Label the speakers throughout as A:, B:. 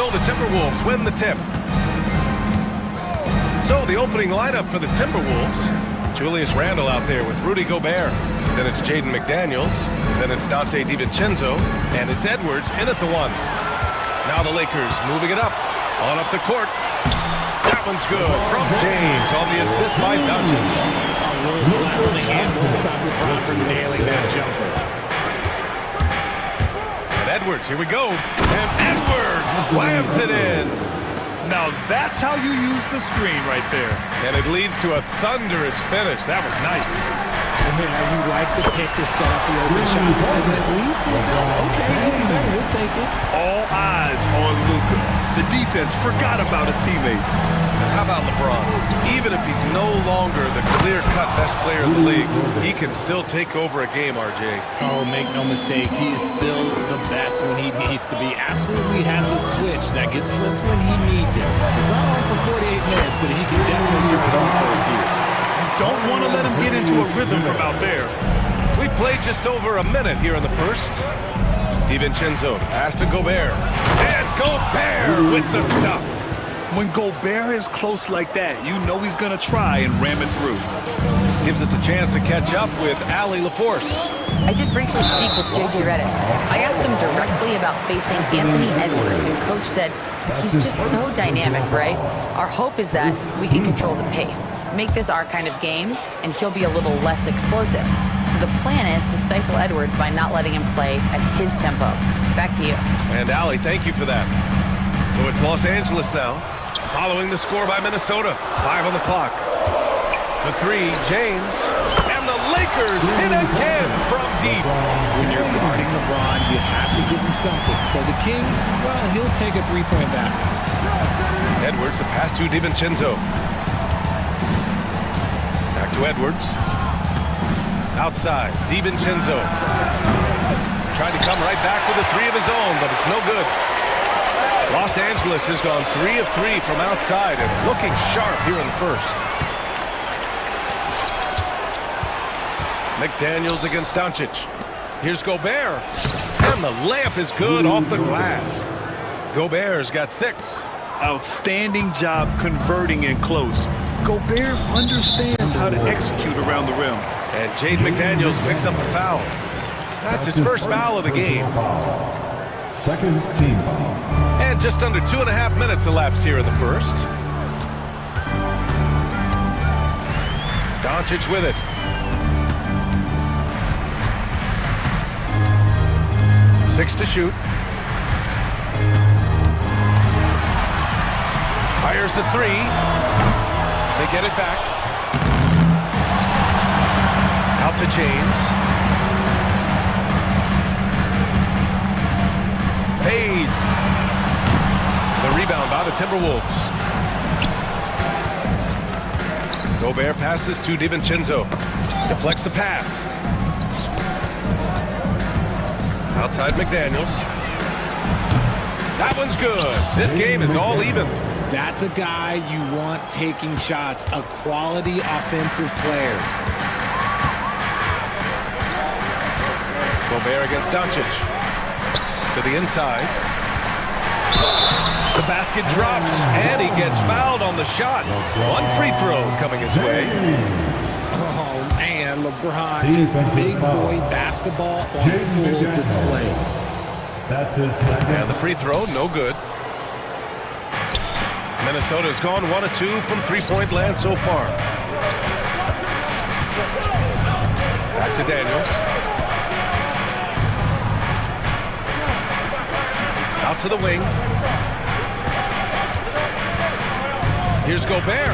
A: So the Timberwolves win the tip. So the opening lineup for the Timberwolves. Julius Randle out there with Rudy Gobert. Then it's Jaden McDaniels. Then it's Dante DiVincenzo. And it's Edwards in at the one. Now the Lakers moving it up. On up the court. That one's good from James on the assist by Doncic.
B: A little slap on the hand won't stop LeBron from nailing that jumper.
A: And Edwards, here we go. And Edwards slams it in.
C: Now that's how you use the screen right there.
A: And it leads to a thunderous finish. That was nice.
B: Yeah, you like the pick to set up the open shot. But at least it done. Okay, even better. We'll take it.
C: All eyes on Luka. The defense forgot about his teammates.
A: And how about LeBron? Even if he's no longer the clear-cut best player in the league, he can still take over a game, RJ.
B: Oh, make no mistake. He is still the best when he needs to be. Absolutely has a switch that gets flipped when he needs it. He's not on for 48 minutes, but he can definitely turn it on for a few.
C: Don't want to let him get into a rhythm from out there.
A: We played just over a minute here in the first. DiVincenzo, pass to Gobert. And Gobert with the stuff.
C: When Gobert is close like that, you know he's going to try and ram it through.
A: Gives us a chance to catch up with Allie LaForce.
D: I did briefly speak with J.J. Redick. I asked him directly about facing Anthony Edwards, and Coach said he's just so dynamic, right? Our hope is that we can control the pace, make this our kind of game, and he'll be a little less explosive. So the plan is to stifle Edwards by not letting him play at his tempo. Back to you.
A: And Allie, thank you for that. So it's Los Angeles now, following the score by Minnesota. 5 on the clock. For three, James. And the Lakers hit again from deep.
B: When you're guarding LeBron, you have to give him something. So the King, well, he'll take a three-point basket.
A: Edwards, the pass to DiVincenzo. Back to Edwards. Outside, DiVincenzo. Tried to come right back with a three of his own, but it's no good. Los Angeles has gone 3 of 3 from outside and looking sharp here in the first. McDaniels against Doncic. Here's Gobert. And the layup is good off the glass. Gobert's got 6.
C: Outstanding job converting in close. Gobert understands how to execute around the rim.
A: And Jaden McDaniels picks up the foul. That's his first foul of the game.
E: Second team foul.
A: And just under 2.5 minutes elapsed here in the first. Doncic with it. Six to shoot. Fires the three. They get it back. Out to James. Fades. The rebound by the Timberwolves. Gobert passes to DiVincenzo. Deflects the pass. Outside McDaniels. That one's good. This game is all even.
B: That's a guy you want taking shots, a quality offensive player.
A: Gobert against Doncic. To the inside. The basket drops, and he gets fouled on the shot. One free throw coming his way.
B: Oh, man, LeBron, just big boy basketball on full display.
E: That's his second.
A: And the free throw, no good. Minnesota's gone 1 of 2 from three-point land so far. Back to Daniels. Out to the wing. Here's Gobert.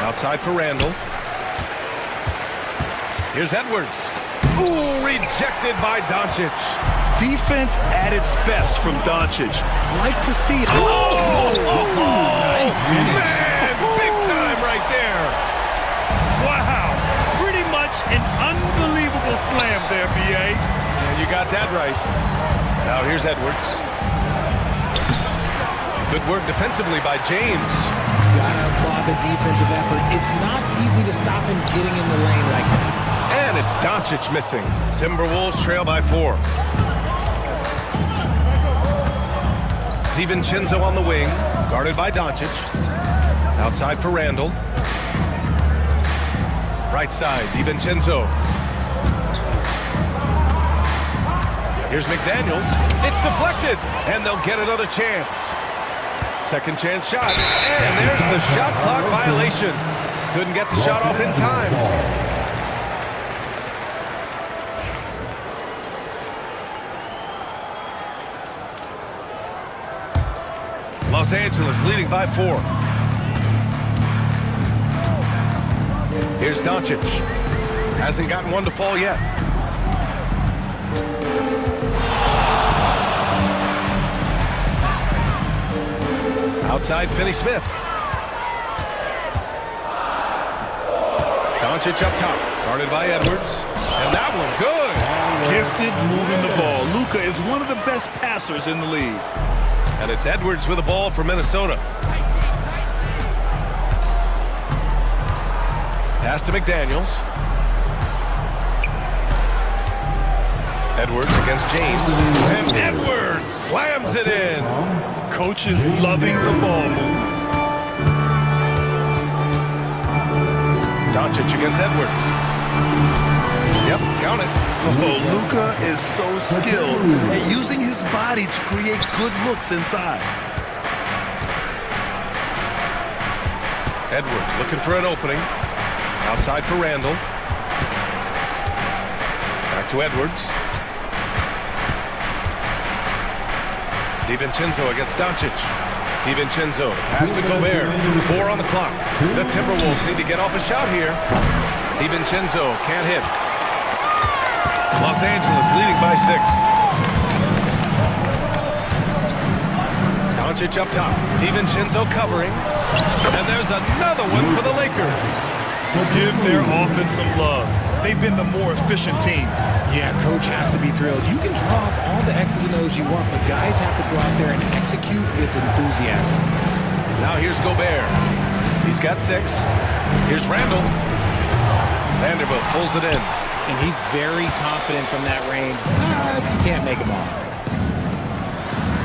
A: Outside for Randle. Here's Edwards. Ooh, rejected by Doncic.
C: Defense at its best from Doncic. Like to see.
B: Nice finish.
A: Man, big time right there.
C: Wow. Pretty much an unbelievable slam there, B.A.
A: And you got that right. Now here's Edwards. Good work defensively by James.
B: Gotta applaud the defensive effort. It's not easy to stop him getting in the lane like that.
A: And it's Doncic missing. Timberwolves trail by 4. DiVincenzo on the wing, guarded by Doncic. Outside for Randall. Right side, DiVincenzo. Here's McDaniels. It's deflected, and they'll get another chance. Second chance shot, and there's the shot clock violation. Couldn't get the shot off in time. Los Angeles leading by 4. Here's Doncic. Hasn't gotten one to fall yet. Outside, Finney-Smith. Doncic up top, guarded by Edwards. And that one, good.
C: Gifted moving the ball. Luka is one of the best passers in the league.
A: And it's Edwards with the ball for Minnesota. Pass to McDaniels. Edwards against James. And Edwards slams it in.
C: Coach is loving the ball movement.
A: Doncic against Edwards. Yep, count it.
C: Oh, Luka is so skilled at using his body to create good looks inside.
A: Edwards looking for an opening. Outside for Randall. Back to Edwards. DiVincenzo against Doncic. DiVincenzo, pass to Gobert. 4 on the clock. The Timberwolves need to get off a shot here. DiVincenzo can't hit. Los Angeles leading by 6. Doncic up top. DiVincenzo covering. And there's another one for the Lakers.
C: Give their offense some love. They've been the more efficient team.
B: Yeah, coach has to be thrilled. You can draw up all the X's and O's you want, but guys have to go out there and execute with enthusiasm.
A: Now here's Gobert. He's got 6. Here's Randall. Vanderbilt pulls it in.
B: And he's very confident from that range. You can't make him all.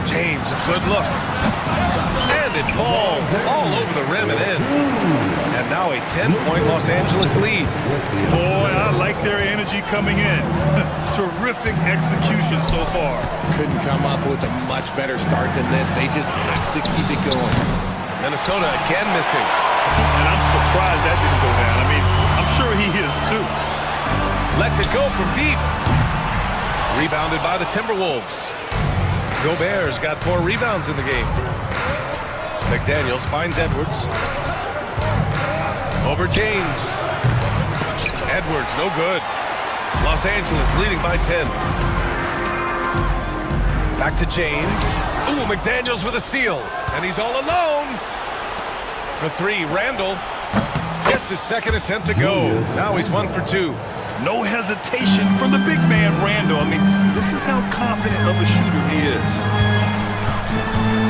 A: James, a good look. And it falls all over the rim and in. And now a 10-point Los Angeles lead.
C: Boy, I like their energy coming in. Terrific execution so far.
B: Couldn't come up with a much better start than this. They just have to keep it going.
A: Minnesota again missing.
C: And I'm surprised that didn't go down. I mean, I'm sure he is too.
A: Lets it go from deep. Rebounded by the Timberwolves. Gobert's got 4 rebounds in the game. McDaniels finds Edwards. Over James. Edwards, no good. Los Angeles leading by 10. Back to James. Ooh, McDaniels with a steal. And he's all alone. For 3, Randall gets his second attempt to go. Now he's 1 for 2.
C: No hesitation from the big man, Randall. I mean, this is how confident of a shooter he is.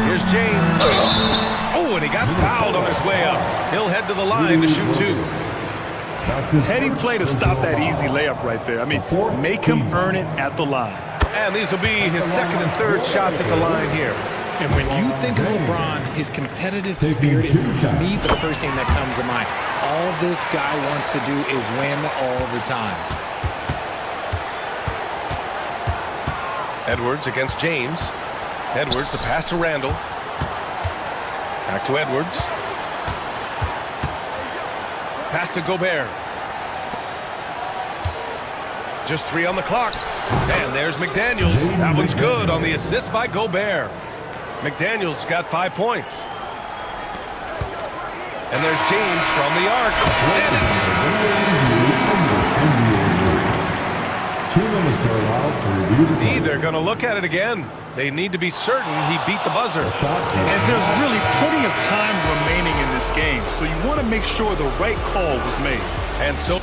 A: Here's James. Oh, and he got fouled on his way up. He'll head to the line to shoot 2.
C: Heady play to stop that easy layup right there. I mean, make him earn it at the line.
A: And these will be his second and third shots at the line here.
B: And when you think of LeBron, his competitive spirit is, to me, the first thing that comes to mind. All this guy wants to do is win all the time.
A: Edwards against James. Edwards, the pass to Randall. Back to Edwards. Pass to Gobert. Just 3 on the clock. And there's McDaniels. That one's good on the assist by Gobert. McDaniels got 5 points. And there's James from the arc. And it's
E: 2 minutes are allowed to review the play.
A: they're going to look at it again. They need to be certain he beat the buzzer.
C: And there's really plenty of time remaining in this game, so you want to make sure the right call was made.
A: And so...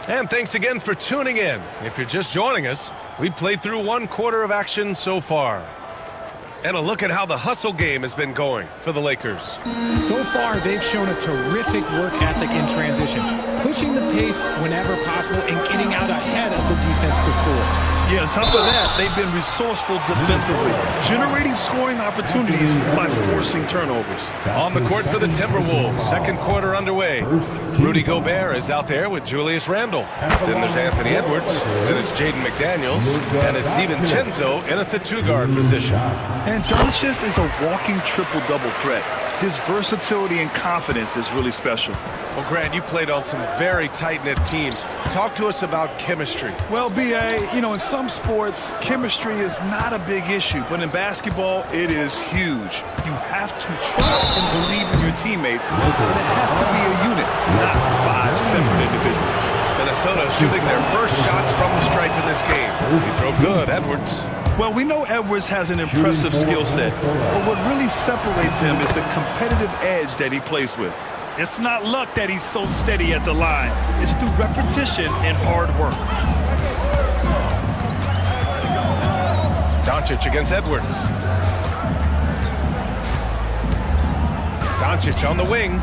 A: And thanks again for tuning in. If you're just joining us, we played through 1 quarter of action so far. And a look at how the hustle game has been going for the Lakers.
B: So far, they've shown a terrific work ethic in transition, pushing the pace whenever possible and getting out ahead of the defense to score.
C: Yeah, on top of that, they've been resourceful defensively, generating scoring opportunities by forcing turnovers.
A: On the court for the Timberwolves, second quarter underway. Rudy Gobert is out there with Julius Randle. Then there's Anthony Edwards. Then it's Jaden McDaniels. And it's DiVincenzo in at the two-guard position.
C: And Doncic is a walking triple-double threat. His versatility and confidence is really special.
A: Well, Grant, you played on some very tight-knit teams. Talk to us about chemistry.
C: Well, B.A., you know, in some sports, chemistry is not a big issue, but in basketball, it is huge. You have to trust and believe in your teammates, and it has to be a unit, not 5 separate individuals.
A: Minnesota shooting their first shots from the stripe in this game. He throw good, Edwards.
C: Well, we know Edwards has an impressive skill set, but what really separates him is the competitive edge that he plays with. It's not luck that he's so steady at the line. It's through repetition and hard work.
A: Doncic against Edwards. Doncic on the wing.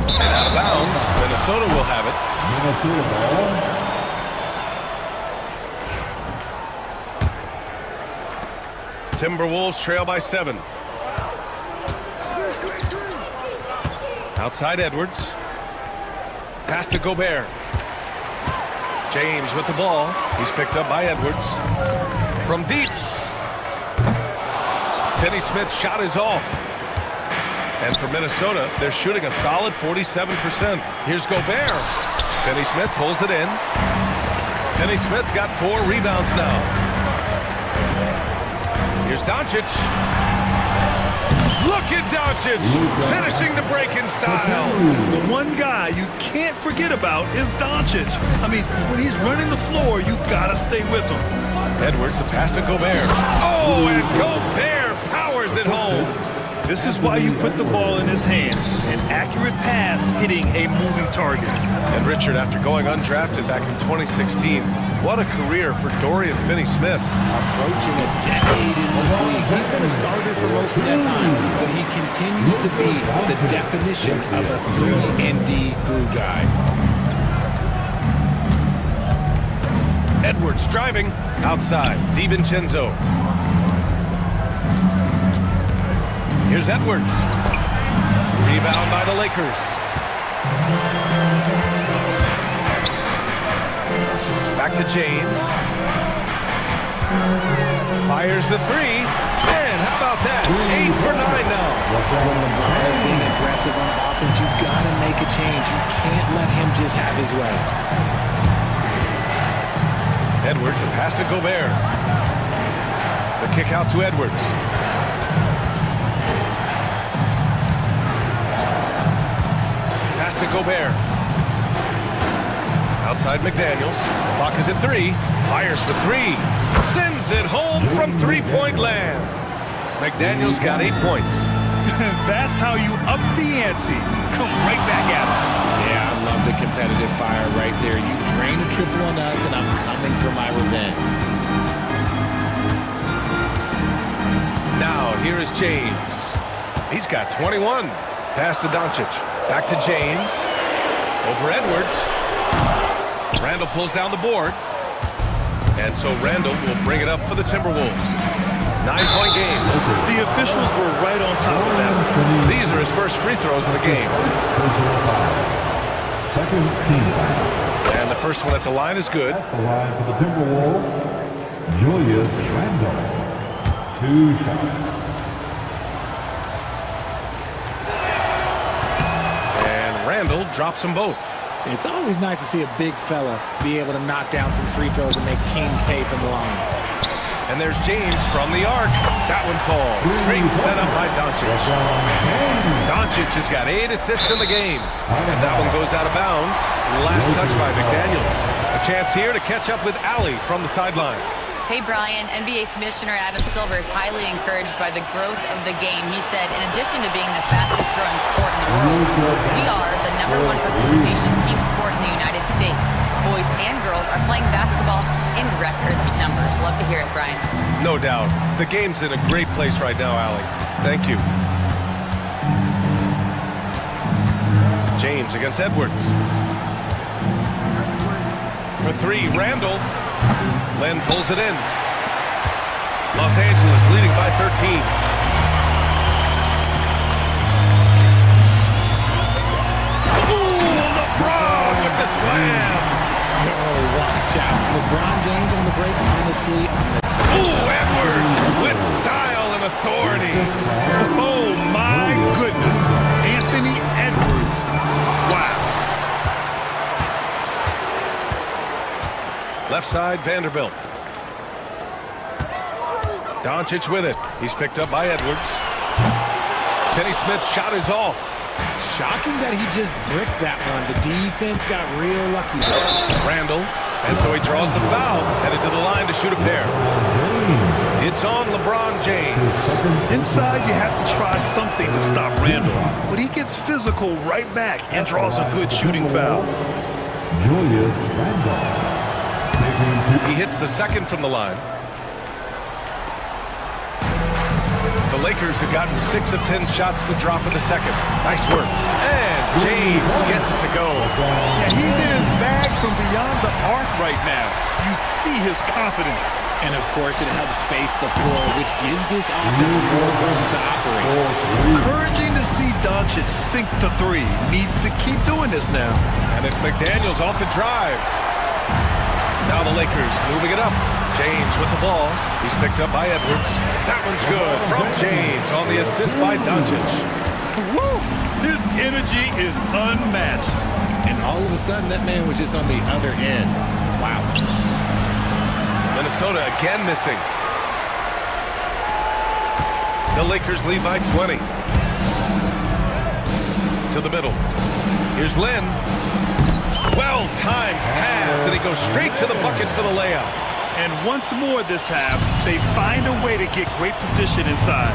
A: And out of bounds. Minnesota will have it.
E: Minnesota ball.
A: Timberwolves trail by 7. Outside Edwards. Pass to Gobert. James with the ball. He's picked up by Edwards. From deep. Finney-Smith's shot is off. And for Minnesota, they're shooting a solid 47%. Here's Gobert. Finney-Smith pulls it in. Finney-Smith's got 4 rebounds now. Here's Doncic. Look at Doncic, finishing the break in style.
C: The one guy you can't forget about is Doncic. I mean, when he's running the floor, you gotta stay with him.
A: Edwards, the pass to Gobert. Oh, and Gobert powers it home.
C: This is why you put the ball in his hands. An accurate pass hitting a moving target.
A: And Richard, after going undrafted back in 2016, what a career for Dorian Finney-Smith.
B: Approaching a decade in this league. He's been a starter for most of that time, but he continues to be the definition of a 3-and-D glue guy.
A: Edwards driving. Outside, DiVincenzo. Here's Edwards. Rebound by the Lakers. Back to James. Fires the 3. And how about that? 8 for 9 now.
B: When LeBron is being aggressive on offense, you gotta make a change. You can't let him just have his way.
A: Edwards, a pass to Gobert. The kick out to Edwards. Pass to Gobert. Outside McDaniels. Clock is at 3. Fires for 3. Sends it home from three-point land. McDaniels got 8 points.
C: That's how you up the ante. Come right back at him.
B: Yeah, I love the competitive fire right there. You drain a triple on us, and I'm coming for my revenge.
A: Now, here is James. He's got 21. Pass to Doncic. Back to James. Over Edwards. Randle pulls down the board. And so Randle will bring it up for the Timberwolves. 9-point game.
C: The officials were right on top of that.
A: These are his first free throws of the game.
E: Second team.
A: And the first one at the line is good.
E: At the line for the Timberwolves, Julius Randle. 2 shots.
A: And Randle drops them both.
B: It's always nice to see a big fella be able to knock down some free throws and make teams pay from the line.
A: And there's James from the arc. That one falls. Great setup by Doncic. Doncic has got 8 assists in the game. And that one goes out of bounds. Last touch by McDaniels. A chance here to catch up with Allie from the sideline.
D: Hey, Brian, NBA Commissioner Adam Silver is highly encouraged by the growth of the game. He said, in addition to being the fastest growing sport in the world, we are the #1 participation team sport in the United States. Boys and girls are playing basketball in record numbers. Love to hear it, Brian.
A: No No doubt. The game's in a great place right now, Allie. Thank you. James against Edwards. For three, Randall. Len pulls it in. Los Angeles leading by 13. Ooh, LeBron with the slam.
B: Oh, watch out. LeBron James on the break, honestly, on the top.
A: Ooh, Edwards with style and authority.
C: Oh, my goodness. Anthony Edwards. Wow.
A: Left side, Vanderbilt. Doncic with it. He's picked up by Edwards. Finney Smith's shot is off.
B: Shocking that he just bricked that one. The defense got real lucky.
A: Randall. And so he draws the foul. Headed to the line to shoot a pair. It's on LeBron James.
C: Inside, you have to try something to stop Randall. But he gets physical right back and draws a good shooting foul.
E: Julius Randle.
A: He hits the second from the line. The Lakers have gotten 6 of 10 shots to drop in the second. Nice work. And James gets it to go.
C: Yeah, he's in his bag from beyond the arc right now. You see his confidence.
B: And of course, it helps space the floor, which gives this offense more room to operate.
C: Encouraging to see Doncic sink the three. Needs to keep doing this now.
A: And it's McDaniels off the drive. Now the Lakers moving it up. James with the ball. He's picked up by Edwards. That one's good from James on the assist by Doncic.
C: Woo! His energy is unmatched.
B: And all of a sudden, that man was just on the other end. Wow.
A: Minnesota again missing. The Lakers lead by 20. To the middle. Here's Lynn. Well-timed pass, and he goes straight to the bucket for the layup.
C: And once more this half, they find a way to get great position inside.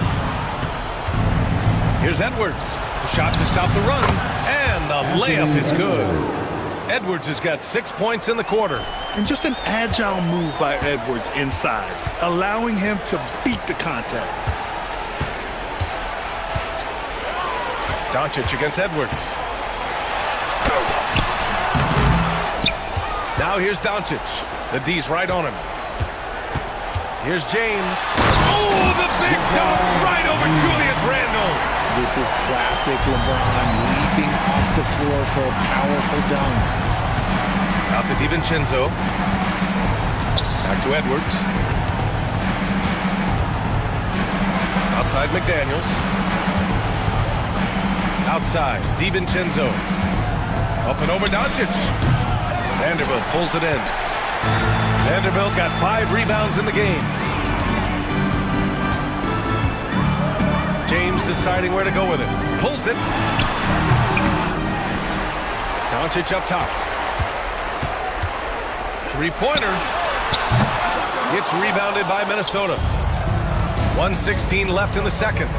A: Here's Edwards. The shot to stop the run, and the layup is good. Edwards has got 6 points in the quarter.
C: And just an agile move by Edwards inside, allowing him to beat the contact.
A: Doncic against Edwards. Now here's Doncic. The D's right on him. Here's James. Oh, the big dunk right over Julius Randle.
B: This is classic LeBron leaping off the floor for a powerful dunk.
A: Out to DiVincenzo. Back to Edwards. Outside McDaniels. Outside DiVincenzo. Up and over Doncic. Vanderbilt pulls it in. Vanderbilt's got 5 rebounds in the game. James deciding where to go with it. Pulls it. Doncic up top. Three-pointer. Gets rebounded by Minnesota. 1:16 left in the second.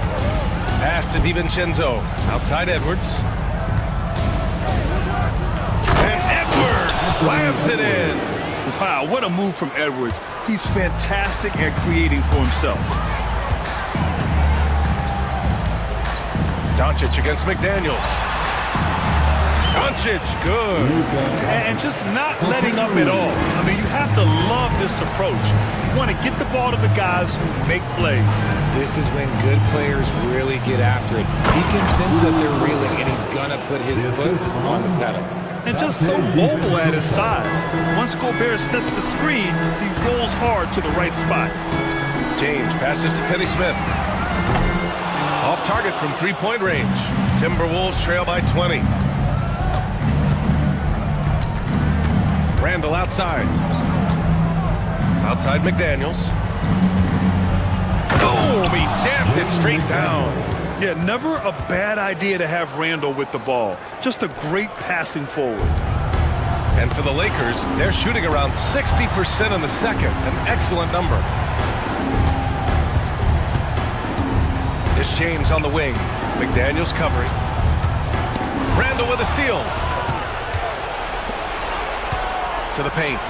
A: Pass to DiVincenzo. Outside Edwards. And Edwards slams it in.
C: Wow, what a move from Edwards. He's fantastic at creating for himself.
A: Doncic against McDaniels. Doncic, good.
C: And just not letting up at all. I mean, you have to love this approach. You want to get the ball to the guys who make plays.
B: This is when good players really get after it. He can sense that they're reeling, and he's going to put his foot on the pedal.
C: And just so mobile at his size. Once Gobert sets the screen, he rolls hard to the right spot.
A: James passes to Finney Smith. Off target from three-point range. Timberwolves trail by 20. Randall outside. Outside McDaniels. Oh, he jams it straight down.
C: Yeah, never a bad idea to have Randall with the ball. Just a great passing forward.
A: And for the Lakers, they're shooting around 60% in the second, an excellent number. It's James on the wing. McDaniels covering. Randall with a steal. To the paint.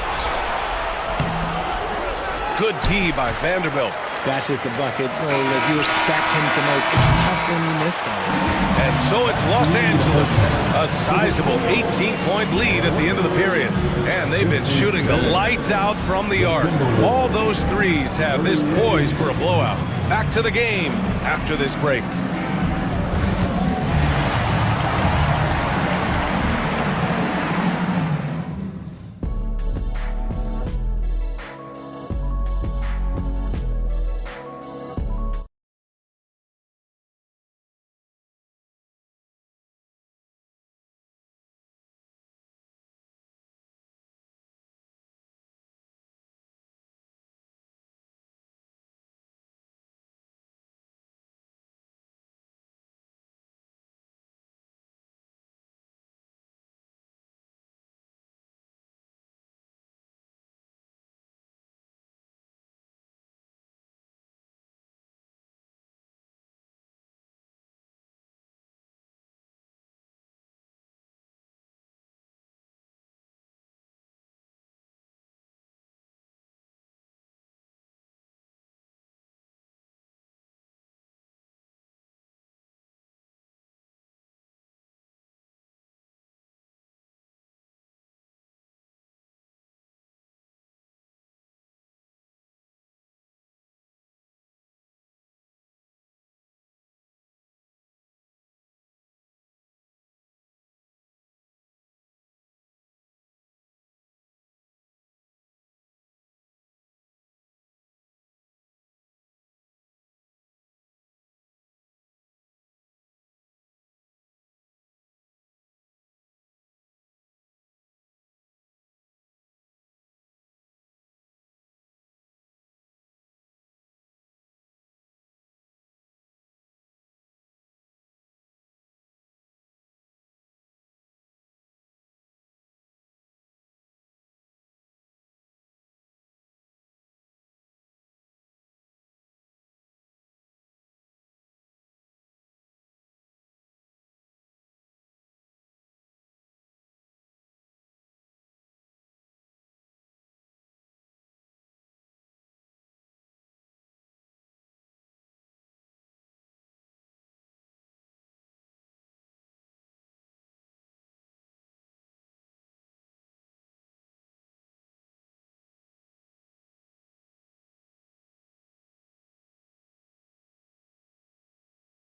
A: good D by Vanderbilt.
B: That's just a bucket that you expect him to make. It's tough when you miss those.
A: And so it's Los Angeles, a sizable 18-point lead at the end of the period. And they've been shooting the lights out from the arc. All those threes have this poised for a blowout. Back to the game after this break.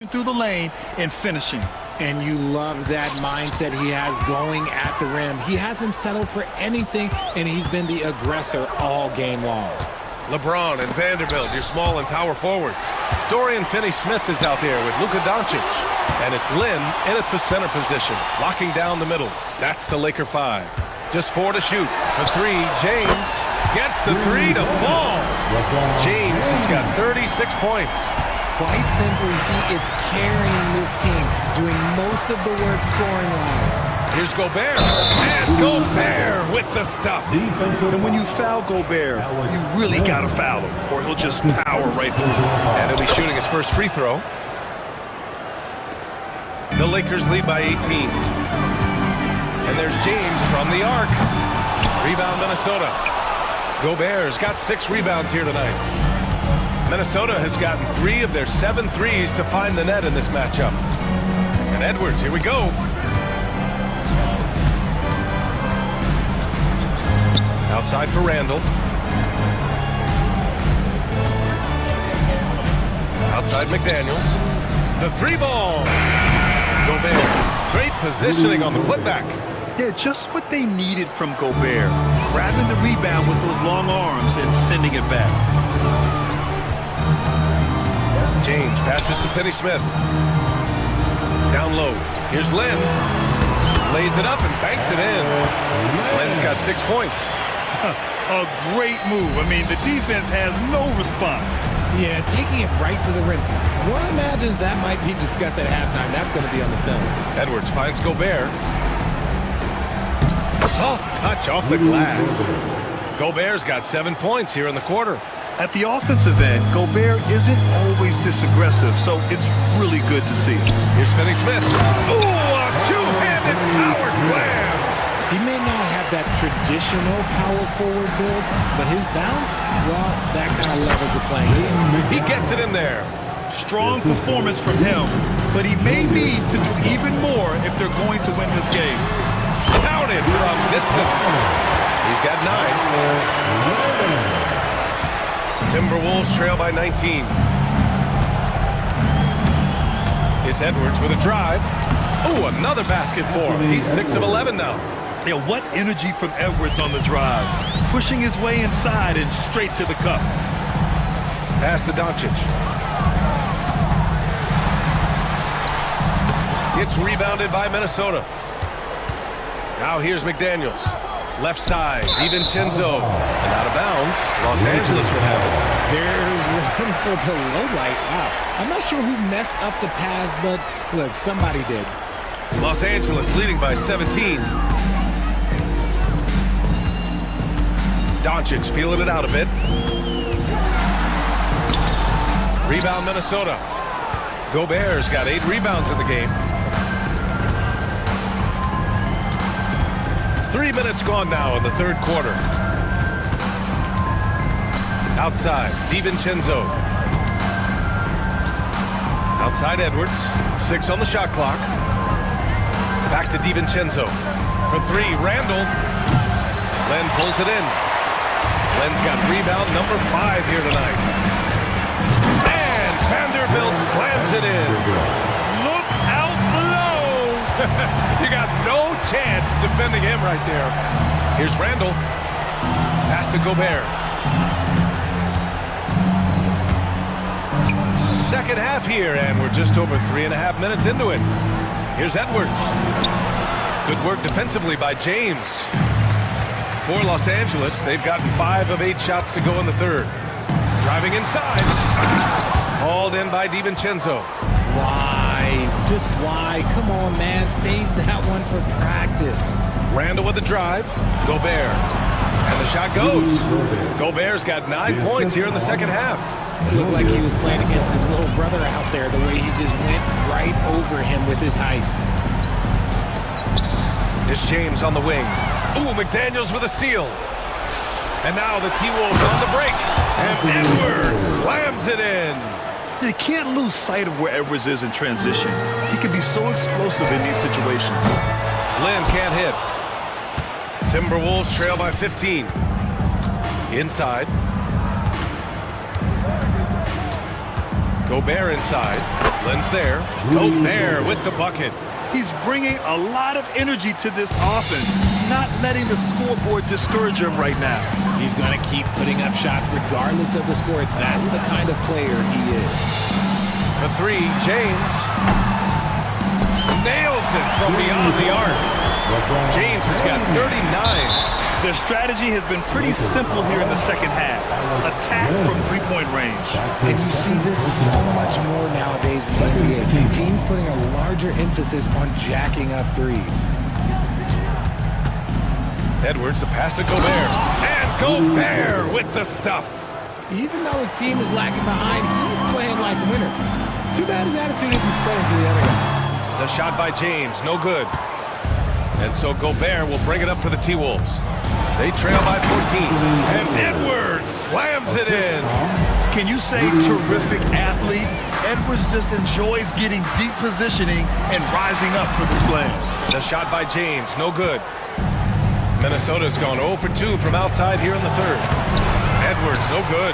C: Through the lane and finishing.
B: And you love that mindset he has going at the rim. He hasn't settled for anything, and he's been the aggressor all game long.
A: LeBron and Vanderbilt, your small and power forwards. Dorian Finney-Smith is out there with Luka Doncic. And it's Lin in at the center position, locking down the middle. That's the Laker 5. Just 4 to shoot. The 3, James gets the 3 to fall. James has got 36 points.
B: Quite simply, he is carrying this team, doing most of the work scoring-wise.
A: Here's Gobert, and Gobert with the stuff.
C: And when you foul Gobert, you really got to foul him, or he'll just power right through.
A: And he'll be shooting his first free throw. The Lakers lead by 18. And there's James from the arc. Rebound Minnesota. Gobert's got 6 rebounds here tonight. Minnesota has gotten 3 of their 7 threes to find the net in this matchup. And Edwards, here we go. Outside for Randall. Outside McDaniels. The 3 ball. Gobert. Great positioning on the putback.
C: Yeah, just what they needed from Gobert. Grabbing the rebound with those long arms and sending it back.
A: James passes to Finney-Smith. Down low. Here's Lin. Lays it up and banks it in. Lin's got 6 points.
C: A great move. I mean, the defense has no response.
B: Yeah, taking it right to the rim. One imagines that might be discussed at halftime. That's going to be on the film.
A: Edwards finds Gobert. Soft touch off the glass. Gobert's got 7 points here in the quarter.
C: At the offensive end, Gobert isn't always this aggressive, so it's really good to see.
A: Here's Finney-Smith. Ooh, a two-handed power slam.
B: He may not have that traditional power forward build, but his bounce, well, that kind of levels the playing field.
A: He gets it in there.
C: Strong performance from him, but he may need to do even more if they're going to win this game.
A: Counted from distance. He's got 9. Timberwolves trail by 19. It's Edwards with a drive. Oh, another basket for him. He's 6 of 11 now.
C: Yeah, what energy from Edwards on the drive. Pushing his way inside and straight to the cup.
A: Pass to Doncic. It's rebounded by Minnesota. Now here's McDaniels. Left side, DiVincenzo. And out of bounds, Los Angeles will have it.
B: There's one for the low light. Wow. I'm not sure who messed up the pass, but look, somebody did.
A: Los Angeles leading by 17. Doncic feeling it out a bit. Rebound Minnesota. Gobert's got 8 rebounds in the game. 3 minutes gone now in the third quarter. Outside, DiVincenzo. Outside Edwards. 6 on the shot clock. Back to DiVincenzo. For 3, Randall. Len pulls it in. Len's got rebound number 5 here tonight. And Vanderbilt slams it in.
C: Look out below!
A: You got no chance of defending him right there. Here's Randall. Pass to Gobert. Second half here, and we're just over 3.5 minutes into it. Here's Edwards. Good work defensively by James. For Los Angeles, they've gotten 5 of 8 shots to go in the third. Driving inside. Hauled in by DiVincenzo.
B: Why? Just why? Come on, man. Save that one for practice.
A: Randall with the drive. Gobert. And the shot goes. Gobert's got 9 points here in the second half.
B: It looked like he was playing against his little brother out there, the way he just went right over him with his height.
A: It's James on the wing. Ooh, McDaniels with a steal. And now the T-Wolves on the break. And Edwards slams it in.
C: You can't lose sight of where Edwards is in transition. He can be so explosive in these situations.
A: Lynn can't hit. Timberwolves trail by 15. Inside. Gobert inside. Lynn's there. Gobert with the bucket.
C: He's bringing a lot of energy to this offense, not letting the scoreboard discourage him right now.
B: He's going to keep putting up shots regardless of the score. That's the kind of player he is.
A: For 3, James. Nails it from beyond the arc. James has got 39.
C: Their strategy has been pretty simple here in the second half. Attack from three-point range.
B: And you see this so much more nowadays in the NBA. Teams putting a larger emphasis on jacking up threes.
A: Edwards, the pass to Gobert. And Gobert with the stuff.
B: Even though his team is lagging behind, he's playing like a winner. Too bad his attitude isn't spreading to the other guys.
A: The shot by James, no good. And so Gobert will bring it up for the T-Wolves. They trail by 14. And Edwards slams it in.
C: Can you say terrific athlete? Edwards just enjoys getting deep positioning and rising up for the slam.
A: The shot by James, no good. Minnesota's gone 0 for 2 from outside here in the third. Edwards, no good.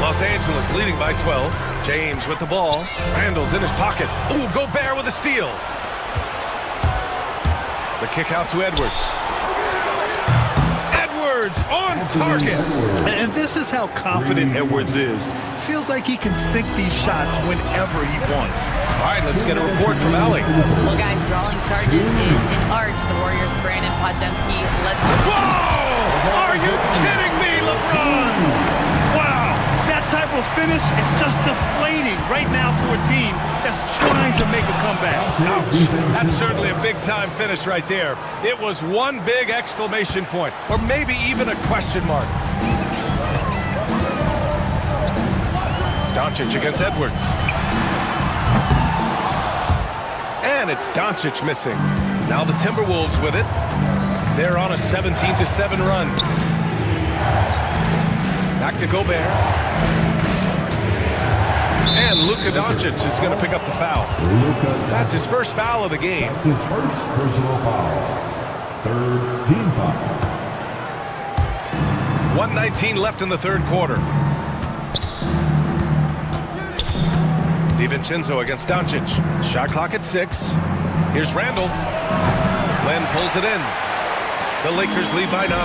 A: Los Angeles leading by 12. James with the ball. Randall's in his pocket. Ooh, Gobert with a steal. The kick out to Edwards. Edwards on target.
C: And this is how confident Edwards is. Feels like he can sink these shots whenever he wants.
A: All right, let's get a report from Allie.
D: Well, guys, drawing charges is an art. The Warriors' Brandon Podziemski led.
A: Whoa! Are you kidding me, LeBron?
C: Wow, that type of finish is just deflating right now for a team that's trying to make a comeback.
A: Ouch. That's certainly a big-time finish right there. It was one big exclamation point, or maybe even a question mark. Doncic against Edwards. And it's Doncic missing. Now the Timberwolves with it. They're on a 17-7 run. Back to Gobert. And Luka Doncic is going to pick up the foul. That's his first foul of the game.
E: That's his first personal foul. Third team foul.
A: 1:19 left in the third quarter. DiVincenzo against Doncic. Shot clock at 6. Here's Randall. Len pulls it in. The Lakers lead by 9.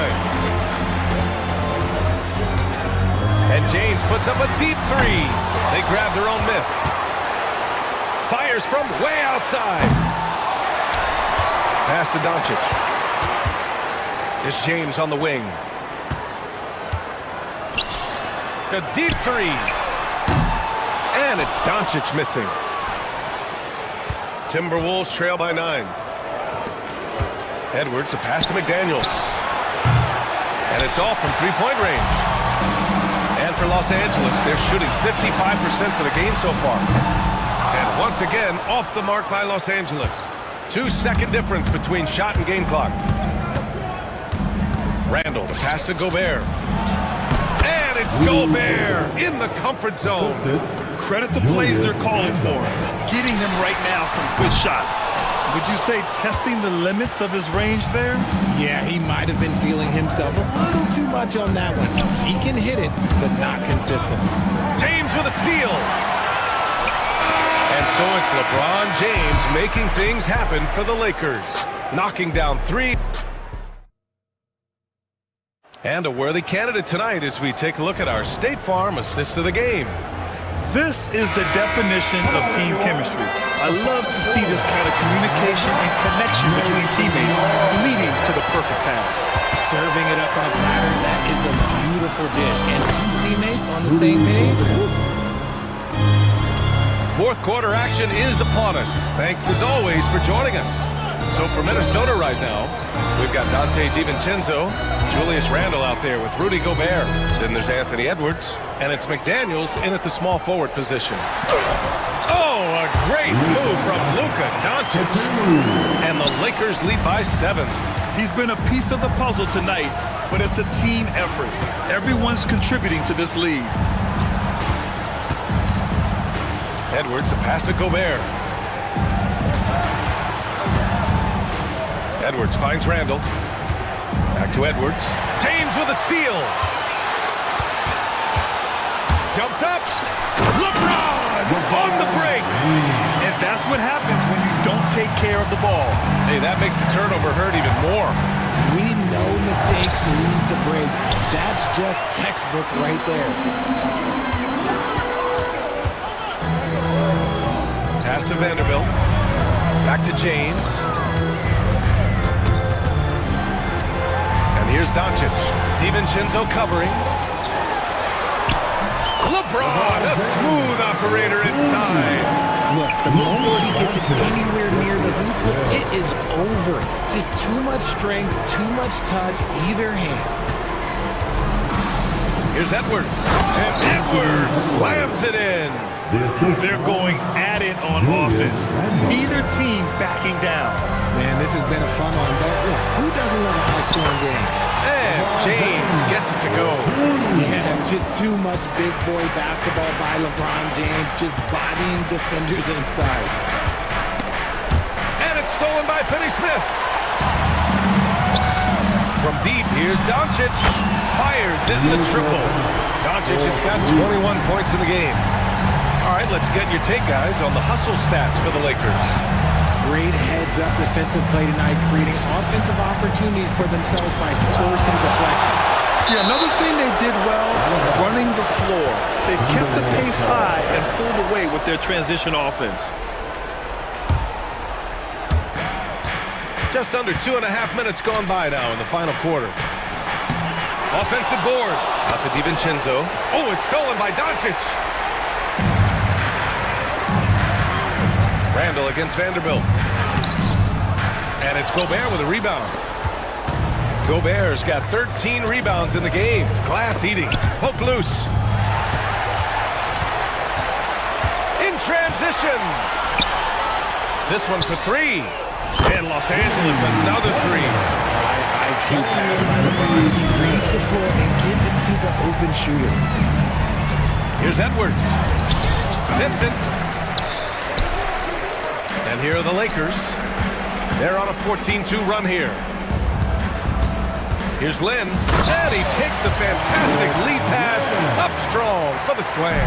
A: And James puts up a deep three. They grab their own miss. Fires from way outside. Pass to Doncic. It's James on the wing. A deep three. And it's Doncic missing. Timberwolves trail by 9. Edwards, a pass to McDaniels. And it's off from three-point range. And for Los Angeles, they're shooting 55% for the game so far. And once again, off the mark by Los Angeles. 2-second difference between shot and game clock. Randall, the pass to Gobert. And it's Gobert in the comfort zone.
C: Credit the plays they're calling for. Getting him right now some good shots. Would you say testing the limits of his range there?
B: Yeah, he might have been feeling himself a little too much on that one. He can hit it, but not consistent.
A: James with a steal. And so it's LeBron James making things happen for the Lakers. Knocking down 3. And a worthy candidate tonight as we take a look at our State Farm assist of the game.
C: This is the definition of team chemistry. I love to see this kind of communication and connection between teammates leading to the perfect pass.
B: Serving it up on a platter, that is a beautiful dish. And two teammates on the same page.
A: Fourth quarter action is upon us. Thanks as always for joining us. So for Minnesota right now, we've got Dante DiVincenzo, Julius Randle out there with Rudy Gobert. Then there's Anthony Edwards, and it's McDaniels in at the small forward position. Oh, a great move from Luka Doncic. And the Lakers lead by 7.
C: He's been a piece of the puzzle tonight, but it's a team effort. Everyone's contributing to this lead.
A: Edwards, a pass to Gobert. Edwards finds Randall. Back to Edwards. James with a steal. Jumps up. LeBron on the break.
C: And that's what happens when you don't take care of the ball.
A: Hey, that makes the turnover hurt even more.
B: We know mistakes lead to breaks. That's just textbook right there.
A: Pass to Vanderbilt. Back to James. And here's Doncic. DiVincenzo covering. LeBron, a smooth operator inside.
B: Look, the moment he gets it anywhere near the hoop, it is over. Just too much strength, too much touch, either hand.
A: Here's Edwards. And Edwards slams it in.
C: They're going at it on offense. Neither team backing down.
B: Man, this has been a fun one, but look, who doesn't love a high-scoring game?
A: And James gets it to go.
B: Yeah, just too much big boy basketball by LeBron James, just bodying defenders inside.
A: And it's stolen by Finney-Smith. From deep, here's Doncic. Fires in the triple. Doncic has got 21 points in the game. All right, let's get your take, guys, on the hustle stats for the Lakers.
B: Great heads-up defensive play tonight, creating offensive opportunities for themselves by forcing deflections.
C: Yeah, another thing they did well, running the floor. They've kept the pace high and pulled away with their transition offense.
A: Just under 2.5 minutes gone by now in the final quarter. Offensive board. Out to DiVincenzo. Oh, it's stolen by Doncic. Randall against Vanderbilt. And it's Gobert with a rebound. Gobert's got 13 rebounds in the game. Glass eating. Poke loose. In transition. This one for 3. And Los Angeles another 3.
B: I shoot pass by LeBron. He reads the floor and gets it to the open shooter.
A: Here's Edwards. Tips it. And here are the Lakers. They're on a 14-2 run here. Here's Lynn. And he takes the fantastic lead pass up strong for the slam.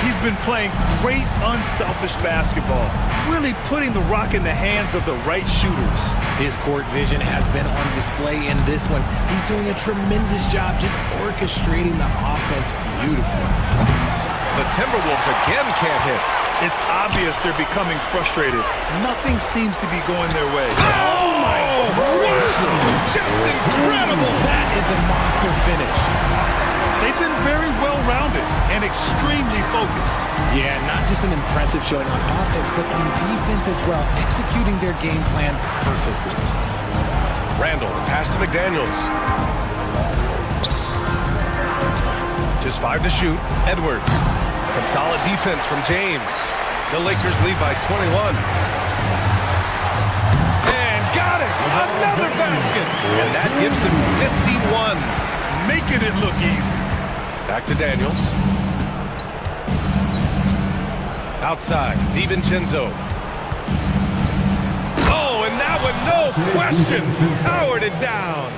C: He's been playing great, unselfish basketball, really putting the rock in the hands of the right shooters.
B: His court vision has been on display in this one. He's doing a tremendous job just orchestrating the offense beautifully.
A: The Timberwolves again can't hit.
C: It's obvious they're becoming frustrated. Nothing seems to be going their way.
A: Oh my gracious! Just incredible!
B: That is a monster finish.
C: They've been very well-rounded and extremely focused.
B: Yeah, not just an impressive showing on offense, but on defense as well, executing their game plan perfectly.
A: Randall, pass to McDaniels. Just 5 to shoot. Edwards. Some solid defense from James. The Lakers lead by 21. And got it! Another basket! And that gives him 51.
C: Making it look easy.
A: Back to Daniels. Outside, DiVincenzo. Oh, and that one, no question, powered it down.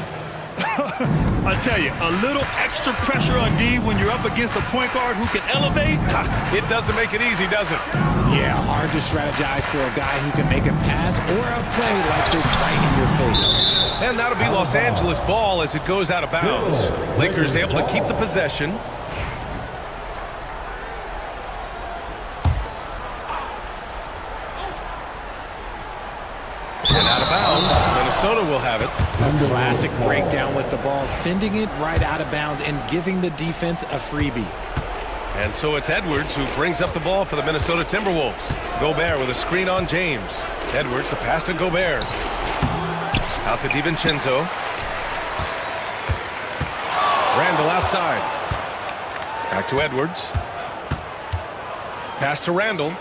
C: I tell you, a little extra pressure on D when you're up against a point guard who can elevate.
A: It doesn't make it easy, does it?
B: Yeah, hard to strategize for a guy who can make a pass or a play like this right in your face.
A: And that'll be Los Angeles ball as it goes out of bounds. Lakers able to keep the possession. And out of bounds, Minnesota will have it.
B: A classic breakdown with the ball, sending it right out of bounds and giving the defense a freebie.
A: And so it's Edwards who brings up the ball for the Minnesota Timberwolves. Gobert with a screen on James. Edwards, the pass to Gobert. Out to DiVincenzo. Randall outside. Back to Edwards. Pass to Randall.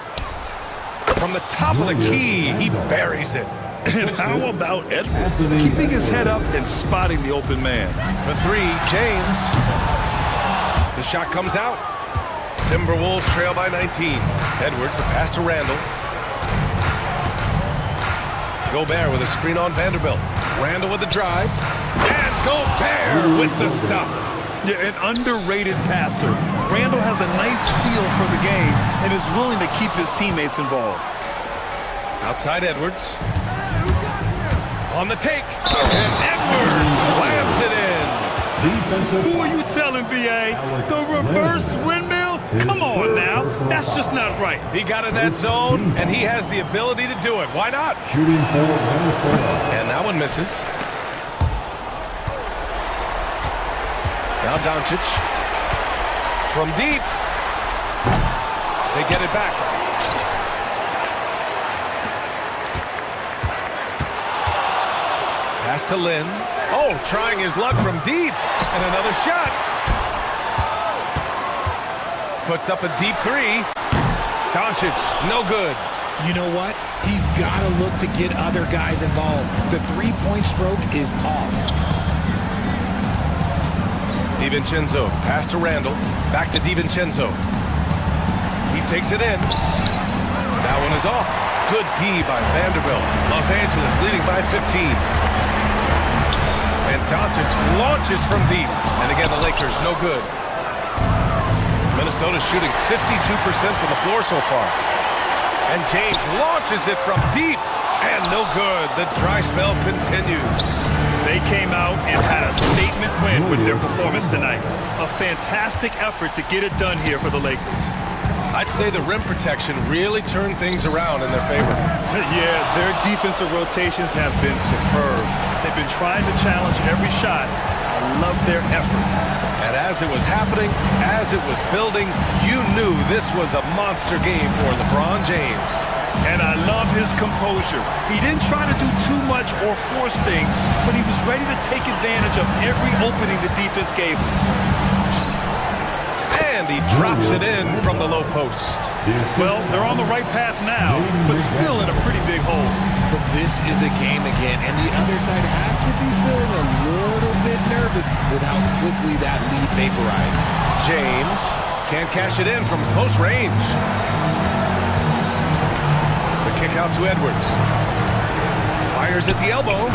A: From the top of the key, he buries it.
C: And how about Edwards keeping his head up and spotting the open man?
A: For 3, James. The shot comes out. Timberwolves trail by 19. Edwards, the pass to Randall. Gobert with a screen on Vanderbilt. Randall with the drive. And Gobert with the stuff.
C: Yeah, an underrated passer. Randall has a nice feel for the game and is willing to keep his teammates involved.
A: Outside Edwards. On the take. And Edwards slams it in.
C: Who are you telling, B.A.? The reverse windmill? Come on now. That's just not right.
A: He got in that zone, and he has the ability to do it. Why not?
E: Shooting for Minnesota.
A: And that one misses. Now Doncic. From deep. They get it back. Pass to Lynn. Oh, trying his luck from deep. And another shot. Puts up a deep 3. Doncic, no good.
B: You know what? He's got to look to get other guys involved. The three-point stroke is off.
A: DiVincenzo, pass to Randall. Back to DiVincenzo. He takes it in. That one is off. Good D by Vanderbilt. Los Angeles leading by 15. And Doncic launches from deep. And again, the Lakers, no good. Minnesota shooting 52% from the floor so far. And James launches it from deep. And no good. The dry spell continues.
C: They came out and had a statement win with their performance tonight. A fantastic effort to get it done here for the Lakers.
A: I'd say the rim protection really turned things around in their favor.
C: Yeah, their defensive rotations have been superb. They've been trying to challenge every shot. I love their effort.
A: And as it was happening, as it was building, you knew this was a monster game for LeBron James.
C: And I love his composure. He didn't try to do too much or force things, but he was ready to take advantage of every opening the defense gave him.
A: And he drops it in from the low post.
C: Well, they're on the right path now, but still in a pretty big hole.
B: But this is a game again, and the other side has to be feeling a nervous with how quickly that lead vaporized.
A: James can't cash it in from close range. The kick out to Edwards. Fires at the elbow.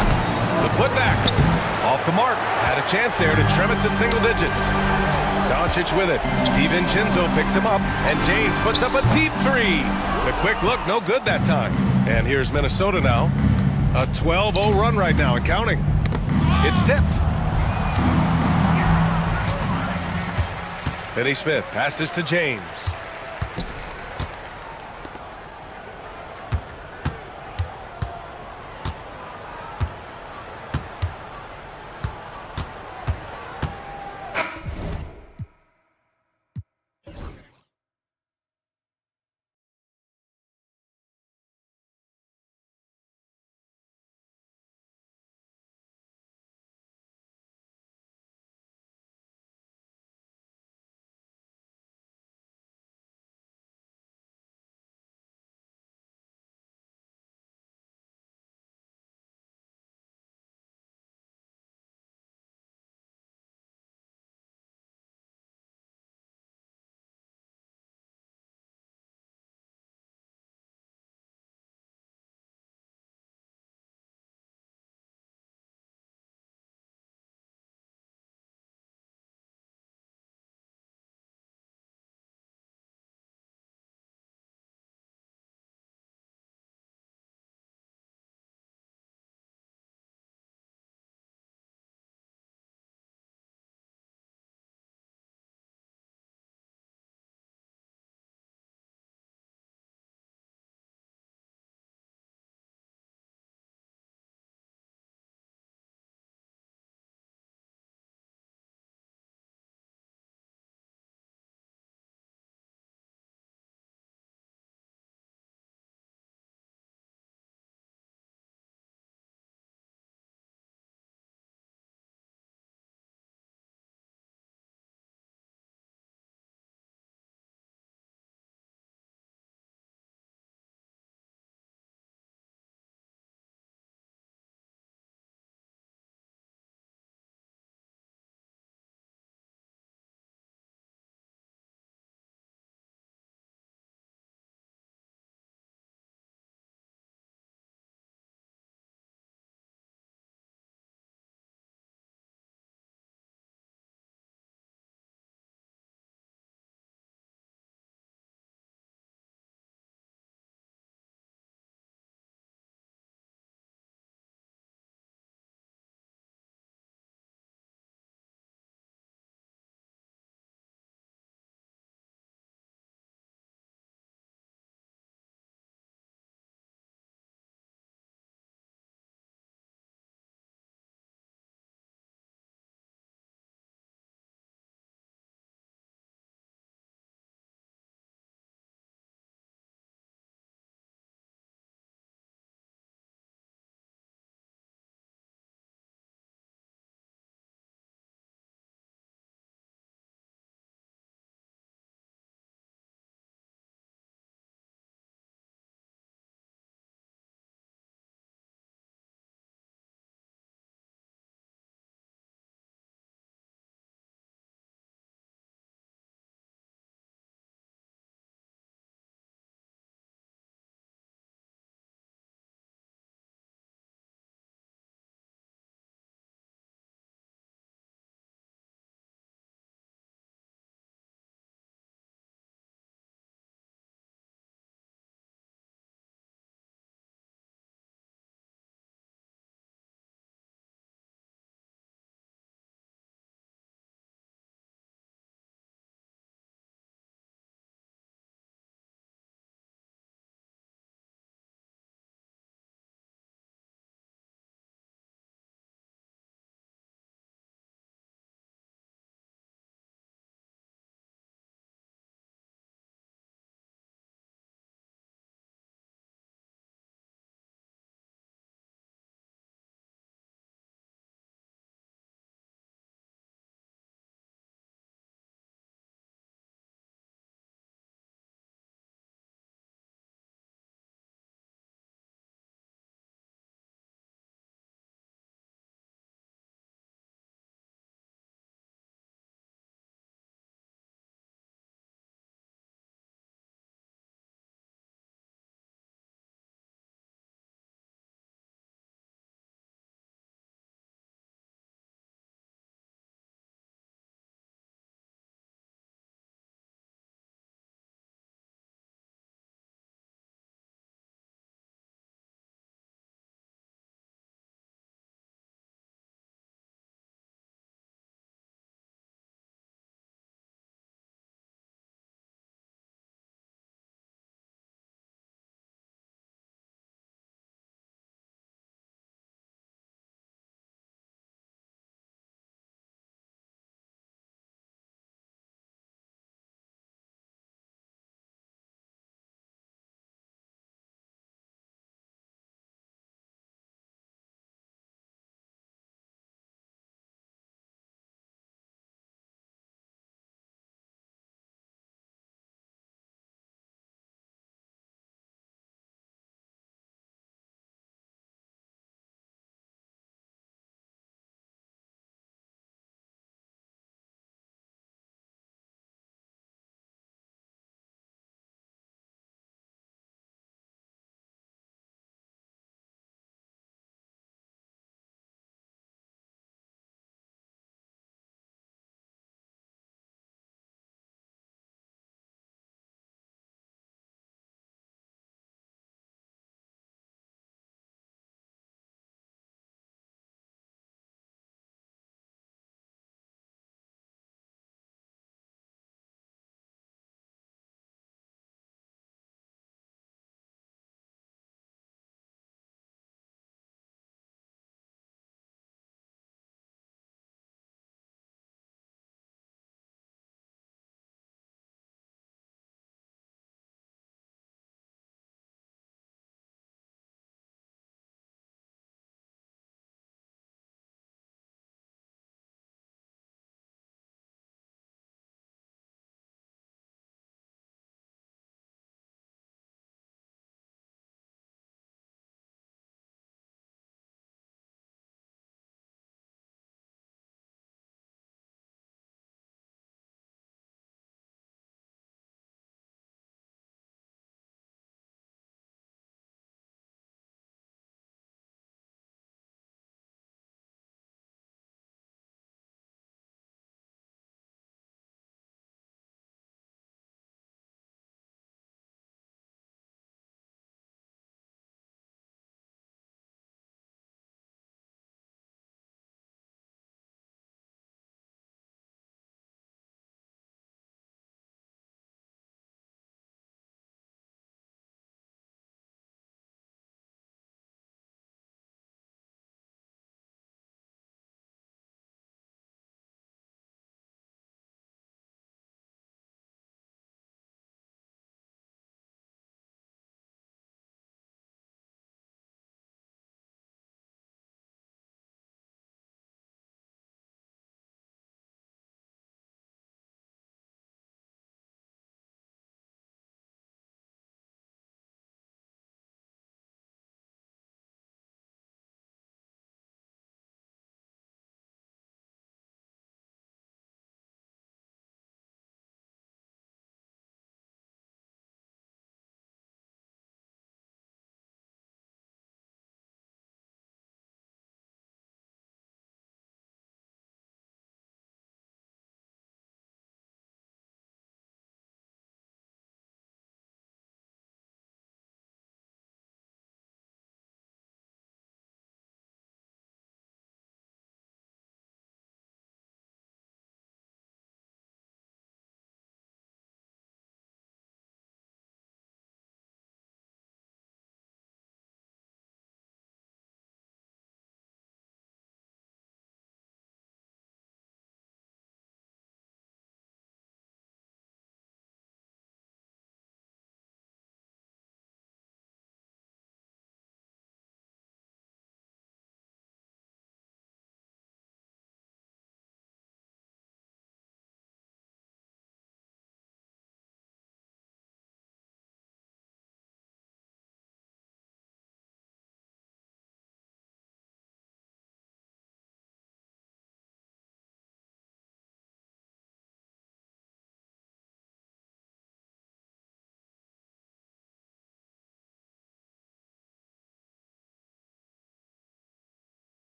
A: The putback. Off the mark. Had a chance there to trim it to single digits. Doncic with it. DiVincenzo picks him up, and James puts up a deep three. The quick look, no good that time. And here's Minnesota now. A 12-0 run right now and counting. It's tipped. Finney-Smith passes to James.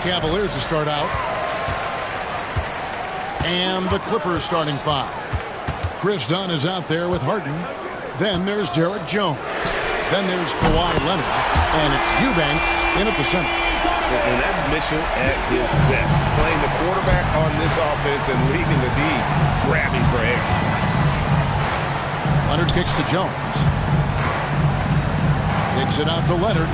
F: Cavaliers to start out. And the Clippers starting 5. Chris Dunn is out there with Harden. Then there's Derek Jones. Then there's Kawhi Leonard. And it's Eubanks in at the center.
A: And that's Mitchell at his best. Playing the quarterback on this offense and leaving the D grabbing for air.
F: Leonard kicks to Jones. Kicks it out to Leonard.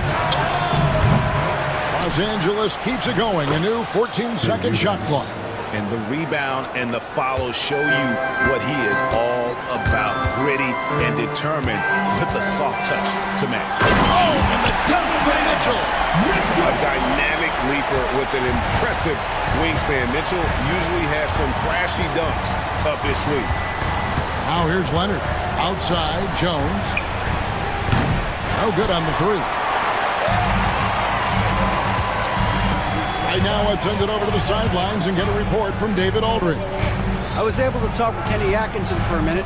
F: Los Angeles keeps it going. A new 14-second shot clock.
B: And the rebound and the follow show you what he is all about. Gritty and determined with a soft touch to match.
F: Oh, and the dunk by Mitchell.
A: A dynamic leaper with an impressive wingspan. Mitchell usually has some flashy dunks up his sleeve.
F: Now here's Leonard. Outside, Jones. No good on the 3. Right now, let's send it over to the sidelines and get a report from David Aldridge.
G: I was able to talk with Kenny Atkinson for a minute.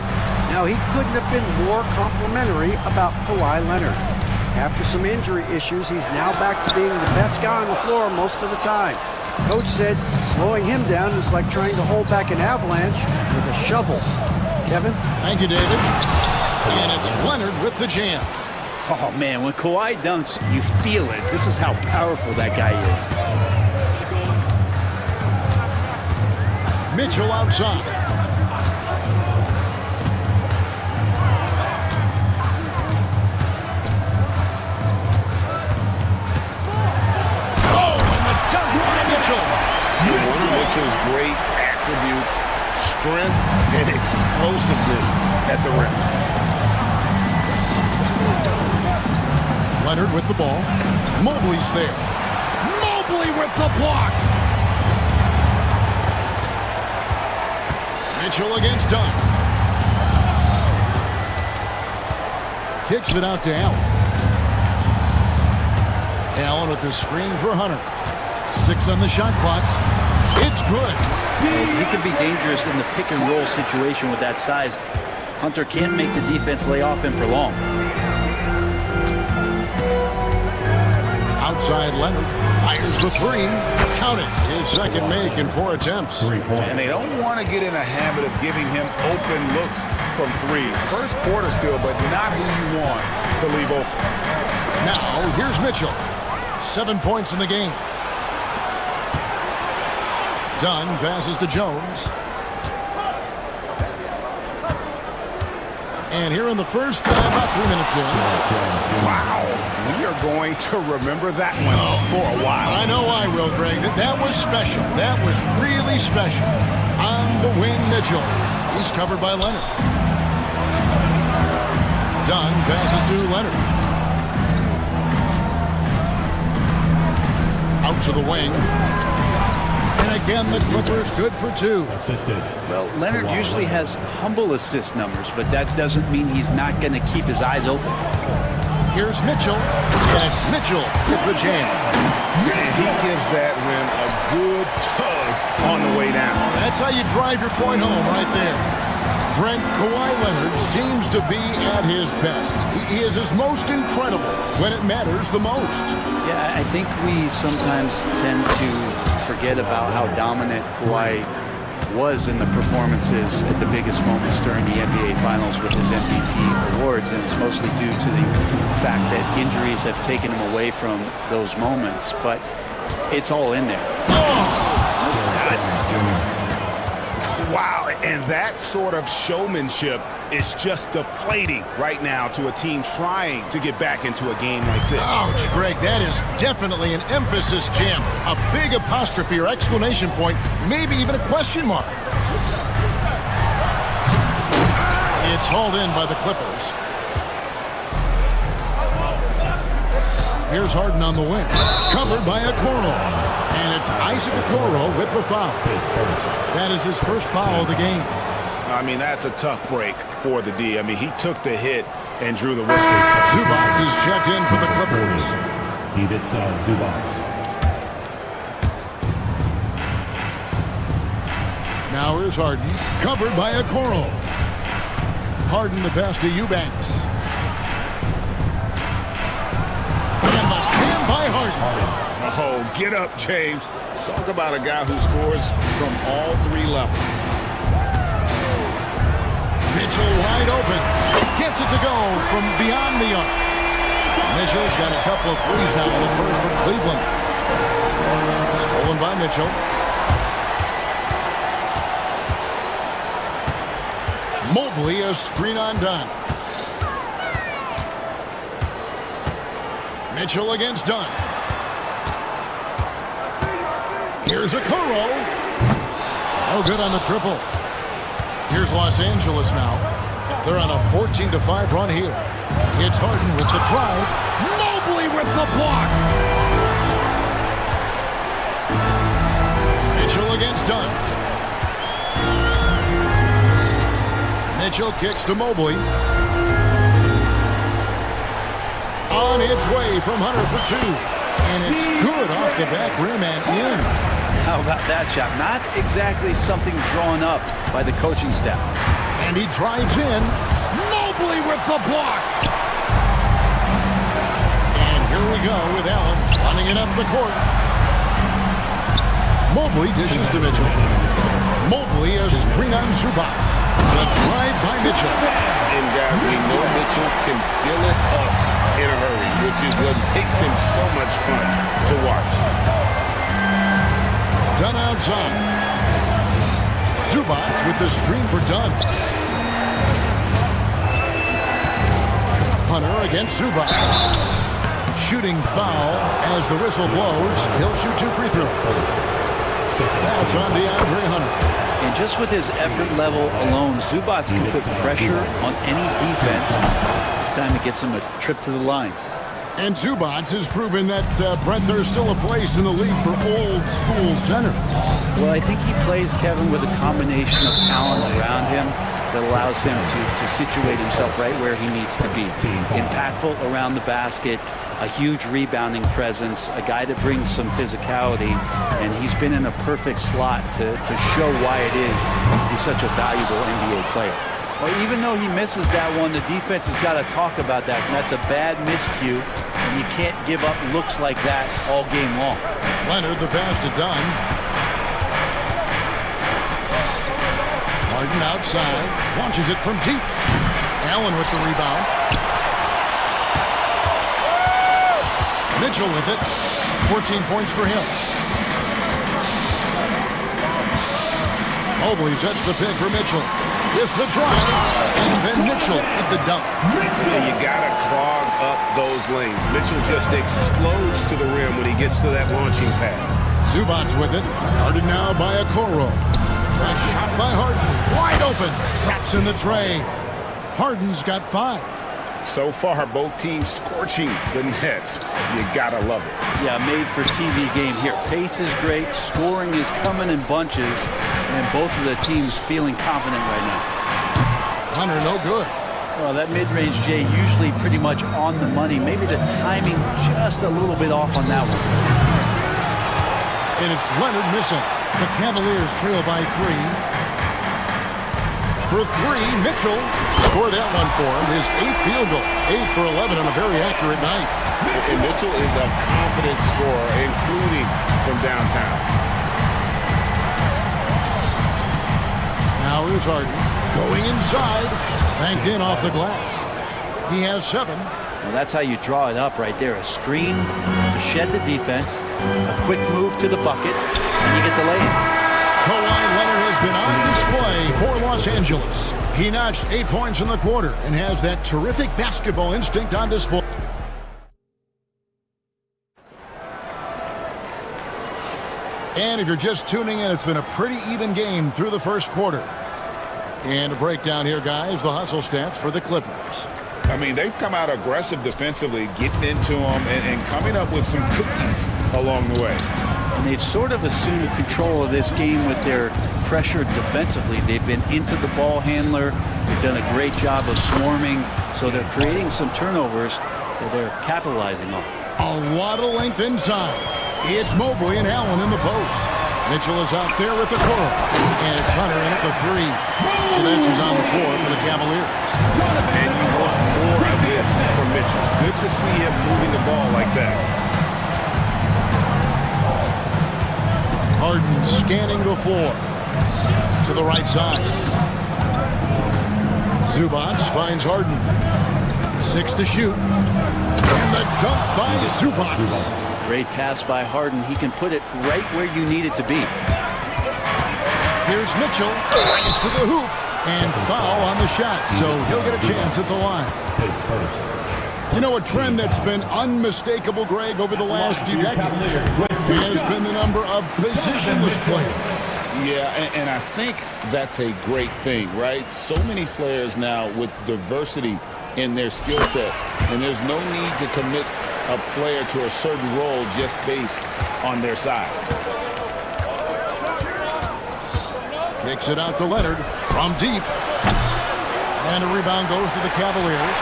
G: Now, he couldn't have been more complimentary about Kawhi Leonard. After some injury issues, he's now back to being the best guy on the floor most of the time. Coach said slowing him down is like trying to hold back an avalanche with a shovel. Kevin?
F: Thank you, David. And it's Leonard with the jam.
H: Oh, man, when Kawhi dunks, you feel it. This is how powerful that guy is.
F: Mitchell outside. Oh, and the dunk by Mitchell.
A: One of Mitchell's great attributes, strength and explosiveness at the rim.
F: Leonard with the ball. Mobley's there. Mobley with the block. Mitchell against Dunn. Kicks it out to Allen. Allen with the screen for Hunter. 6 on the shot clock. It's good.
H: He can be dangerous in the pick and roll situation with that size. Hunter can't make the defense lay off him for long.
F: Outside Leonard fires the 3. Count it. His second make in 4 attempts.
B: And they don't want to get in a habit of giving him open looks from 3. First quarter still, but not who you want to leave open.
F: Now, here's Mitchell. 7 points in the game. Dunn passes to Jones. And here in the first, about 3 minutes in.
B: Wow. We are going to remember that one for a while.
F: I know I will, Greg. That was special. That was really special. On the wing, Mitchell. He's covered by Leonard. Dunn passes to Leonard. Out to the wing. And again, the Clippers good for 2.
H: Well, Leonard usually has humble assist numbers, but that doesn't mean he's not going to keep his eyes open.
F: Here's Mitchell. And it's Mitchell with the jam.
B: And he gives that rim a good tug on the way down.
F: That's how you drive your point home right there. Brent, Kawhi Leonard seems to be at his best. He is his most incredible when it matters the most.
H: Yeah, I think we sometimes tend to forget about how dominant Kawhi was in the performances at the biggest moments during the NBA Finals with his MVP awards, and it's mostly due to the fact that injuries have taken him away from those moments, but it's all in there.
B: Wow, and that sort of showmanship is just deflating right now to a team trying to get back into a game like this.
F: Ouch, Greg, that is definitely an emphasis jam. A big apostrophe or exclamation point, maybe even a question mark. It's hauled in by the Clippers. Here's Harden on the wing, covered by Okoro. And it's Isaac Okoro with the foul. That is his first foul of the game.
B: I mean, that's a tough break for the D. I mean, he took the hit and drew the whistle.
F: Zubac is checked in for the Clippers.
E: Zubac.
F: Now here's Harden, covered by Okoro. Harden the pass to Eubanks. And the jam by Harden.
I: Oh, get up, James. Talk about a guy who scores from all three levels.
F: Mitchell wide open. Gets it to go from beyond the arc. Mitchell's got a couple of threes now in the first for Cleveland. Stolen by Mitchell. Mobley, a screen on Dunn. Mitchell against Dunn. Here's a Okoro. No good on the triple. Here's Los Angeles now. They're on a 14-5 run here. It's Harden with the drive. Mobley with the block. Mitchell against Dunn. Mitchell kicks to Mobley. On its way from Hunter for two. And it's good off the back rim and in.
H: How about that shot? Not exactly something drawn up by the coaching staff.
F: And he drives in. Mobley with the block. And here we go with Allen running it up the court. Mobley dishes to Mitchell. Mobley a screen on Zubac. The drive by Mitchell.
I: And guys, we know Mitchell can fill it up in a hurry, which is what makes him so much fun to watch.
F: Dunn outside. Zubac with the screen for Dunn. Hunter against Zubac. Shooting foul as the whistle blows. He'll shoot 2 free throws. That's on DeAndre Hunter.
H: And just with his effort level alone, Zubac can put pressure on any defense. It's time to get him a trip to the line.
F: And Zubac has proven that, Brett, there's still a place in the league for old school center.
H: Well, I think he plays, Kevin, with a combination of talent around him that allows him to situate himself right where he needs to be. Impactful around the basket, a huge rebounding presence, a guy that brings some physicality, and he's been in a perfect slot to show why it is he's such a valuable NBA player. Well, even though he misses that one, the defense has got to talk about that, and that's a bad miscue, and you can't give up looks like that all game long.
F: Leonard, the pass to Dunn. Harden outside, launches it from deep. Allen with the rebound. Mitchell with it. 14 points for him. Mobley sets the pick for Mitchell. With the drive, and then Mitchell with the dunk.
I: You gotta clog up those lanes. Mitchell just explodes to the rim when he gets to that launching pad.
F: Zubac with it. Guarded now by Okoro. A shot by Harden. Wide open. Traps in the tray. Harden's got 5.
I: So far, both teams scorching the nets. You gotta love it.
H: Yeah, made for TV game here. Pace is great. Scoring is coming in bunches. And both of the teams feeling confident right now.
F: Hunter, no good.
H: Well, that mid-range, Jay, usually pretty much on the money. Maybe the timing just a little bit off on that one.
F: And it's Leonard missing. The Cavaliers trail by 3. For 3, Mitchell scored that one for him. His 8th field goal. 8 for 11 on a very accurate night.
I: And Mitchell is a confident scorer, including from downtown.
F: Now here's Harden. Going inside. Banked in off the glass. He has 7.
H: Well, that's how you draw it up right there. A screen to shed the defense. A quick move to the bucket. And you get the lay-in.
F: Kawhi Leonard has been on display for Los Angeles. He notched 8 points in the quarter and has that terrific basketball instinct on display. And if you're just tuning in, it's been a pretty even game through the first quarter. And a breakdown here, guys, the hustle stats for the Clippers.
I: I mean, they've come out aggressive defensively, getting into them and coming up with some cookies along the way.
H: And they've sort of assumed control of this game with their pressure defensively. They've been into the ball handler. They've done a great job of swarming. So they're creating some turnovers that they're capitalizing on.
F: A lot of length inside. It's Mobley and Allen in the post. Mitchell is out there with the curl. And it's Hunter in at the 3. So that's who's on the floor for the Cavaliers.
I: And you want more of this from Mitchell. Good to see him moving the ball like that.
F: Harden scanning the floor. To the right side. Zubac finds Harden. 6 to shoot. And the dunk by Zubac.
H: Great pass by Harden. He can put it right where you need it to be.
F: Here's Mitchell. It's to the hoop. And foul on the shot. So he'll get a chance at the line. You know, a trend that's been unmistakable, Greg, over the last few decades has been the number of positionless players.
I: Yeah, and I think that's a great thing, right? So many players now with diversity in their skill set, and there's no need to commit a player to a certain role just based on their size.
F: Kicks it out to Leonard from deep. And a rebound goes to the Cavaliers.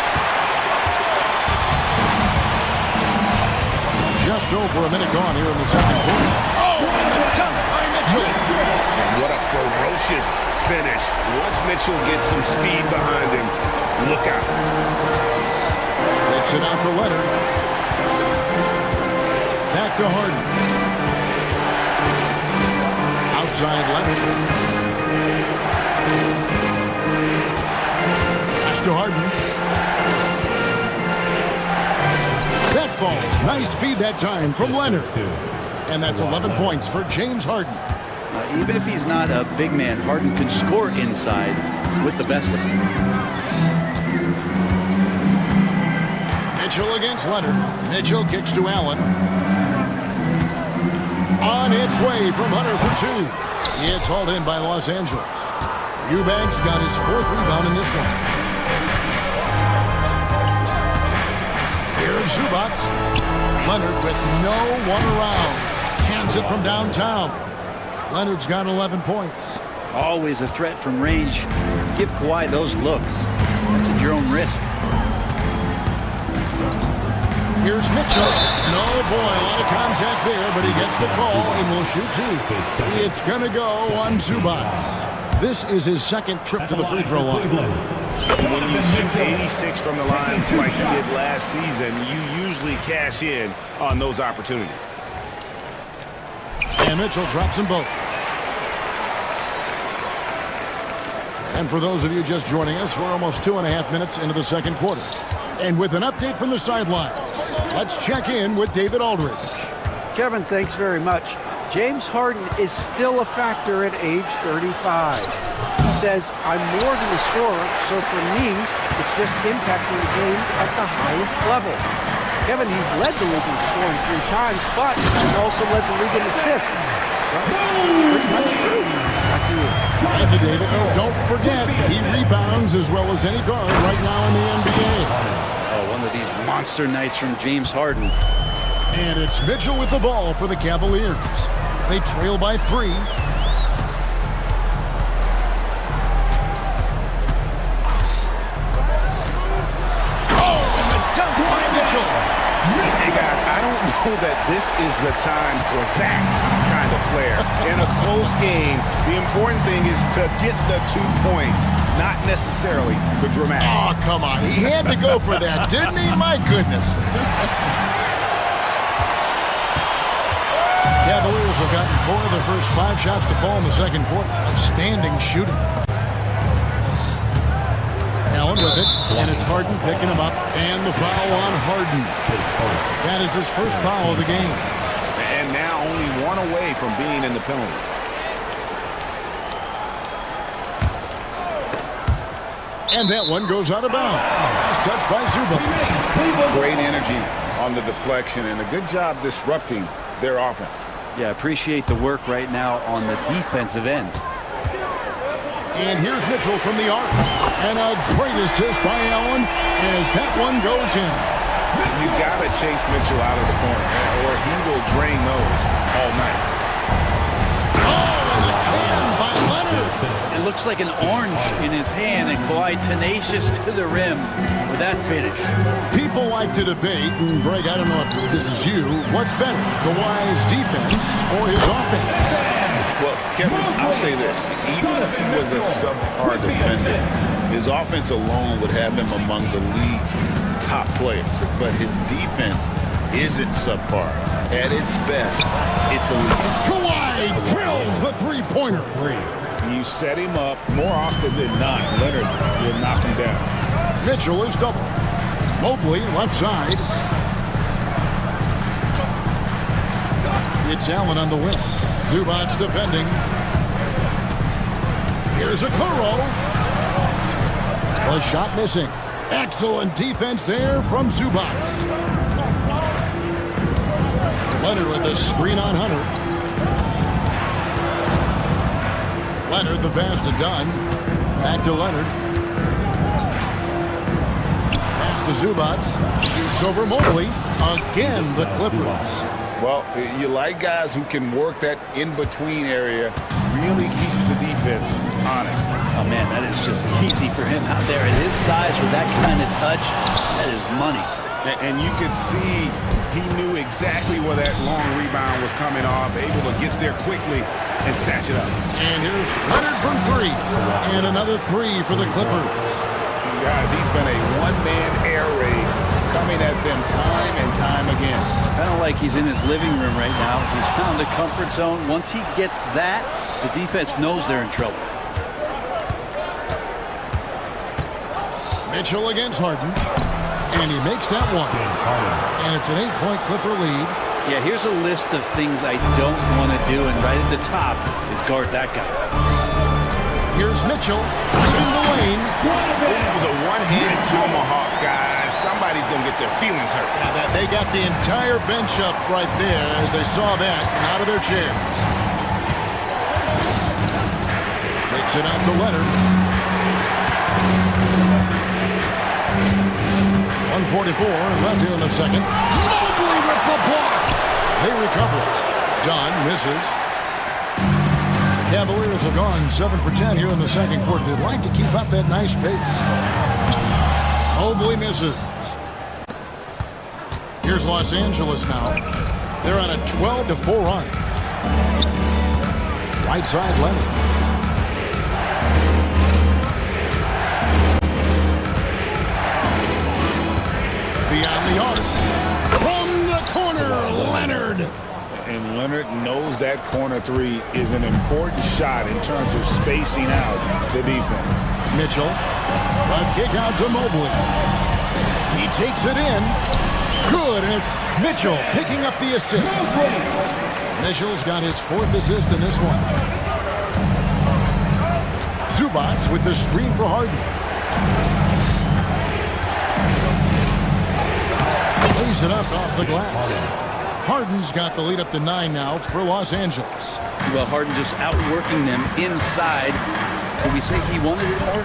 F: Just over a minute gone here in the second quarter. Oh, and the dunk by Mitchell.
I: What a ferocious finish. Once Mitchell gets some speed behind him, look out.
F: Kicks it out to Leonard. Back to Harden. Outside Leonard. Pass to Harden. That ball. Nice feed that time from Leonard. And that's 11 points for James Harden.
H: Even if he's not a big man, Harden can score inside with the best of them.
F: Mitchell against Leonard. Mitchell kicks to Allen. On its way from Hunter for two. It's hauled in by Los Angeles. Eubanks got his 4th rebound in this one. Here's Zubac. Leonard with no one around. Hands it from downtown. Leonard's got 11 points.
H: Always a threat from range. Give Kawhi those looks. That's at your own risk.
F: Here's Mitchell. And oh boy, a lot of contact there, but he gets the call and will shoot two. It's going to go on Zubac. This is his 2nd trip to the free throw line.
I: When you shoot 86 from the line like you did last season, you usually cash in on those opportunities.
F: And Mitchell drops them both. And for those of you just joining us, we're almost 2.5 minutes into the second quarter. And with an update from the sidelines, let's check in with David Aldridge.
G: Kevin, thanks very much. James Harden is still a factor at age 35. He says, I'm more than a scorer, so for me, it's just impacting the game at the highest level. Kevin, he's led the league in scoring 3 times, but he's also led the league in assists. Pretty much true. Back to you.
F: Thank you, David. Don't forget, he rebounds as well as any guard right now in the NBA.
H: Oh, one of these monster nights from James Harden.
F: And it's Mitchell with the ball for the Cavaliers. They trail by 3. Oh, and the dunk by Mitchell.
I: Hey, guys, I don't know that this is the time for that kind of flair. In a close game, the important thing is to get the 2 points, not necessarily the dramatics.
F: Oh, come on. He had to go for that, didn't he? My goodness. Cavaliers have gotten 4 of their first 5 shots to fall in the second quarter. Outstanding shooting. Allen with it, and it's Harden picking him up, and the foul on Harden. That is his first foul of the game.
I: And now only 1 away from being in the penalty.
F: And that one goes out of bounds. Touched by Zubac.
I: Great energy on the deflection, and a good job disrupting their offense.
H: Yeah, appreciate the work right now on the defensive end.
F: And here's Mitchell from the arc. And a great assist by Allen as that one goes in.
I: You got to chase Mitchell out of the corner, or he will drain those all night.
F: Oh, and the jam by Leonard.
H: It looks like an orange in his hand, and Kawhi tenacious to the rim with that finish.
F: People like to debate, and Greg, I don't know if this is you, what's better, Kawhi's defense or his offense?
I: Well, Kevin, I'll say this. Even if he was a subpar defender, his offense alone would have him among the league's top players. But his defense isn't subpar. At its best, it's elite.
F: Kawhi drills the three-pointer.
I: You set him up more often than not. Leonard will knock him down.
F: Mitchell is double. Mobley left side. It's Allen on the wing. Zubac's defending. Here's a Kuro. The shot missing. Excellent defense there from Zubac. Leonard with the screen on Hunter. Leonard, the pass to Dunn. Back to Leonard. Pass to Zubac. Shoots over Mobley. Again, the Clippers.
I: Well, you like guys who can work that in-between area. Really keeps the defense honest.
H: Oh, man, that is just easy for him out there. At his size with that kind of touch, that is money.
J: And you could see he knew exactly where that long rebound was coming off, able to get there quickly and snatch it up.
F: And here's Leonard from three. And another three for the Clippers.
I: And guys, he's been a one-man air raid coming at them time and time again.
H: Kind of like he's in his living room right now. He's found a comfort zone. Once he gets that, the defense knows they're in trouble.
F: Mitchell against Harden. And he makes that one. And it's an 8-point Clipper lead.
H: Yeah, here's a list of things I don't want to do, and right at the top is guard that guy.
F: Here's Mitchell in the lane.
J: Ooh, the one-hand tomahawk, guys. Somebody's going to get their feelings hurt.
F: Yeah, they got the entire bench up right there as they saw that out of their chairs. Takes it out to Leonard. 1:44 left here in the second. Mobley with the block. They recover it. Dunn misses. Cavaliers have gone 7 for 10 here in the second quarter. They'd like to keep up that nice pace. Mobley misses. Here's Los Angeles now. They're on a 12-4 run. Right side, Leonard. Beyond the arc. From the corner, Leonard.
I: And Leonard knows that corner three is an important shot in terms of spacing out the defense.
F: Mitchell. A kick out to Mobley. He takes it in. Good, and it's Mitchell picking up the assist. Mitchell's got his 4th assist in this one. Zubac with the screen for Harden. Lays it up off the glass. Harden's got the lead up to 9 now for Los Angeles.
H: Well, Harden just outworking them inside. Can we say he wanted it more?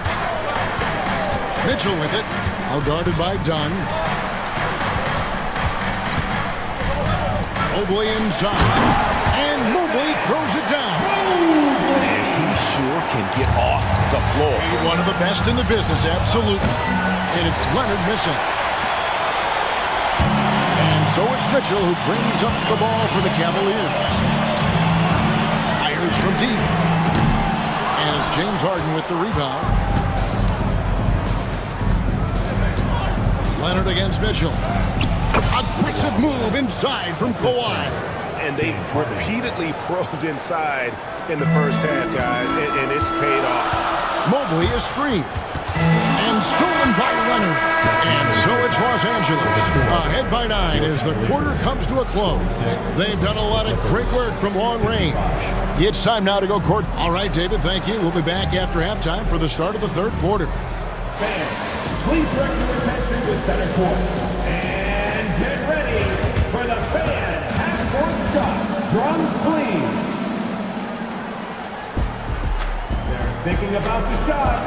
F: Mitchell with it. Now guarded by Dunn. Mobley inside. And Mobley throws it down.
J: And he sure can get off the floor.
F: He's one of the best in the business, absolutely. And it's Leonard missing. And so it's Mitchell who brings up the ball for the Cavaliers. Fires from deep. And it's James Harden with the rebound. Leonard against Mitchell. Aggressive move inside from Kawhi.
J: And they've repeatedly probed inside in the first half, guys, and it's paid off.
F: Mobley is screened. And stolen by Leonard. And so it's Los Angeles. Ahead by 9 as the quarter comes to a close. They've done a lot of great work from long range. It's time now to go court. All right, David, thank you. We'll be back after halftime for the start of the third quarter.
E: Fans, please direct your attention to center court. And get ready for the fan half-court shot. Drums, please. They're thinking about the shot.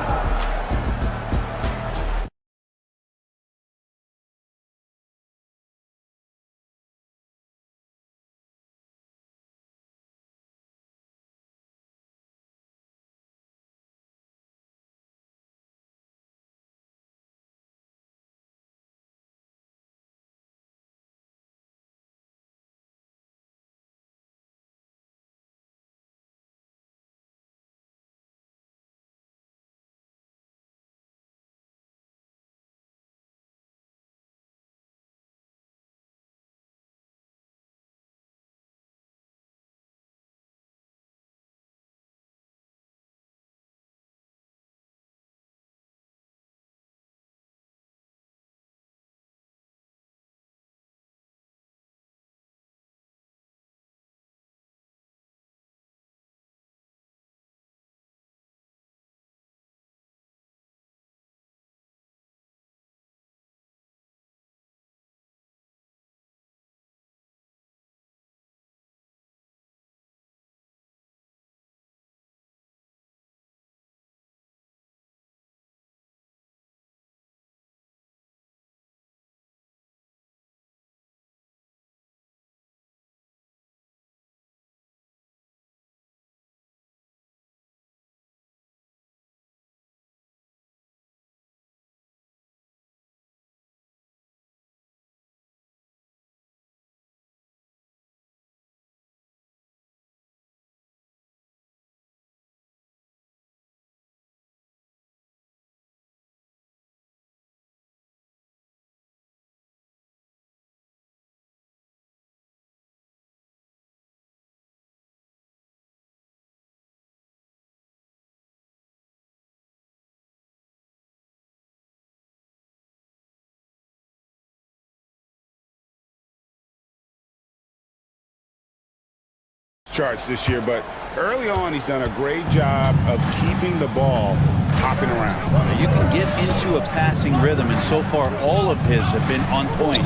J: charts this year, but early on he's done a great job of keeping the ball hopping around.
H: You can get into a passing rhythm, and so far all of his have been on point.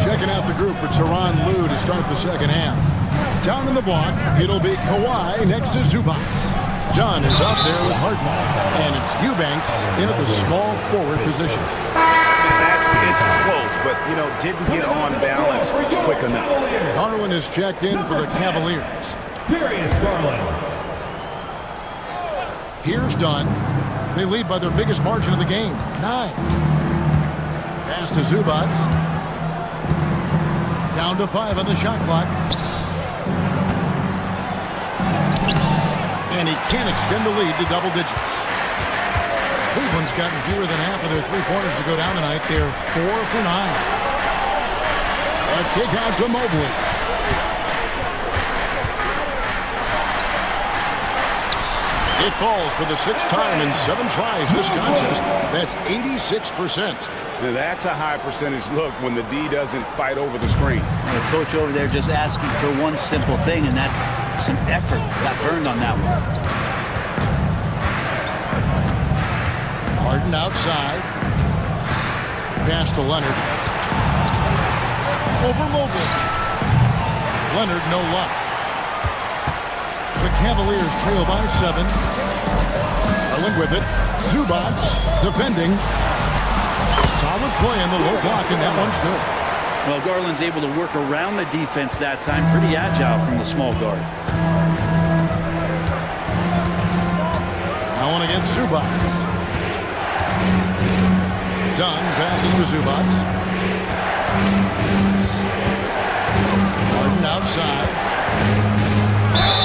F: Checking out the group for Tyronn Lue to start the second half. Down in the block, it'll be Kawhi next to Zubac. Dunn is out there with Harden, and it's Eubanks in at the small forward position.
J: It's close, but, you know, didn't get on balance quick enough.
F: Garland is checked in for the Cavaliers.
E: Darius Garland.
F: Here's Dunn. They lead by their biggest margin of the game, 9. Pass to Zubac. Down to 5 on the shot clock. And he can't extend the lead to double digits. Cleveland's gotten fewer than half of their three-pointers to go down tonight. They're 4 for 9. A kick out to Mobley. It falls for the 6th time in 7 tries this contest. That's 86%.
J: Now that's a high percentage look when the D doesn't fight over the screen.
H: The coach over there just asking for one simple thing, and that's some effort. Got burned on that one.
F: Harden outside. Pass to Leonard. Over Mobley. Leonard, no luck. The Cavaliers trail by 7. Garland with it. Zubac defending. Solid play in the low block, and that one's good.
H: Well, Garland's able to work around the defense that time. Pretty agile from the small guard.
F: Now on against Zubac. Dunn passes to Zubac. Harden outside.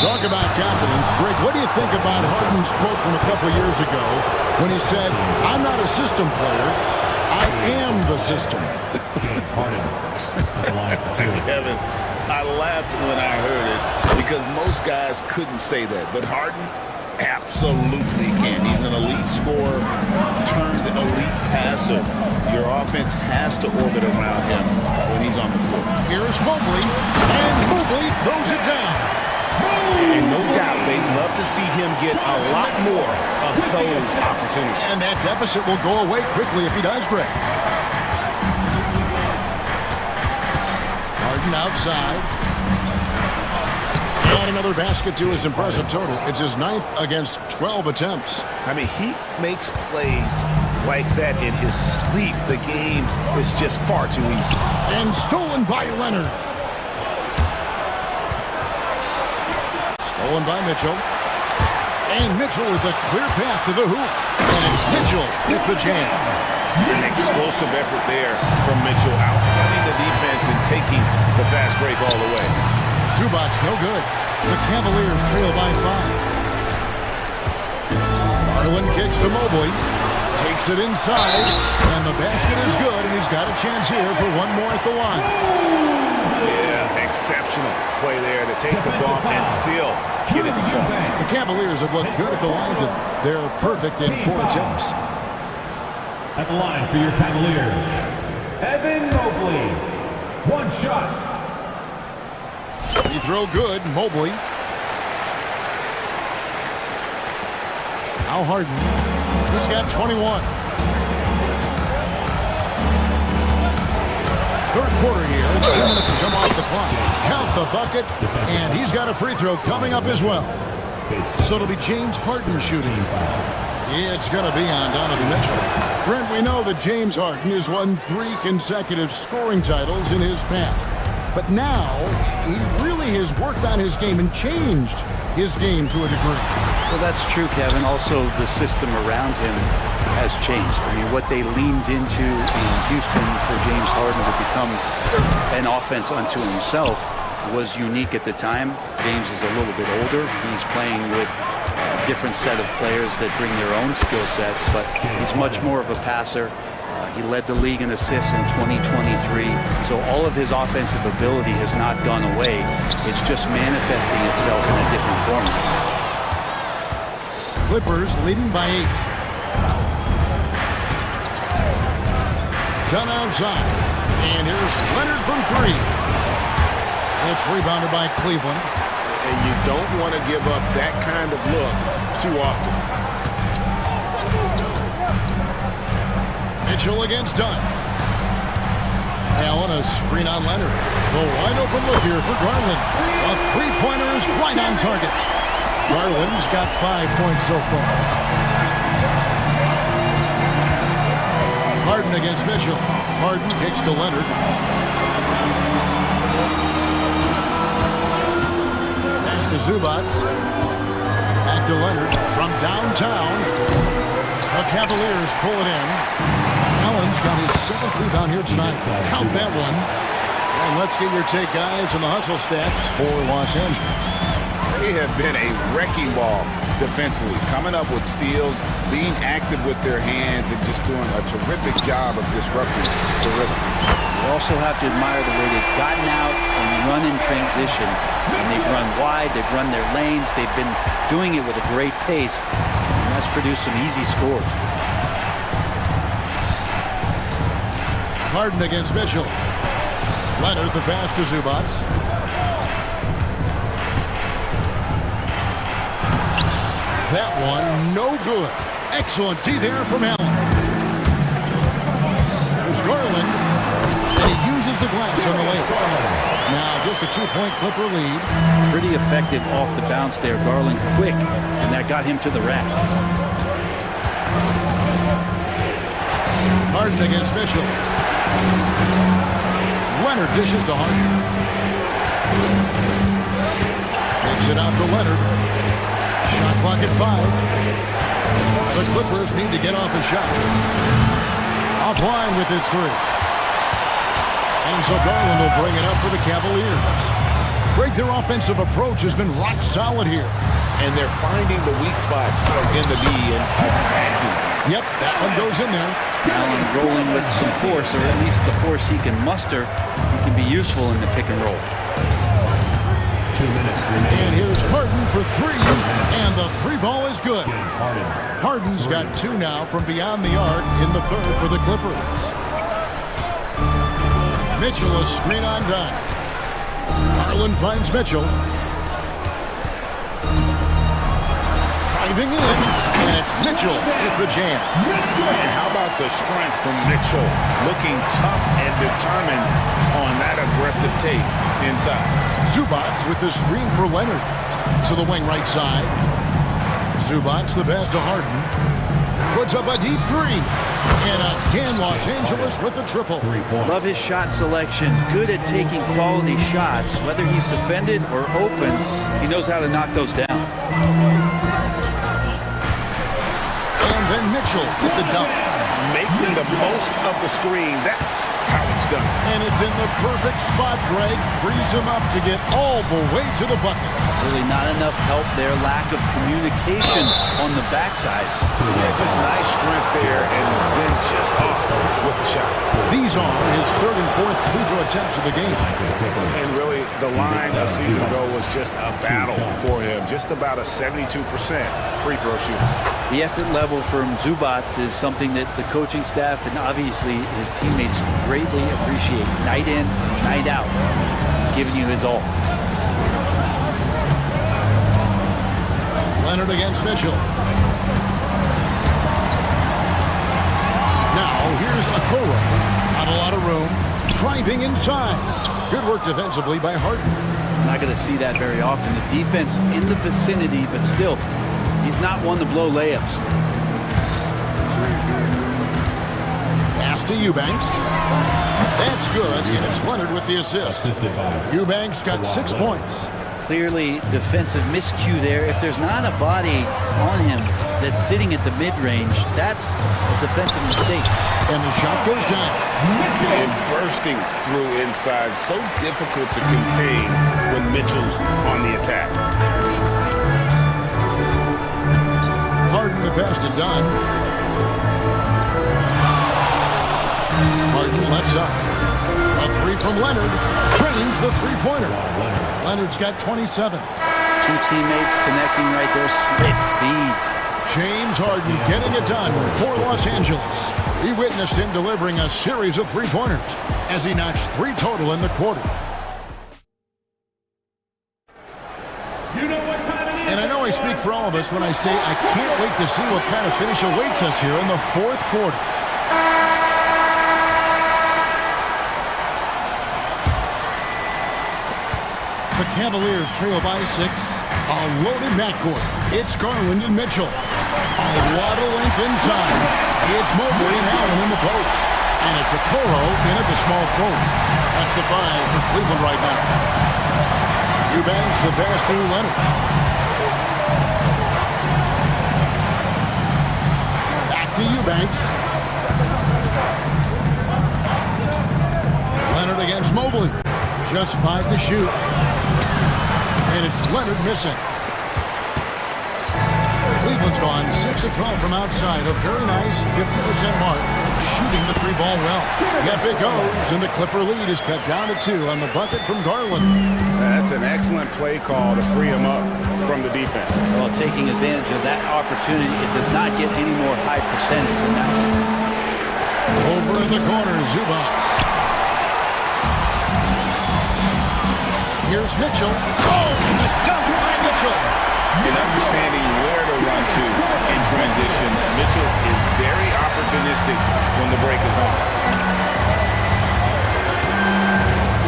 F: Talk about confidence. Greg, what do you think about Harden's quote from a couple of years ago when he said, "I'm not a system player, I am the system"?
I: Kevin, I laughed when I heard it because most guys couldn't say that, but Harden absolutely can. He's an elite scorer turned elite passer. Your offense has to orbit around him when he's on the floor.
F: Here's Mobley, and Mobley throws it down.
J: And no doubt they'd love to see him get a lot more of those opportunities.
F: And that deficit will go away quickly if he does, Greg. Harden outside. And another basket to his impressive total. It's his 9th against 12 attempts.
J: I mean, he makes plays like that in his sleep. The game is just far too easy.
F: And stolen by Leonard. Stolen by Mitchell. And Mitchell with a clear path to the hoop. And it's Mitchell with the jam.
J: An explosive effort there from Mitchell, outrunning the defense and taking the fast break all the way.
F: Zubac no good. The Cavaliers trail by 5. Garland kicks to Mobley. Takes it inside. And the basket is good, and he's got a chance here for one more at the line.
J: Yeah, exceptional play there to take the bump and still get it to fall.
F: The Cavaliers have looked good at the line tonight. They're perfect in 4 attempts.
E: At the line for your Cavaliers, Evan Mobley. 1 shot.
F: Free throw good, Mobley. Now Harden. He's got 21. Third quarter here. 2 minutes to come off the clock. Count the bucket, and he's got a free throw coming up as well. So it'll be James Harden shooting. It's going to be on Donovan Mitchell. Brent, we know that James Harden has won 3 consecutive scoring titles in his past. But now, he really has worked on his game and changed his game to a degree.
H: Well, that's true, Kevin. Also, the system around him has changed. I mean, what they leaned into in Houston for James Harden to become an offense unto himself was unique at the time. James is a little bit older. He's playing with a different set of players that bring their own skill sets, but he's much more of a passer. He led the league in assists in 2023, so all of his offensive ability has not gone away. It's just manifesting itself in a different format.
F: Clippers leading by 8. Dunn outside. And here's Leonard from 3. It's rebounded by Cleveland.
J: and you don't want to give up that kind of look too often.
F: Mitchell against Dunn. Allen, a screen on Leonard. The wide open look here for Garland. A three-pointer is right on target. Garland's got 5 points so far. Harden against Mitchell. Harden kicks to Leonard. Pass to Zubac. Back to Leonard from downtown. The Cavaliers pull it in. Allen's got his 7th rebound here tonight. Count that one. And let's get your take, guys, on the hustle stats for Los Angeles.
J: They have been a wrecking ball defensively, coming up with steals, being active with their hands, and just doing a terrific job of disrupting the rhythm.
H: You also have to admire the way they've gotten out and run in transition. And they've run wide, they've run their lanes, they've been doing it with a great pace, and that's produced some easy scores.
F: Harden against Mitchell. Leonard, the pass to Zubac. That one, no good. Excellent D there from Allen. There's Garland, and he uses the glass on the lane. Now just a 2-point Clipper lead.
H: Pretty effective off the bounce there. Garland quick, and that got him to the rack.
F: Harden against Mitchell. Leonard dishes to Harden. Takes it out to Leonard. Shot clock at 5. The Clippers need to get off a shot. Offline with his 3. And so Garland will bring it up for the Cavaliers. Greg, their offensive approach has been rock solid here.
J: And they're finding the weak spots in the D and attacking.
F: Yep, that one goes in there.
H: Allen rolling with some force, or at least the force he can muster. He can be useful in the pick and roll.
E: 2 minutes remaining.
F: And here's Harden for 3, and the 3 ball is good. Harden's got 2 now from beyond the arc in the 3rd for the Clippers. Mitchell, a screen on Dunn. Garland finds Mitchell. Driving in, and it's Mitchell with the jam.
J: And how about the strength from Mitchell, looking tough and determined on that aggressive take inside.
F: Zubac with the screen for Leonard. To the wing right side. Zubac the pass to Harden. Puts up a deep 3. And again, Los Angeles with the triple.
H: Love his shot selection. Good at taking quality shots. Whether he's defended or open, he knows how to knock those down.
F: And then Mitchell with the dunk.
J: Making the most of the screen. That's how it's done.
F: And it's in the perfect spot, Greg. Frees him up to get all the way to the bucket.
H: Really not enough help there. Lack of communication on the backside.
J: Yeah, just nice strength there, and then just off with the shot.
F: These are his 3rd and 4th free throw attempts of the game.
J: And really, the line a season ago was just a battle for him. Just about a 72% free throw shooter.
H: The effort level from Zubac is something that the coaching staff and obviously his teammates greatly appreciate. Night in, night out. He's giving you his all.
F: Leonard against Mitchell. Now here's Okoro. Not a lot of room. Driving inside. Good work defensively by Harden.
H: Not going to see that very often. The defense in the vicinity, but still, he's not one to blow layups.
F: Pass to Eubanks. That's good, and it's Leonard with the assist. Eubanks got 6 points.
H: Clearly defensive miscue there. If there's not a body on him that's sitting at the mid-range, that's a defensive mistake.
F: And the shot goes down.
J: And bursting through inside. So difficult to contain when Mitchell's on the attack.
F: Harden the pass to Dunn. Harden left side. A 3 from Leonard. Drains the 3-pointer. Leonard's got 27.
H: 2 teammates connecting right there. Slick feed.
F: James Harden getting it done for Los Angeles. We witnessed him delivering a series of 3-pointers as he notched 3 total in the quarter. I speak for all of us when I say I can't wait to see what kind of finish awaits us here in the fourth quarter. The Cavaliers trail by 6. A loaded backcourt. It's Garland and Mitchell. A lot of length inside. It's Mobley and Allen in the post. And it's Okoro in at the small forward. That's the 5 for Cleveland right now. Eubanks the pass to Leonard. Back to Eubanks. Leonard against Mobley. Just 5 to shoot. And it's Leonard missing. Cleveland's gone 6 of 12 from outside. A very nice 50% mark. Shooting the 3-ball well. Yep, it goes. And the Clipper lead is cut down to 2 on the bucket from Garland.
J: That's an excellent play call to free him up from the defense.
H: Well, taking advantage of that opportunity, it does not get any more high percentage than that.
F: Over in the corner, Zubac. Here's Mitchell. Oh, and the dunk by Mitchell.
J: In understanding where to run to in transition, Mitchell is very opportunistic when the break is on.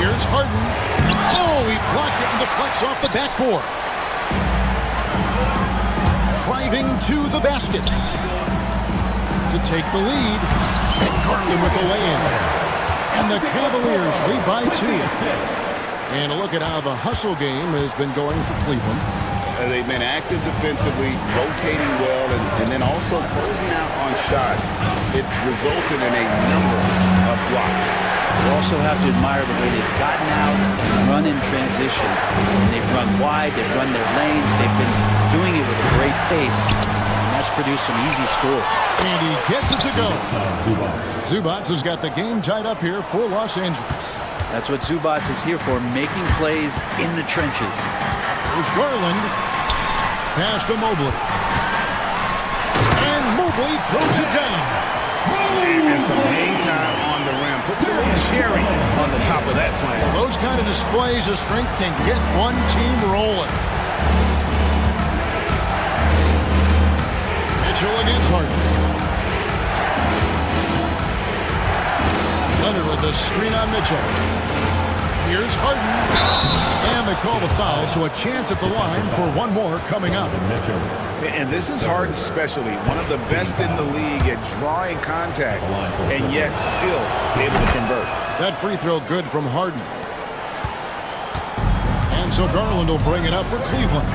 F: Here's Harden. Oh, he blocked it and deflects off the backboard. Driving to the basket to take the lead. And Garland with the lay-in. And the Cavaliers lead by 2. And a look at how the hustle game has been going for Cleveland.
J: They've been active defensively, rotating well, and then also closing out on shots. It's resulted in a number of blocks.
H: You also have to admire the way they've gotten out and run in transition. And they've run wide, they've run their lanes, they've been doing it with a great pace. And that's produced some easy scores.
F: And he gets it to go. Zubac has got the game tied up here for Los Angeles.
H: That's what Zubac is here for, making plays in the trenches.
F: There's Garland. Pass to Mobley. And Mobley throws it down.
J: And some hang time on the rim. Puts a little cherry on the top of that slam.
F: Those kind of displays of strength can get one team rolling. Mitchell against Harden. Leonard with the screen on Mitchell. Here's Harden. And they call the foul, so a chance at the line for one more coming up.
J: And this is Harden's specialty. One of the best in the league at drawing contact, and yet still able to convert.
F: That free throw good from Harden. And so Garland will bring it up for Cleveland.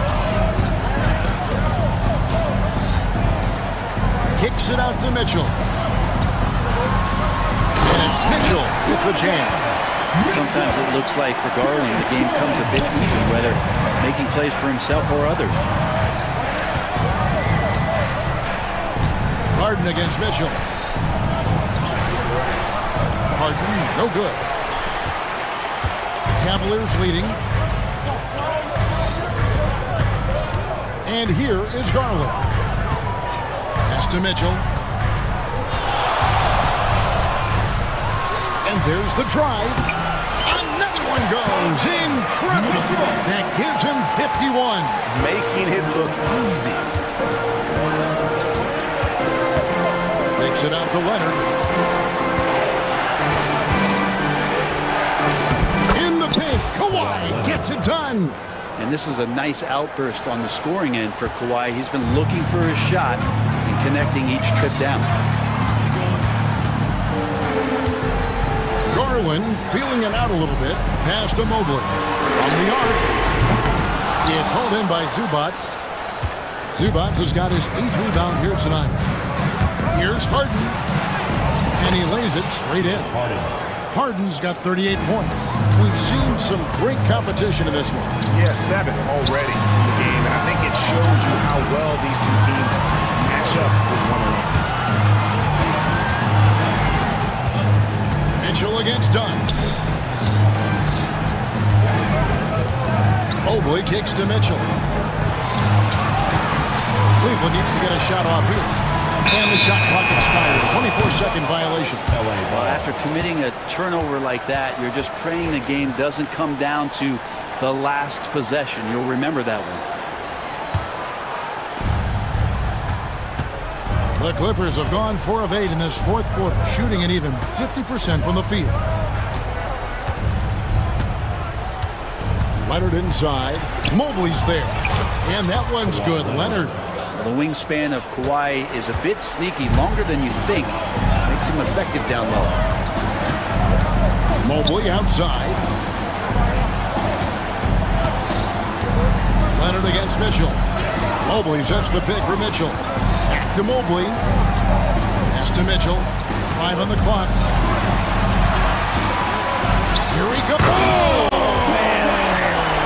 F: Kicks it out to Mitchell. And it's Mitchell with the jam.
H: Sometimes it looks like for Garland the game comes a bit easy, whether making plays for himself or others.
F: Harden against Mitchell. Harden, no good. Cavaliers leading. And here is Garland. Pass to Mitchell. And there's the drive. Another one goes. Incredible. That gives him 51.
J: Making it look easy.
F: Takes it out to Leonard. In the paint, Kawhi gets it done.
H: And this is a nice outburst on the scoring end for Kawhi. He's been looking for his shot and connecting each trip down.
F: Garland feeling it out a little bit. Pass to Mobley. From the arc. It's hauled in by Zubac. Zubac has got his 8th rebound here tonight. Here's Harden. And he lays it straight in. Harden's got 38 points. We've seen some great competition in this one.
J: Yeah, 7 already in the game. And I think it shows you how well these two teams match up with one another.
F: Mitchell against Dunn. Mobley kicks to Mitchell. Cleveland needs to get a shot off here. And the shot clock expires. 24-second violation.
H: Well, after committing a turnover like that, you're just praying the game doesn't come down to the last possession. You'll remember that one.
F: The Clippers have gone 4 of 8 in this fourth quarter, shooting an even 50% from the field. Leonard inside. Mobley's there. And that one's good. Leonard.
H: The wingspan of Kawhi is a bit sneaky, longer than you think. Makes him effective down low.
F: Mobley outside. Leonard against Mitchell. Mobley sets the pick for Mitchell. Back to Mobley. Pass to Mitchell. 5 on the clock. Here he goes. Oh!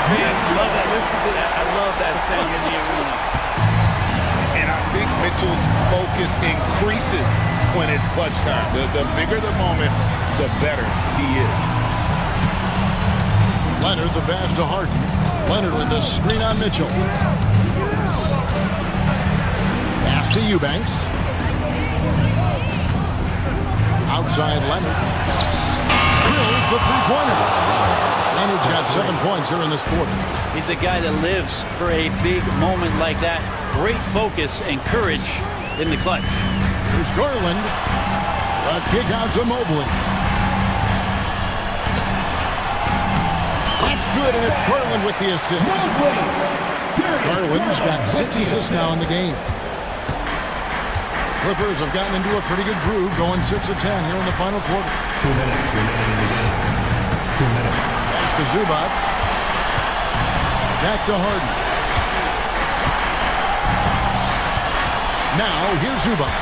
B: Fans love that. Listen to that. I love that sound in the arena.
J: And I think Mitchell's focus increases when it's clutch time. The bigger the moment, the better he is.
F: Leonard the pass to Harden. Leonard with the screen on Mitchell. Pass to Eubanks. Outside Leonard. Drills the three-pointer. Leonard's got 7 points here in this quarter.
H: He's a guy that lives for a big moment like that. Great focus and courage in the clutch.
F: Here's Garland. A kick out to Mobley. That's good, and it's Garland with the assist. Garland's got 6 assists now in the game. Clippers have gotten into a pretty good groove, going 6 of 10 here in the final quarter.
E: 2 minutes remaining in the game. 2 minutes.
F: Pass to Zubac. Back to Harden. Now, here's Zubac.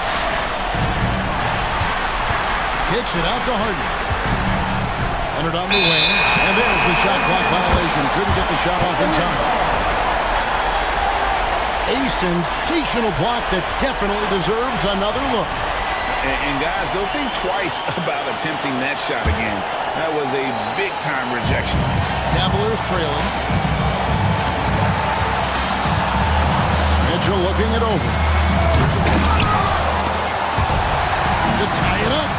F: Kicks it out to Harden. Leonard on the wing, and there's the shot clock violation. Couldn't get the shot off in time. A sensational block that definitely deserves another look.
J: And guys, they'll think twice about attempting that shot again. That was a big-time rejection.
F: Cavaliers trailing. Mitchell looking it over. To tie it up.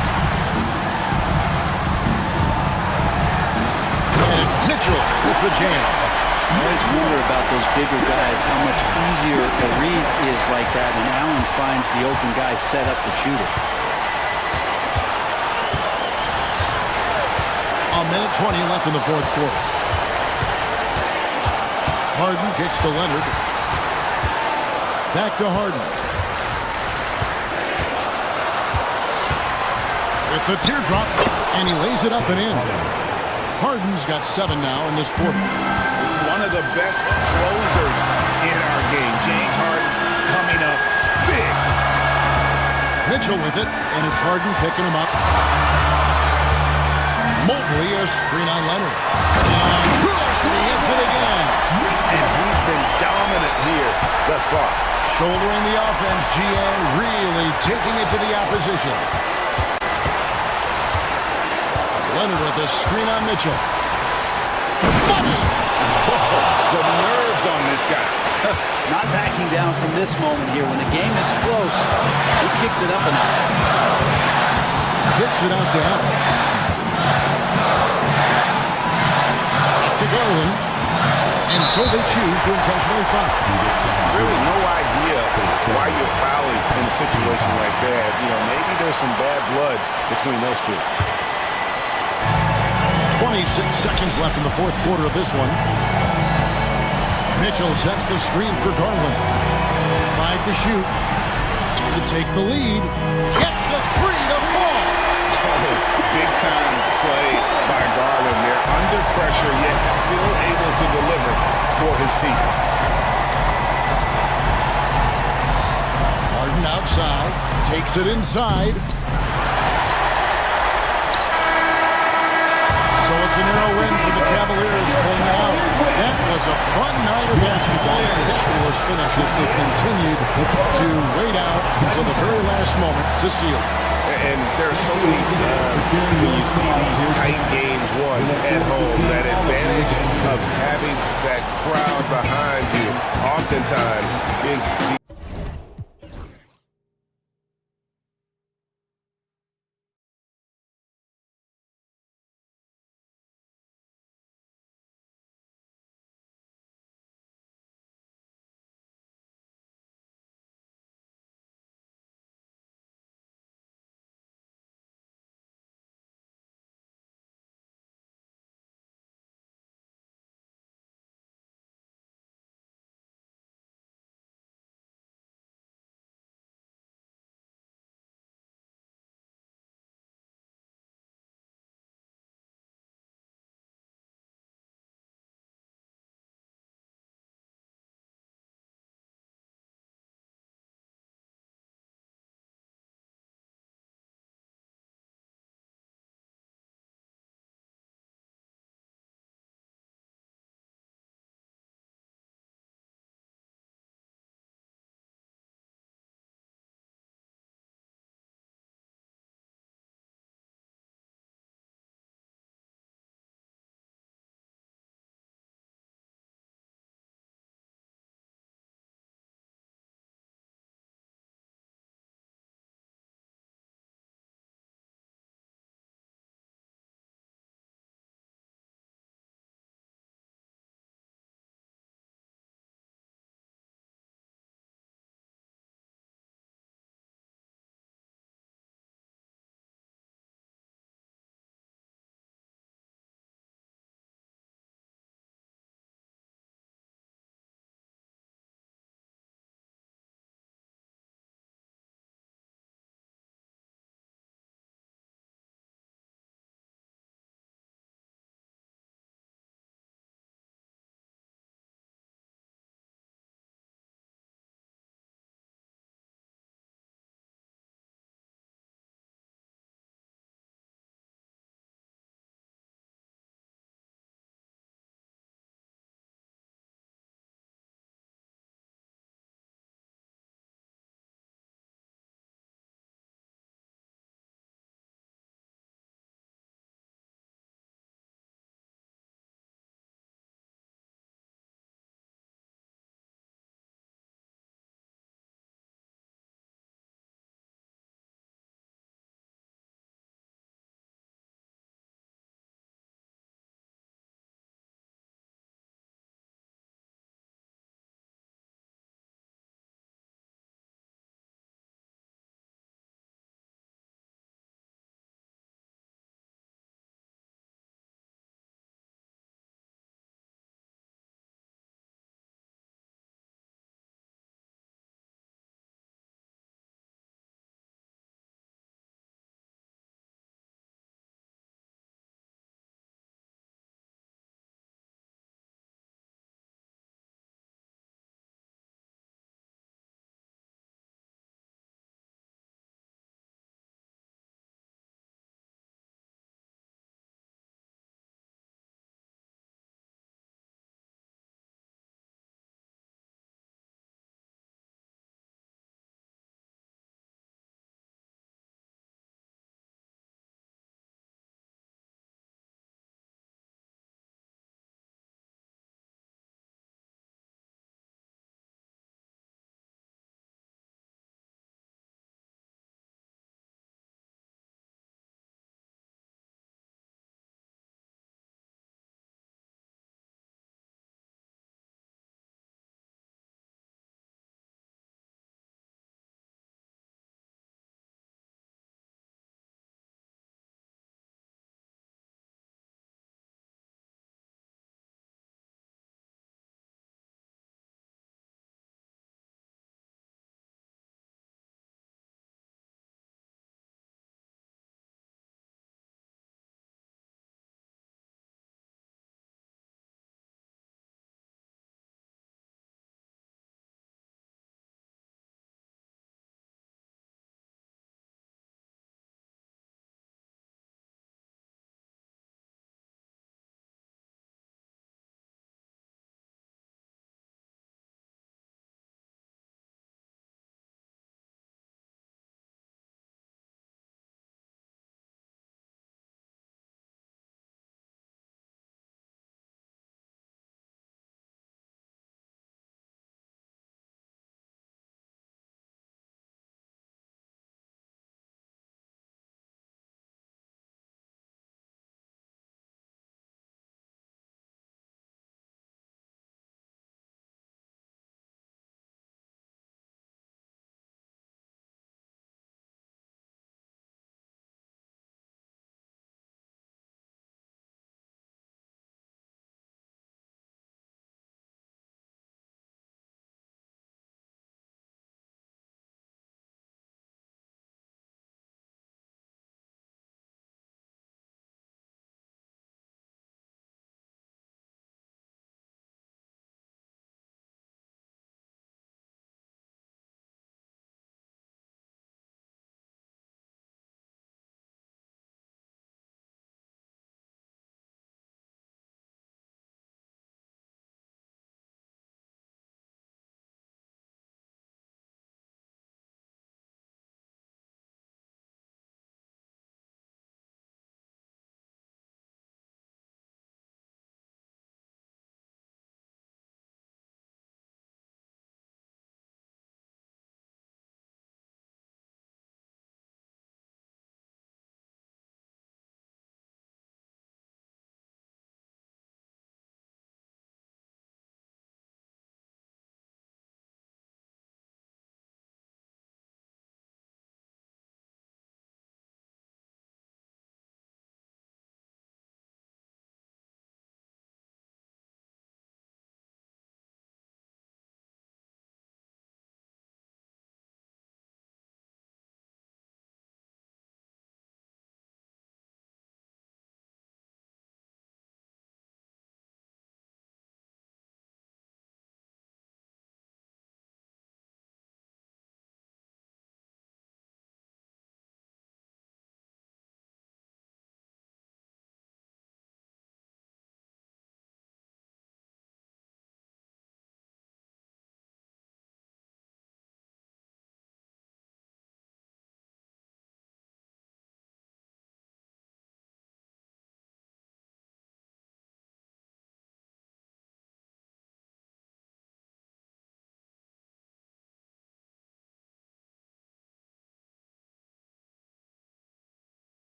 F: And it's Mitchell with the jam.
H: I always wonder about those bigger guys, how much easier a read is like that, and Allen finds the open guy set up to shoot it.
F: A minute 20 left in the fourth quarter. Harden kicks to Leonard. Back to Harden. With the teardrop, and he lays it up and in. Harden's got 7 now in this quarter.
J: One of the best closers in our game. James Harden coming up big.
F: Mitchell with it, and it's Harden picking him up. Mobley a screen on Leonard. And he hits it again.
J: And he's been dominant here thus far.
F: Shouldering the offense, GA really taking it to the opposition. Leonard with the screen on Mitchell.
J: The nerves on this guy.
H: Not backing down from this moment here. When the game is close, he kicks it up enough.
F: Kicks it out to Allen. To Garland. And so they choose to intentionally foul.
J: Really no idea why you're fouling in a situation like that. You know, maybe there's some bad blood between those two.
F: 26 seconds left in the fourth quarter of this one. Mitchell sets the screen for Garland. 5 to shoot. To take the lead. Gets the 3 to fall.
J: Big time play by Garland. They're under pressure, yet still able to deliver for his team.
F: Harden outside. Takes it inside. So it's a narrow win for the Cavaliers pulling it out. That was a fun night of basketball. Fabulous finish as they continued to wait out until the very last moment to seal it.
J: And there are so many times when you see these tight games won at home, that advantage of having that crowd behind you oftentimes is the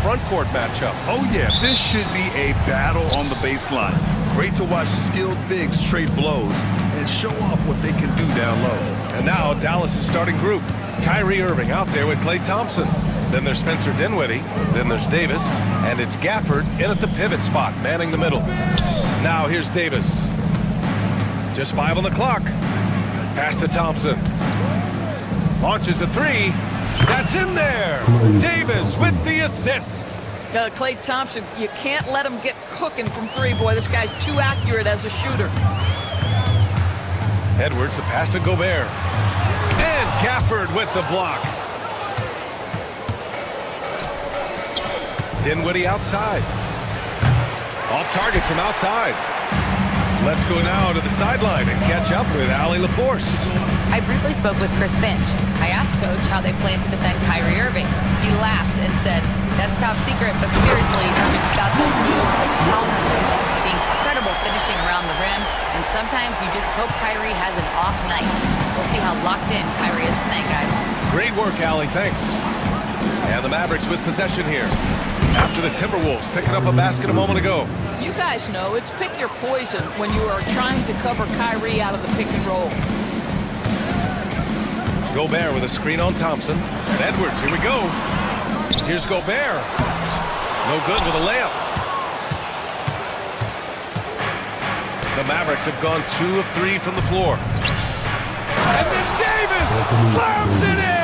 A: front court matchup.
C: Oh, yeah, this should be a battle on the baseline. Great to watch skilled bigs trade blows and show off what they can do down low.
A: And now Dallas' starting group. Kyrie Irving out there with Klay Thompson. Then there's Spencer Dinwiddie. Then there's Davis. And it's Gafford in at the pivot spot, manning the middle. Now here's Davis. Just 5 on the clock. Pass to Thompson. Launches a three. That's in there. Davis with the assist.
K: Klay Thompson, you can't let him get cooking from three. Boy, this guy's too accurate as a shooter.
A: Edwards, the pass to Gobert. And Gafford with the block. Dinwiddie outside. Off target from outside. Let's go now to the sideline and catch up with Allie LaForce.
D: I briefly spoke with Chris Finch. I asked Coach how they plan to defend Kyrie Irving. He laughed and said, "That's top secret, but seriously, Irving's got those moves, the counter moves, the incredible finishing around the rim, and sometimes you just hope Kyrie has an off night." We'll see how locked in Kyrie is tonight, guys.
A: Great work, Allie. Thanks. And the Mavericks with possession here. After the Timberwolves picking up a basket a moment ago.
K: You guys know it's pick your poison when you are trying to cover Kyrie out of the pick and roll.
A: Gobert with a screen on Thompson. And Edwards, here we go. Here's Gobert. No good with a layup. The Mavericks have gone 2 of 3 from the floor. And then Davis slams it in!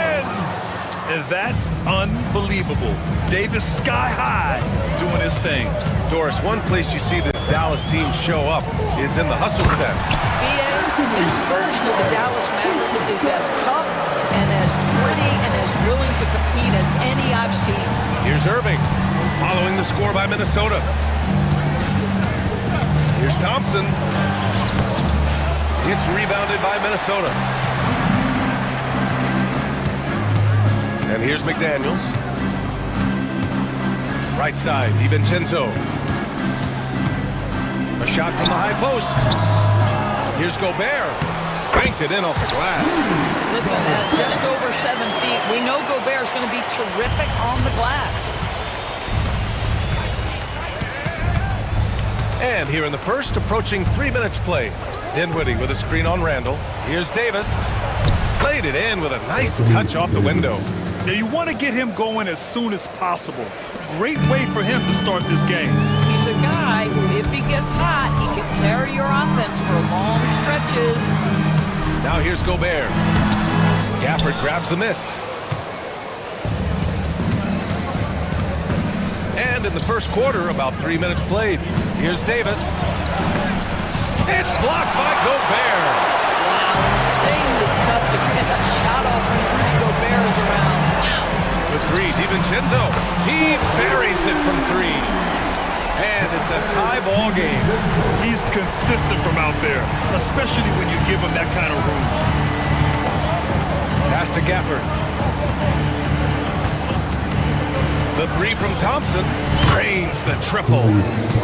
C: And that's unbelievable. Davis sky high doing his thing.
A: Doris, one place you see this Dallas team show up is in the hustle step.
K: BA, this version of the Dallas Mavericks is as tough and as gritty and as willing to compete as any I've seen.
A: Here's Irving, following the score by Minnesota. Here's Thompson. It's rebounded by Minnesota. And here's McDaniels. Right side, DiVincenzo. A shot from the high post. Here's Gobert. Banked it in off the glass.
K: Listen, at just over 7 feet, we know Gobert's going to be terrific on the glass.
A: And here in the first, approaching 3 minutes play. Dinwiddie with a screen on Randall. Here's Davis. Played it in with a nice touch off the window.
C: Yeah, you want to get him going as soon as possible. Great way for him to start this game.
K: He's a guy who, if he gets hot, he can carry your offense for long stretches.
A: Now here's Gobert. Gafford grabs the miss. And in the first quarter, about 3 minutes played. Here's Davis. It's blocked by Gobert.
K: Wow, insanely tough to get a shot off when Rudy Gobert is around. Wow.
A: The three, DiVincenzo. He buries it from 3. And it's a tie ball game.
C: He's consistent from out there, especially when you give him that kind of room.
A: Pass to Gafford. The 3 from Thompson drains the triple.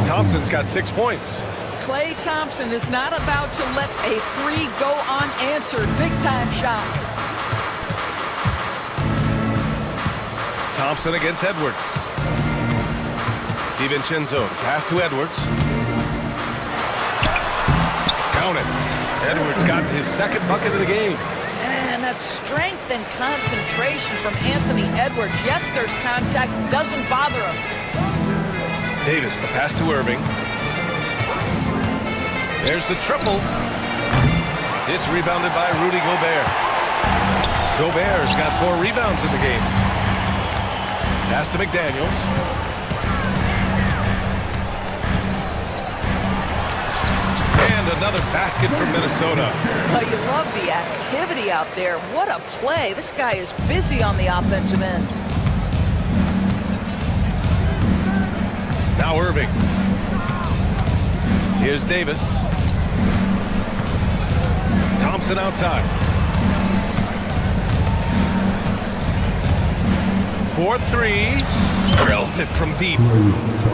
A: Thompson's got 6 points.
K: Klay Thompson is not about to let a 3 go unanswered. Big time shot.
A: Thompson against Edwards. DiVincenzo, pass to Edwards. Count it. Edwards got his second bucket of the game.
K: And that strength and concentration from Anthony Edwards. Yes, there's contact. Doesn't bother him.
A: Davis, the pass to Irving. There's the triple. It's rebounded by Rudy Gobert. Gobert's got 4 rebounds in the game. Pass to McDaniels. And another basket from Minnesota.
K: Oh, you love the activity out there. What a play. This guy is busy on the offensive end.
A: Now Irving. Here's Davis. Thompson outside. 4-3. Drills it from deep.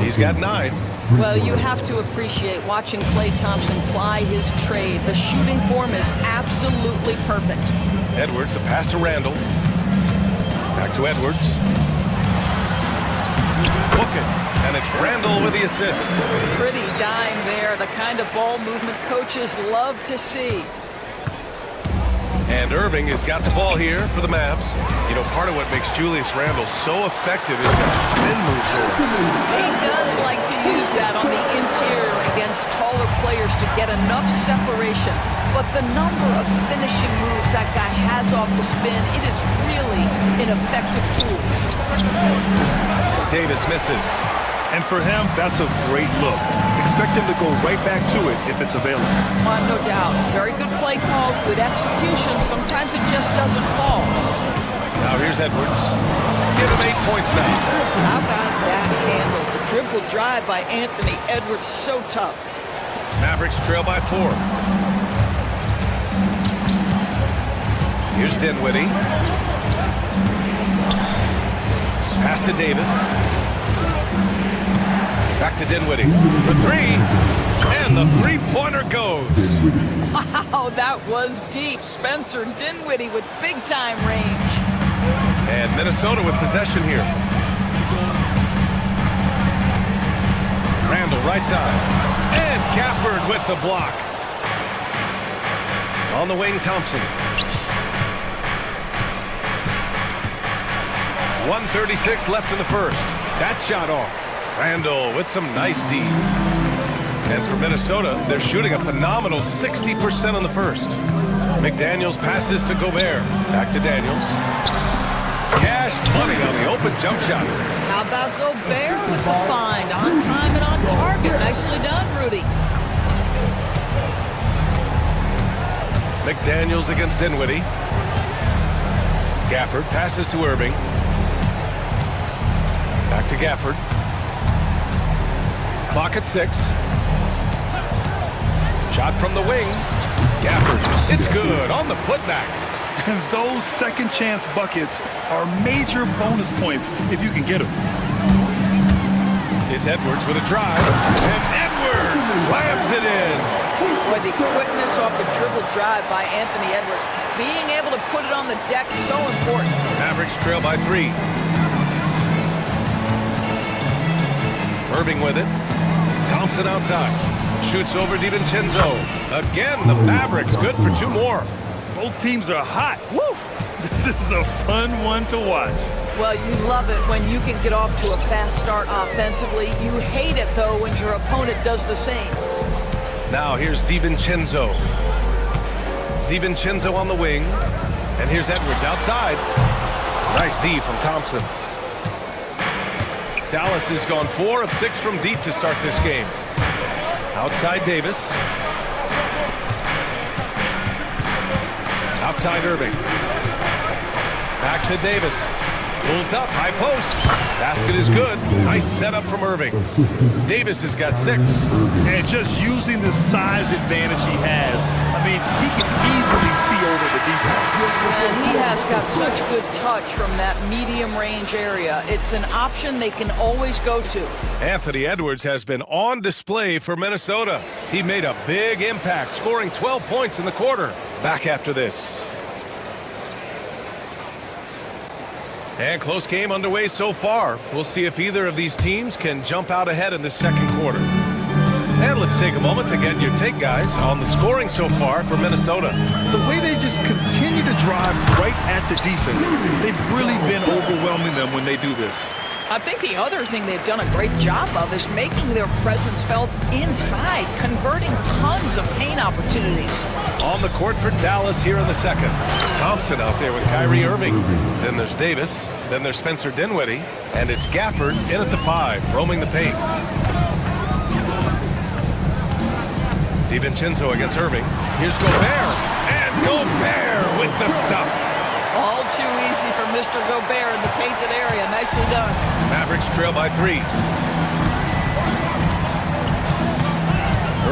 A: He's got 9.
K: Well, you have to appreciate watching Klay Thompson ply his trade. The shooting form is absolutely perfect.
A: Edwards, a pass to Randall. Back to Edwards.
C: Book it.
A: And it's Randall with the assist.
K: Pretty dime there, the kind of ball movement coaches love to see.
A: And Irving has got the ball here for the Mavs. You know, part of what makes Julius Randle so effective is that spin move for us.
K: He does like to use that on the interior against taller players to get enough separation. But the number of finishing moves that guy has off the spin, it is really an effective tool.
A: Davis misses.
C: And for him, that's a great look. Expect him to go right back to it if it's available.
K: No doubt. Very good play call, good execution. Sometimes it just doesn't fall.
A: Now here's Edwards. Give him 8 points now.
K: How about that handle? The dribble drive by Anthony Edwards, so tough.
A: Mavericks trail by 4. Here's Dinwiddie. Pass to Davis. Back to Dinwiddie for 3, and the three-pointer goes.
K: Wow, that was deep. Spencer Dinwiddie with big-time range.
A: And Minnesota with possession here. Randall right side, and Gafford with the block. On the wing, Thompson. 1:36 left in the first. That shot off. Randall with some nice D. And for Minnesota, they're shooting a phenomenal 60% on the first. McDaniels passes to Gobert. Back to Daniels. Cash money on the open jump shot.
K: How about Gobert with the find? On time and on target. Nicely done, Rudy.
A: McDaniels against Dinwiddie. Gafford passes to Irving. Back to Gafford. Clock at 6. Shot from the wing. Gafford. It's good on the putback.
C: And those second chance buckets are major bonus points if you can get them.
A: It's Edwards with a drive. And Edwards slams it in.
K: Boy, the quickness off the dribble drive by Anthony Edwards. Being able to put it on the deck, so important.
A: Mavericks trail by 3. Irving with it. Thompson outside. Shoots over DiVincenzo. Again, the Mavericks good for 2 more.
C: Both teams are hot. Woo! This is a fun one to watch.
K: Well, you love it when you can get off to a fast start offensively. You hate it, though, when your opponent does the same.
A: Now here's DiVincenzo. DiVincenzo on the wing. And here's Edwards outside. Nice D from Thompson. Dallas has gone 4 of 6 from deep to start this game. Outside Davis. Outside Irving. Back to Davis. Pulls up, high post. Basket is good. Nice setup from Irving. Davis has got 6.
C: And just using the size advantage he has, I mean, he can easily see over the defense.
K: And he has got such good touch from that medium range area. It's an option they can always go to.
A: Anthony Edwards has been on display for Minnesota. He made a big impact, scoring 12 points in the quarter. Back after this. And close game underway so far. We'll see if either of these teams can jump out ahead in the second quarter. And let's take a moment to get your take, guys, on the scoring so far for Minnesota.
C: The way they just continue to drive right at the defense, they've really been overwhelming them when they do this.
K: I think the other thing they've done a great job of is making their presence felt inside, converting tons of paint opportunities.
A: On the court for Dallas here in the second. Thompson out there with Kyrie Irving. Then there's Davis. Then there's Spencer Dinwiddie. And it's Gafford in at the 5, roaming the paint. DiVincenzo against Irving. Here's Gobert. And Gobert with the stuff.
K: All too easy for Mr. Gobert in the painted area. Nicely done.
A: Mavericks trail by 3.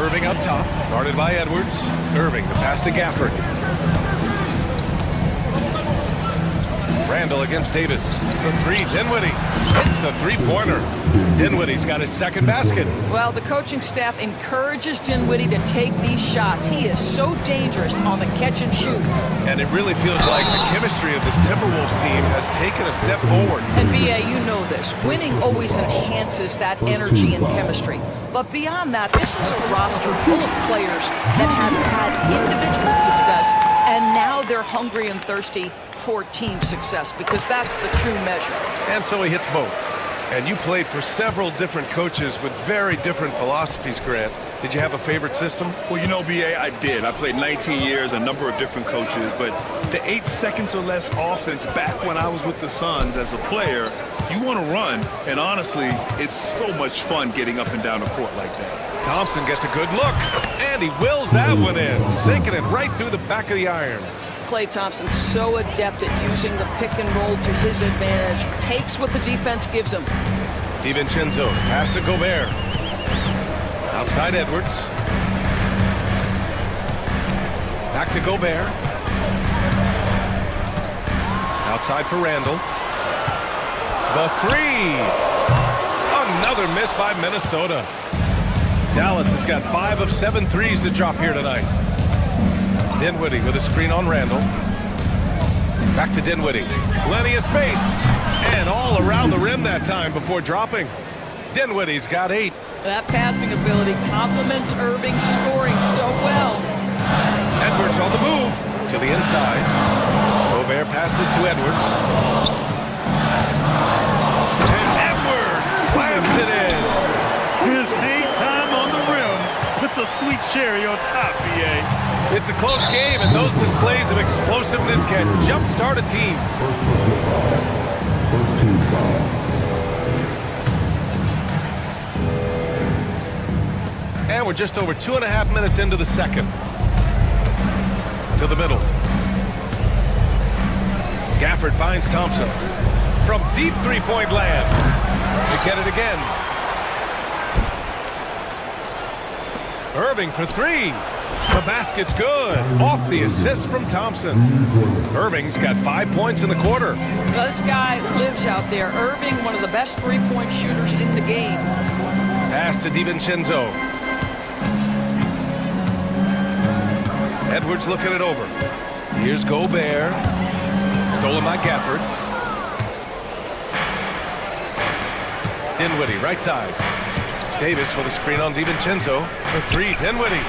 A: Irving up top, guarded by Edwards. Irving, the pass to Gafford. Randall against Davis. For three, Dinwiddie hits the three-pointer. Dinwiddie's got his second basket.
K: Well, the coaching staff encourages Dinwiddie to take these shots. He is so dangerous on the catch and shoot.
A: And it really feels like the chemistry of this Timberwolves team has taken a step forward.
K: And B.A., you know this. Winning always enhances that energy and chemistry. But beyond that, this is a roster full of players that have had individual success, and now they're hungry and thirsty for team success, because that's the true measure.
A: And so he hits both. And you played for several different coaches with very different philosophies, Grant. Did you have a favorite system?
C: Well, you know, B.A., I did. I played 19 years, a number of different coaches, but the 8 seconds or less offense back when I was with the Suns as a player, you want to run, and honestly, it's so much fun getting up and down the court like that.
A: Thompson gets a good look, and he wills that one in, sinking it right through the back of the iron.
K: Klay Thompson so adept at using the pick and roll to his advantage, takes what the defense gives him.
A: DiVincenzo, pass to Gobert. Outside Edwards. Back to Gobert. Outside for Randall. The three. Another miss by Minnesota. Dallas has got 5 of 7 threes to drop here tonight. Dinwiddie with a screen on Randall. Back to Dinwiddie. Plenty of space. And all around the rim that time before dropping. Dinwiddie's got 8.
K: That passing ability complements Irving's scoring so well.
A: Edwards on the move to the inside. Gobert passes to Edwards. And Edwards slams it in.
C: His hang time on the rim puts a sweet cherry on top, B.A.
A: It's a close game, and those displays of explosiveness can jumpstart a team.
E: First team foul.
A: And we're just over 2.5 minutes into the second. To the middle. Gafford finds Thompson. From deep three-point land. They get it again. Irving for three. The basket's good. Off the assist from Thompson. Irving's got 5 points in the quarter.
K: Well, this guy lives out there. Irving, one of the best three-point shooters in the game.
A: Pass to DiVincenzo. Edwards looking it over. Here's Gobert. Stolen by Gafford. Dinwiddie, right side. Davis with a screen on DiVincenzo. For three, Dinwiddie.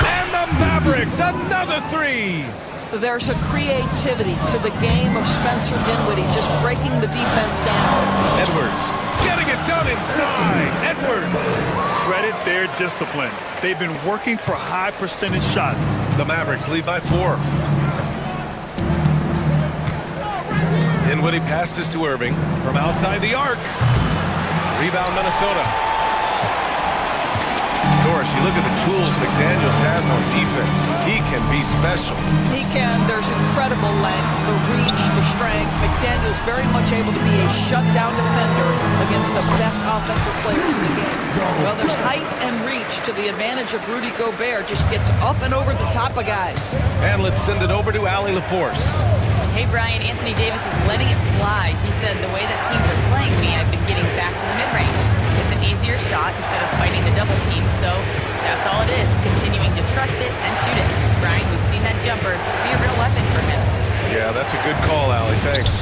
A: And the Mavericks, another three!
K: There's a creativity to the game of Spencer Dinwiddie, just breaking the defense down.
A: Edwards, getting it done inside. Edwards.
C: Credit their discipline. They've been working for high percentage shots.
A: The Mavericks lead by 4. Dinwiddie passes to Irving from outside the arc. Rebound Minnesota. Doris, you look at the tools McDaniels has on defense. He can be special.
K: He can. There's incredible length, the reach, the strength. McDaniels very much able to be a shutdown defender against the best offensive players in the game. Well, there's height and reach to the advantage of Rudy Gobert. Just gets up and over the top of guys.
A: And let's send it over to Allie LaForce.
D: Hey, Brian, Anthony Davis is letting it fly. He said, the way that teams are playing me, I've been getting back to the mid-range. It's an easier shot instead of fighting the double team, so that's all it is, continuing to trust it and shoot it. Brian, we've seen that jumper be a real weapon for him.
A: Yeah, that's a good call, Allie. Thanks.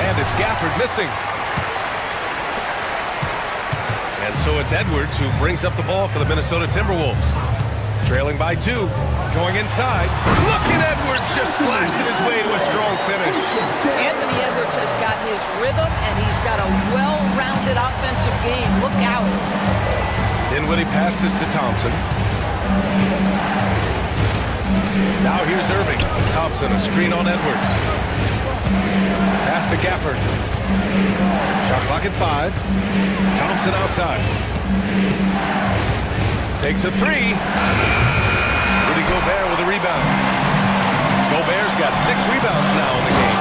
A: And it's Gafford missing. And so it's Edwards who brings up the ball for the Minnesota Timberwolves. Trailing by 2. Going inside. Look at Edwards just slashing his way to a strong finish.
K: Anthony Edwards has got his rhythm, and he's got a well-rounded offensive game. Look out.
A: Dinwiddie passes to Thompson. Now here's Irving. Thompson, a screen on Edwards. Pass to Gafford. Shot clock at 5. Thompson outside. Takes a 3. Rudy Gobert with a rebound. Gobert's got 6 rebounds now in the game.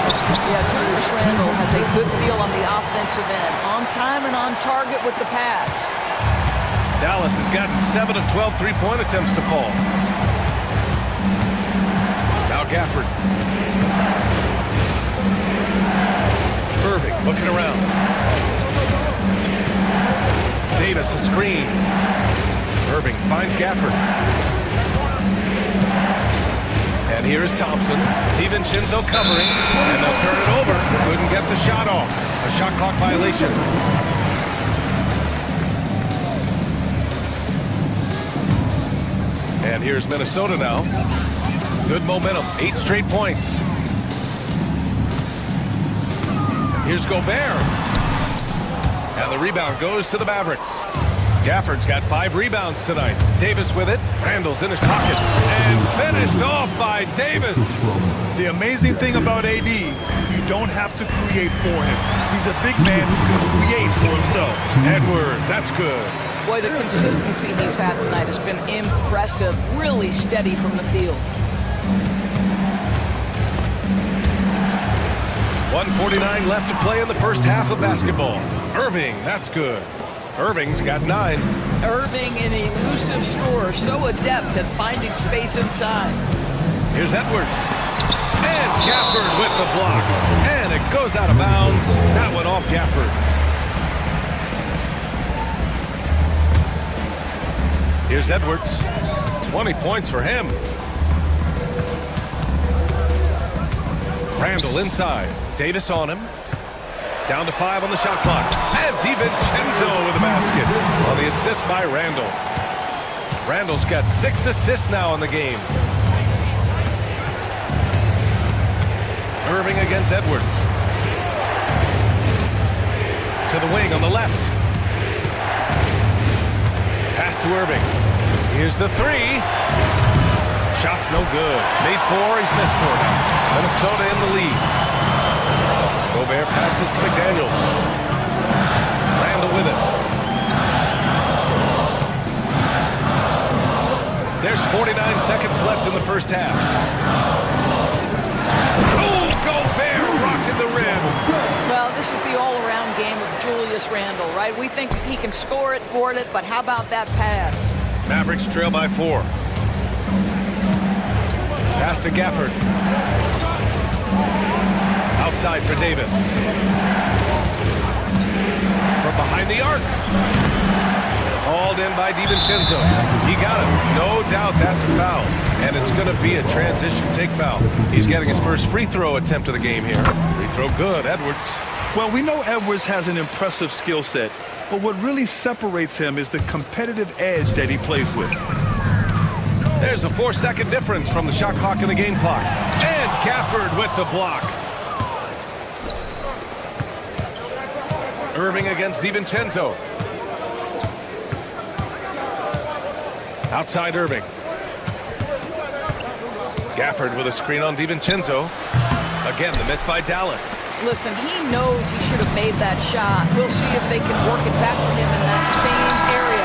K: Yeah, Julius Randle has a good feel on the offensive end. On time and on target with the pass.
A: Dallas has gotten 7 of 12 three-point attempts to fall. Now Gafford. Looking around. Davis, a screen. Irving finds Gafford. And here's Thompson. DiVincenzo covering. And they'll turn it over. Couldn't get the shot off. A shot clock violation. And here's Minnesota now. Good momentum. 8 straight points. Here's Gobert. And the rebound goes to the Mavericks. Gafford's got 5 rebounds tonight. Davis with it. Randall's in his pocket. And finished off by Davis.
C: The amazing thing about AD, you don't have to create for him. He's a big man who can create for himself.
A: Edwards, that's good.
K: Boy, the consistency he's had tonight has been impressive. Really steady from the field.
A: 1:49 left to play in the first half of basketball. Irving, that's good. Irving's got 9.
K: Irving, an elusive scorer, so adept at finding space inside.
A: Here's Edwards. And Gafford with the block. And it goes out of bounds. That one off Gafford. Here's Edwards. 20 points for him. Randall inside. Davis on him. Down to 5 on the shot clock. And DiVincenzo with the basket on the assist by Randall. Randall's got 6 assists now in the game. Irving against Edwards. To the wing on the left. Pass to Irving. Here's the 3. Shot's no good. Made 4, he's missed 4 now. Minnesota in the lead. Gobert passes to McDaniels. Randall with it. There's 49 seconds left in the first half. Oh, Gobert rocking the rim.
K: Well, this is the all-around game of Julius Randle, right? We think he can score it, board it, but how about that pass?
A: Mavericks trail by 4. Pass to Gafford. Outside for Davis. From behind the arc. Hauled in by DiVincenzo. He got it. No doubt that's a foul. And it's going to be a transition take foul. He's getting his first free throw attempt of the game here. Free throw good. Edwards.
C: Well, we know Edwards has an impressive skill set, but what really separates him is the competitive edge that he plays with.
A: There's a 4-second difference from the shot clock and the game clock. And Gafford with the block. Irving against DiVincenzo. Outside Irving. Gafford with a screen on DiVincenzo. Again, the miss by Dallas.
K: Listen, he knows he should have made that shot. We'll see if they can work it back to him in that same area.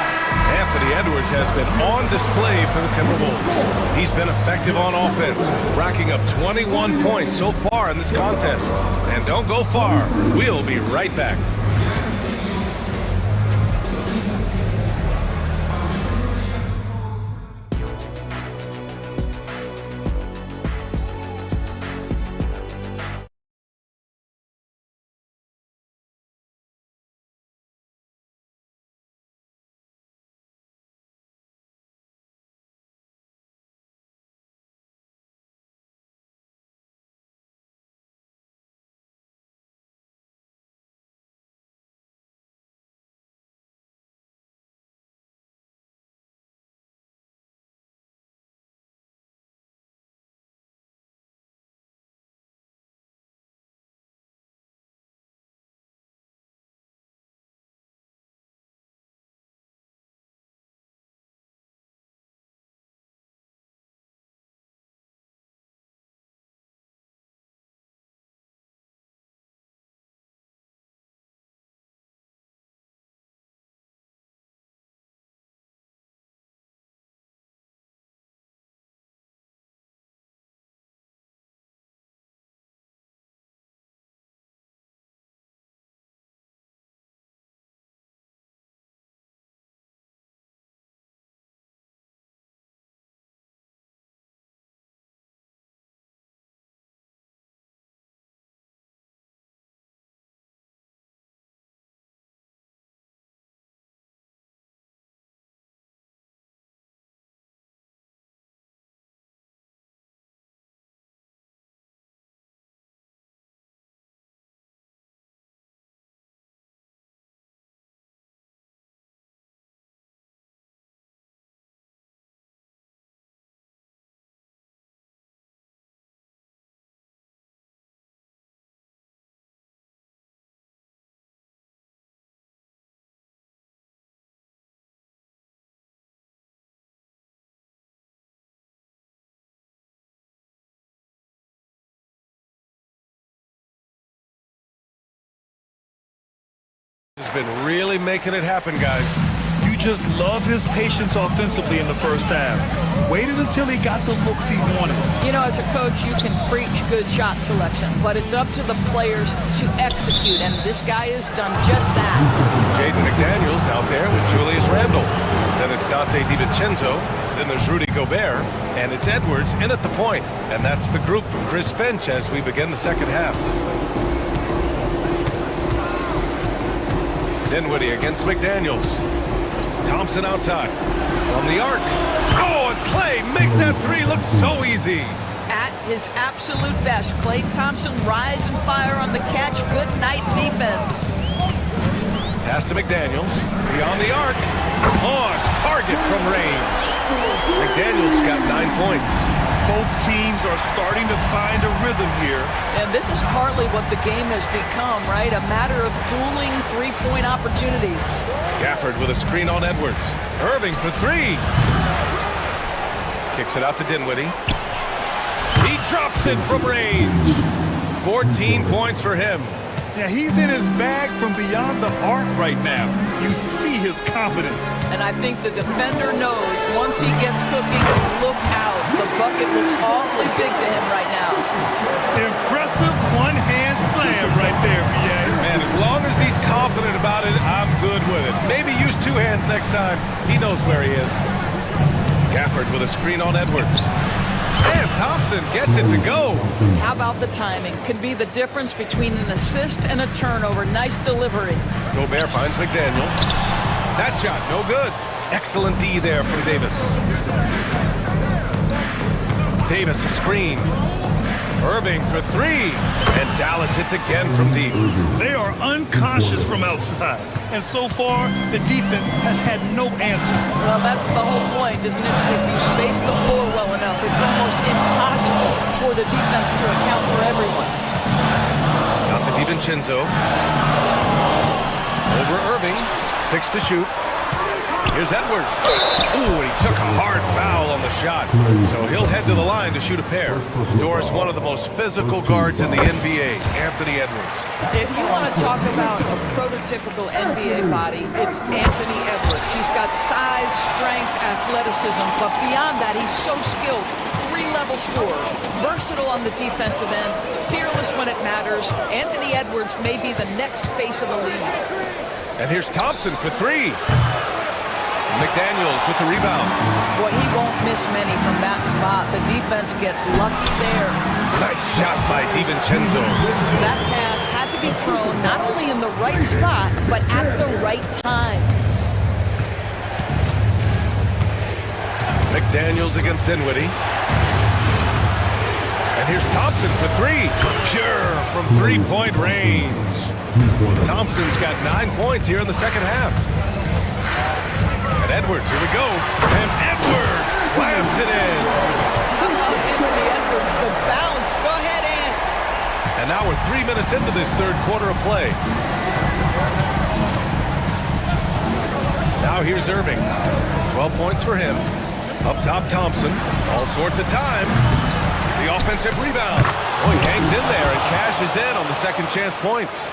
A: Anthony Edwards has been on display for the Timberwolves. He's been effective on offense, racking up 21 points so far in this contest. And don't go far. We'll be right back. been really making it happen, guys.
C: You just love his patience offensively in the first half. Waited until he got the looks he wanted.
K: You know, as a coach, you can preach good shot selection, but it's up to the players to execute, and this guy has done just that.
A: Jaden McDaniels out there with Julius Randle. Then it's Dante DiVincenzo. Then there's Rudy Gobert. And it's Edwards in at the point. And that's the group from Chris Finch as we begin the second half. Dinwiddie against McDaniels. Thompson outside. From the arc. Oh, and Clay makes that three look so easy.
K: At his absolute best, Klay Thompson rise and fire on the catch. Good night defense.
A: Pass to McDaniels. Beyond the arc. On target from range. McDaniels got 9 points.
C: Both teams are starting to find a rhythm here.
K: And this is partly what the game has become, right? A matter of dueling three-point opportunities.
A: Gafford with a screen on Edwards. Irving for three. Kicks it out to Dinwiddie. He drops it from range. 14 points for him.
C: Yeah, he's in his bag from beyond the arc right now. You see his confidence.
K: And I think the defender knows once he gets cooking, look out. The bucket looks awfully big to him right now.
C: Impressive one-hand slam right there, BA.
A: Man, as long as he's confident about it, I'm good with it. Maybe use two hands next time. He knows where he is. Gafford with a screen on Edwards. And Thompson gets it to go.
K: How about the timing? Could be the difference between an assist and a turnover. Nice delivery.
A: Gobert finds McDaniels. That shot, no good. Excellent D there from Davis. Davis a screen. Irving for three. And Dallas hits again from deep.
C: They are uncautious from outside. And so far, the defense has had no answer.
K: Well, that's the whole point, isn't it? If you space the floor well enough, it's almost impossible for the defense to account for everyone.
A: Out to DiVincenzo. Over Irving. 6 to shoot. Here's Edwards. Ooh, he took a hard foul on the shot. So he'll head to the line to shoot a pair. Doris, one of the most physical guards in the NBA, Anthony Edwards.
K: If you want to talk about a prototypical NBA body, it's Anthony Edwards. He's got size, strength, athleticism, but beyond that, he's so skilled. Three-level scorer, versatile on the defensive end, fearless when it matters. Anthony Edwards may be the next face of the league.
A: And here's Thompson for three. McDaniels with the rebound.
K: Boy, he won't miss many from that spot. The defense gets lucky there.
A: Nice shot by DiVincenzo.
K: That pass had to be thrown not only in the right spot, but at the right time.
A: McDaniels against Dinwiddie. And here's Thompson for three. Pure from three-point range. Thompson's got 9 points here in the second half. And Edwards, here we go. And Edwards slams it in.
K: Anthony Edwards, the bounce. Go ahead, Ant.
A: And now we're 3 minutes into this third quarter of play. Now here's Irving. 12 points for him. Up top, Thompson. All sorts of time. The offensive rebound. Oh, he hangs in there and cashes in on the second chance points.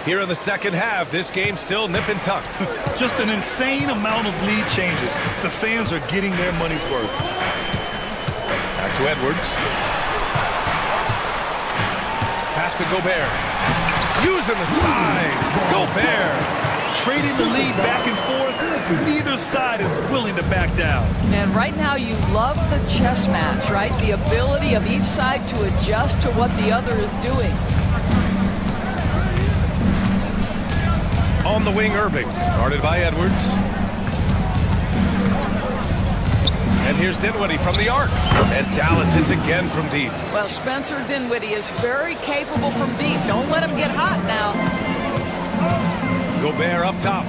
A: Here in the second half, this game's still nip and tuck.
C: Just an insane amount of lead changes. The fans are getting their money's worth.
A: Back to Edwards. Pass to Gobert. Using the size. Gobert.
C: Trading the lead back and forth. Neither side is willing to back down.
K: And right now you love the chess match, right? The ability of each side to adjust to what the other is doing.
A: On the wing, Irving. Guarded by Edwards. And here's Dinwiddie from the arc. And Dallas hits again from deep.
K: Well, Spencer Dinwiddie is very capable from deep. Don't let him get hot now.
A: Gobert up top.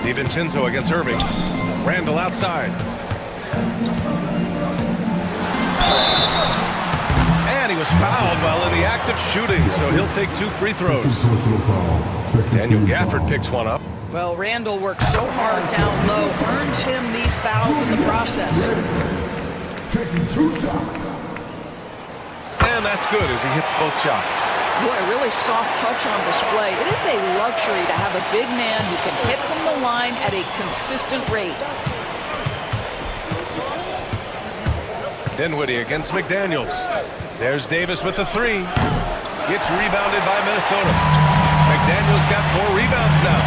A: DiVincenzo against Irving. Randle outside. And he was fouled while in the act of shooting, so he'll take 2 free throws. Daniel Gafford picks one up.
K: Well, Randle works so hard down low, earns him these fouls in the process.
A: And that's good as he hits both shots.
K: Boy, really soft touch on display. It is a luxury to have a big man who can hit from the line at a consistent rate.
A: Dinwiddie against McDaniels. There's Davis with the three. Gets rebounded by Minnesota. McDaniels got 4 rebounds now.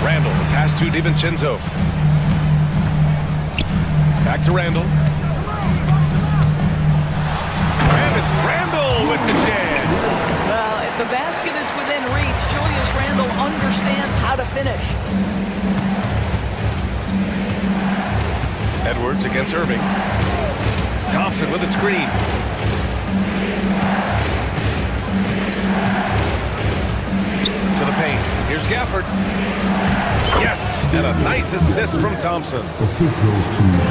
A: Randall, the pass to DiVincenzo. Back to Randall. And it's Randall with the jam.
K: Well, if the basket is within reach, Julius Randle understands how to finish.
A: Edwards against Irving. Thompson with a screen. To the paint. Here's Gafford. Yes, and a nice assist from Thompson.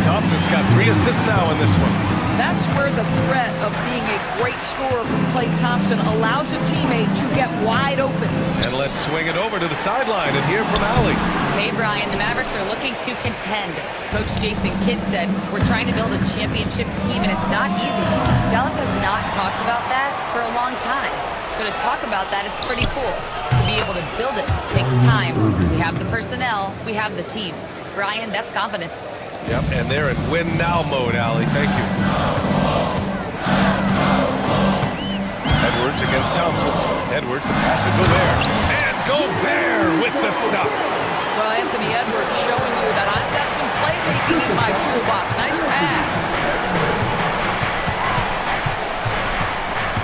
A: Thompson's got 3 assists now in this one.
K: That's where the threat of being a great scorer from Klay Thompson allows a teammate to get wide open.
A: And let's swing it over to the sideline and hear from Allie.
D: Hey, Brian, the Mavericks are looking to contend. Coach Jason Kidd said, we're trying to build a championship team, and it's not easy. Dallas has not talked about that for a long time. So to talk about that, it's pretty cool. To be able to build it takes time. We have the personnel, we have the team. Brian, that's confidence.
A: Yep, and they're in win now mode, Allie. Thank you. Edwards against Thompson. Edwards, the pass to Gobert. And Gobert with the stuff.
K: Well, Anthony Edwards showing you that I've got some playmaking in my toolbox. Nice pass.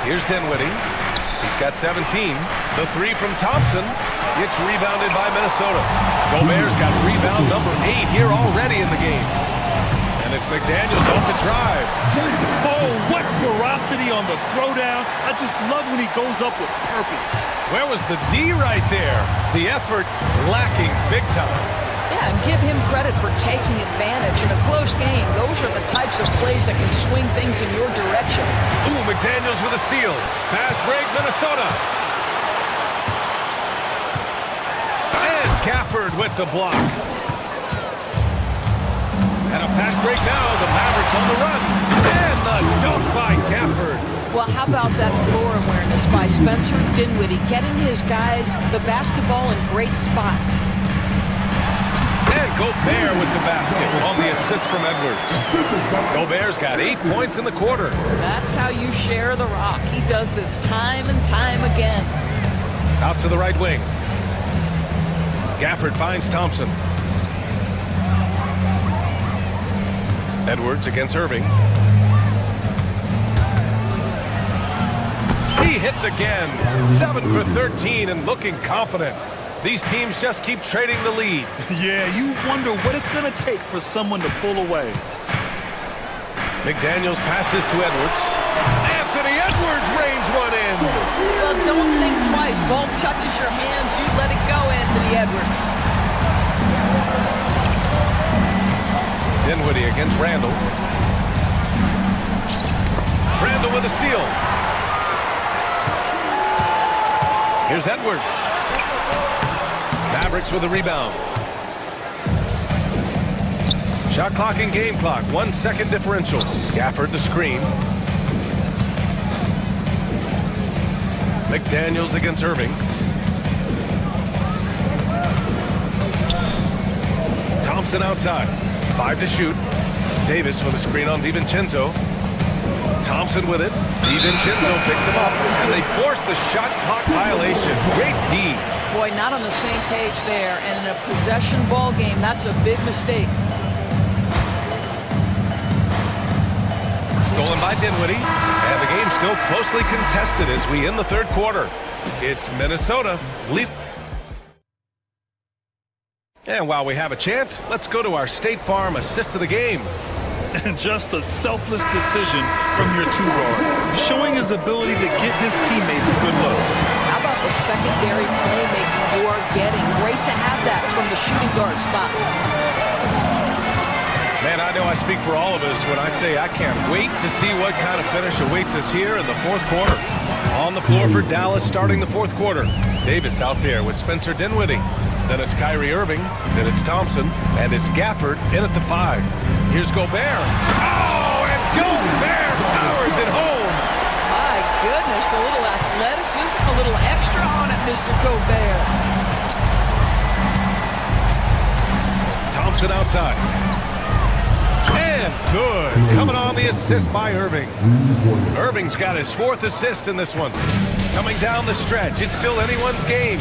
A: Here's Dinwiddie. He's got 17. The three from Thompson gets rebounded by Minnesota. Gobert's got rebound number 8 here already in the game. And it's McDaniels off the drive.
C: Oh, what ferocity on the throwdown. I just love when he goes up with purpose.
A: Where was the D right there? The effort lacking big time.
K: Yeah, and give him credit for taking advantage. In a close game, those are the types of plays that can swing things in your direction.
A: Ooh, McDaniels with a steal. Fast break, Minnesota. And Gafford with the block. And a fast break now. The Mavericks on the run. And the dunk by Gafford.
K: Well, how about that floor awareness by Spencer Dinwiddie, getting his guys the basketball in great spots.
A: And Gobert with the basket on the assist from Edwards. Gobert's got 8 points in the quarter.
K: That's how you share the rock. He does this time and time again.
A: Out to the right wing. Gafford finds Thompson. Edwards against Irving. He hits again. 7 for 13 and looking confident. These teams just keep trading the lead.
C: Yeah, you wonder what it's going to take for someone to pull away.
A: McDaniels passes to Edwards. Anthony Edwards reins one in.
K: Well, don't think twice. Ball touches your hands, you let it go, Anthony Edwards.
A: Dinwiddie against Randall. Randall with a steal. Here's Edwards. Mavericks with a rebound. Shot clock and game clock. 1 second differential. Gafford the screen. McDaniels against Irving. Thompson outside. 5 to shoot. Davis with a screen on DiVincenzo. Thompson with it. DiVincenzo picks him up, and they force the shot clock violation. Great D.
K: Boy, not on the same page there, and in a possession ball game, that's a big mistake.
A: Stolen by Dinwiddie, and the game's still closely contested as we end the third quarter. It's Minnesota lead. And while we have a chance, let's go to our State Farm assist of the game.
C: And just a selfless decision from your two-guard, showing his ability to get his teammates good looks.
K: How about the secondary playmaking you are getting? Great to have that from the shooting guard spot.
A: Man, I know I speak for all of us when I say I can't wait to see what kind of finish awaits us here in the fourth quarter. On the floor for Dallas starting the fourth quarter. Davis out there with Spencer Dinwiddie. Then it's Kyrie Irving. Then it's Thompson. And it's Gafford in at the 5. Here's Gobert. Oh, and Gobert powers it home.
K: My goodness, a little athletic athleticism, a little extra on it, Mr. Gobert.
A: Thompson outside. And good. Coming on the assist by Irving. Irving's got his 4th assist in this one. Coming down the stretch. It's still anyone's game.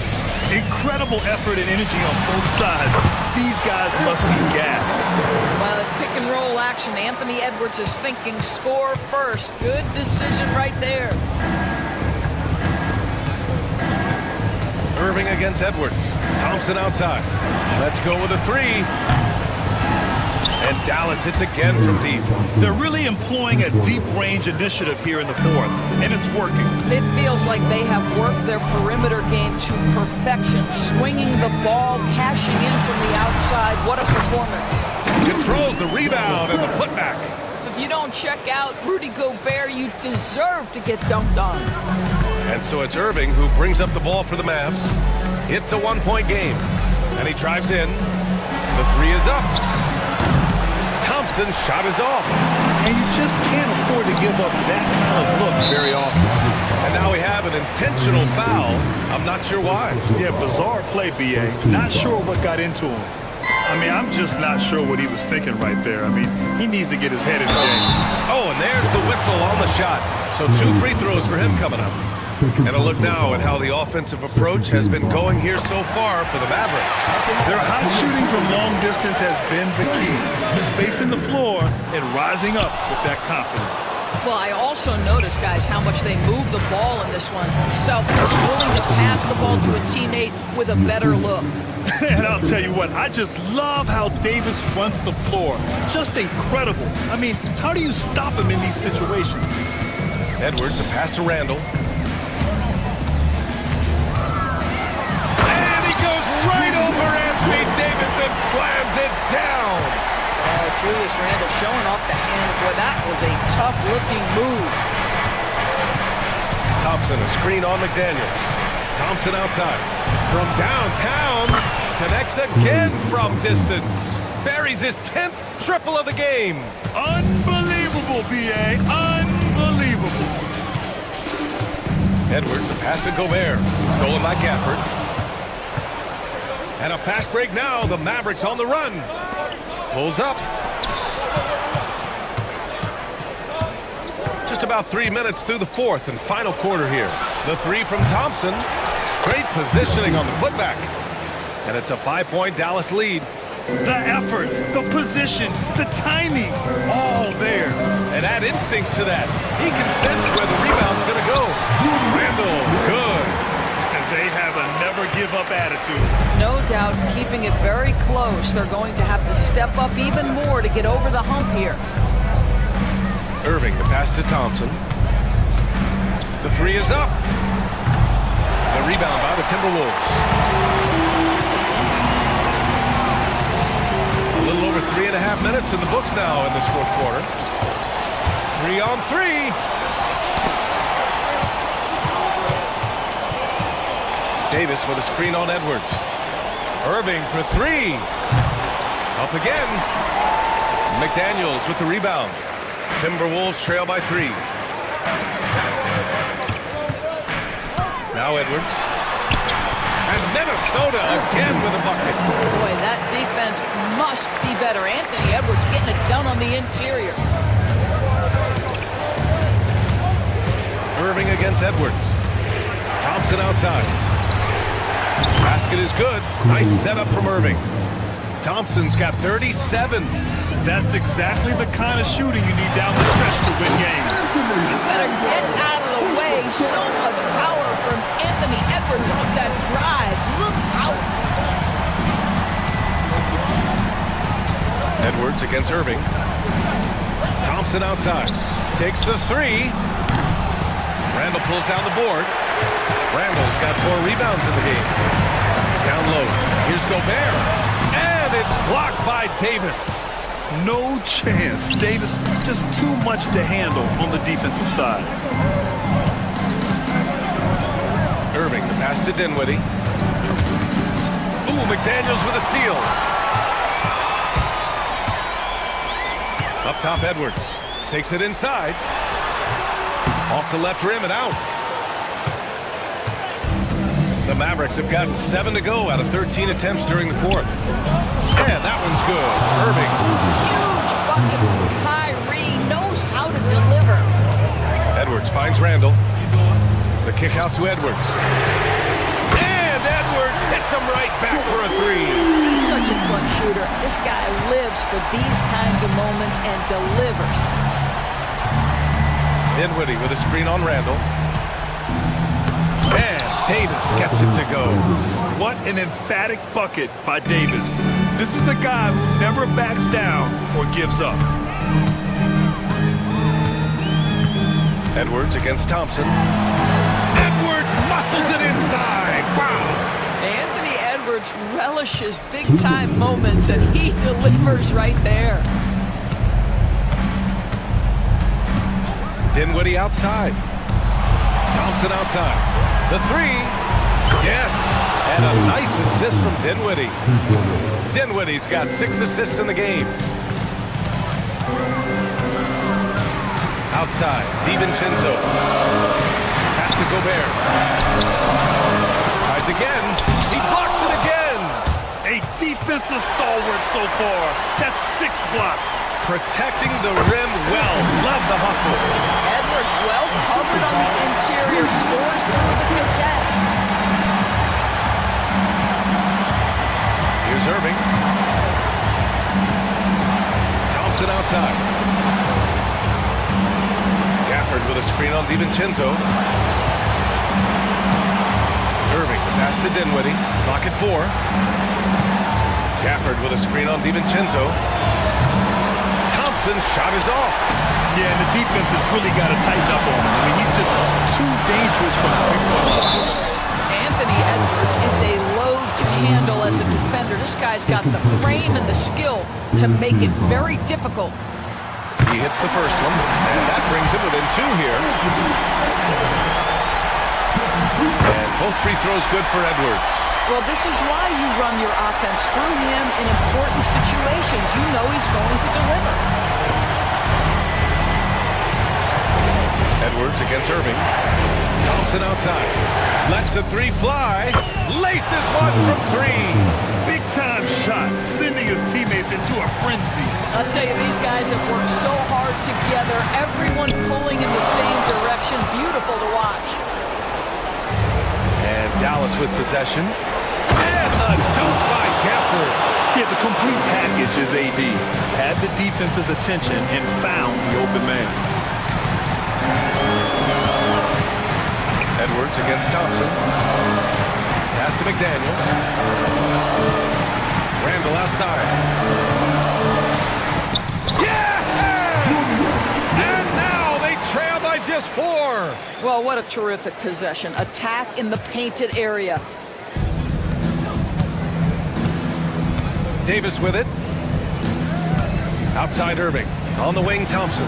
C: Incredible effort and energy on both sides. These guys must be gassed.
K: Well, pick and roll action. Anthony Edwards is thinking score first. Good decision right there.
A: Irving against Edwards. Thompson outside. Let's go with a 3. And Dallas hits again from deep.
C: They're really employing a deep-range initiative here in the 4th, and it's working.
K: It feels like they have worked their perimeter game to perfection. Swinging the ball, cashing in from the outside. What a performance.
A: Controls the rebound and the putback.
K: If you don't check out Rudy Gobert, you deserve to get dunked on.
A: And so it's Irving who brings up the ball for the Mavs. It's a 1-point game. And he drives in. The 3 is up. Thompson's shot is off.
C: And you just can't afford to give up that kind of look very often.
A: And now we have an intentional foul. I'm not sure why.
C: Yeah, bizarre play, B.A. Not sure what got into him. I mean, I'm just not sure what he was thinking right there. I mean, he needs to get his head in the game.
A: Oh, and there's the whistle on the shot. So 2 free throws for him coming up. And a look now at how the offensive approach has been going here so far for the Mavericks.
C: Their hot shooting from long distance has been the key. Spacing the floor and rising up with that confidence.
K: Well, I also noticed, guys, how much they move the ball in this one. Selfless, willing to pass the ball to a teammate with a better look.
C: And I'll tell you what, I just love how Davis runs the floor. Just incredible. I mean, how do you stop him in these situations?
A: Edwards, a pass to Randall. Right over Anthony Davis and slams it down.
K: Julius Randle showing off the hand. Boy, that was a tough-looking move.
A: Thompson, a screen on McDaniels. Thompson outside. From downtown. Connects again from distance. Buries his 10th triple of the game.
C: Unbelievable, B.A. Unbelievable.
A: Edwards, a pass to Gobert. Stolen by Gafford. And a fast break now. The Mavericks on the run. Pulls up. Just about 3 minutes through the 4th and final quarter here. The 3 from Thompson. Great positioning on the putback. And it's a 5-point Dallas lead.
C: The effort, the position, the timing, all there.
A: And add instincts to that. He can sense where the rebound's going to go. Randall, good.
C: They have a never-give-up attitude.
K: No doubt, keeping it very close. They're going to have to step up even more to get over the hump here.
A: Irving, the pass to Thompson. The 3 is up. The rebound by the Timberwolves. A little over 3.5 minutes in the books now in this 4th quarter. 3 on 3. Davis with a screen on Edwards. Irving for 3. Up again. McDaniels with the rebound. Timberwolves trail by 3. Now Edwards. And Minnesota again with a bucket.
K: Boy, that defense must be better. Anthony Edwards getting it done on the interior.
A: Irving against Edwards. Thompson outside. Basket is good. Nice setup from Irving. Thompson's got 37.
C: That's exactly the kind of shooting you need down the stretch to win games.
K: You better get out of the way. So much power from Anthony Edwards on that drive. Look out.
A: Edwards against Irving. Thompson outside. Takes the 3. Randall pulls down the board. Randall's got 4 rebounds in the game. Down low. Here's Gobert. And it's blocked by Davis.
C: No chance. Davis just too much to handle on the defensive side.
A: Irving, the pass to Dinwiddie. Ooh, McDaniels with a steal. Up top, Edwards. Takes it inside. Off the left rim and out. The Mavericks have gotten 7 to go out of 13 attempts during the fourth. And that one's good. Irving.
K: Huge bucket from Kyrie. Knows how to deliver.
A: Edwards finds Randall. The kick out to Edwards. And Edwards hits him right back for a three.
K: He's such a clutch shooter. This guy lives for these kinds of moments and delivers.
A: Dinwiddie with a screen on Randall. And Davis gets it to go.
C: What an emphatic bucket by Davis. This is a guy who never backs down or gives up.
A: Edwards against Thompson. Edwards muscles it inside. Wow.
K: Anthony Edwards relishes big-time moments, and he delivers right there.
A: Dinwiddie outside. Thompson outside. The three. Yes. And a nice assist from Dinwiddie. Dinwiddie's got 6 assists in the game. Outside. DiVincenzo. Pass to Gobert. Tries again. He blocks it again.
C: A defensive stalwart so far. That's 6 blocks.
A: Protecting the rim well. Love the hustle.
K: Edwards well covered on the interior. Scores through the contest.
A: Here's Irving. Thompson outside. Gafford with a screen on DiVincenzo. Irving, the pass to Dinwiddie. Clock at 4. Gafford with a screen on DiVincenzo. Thompson's shot is off.
C: Yeah, and the defense has really got to tighten up on him. I mean, he's just too dangerous for the quick ball.
K: Anthony Edwards is a load to handle as a defender. This guy's got the frame and the skill to make it very difficult.
A: He hits the first one, and that brings him within 2 here. And both free throws good for Edwards.
K: Well, this is why you run your offense through him in important situations. You know he's going to deliver.
A: Edwards against Irving. Thompson outside. Lets the three fly. Laces one from 3.
C: Big time shot, sending his teammates into a frenzy.
K: I'll tell you, these guys have worked so hard together. Everyone pulling in the same direction. Beautiful to watch.
A: And Dallas with possession. And a dunk by Gafford.
C: Yeah, the complete package is AD. Had the defense's attention and found the open man.
A: Edwards against Thompson. Pass to McDaniels. Randall outside. Yeah! And now they trail by just 4.
K: Well, what a terrific possession. Attack in the painted area.
A: Davis with it. Outside Irving. On the wing, Thompson.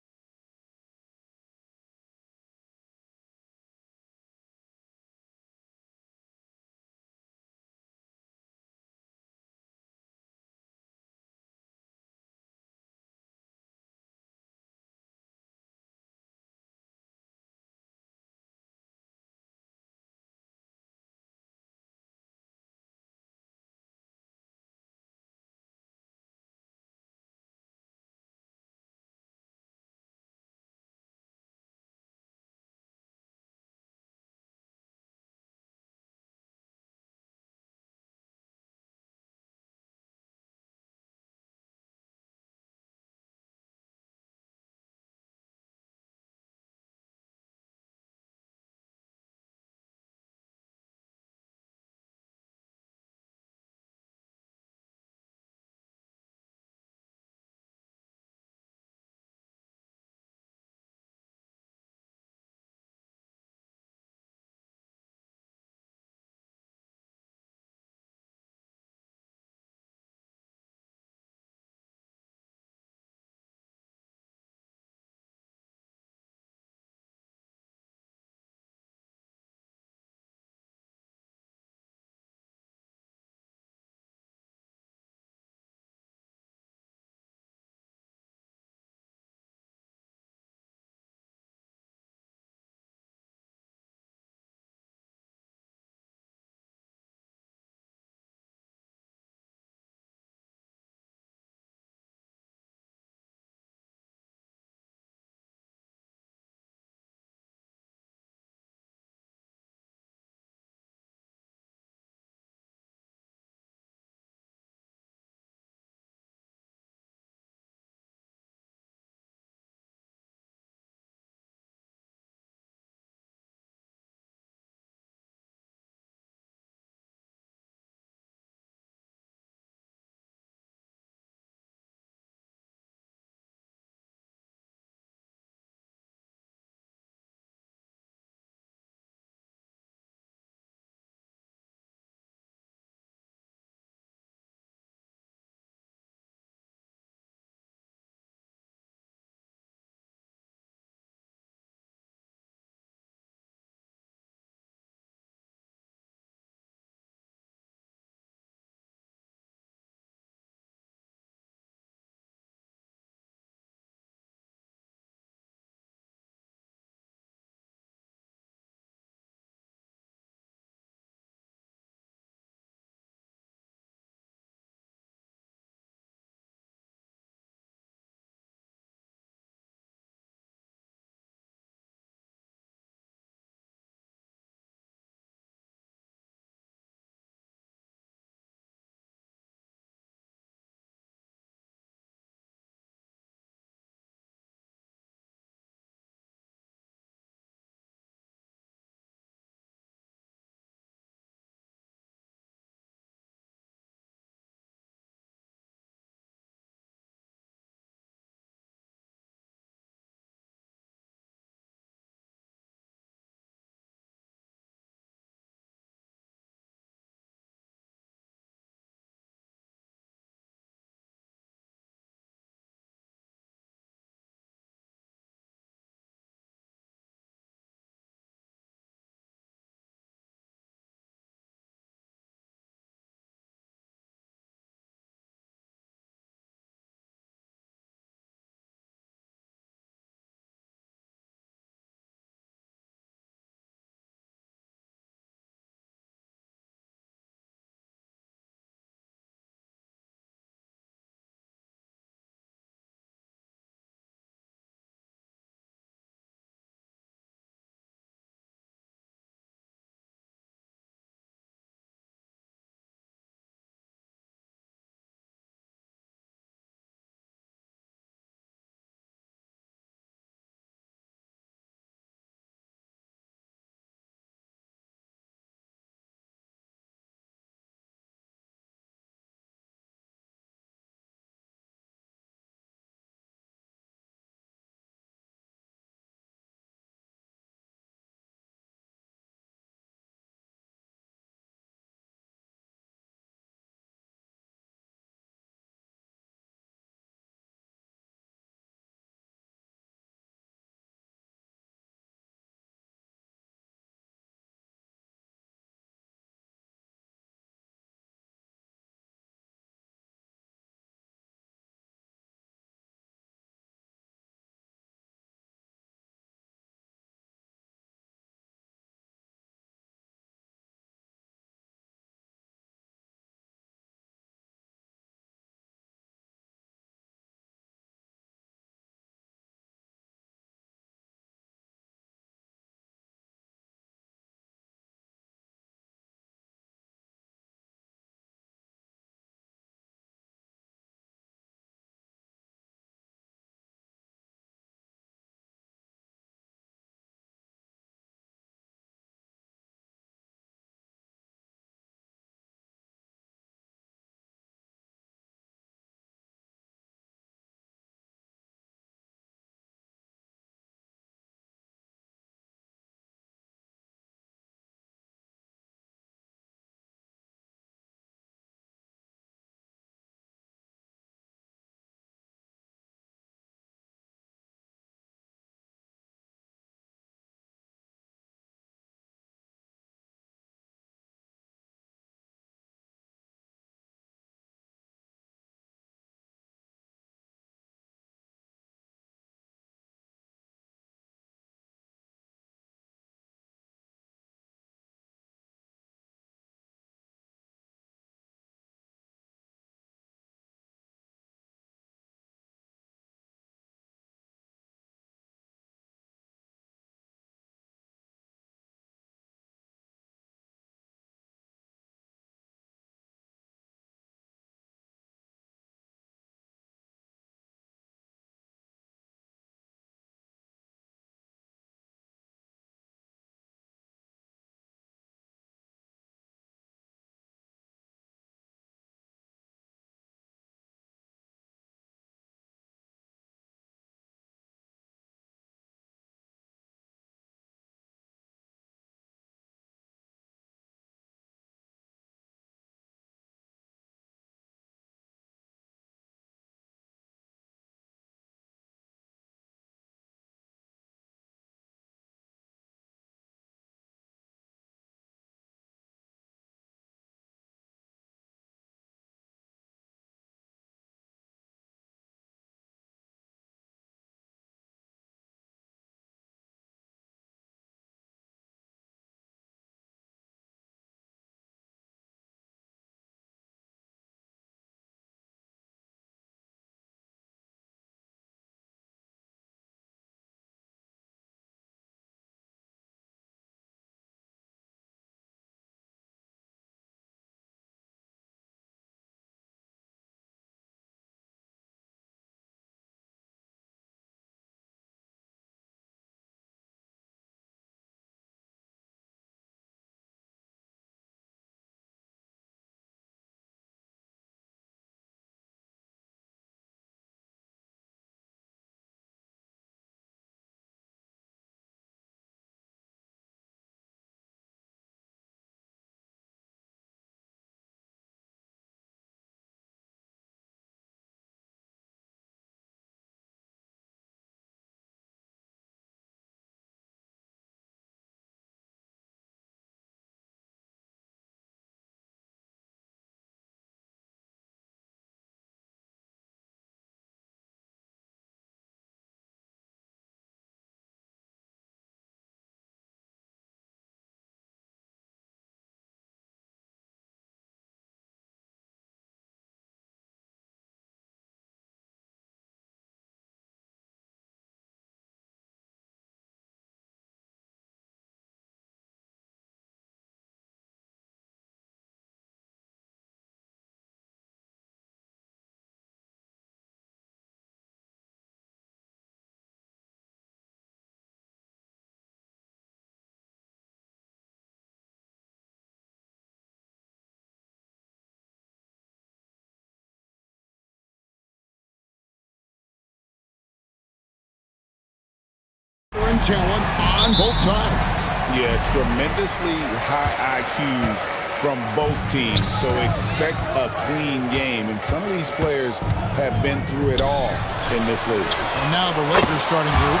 F: talent on both sides.
I: Yeah, tremendously high IQs from both teams, so expect a clean game. And some of these players have been through it all in this league.
F: And now the Lakers starting group.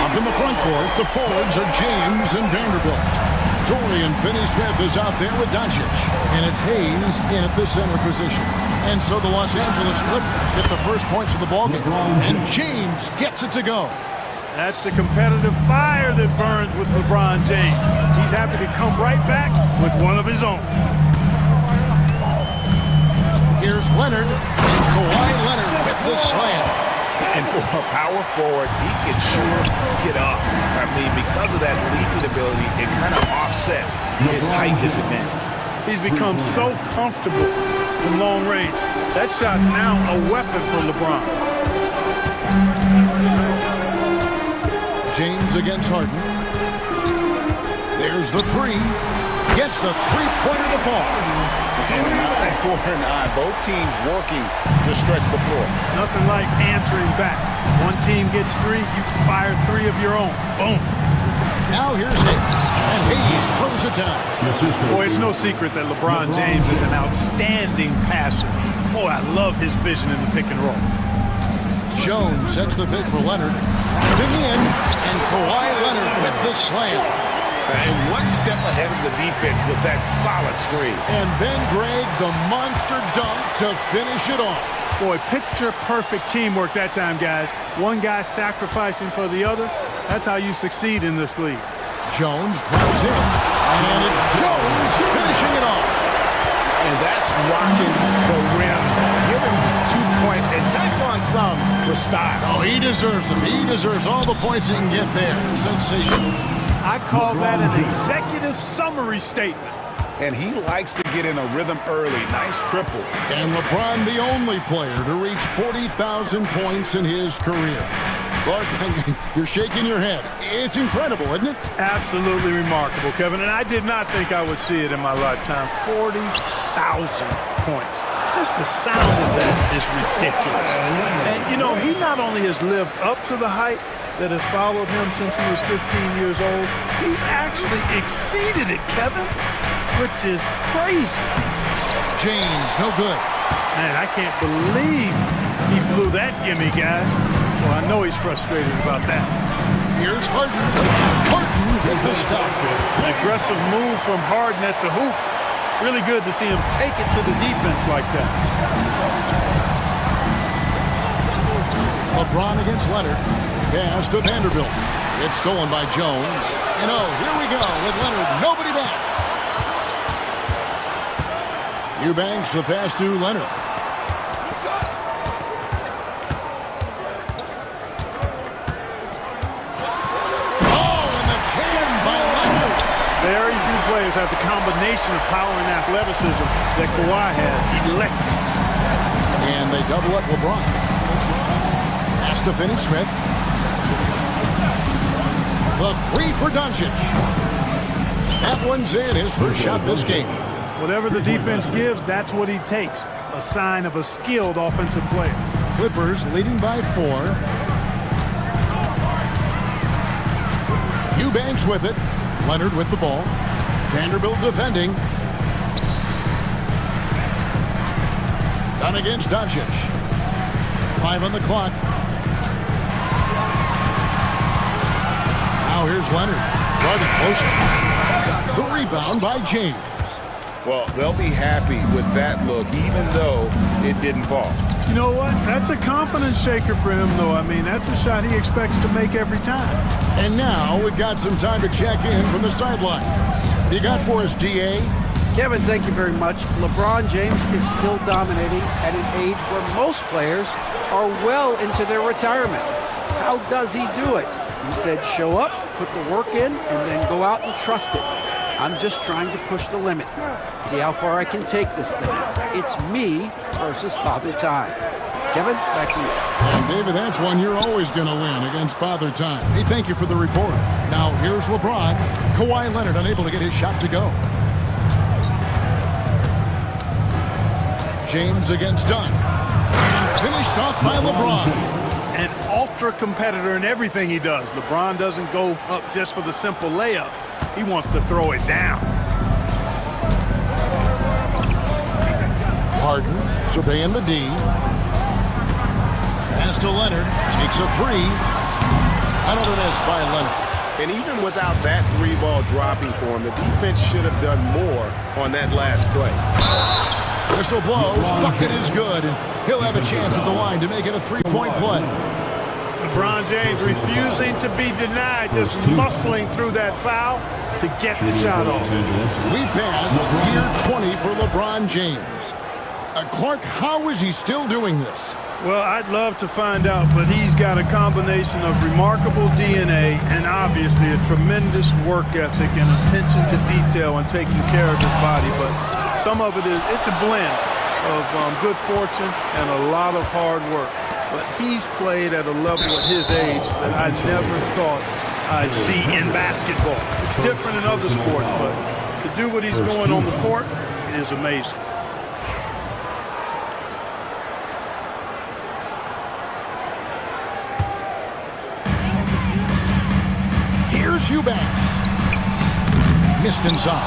F: Up in the front court, the forwards are James and Vanderbilt. Dorian Finney-Smith is out there with Doncic. And it's Hayes in at the center position. And so the Los Angeles Clippers get the first points of the ballgame. And James gets it to go.
L: That's the competitive fire that burns with LeBron James. He's happy to come right back with one of his own.
F: Here's Leonard, and Kawhi Leonard with the slam.
J: And for a power forward, he can sure get up. I mean, because of that leaping ability, it kind of offsets his height disadvantage.
L: He's become so comfortable from long range. That shot's now a weapon for LeBron.
F: James against Harden. There's the three. Gets the three-pointer to fall.
I: And not that 4 and 9. Both teams working to stretch the floor.
L: Nothing like answering back. One team gets 3, you fire 3 of your own. Boom.
F: Now here's Hayes. And Hayes throws it down.
L: Boy, it's no secret that LeBron James is an outstanding passer. Boy, I love his vision in the pick and roll.
F: Jones sets the pick for Leonard. In the end, and Kawhi Leonard with the slam.
J: And one step ahead of the defense with that solid screen.
F: And then Greg, the monster dunk to finish it off.
L: Boy, picture-perfect teamwork that time, guys. One guy sacrificing for the other. That's how you succeed in this league.
F: Jones drives in, and it's Jones finishing it off.
J: And that's rocking the rim. Give him 2 points and tack on some for style.
F: Oh, he deserves them. He deserves all the points he can get there. Sensational.
L: I call that an executive summary statement.
I: And he likes to get in a rhythm early. Nice triple.
F: And LeBron, the only player to reach 40,000 points in his career. Clark, you're shaking your head. It's incredible, isn't it?
L: Absolutely remarkable, Kevin. And I did not think I would see it in my lifetime. 40,000 points. Just the sound of that is ridiculous. And, you know, he not only has lived up to the hype that has followed him since he was 15 years old, he's actually exceeded it, Kevin, which is crazy.
F: James, no good.
L: Man, I can't believe he blew that gimme, guys. Well, I know he's frustrated about that.
F: Here's Harden. Harden with the stop.
L: An aggressive move from Harden at the hoop. Really good to see him take it to the defense like that.
F: LeBron against Leonard. Pass to Vanderbilt. It's stolen by Jones. And oh, here we go with Leonard. Nobody back. Eubanks the pass to Leonard. Oh, and the jam by Leonard.
L: Very few players have the combination of power and athleticism that Kawhi has. Electric.
F: And they double up LeBron. Pass to Finney-Smith. The three for Doncic. That one's in, his first shot this game.
L: Whatever the defense gives, that's what he takes. A sign of a skilled offensive player.
F: Clippers leading by 4. Eubanks with it. Leonard with the ball. Vanderbilt defending. Down against Doncic. 5 on the clock. Now here's Leonard. Guarding closer. The rebound by James.
I: Well, they'll be happy with that look, even though it didn't fall.
L: You know what? That's a confidence shaker for him, though. I mean, that's a shot he expects to make every time.
F: And now we've got some time to check in from the sidelines. You got for us, DA?
G: Kevin, thank you very much. LeBron James is still dominating at an age where most players are well into their retirement. How does he do it? He said, show up, put the work in, and then go out and trust it. I'm just trying to push the limit. See how far I can take this thing. It's me versus Father Time. Kevin, back to you.
F: And David, that's one you're always going to win against Father Time. Hey, thank you for the report. Now here's LeBron. Kawhi Leonard unable to get his shot to go. James against Dunn. And finished off by LeBron.
L: And ultra competitor in everything he does. LeBron doesn't go up just for the simple layup. He wants to throw it down.
F: Harden surveying the D. Pass to Leonard. Takes a three. Another miss by Leonard.
J: And even without that three-ball dropping for him, the defense should have done more on that last play.
F: Whistle blows. Bucket is good. And he'll have a chance at the line to make it a three-point play.
L: LeBron James refusing to be denied, just muscling through that foul to get the shot off.
F: We passed year 20 for LeBron James. Clark, how is he still doing this?
L: Well, I'd love to find out, but he's got a combination of remarkable DNA and obviously a tremendous work ethic and attention to detail and taking care of his body. But some of it's a blend of good fortune and a lot of hard work. But he's played at a level at his age that I never thought I'd see in basketball. It's different in other sports, but to do what he's doing on the court is amazing.
F: Eubanks. Missed inside.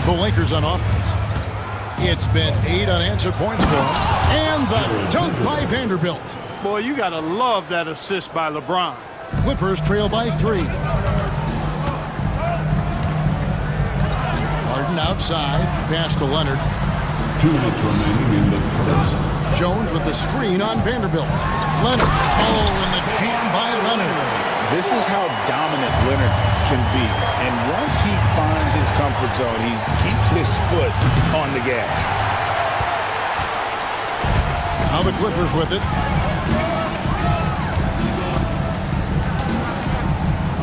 F: The Lakers on offense. It's been 8 unanswered points for him. And the dunk by Vanderbilt.
L: Boy, you got to love that assist by LeBron.
F: Clippers trail by 3. Harden outside. Pass to Leonard.
E: 2 minutes remaining in the first.
F: Jones with the screen on Vanderbilt. Leonard. Oh, and the jam by Leonard.
I: This is how dominant Leonard can be. And once he finds his comfort zone, he keeps his foot on the gas.
F: Now the Clippers with it.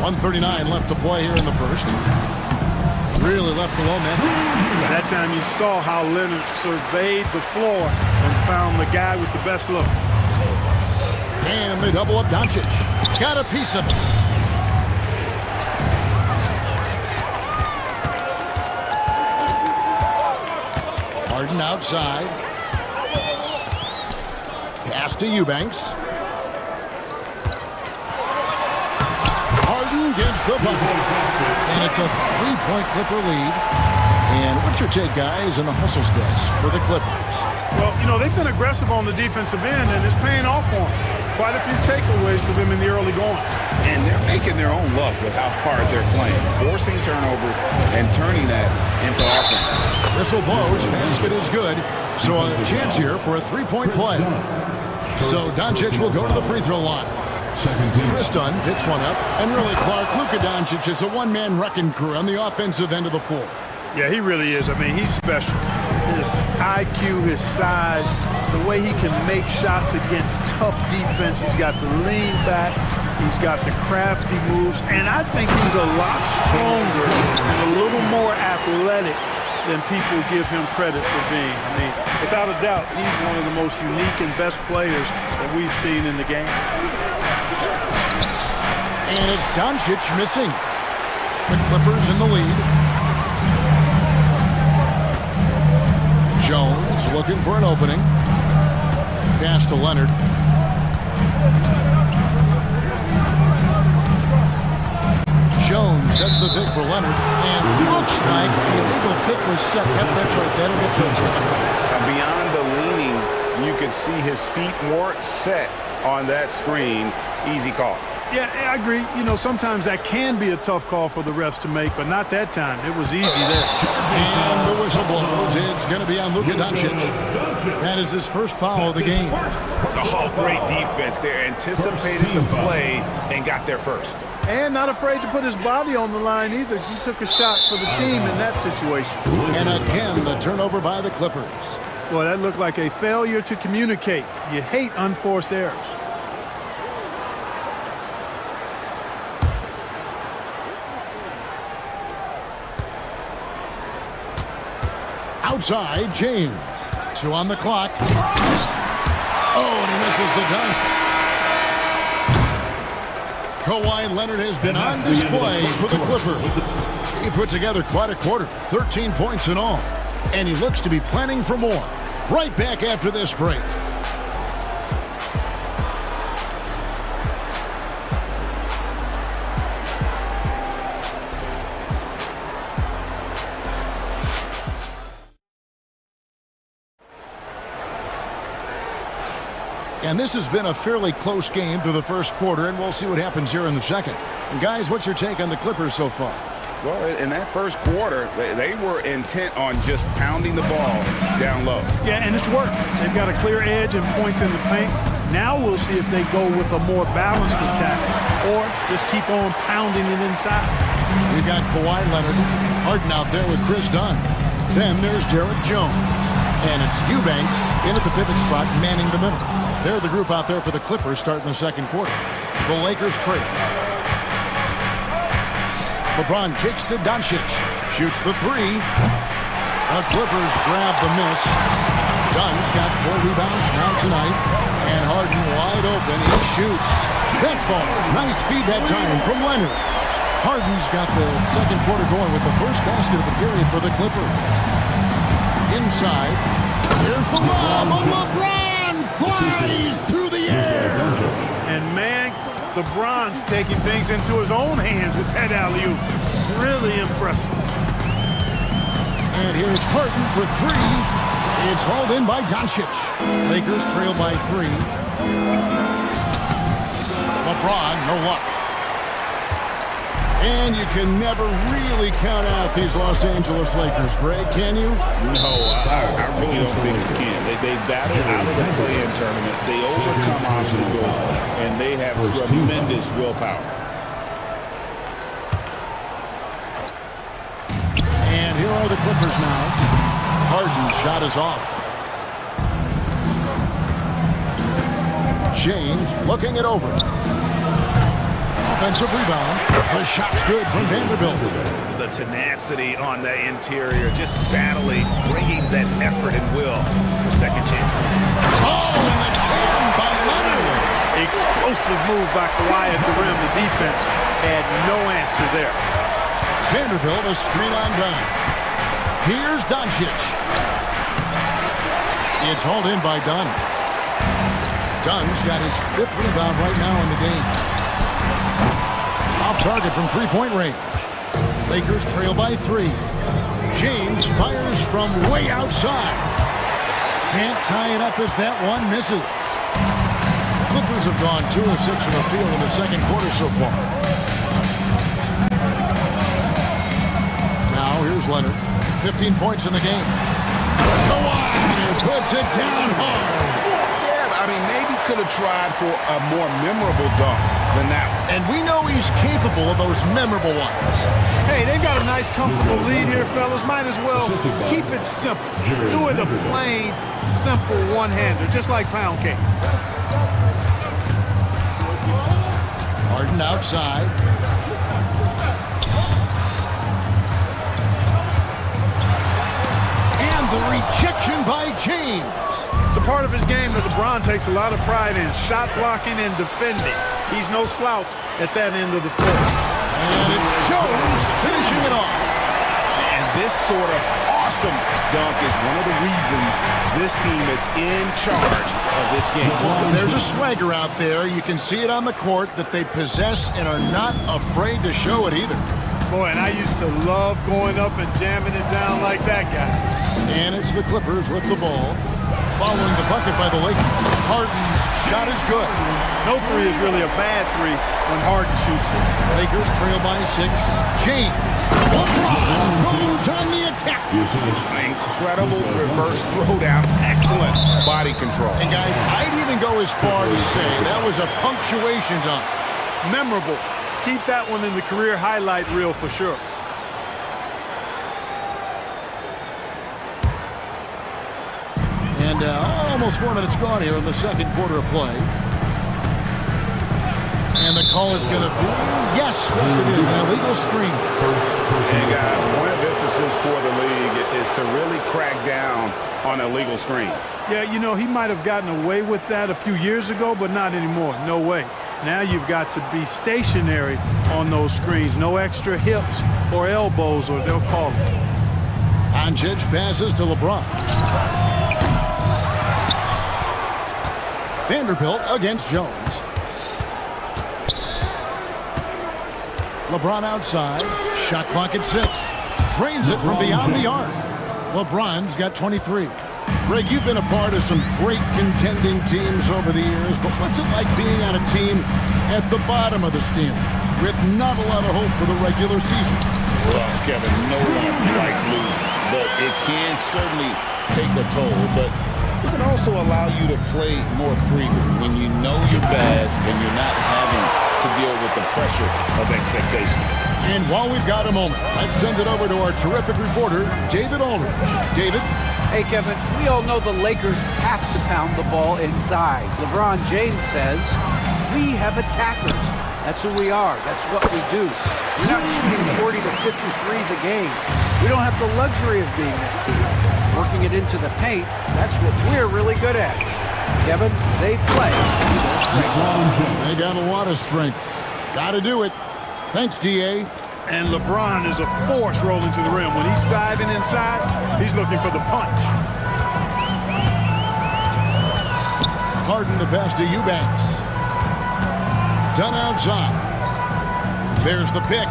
F: 1:39 left to play here in the first. Really left the momentum.
L: That time you saw how Leonard surveyed the floor and found the guy with the best look.
F: And they double up Doncic. Got a piece of it. Harden outside. Pass to Eubanks. Harden gives the bucket. And it's a 3-point Clipper lead. And what's your take, guys, in the hustle stats for the Clippers?
L: Well, you know, they've been aggressive on the defensive end, and it's paying off for them. Quite a few takeaways for them in the early going.
I: And they're making their own luck with how hard they're playing, forcing turnovers and turning that into offense.
F: Whistle blows, basket is good. So a chance here for a 3-point play. So Doncic will go to the free throw line. Chris Dunn picks one up. And really, Clark, Luka Doncic is a one-man wrecking crew on the offensive end of the floor.
L: Yeah, he really is. I mean, he's special. His IQ, his size, the way he can make shots against tough defense. He's got the lean back. He's got the crafty moves. And I think he's a lot stronger and a little more athletic than people give him credit for being. I mean, without a doubt, he's one of the most unique and best players that we've seen in the game.
F: And it's Doncic missing. The Clippers in the lead. Jones looking for an opening. Pass to Leonard. Jones sets the pick for Leonard. And looks like the illegal pick was set. Yep, that's right. That'll get through.
J: Beyond the leaning, you could see his feet more set on that screen. Easy call.
L: Yeah, I agree. You know, sometimes that can be a tough call for the refs to make, but not that time. It was easy there.
F: And the whistle blows. It's going to be on Luka Doncic. That is his first foul of the game.
J: Oh, great defense there. Anticipated the play and got there first.
L: And not afraid to put his body on the line either. He took a shot for the team in that situation.
F: And again, the turnover by the Clippers.
L: Well, that looked like a failure to communicate. You hate unforced errors.
F: Outside, James. 2 on the clock. Oh, and he misses the dunk. Kawhi Leonard has been on display for the Clippers. He put together quite a quarter, 13 points in all. And he looks to be planning for more. Right back after this break. And this has been a fairly close game through the first quarter, and we'll see what happens here in the second. And guys, what's your take on the Clippers so far?
I: Well, in that first quarter, they were intent on just pounding the ball down low.
L: Yeah, and it's worked. They've got a clear edge and points in the paint. Now we'll see if they go with a more balanced attack or just keep on pounding it inside.
F: We've got Kawhi Leonard, Harden out there with Chris Dunn. Then there's Derek Jones. And it's Eubanks in at the pivot spot, manning the middle. They're the group out there for the Clippers starting the second quarter. The Lakers trail. LeBron kicks to Doncic. Shoots the three. The Clippers grab the miss. Dunn's got 4 rebounds now tonight. And Harden wide open. He shoots. That far. Nice feed that time from Leonard. Harden's got the second quarter going with the first basket of the period for the Clippers. Inside. Here's the lob. LeBron flies through the air.
L: And man, LeBron's taking things into his own hands with that alley-oop. Really impressive.
F: And here's Harden for 3. It's hauled in by Doncic. Lakers trail by 3. LeBron, no luck. And you can never really count out these Los Angeles Lakers, Greg, can you?
I: No, I really don't think you can. They battle out of the play-in tournament. They overcome obstacles, and they have tremendous willpower.
F: And here are the Clippers now. Harden's shot is off. James looking it over. Offensive rebound. The shot's good from Vanderbilt.
B: The tenacity on the interior, just battling, bringing that effort and will for second chance.
F: Oh, and the jam by Leonard.
L: Explosive move by Kawhi at the rim. The defense had no answer there.
F: Vanderbilt a screen on Dunn. Here's Doncic. It's hauled in by Dunn. Dunn's got his 5th rebound right now in the game. Off target from 3-point range. Lakers trail by 3. James fires from way outside. Can't tie it up as that one misses. Clippers have gone 2 of 6 from the field in the second quarter so far. Now here's Leonard. 15 points in the game. Kawhi puts it down hard.
I: I mean, maybe could have tried for a more memorable dunk than that one.
F: And we know he's capable of those memorable ones.
L: Hey, they've got a nice, comfortable lead here, fellas. Might as well keep it simple. Do it a plain, simple one-hander, just like pound cake.
F: Harden outside. And the rejection by James.
L: It's a part of his game that LeBron takes a lot of pride in, shot blocking and defending. He's no slouch at that end of the floor.
F: And it's Jones finishing it off.
I: And this sort of awesome dunk is one of the reasons this team is in charge of this game.
F: There's a swagger out there. You can see it on the court that they possess and are not afraid to show it either.
L: Boy, and I used to love going up and jamming it down like that, guys.
F: And it's the Clippers with the ball. Following the bucket by the Lakers. Harden's shot is good.
L: No 3 is really a bad 3 when Harden shoots it.
F: Lakers trail by 6. James. LeBron goes on the attack.
I: Incredible reverse throwdown. Excellent body control.
F: And guys, I'd even go as far to say that was a punctuation dunk.
L: Memorable. Keep that one in the career highlight reel for sure.
F: And almost 4 minutes gone here in the second quarter of play. And the call is going to be, yes, it is, an illegal screen.
I: And guys, point of emphasis for the league is to really crack down on illegal screens.
L: Yeah, you know, he might have gotten away with that a few years ago, but not anymore. No way. Now you've got to be stationary on those screens. No extra hips or elbows, or they'll call it.
F: Doncic passes to LeBron. Vanderbilt against Jones. LeBron outside. Shot clock at 6. Drains it from beyond the arc. LeBron's got 23. Greg, you've been a part of some great contending teams over the years, but what's it like being on a team at the bottom of the standings with not a lot of hope for the regular season?
I: Well, Kevin, no one likes losing, but it can certainly take a toll. But it can also allow you to play more freely when you know you're bad and you're not having to deal with the pressure of expectation.
F: And while we've got a moment, let's send it over to our terrific reporter, David Aldridge. David?
G: Hey, Kevin, we all know the Lakers have to pound the ball inside. LeBron James says, we have attackers. That's who we are. That's what we do. We're not shooting 40 to 50 threes a game. We don't have the luxury of being that team. Working it into the paint, that's what we're really good at. Kevin, they play to their strengths.
F: They got a lot of strength. Got to do it. Thanks, D.A.
L: And LeBron is a force rolling to the rim. When he's diving inside, he's looking for the punch.
F: Harden the pass to Eubanks. Done outside. There's the pick.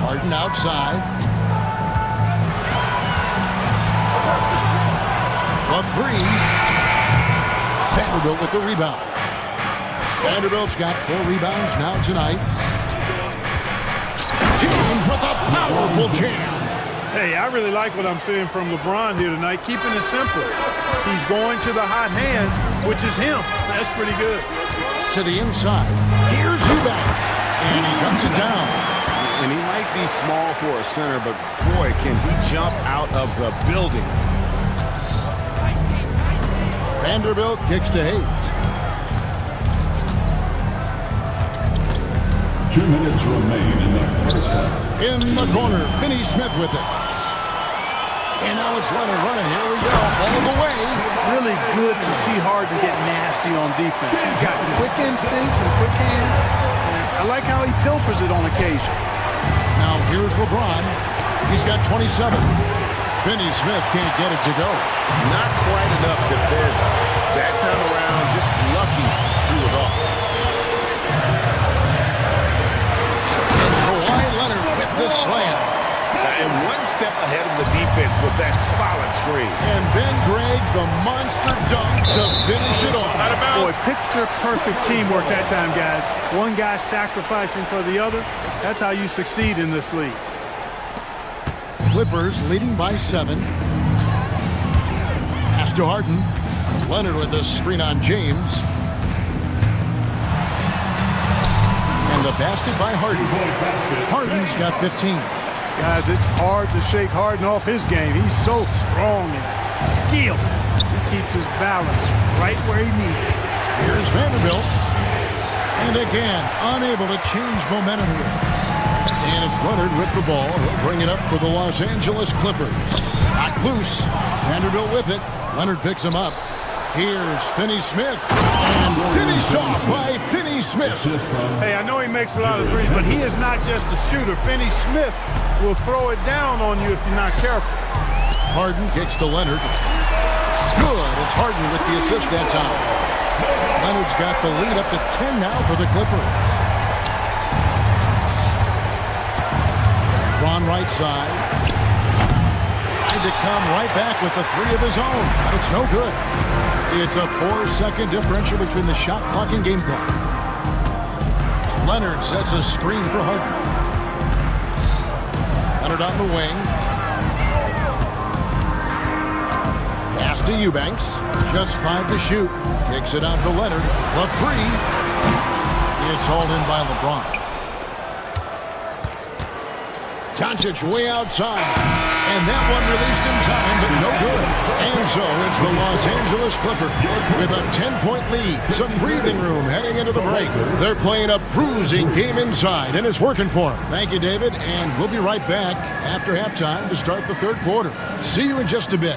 F: Harden outside. A three. Vanderbilt with the rebound. Vanderbilt's got 4 rebounds now tonight. James with a powerful jam.
L: Hey, I really like what I'm seeing from LeBron here tonight, keeping it simple. He's going to the hot hand, which is him. That's pretty good.
F: To the inside. Here's Eubanks. And he dumps it down.
J: And he might be small for a center, but boy, can he jump out of the building.
F: Vanderbilt kicks to Hayes.
E: 2 minutes remain in the first half.
F: In the corner, Finney Smith with it. And now it's running. Here we go, all the way.
L: Really good to see Harden get nasty on defense. He's got quick instincts and quick hands. I like how he pilfers it on occasion.
F: Now here's LeBron. He's got 27. Finney Smith can't get it to go.
J: Not quite enough defense. That time around, just lucky he was off.
F: With the slam.
J: And one step ahead of the defense with that solid screen.
F: And then Greg, the monster dunk to finish it off.
L: Boy, picture perfect teamwork that time, guys. One guy sacrificing for the other. That's how you succeed in this league.
F: Clippers leading by 7. Pass to Harden. Leonard with the screen on James. And the basket by Harden. Harden's got 15.
L: Guys, it's hard to shake Harden off his game. He's so strong and skilled. He keeps his balance right where he needs it.
F: Here's Vanderbilt. And again, unable to change momentum here. And it's Leonard with the ball. He'll bring it up for the Los Angeles Clippers. Knocked loose. Vanderbilt with it. Leonard picks him up. Here's Finney Smith. And finished off by Finney Smith.
L: Hey, I know he makes a lot of threes, but he is not just a shooter. Finney Smith will throw it down on you if you're not careful.
F: Harden kicks to Leonard. Good. It's Harden with the assist that time. Leonard's got the lead up to 10 now for the Clippers. Ron right side. Tried to come right back with the 3 of his own. But it's no good. It's a 4-second differential between the shot clock and game clock. Leonard sets a screen for Harden. Leonard on the wing. Pass to Eubanks. Just 5 to shoot. Kicks it out to Leonard. The 3. It's hauled in by LeBron. Doncic way outside. And that one released in time, but no good. And so it's the Los Angeles Clippers with a 10-point lead. Some breathing room heading into the break. They're playing a bruising game inside, and it's working for them. Thank you, David, and we'll be right back after halftime to start the third quarter. See you in just a bit.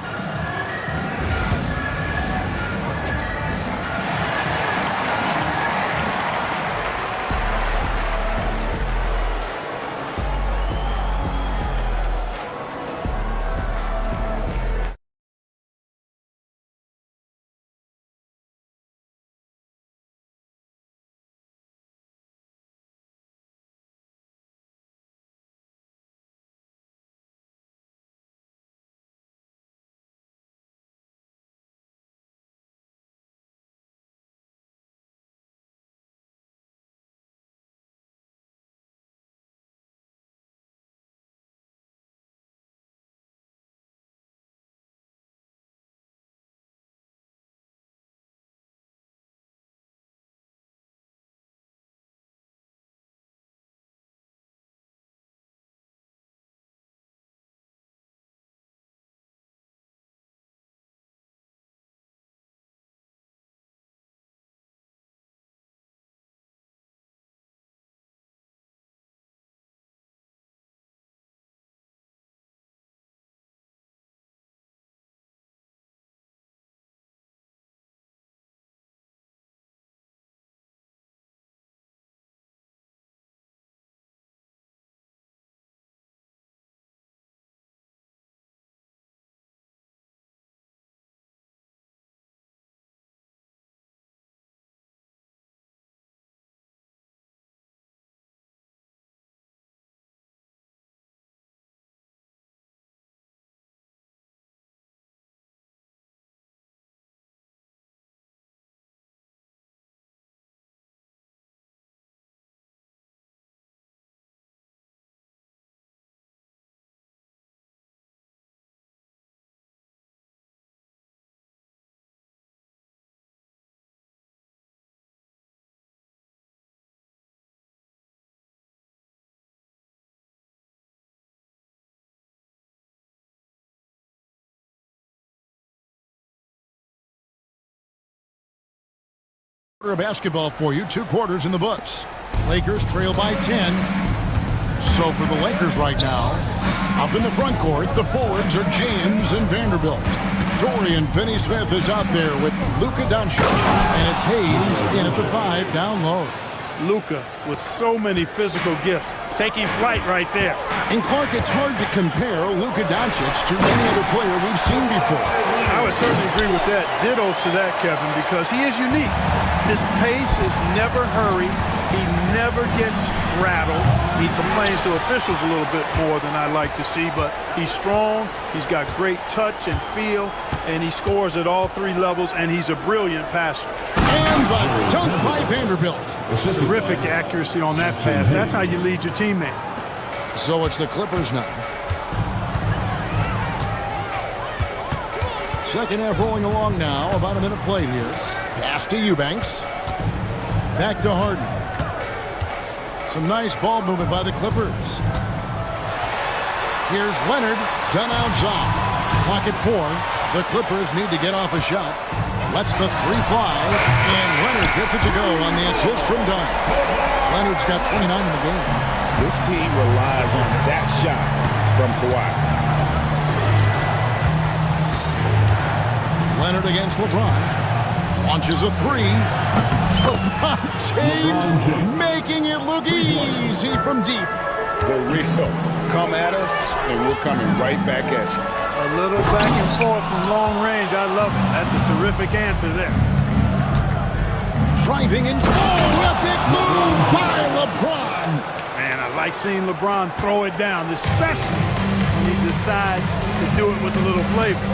F: Quarter of basketball for you. 2 quarters in the books. Lakers trail by 10. So for the Lakers right now, up in the front court, the forwards are James and Vanderbilt. Dorian Finney-Smith is out there with Luka Doncic. And it's Hayes in at the 5 down low.
L: Luka with so many physical gifts, taking flight right there.
F: And Clark, it's hard to compare Luka Doncic to any other player we've seen before.
L: I would certainly agree with that. Ditto to that, Kevin, because he is unique. His pace is never hurried. He never gets rattled. He complains to officials a little bit more than I'd like to see, but he's strong, he's got great touch and feel, and he scores at all 3 levels, and he's a brilliant passer.
F: And the dunk by Vanderbilt.
L: Terrific accuracy on that pass. That's how you lead your teammate.
F: So it's the Clippers now. Second half rolling along now. About a minute played here. Pass to Eubanks. Back to Harden. Some nice ball movement by the Clippers. Here's Leonard. Done outside. Clock at 4. The Clippers need to get off a shot. Lets the 3 fly. And Leonard gets it to go on the assist from Dunn. Leonard's got 29 in the game.
I: This team relies on that shot from Kawhi.
F: Leonard against LeBron. Launches a 3. LeBron James making it look easy from deep.
I: The real. Come at us, and we're coming right back at you.
L: A little back and forth from long range. I love it. That's a terrific answer there.
F: Driving and epic move by LeBron.
L: Man, I like seeing LeBron throw it down, especially when he decides to do it with a little flavor.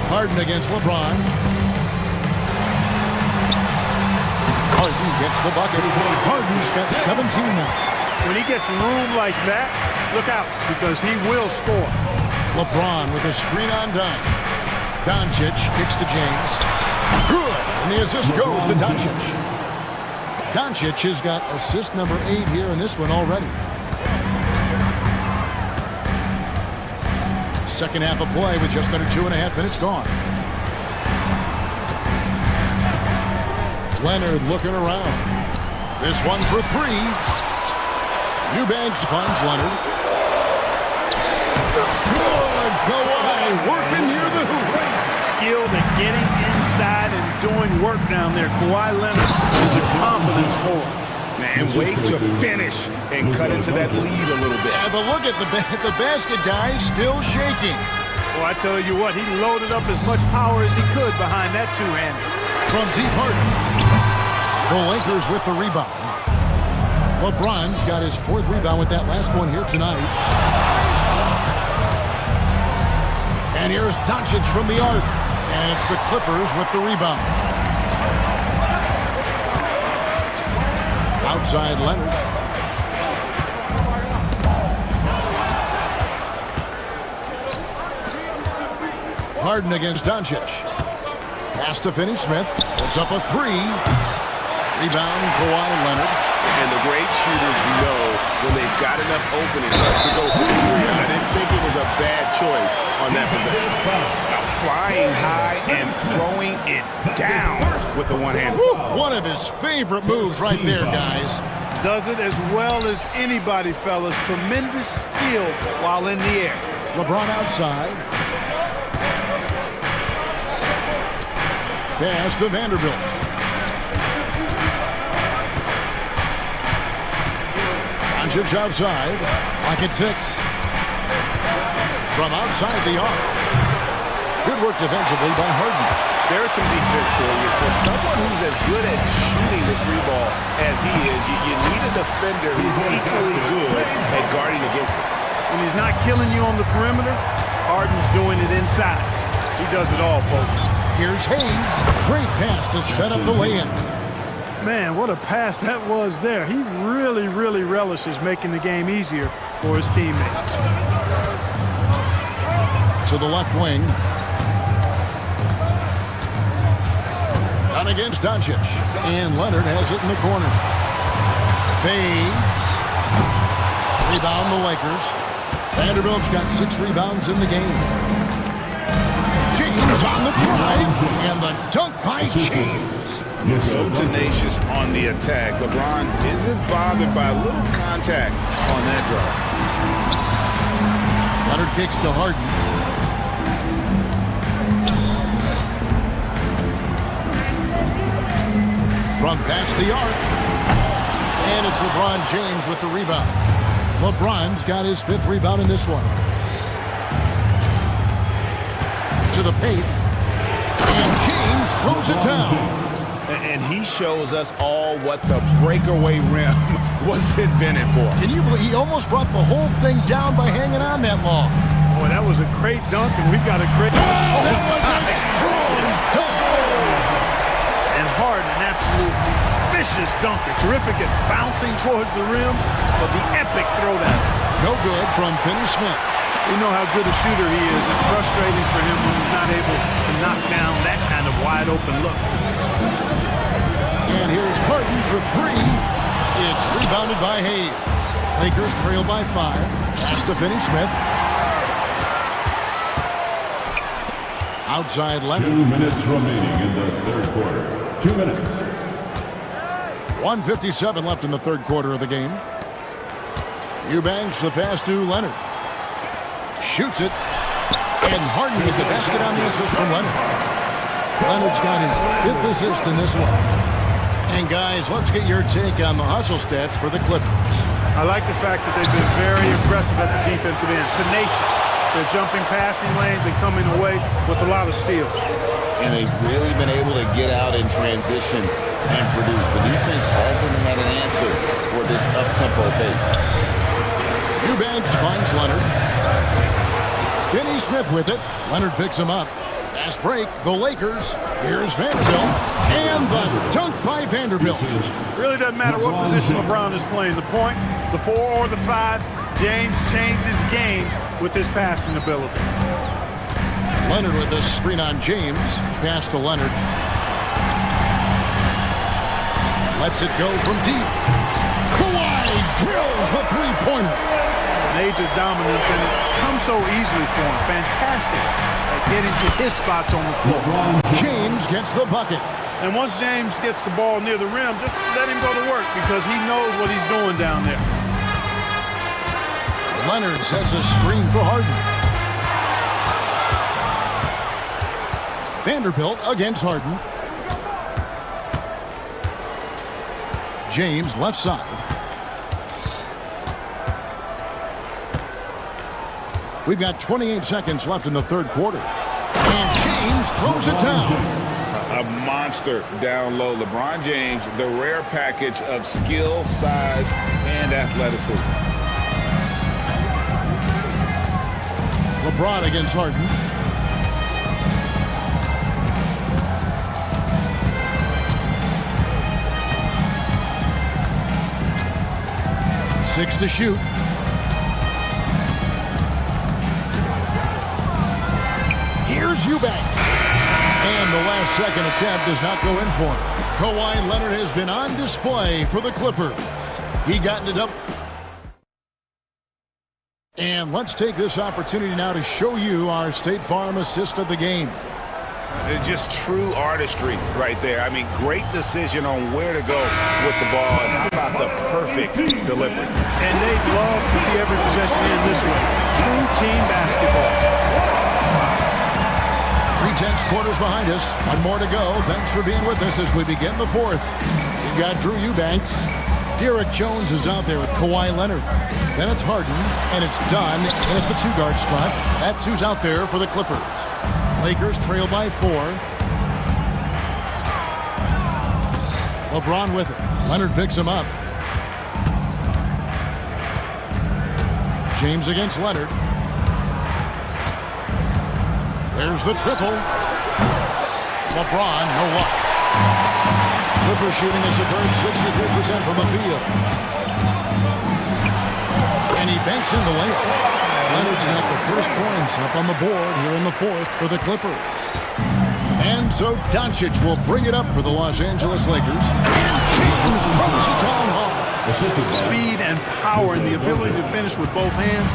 F: Harden against LeBron. Harden gets the bucket. Harden's got 17 now.
L: When he gets room like that, look out, because he will score.
F: LeBron with a screen on Dunn. Doncic kicks to James. Good. And the assist goes to Doncic. Doncic has got assist number 8 here in this one already. Second half of play with just under 2.5 minutes gone. Leonard looking around. This one for 3. Eubanks finds Leonard. Good. Kawhi working near the hoop.
L: Skilled at getting inside and doing work down there. Kawhi Leonard is a confidence scorer.
I: And wait to finish and cut into that lead a little bit.
F: Yeah, but look at the basket guy still shaking.
L: Well, I tell you what, he loaded up as much power as he could behind that 2-hander.
F: From deep Harden. The Lakers with the rebound. LeBron's got his 4th rebound with that last one here tonight. And here's Doncic from the arc. And it's the Clippers with the rebound. Outside Leonard. Harden against Doncic. Pass to Finney-Smith. Puts up a 3. Rebound, Kawhi Leonard.
J: And the great shooters know when they've got enough opening to go for the 3. I didn't think it was a bad choice on that possession. Now flying high and throwing it down with the one-hand.
F: One of his favorite moves right there, guys.
L: Does it as well as anybody, fellas. Tremendous skill while in the air.
F: LeBron outside. Pass to Vanderbilt. Doncic outside. Clock at 6. From outside the arc. Good work defensively by Harden.
J: There's some defense for you. For someone who's as good at shooting the 3-ball as he is, you need a defender who's equally good at guarding against it.
L: When he's not killing you on the perimeter, Harden's doing it inside. He does it all, folks.
F: Here's Hayes. Great pass to set up the lay-in.
L: Man, what a pass that was there. He really, really relishes making the game easier for his teammates.
F: To the left wing. Down against Doncic. And Leonard has it in the corner. Fades. Rebound the Lakers. Vanderbilt's got 6 rebounds in the game. James James on the drive, and the dunk by James.
I: So tenacious on the attack. LeBron isn't bothered by a little contact on that drive.
F: Leonard kicks to Harden. From past the arc. And it's LeBron James with the rebound. LeBron's got his 5th rebound in this one. To the paint. And James throws it down.
I: And he shows us all what the breakaway rim was invented for.
F: Can you believe he almost brought the whole thing down by hanging on that long?
L: Boy, that was a great dunk, and we've got a great...
F: That was a strong dunk.
L: And Harden, an absolute vicious dunker. Terrific at bouncing towards the rim, but the epic throwdown.
F: No good from Finney-Smith.
L: We know how good a shooter he is. It's frustrating for him when he's not able to knock down that kind of wide-open look.
F: And here's Harden for 3. It's rebounded by Hayes. Lakers trail by 5. Pass to Finney-Smith. Outside Leonard.
E: 2 minutes remaining in the third quarter. 2 minutes.
F: 1:57 left in the third quarter of the game. Eubanks the pass to Leonard. Shoots it. And Harden with the basket on the assist from Leonard. Leonard's got his 5th assist in this one. And guys, let's get your take on the hustle stats for the Clippers.
L: I like the fact that they've been very aggressive at the defensive end. Tenacious. They're jumping passing lanes and coming away with a lot of steals.
I: And they've really been able to get out in transition and produce. The defense hasn't had an answer for this up-tempo pace.
F: Eubanks finds Leonard. Finney-Smith with it. Leonard picks him up. Fast break, the Lakers. Here's Vanderbilt. And the dunk by Vanderbilt.
L: Really doesn't matter what position LeBron is playing. The point, the 4 or the 5, James changes games with his passing ability.
F: Leonard with this screen on James. Pass to Leonard. Lets it go from deep. Kawhi drills the three-pointer.
L: Major dominance, and it comes so easily for him. Fantastic at getting to his spots on the floor.
F: James gets the bucket.
L: And once James gets the ball near the rim, just let him go to work because he knows what he's doing down there.
F: Leonard sets a screen for Harden. Vanderbilt against Harden. James left side. We've got 28 seconds left in the third quarter. And James throws it down.
I: A monster down low. LeBron James, the rare package of skill, size, and athleticism.
F: LeBron against Harden. Six to shoot. Here's Eubanks. And the last second attempt does not go in for him. Kawhi Leonard has been on display for the Clippers. He got it up. And let's take this opportunity now to show you our State Farm assist of the game.
J: Just true artistry right there. I mean, great decision on where to go with the ball. And how about the perfect delivery?
L: And they'd love to see every possession end this way. True team basketball.
F: 3/10 quarters behind us. One more to go. Thanks for being with us as we begin the fourth. We've got Drew Eubanks. Derek Jones is out there with Kawhi Leonard. Then it's Harden, and it's Dunn at the 2-guard spot. That's who's out there for the Clippers. Lakers trail by 4. LeBron with it. Leonard picks him up. James against Leonard. There's the triple. LeBron, no luck. Clippers shooting a superb 63% from the field. And he banks in the layup. Leonard's got the first points up on the board here in the fourth for the Clippers. And so Doncic will bring it up for the Los Angeles Lakers. And James throws it down hard.
L: Speed and power and the ability to finish with both hands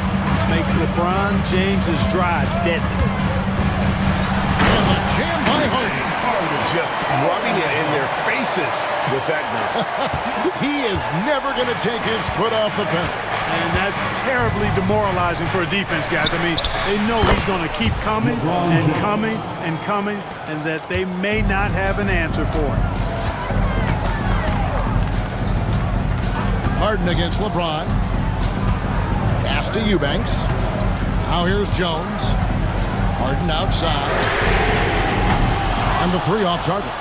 L: make LeBron James's drives deadly.
F: jam by Harden.
J: Just rubbing it in their faces with that dunk.
F: He is never going to take his foot off the pedal.
L: And that's terribly demoralizing for a defense, guys. I mean, they know he's going to keep coming and coming and coming, and that they may not have an answer for it.
F: Harden against LeBron. Pass to Eubanks. Now here's Jones. Harden outside. And the three off target.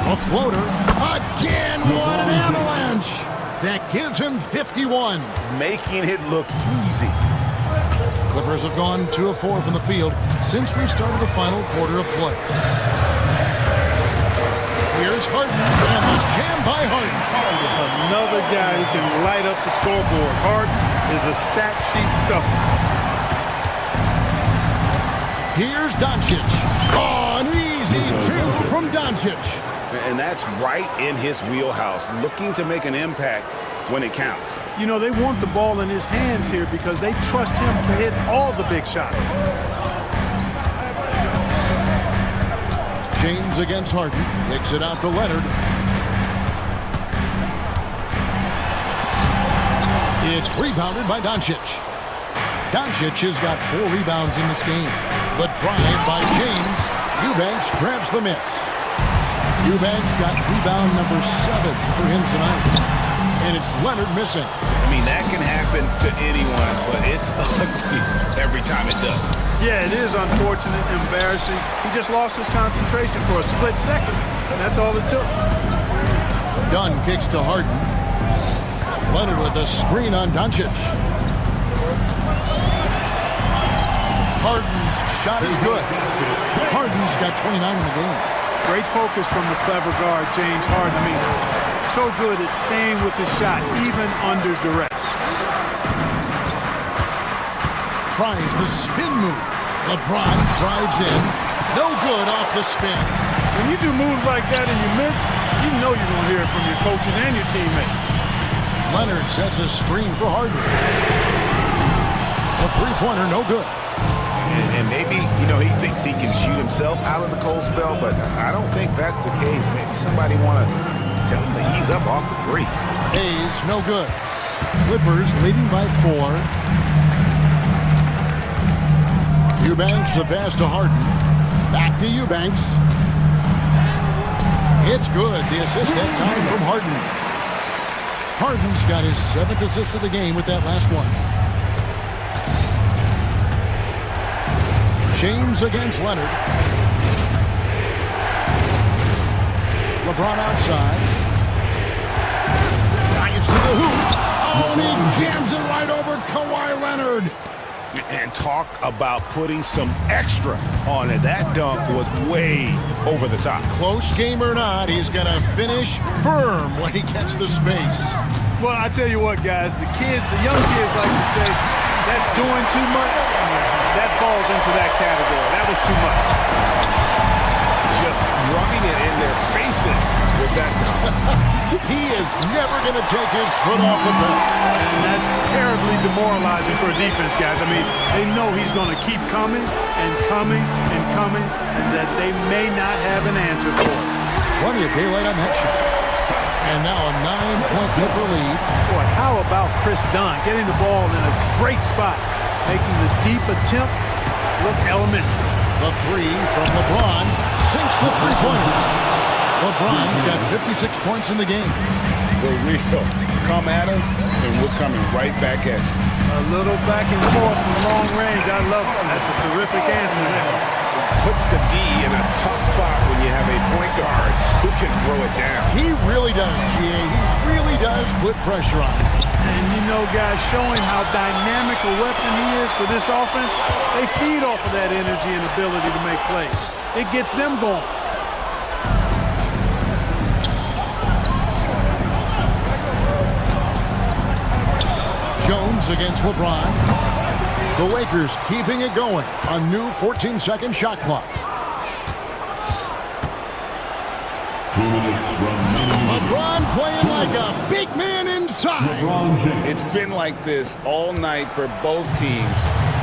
F: A floater. Again, what an avalanche. That gives him 51.
J: Making it look easy.
F: Clippers have gone 2 of 4 from the field since we started the final quarter of play. Here's Harden, and the jam by Harden.
L: Another guy who can light up the scoreboard. Harden is a stat sheet stuffer.
F: Here's Doncic. Oh, an easy 2 from Doncic.
J: And that's right in his wheelhouse, looking to make an impact when it counts.
L: You know, they want the ball in his hands here because they trust him to hit all the big shots.
F: James against Harden. Kicks it out to Leonard. It's rebounded by Doncic. Doncic has got 4 rebounds in this game. The drive by James. Eubanks grabs the miss. Eubanks got rebound number 7 for him tonight. And it's Leonard missing.
J: I mean, that can happen to anyone, but it's ugly every time it does.
L: Yeah, it is unfortunate, embarrassing. He just lost his concentration for a split second, and that's all it took.
F: Dunn kicks to Harden. Leonard with a screen on Doncic. Harden's shot is good. Harden's got 29 in the game.
L: Great focus from the clever guard, James Harden. I mean, so good at staying with the shot, even under duress.
F: Tries the spin move. LeBron drives in. No good off the spin.
L: When you do moves like that and you miss, you know you're going to hear it from your coaches and your teammates.
F: Leonard sets a screen for Harden. A three-pointer, no good.
J: And maybe, you know, he thinks he can shoot himself out of the cold spell, but I don't think that's the case. Maybe somebody want to tell him to ease up off the threes.
F: Hayes, no good. Clippers leading by 4. Eubanks, the pass to Harden. Back to Eubanks. It's good. The assist that time from Harden. Harden's got his 7th assist of the game with that last one. James against Leonard. LeBron outside. Drives to the hoop. Oh, and he jams it right over Kawhi Leonard.
J: And talk about putting some extra on it. That dunk was way over the top.
F: Close game or not, he's going to finish firm when he gets the space.
L: Well, I tell you what, guys, the young kids like to say, that's doing too much. That falls into that category. That was too much.
J: Just rubbing it in their faces with that dunk.
F: He is never going to take his foot off the pedal.
L: And that's terribly demoralizing for a defense, guys. I mean, they know he's going to keep coming and coming and coming, and that they may not have an answer for it.
F: Plenty of daylight on that shot. And now a 9-point Clipper lead.
L: Boy, how about Chris Dunn getting the ball in a great spot, making the deep attempt look elementary.
F: The 3 from LeBron sinks the three-pointer. LeBron's got 56 points in the game.
J: The real come at us, and we're coming right back at you.
L: A little back and forth from long range. I love it. That's a terrific answer there.
J: Puts the D in a tough spot when you have a point guard who can throw it down.
F: He really does, G.A. He really does put pressure on him.
L: And you know, guys, showing how dynamic a weapon he is for this offense, they feed off of that energy and ability to make plays. It gets them going.
F: Jones against LeBron. The Lakers keeping it going. A new 14-second shot clock. LeBron playing like a big man in outside.
I: It's been like this all night for both teams.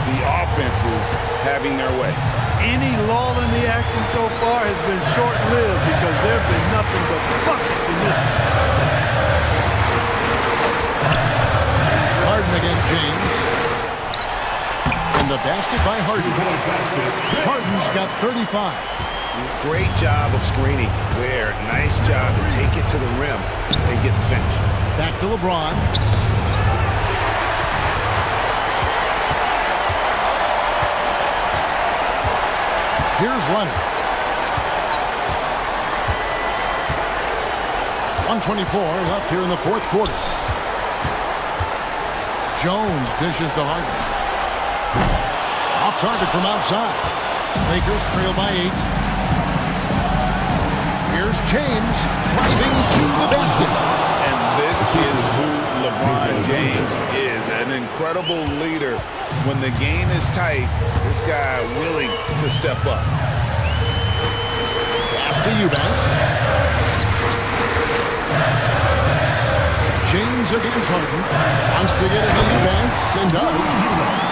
I: The offenses having their way.
L: Any lull in the action so far has been short-lived because there have been nothing but buckets in this one.
F: Harden against James. And the basket by Harden. Harden's got 35.
B: Great job of screening there. Nice job to take it to the rim and get the finish.
F: Back to LeBron. Here's Leonard. 1:24 left here in the fourth quarter. Jones dishes to Harden. Off target from outside. Lakers trail by 8. Here's James driving to the basket.
I: And this is who LeBron James is, an incredible leader. When the game is tight, this guy willing to step up.
F: Pass to Eubanks. James against Harden. Wants to get it to Eubanks and does.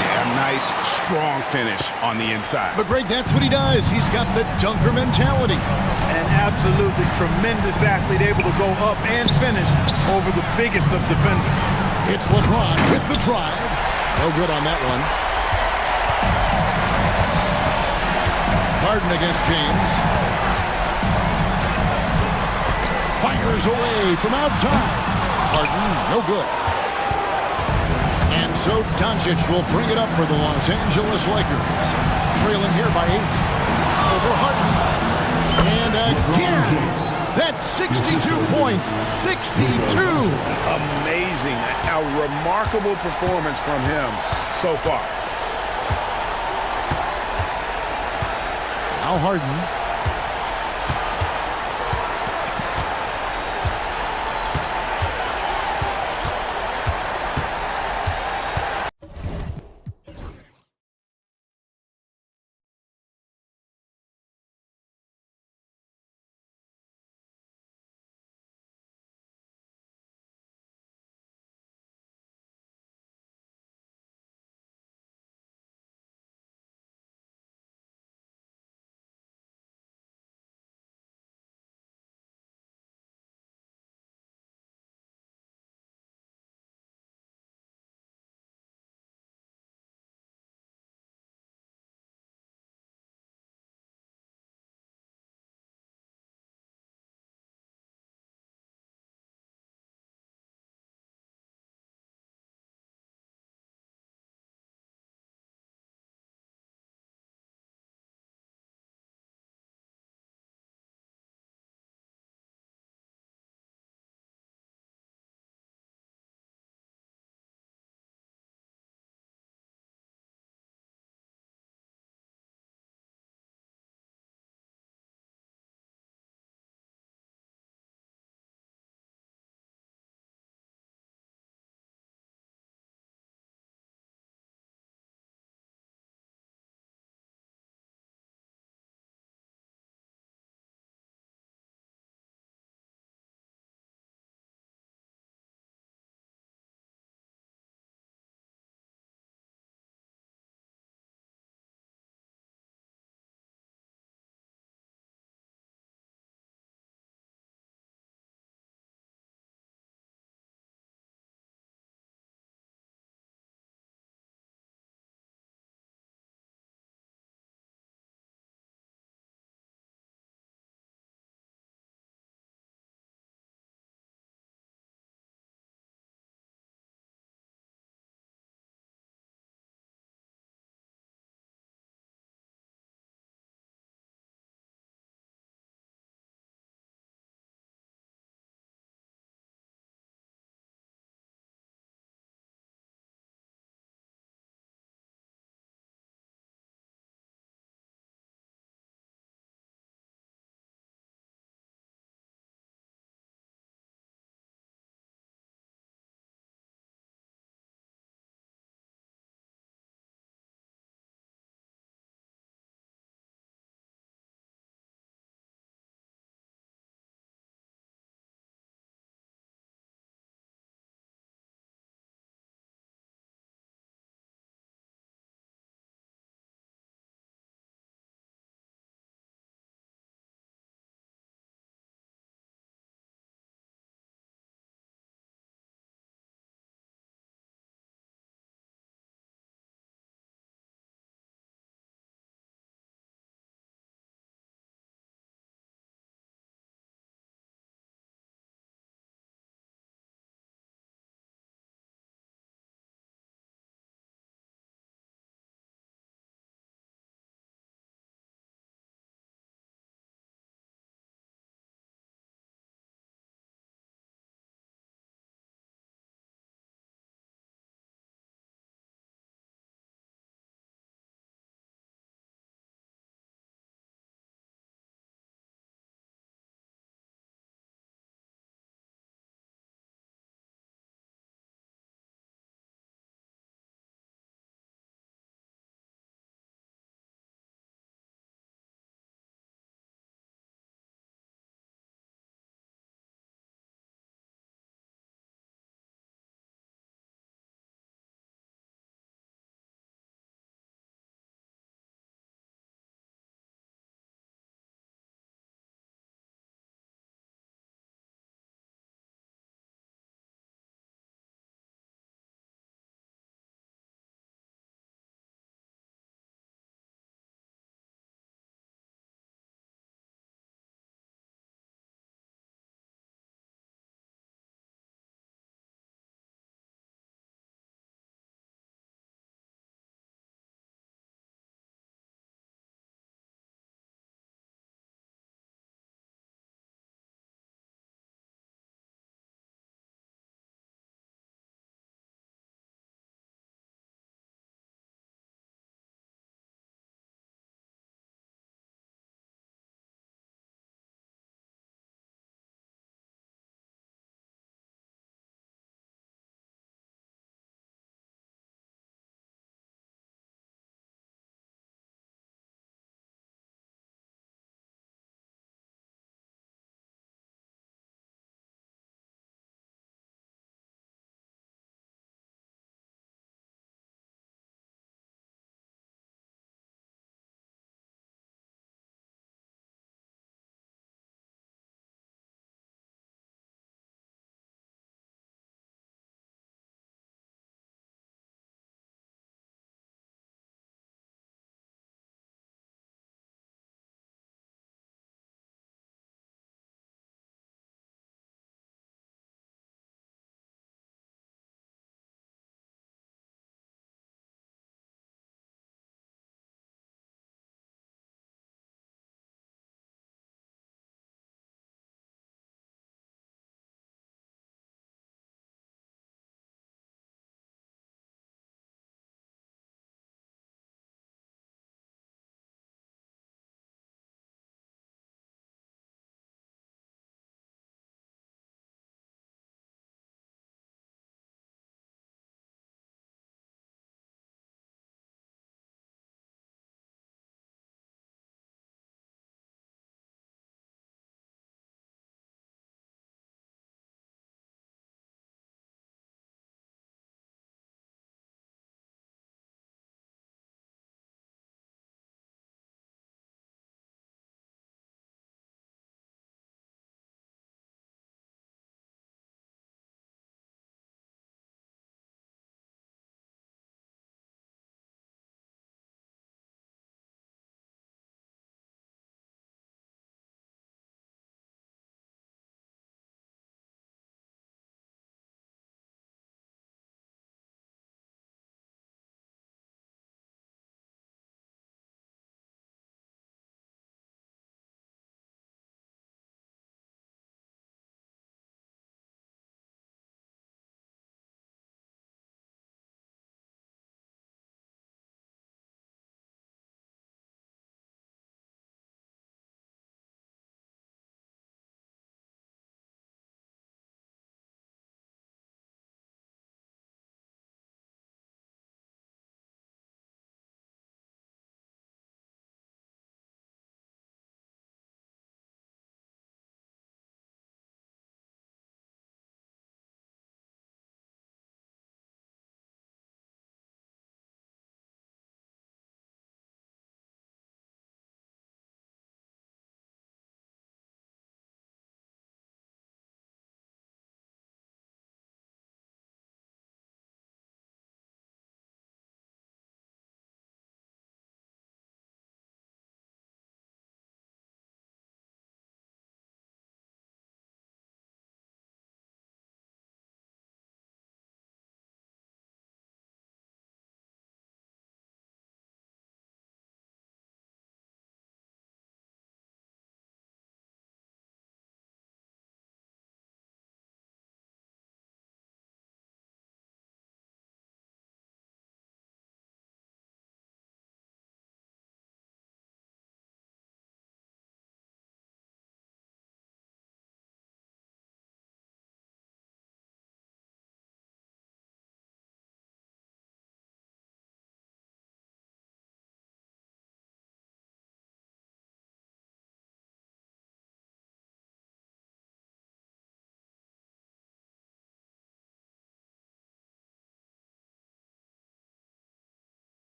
B: Yeah, nice, strong finish on the inside.
F: But Greg, that's what he does. He's got the dunker mentality.
L: An absolutely tremendous athlete, able to go up and finish over the biggest of defenders.
F: It's LeBron with the drive. No good on that one. Harden against James. Fires away from outside. Harden, no good. And so Doncic will bring it up for the Los Angeles Lakers. Trailing here by 8. Over Harden. And again, that's 62 points. 62.
I: Amazing. A remarkable performance from him so far.
F: Now Harden.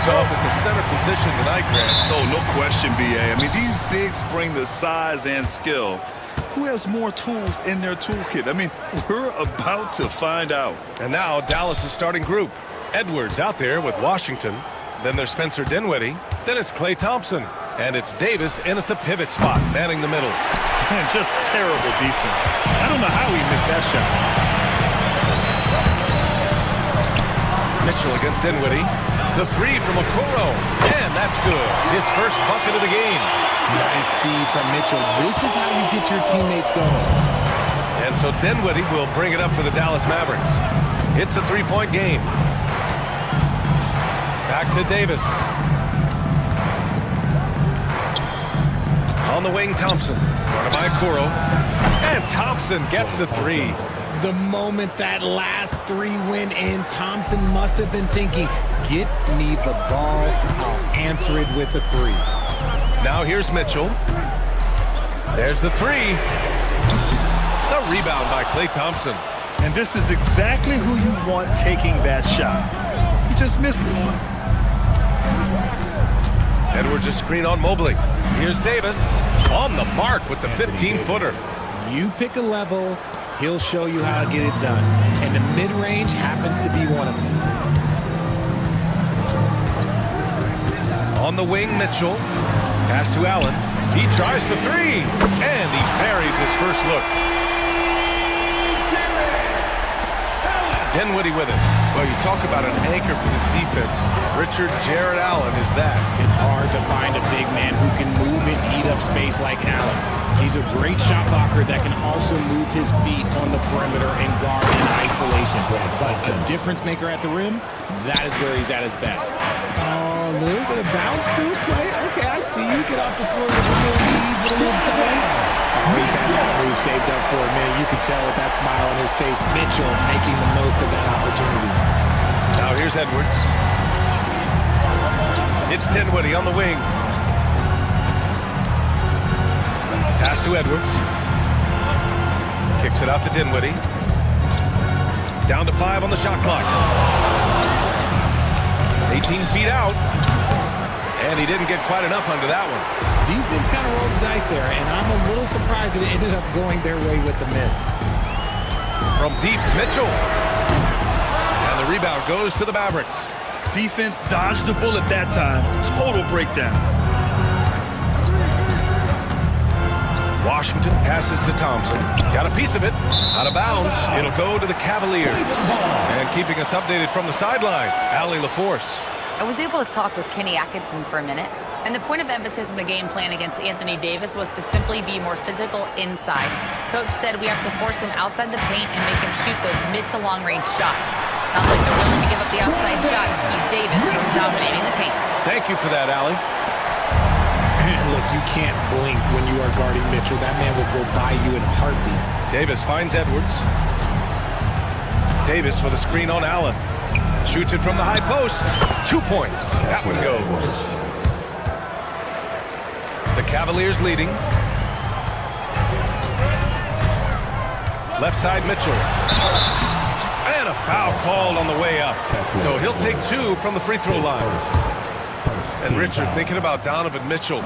A: off at the center position tonight, Grant.
C: Oh, no question, B.A. I mean, these bigs bring the size and skill. Who has more tools in their toolkit? I mean, we're about to find out.
A: And now Dallas' starting group. Edwards out there with Washington. Then there's Spencer Dinwiddie. Then it's Klay Thompson. And it's Davis in at the pivot spot, manning the middle.
C: Man, just terrible defense. I don't know how he missed that shot.
A: Mitchell against Dinwiddie. The three from Okoro. And that's good. His first bucket of the game.
B: Nice feed from Mitchell. This is how you get your teammates going.
A: And so Dinwiddie will bring it up for the Dallas Mavericks. It's a three-point game. Back to Davis. On the wing, Thompson. Guarded by Okoro. And Thompson gets the three.
B: The moment that last three went in, Thompson must have been thinking, get me the ball, I'll answer it with a three.
A: Now here's Mitchell. There's the three. The rebound by Klay Thompson.
C: And this is exactly who you want taking that shot. He just missed it.
A: Edwards a screen on Mobley. Here's Davis on the mark with the 15-footer.
B: You pick a level, he'll show you how to get it done. And the mid-range happens to be one of them.
A: On the wing, Mitchell. Pass to Allen. He tries for three. And he buries his first look. Dinwiddie with it. Well, you talk about an anchor for this defense. Richard Jared Allen is that.
B: It's hard to find a big man who can move and eat up space like Allen. He's a great shot blocker that can also move his feet on the perimeter and guard in isolation. But a difference maker at the rim, that is where he's at his best. Oh, a little bit of bounce through play. Okay, I see you. Get off the floor with a little ease, with a little throw. He's had that move saved up for a minute. You can tell with that smile on his face, Mitchell making the most of that opportunity.
A: Now here's Edwards. It's Dinwiddie on the wing. Pass to Edwards. Kicks it out to Dinwiddie. Down to 5 on the shot clock. 18 feet out. And he didn't get quite enough under that one.
B: Defense kind of rolled the dice there, and I'm a little surprised that it ended up going their way with the miss.
A: From deep, Mitchell. And the rebound goes to the Mavericks.
C: Defense dodged the bullet that time. Total breakdown.
A: Washington passes to Thompson. Got a piece of it. Out of bounds. It'll go to the Cavaliers. And keeping us updated from the sideline, Allie LaForce.
D: I was able to talk with Kenny Atkinson for a minute, and the point of emphasis in the game plan against Anthony Davis was to simply be more physical inside. Coach said we have to force him outside the paint and make him shoot those mid to long range shots. Sounds like they're willing to give up the outside shot to keep Davis from dominating the paint.
A: Thank you for that, Allie.
B: Look, you can't blink when you are guarding Mitchell. That man will go by you in a heartbeat.
A: Davis finds Edwards. Davis with a screen on Allen. Shoots it from the high post. 2 points. That one goes. The Cavaliers leading. Left side, Mitchell. And a foul called on the way up. So he'll take 2 from the free throw line. And Richard, thinking about Donovan Mitchell,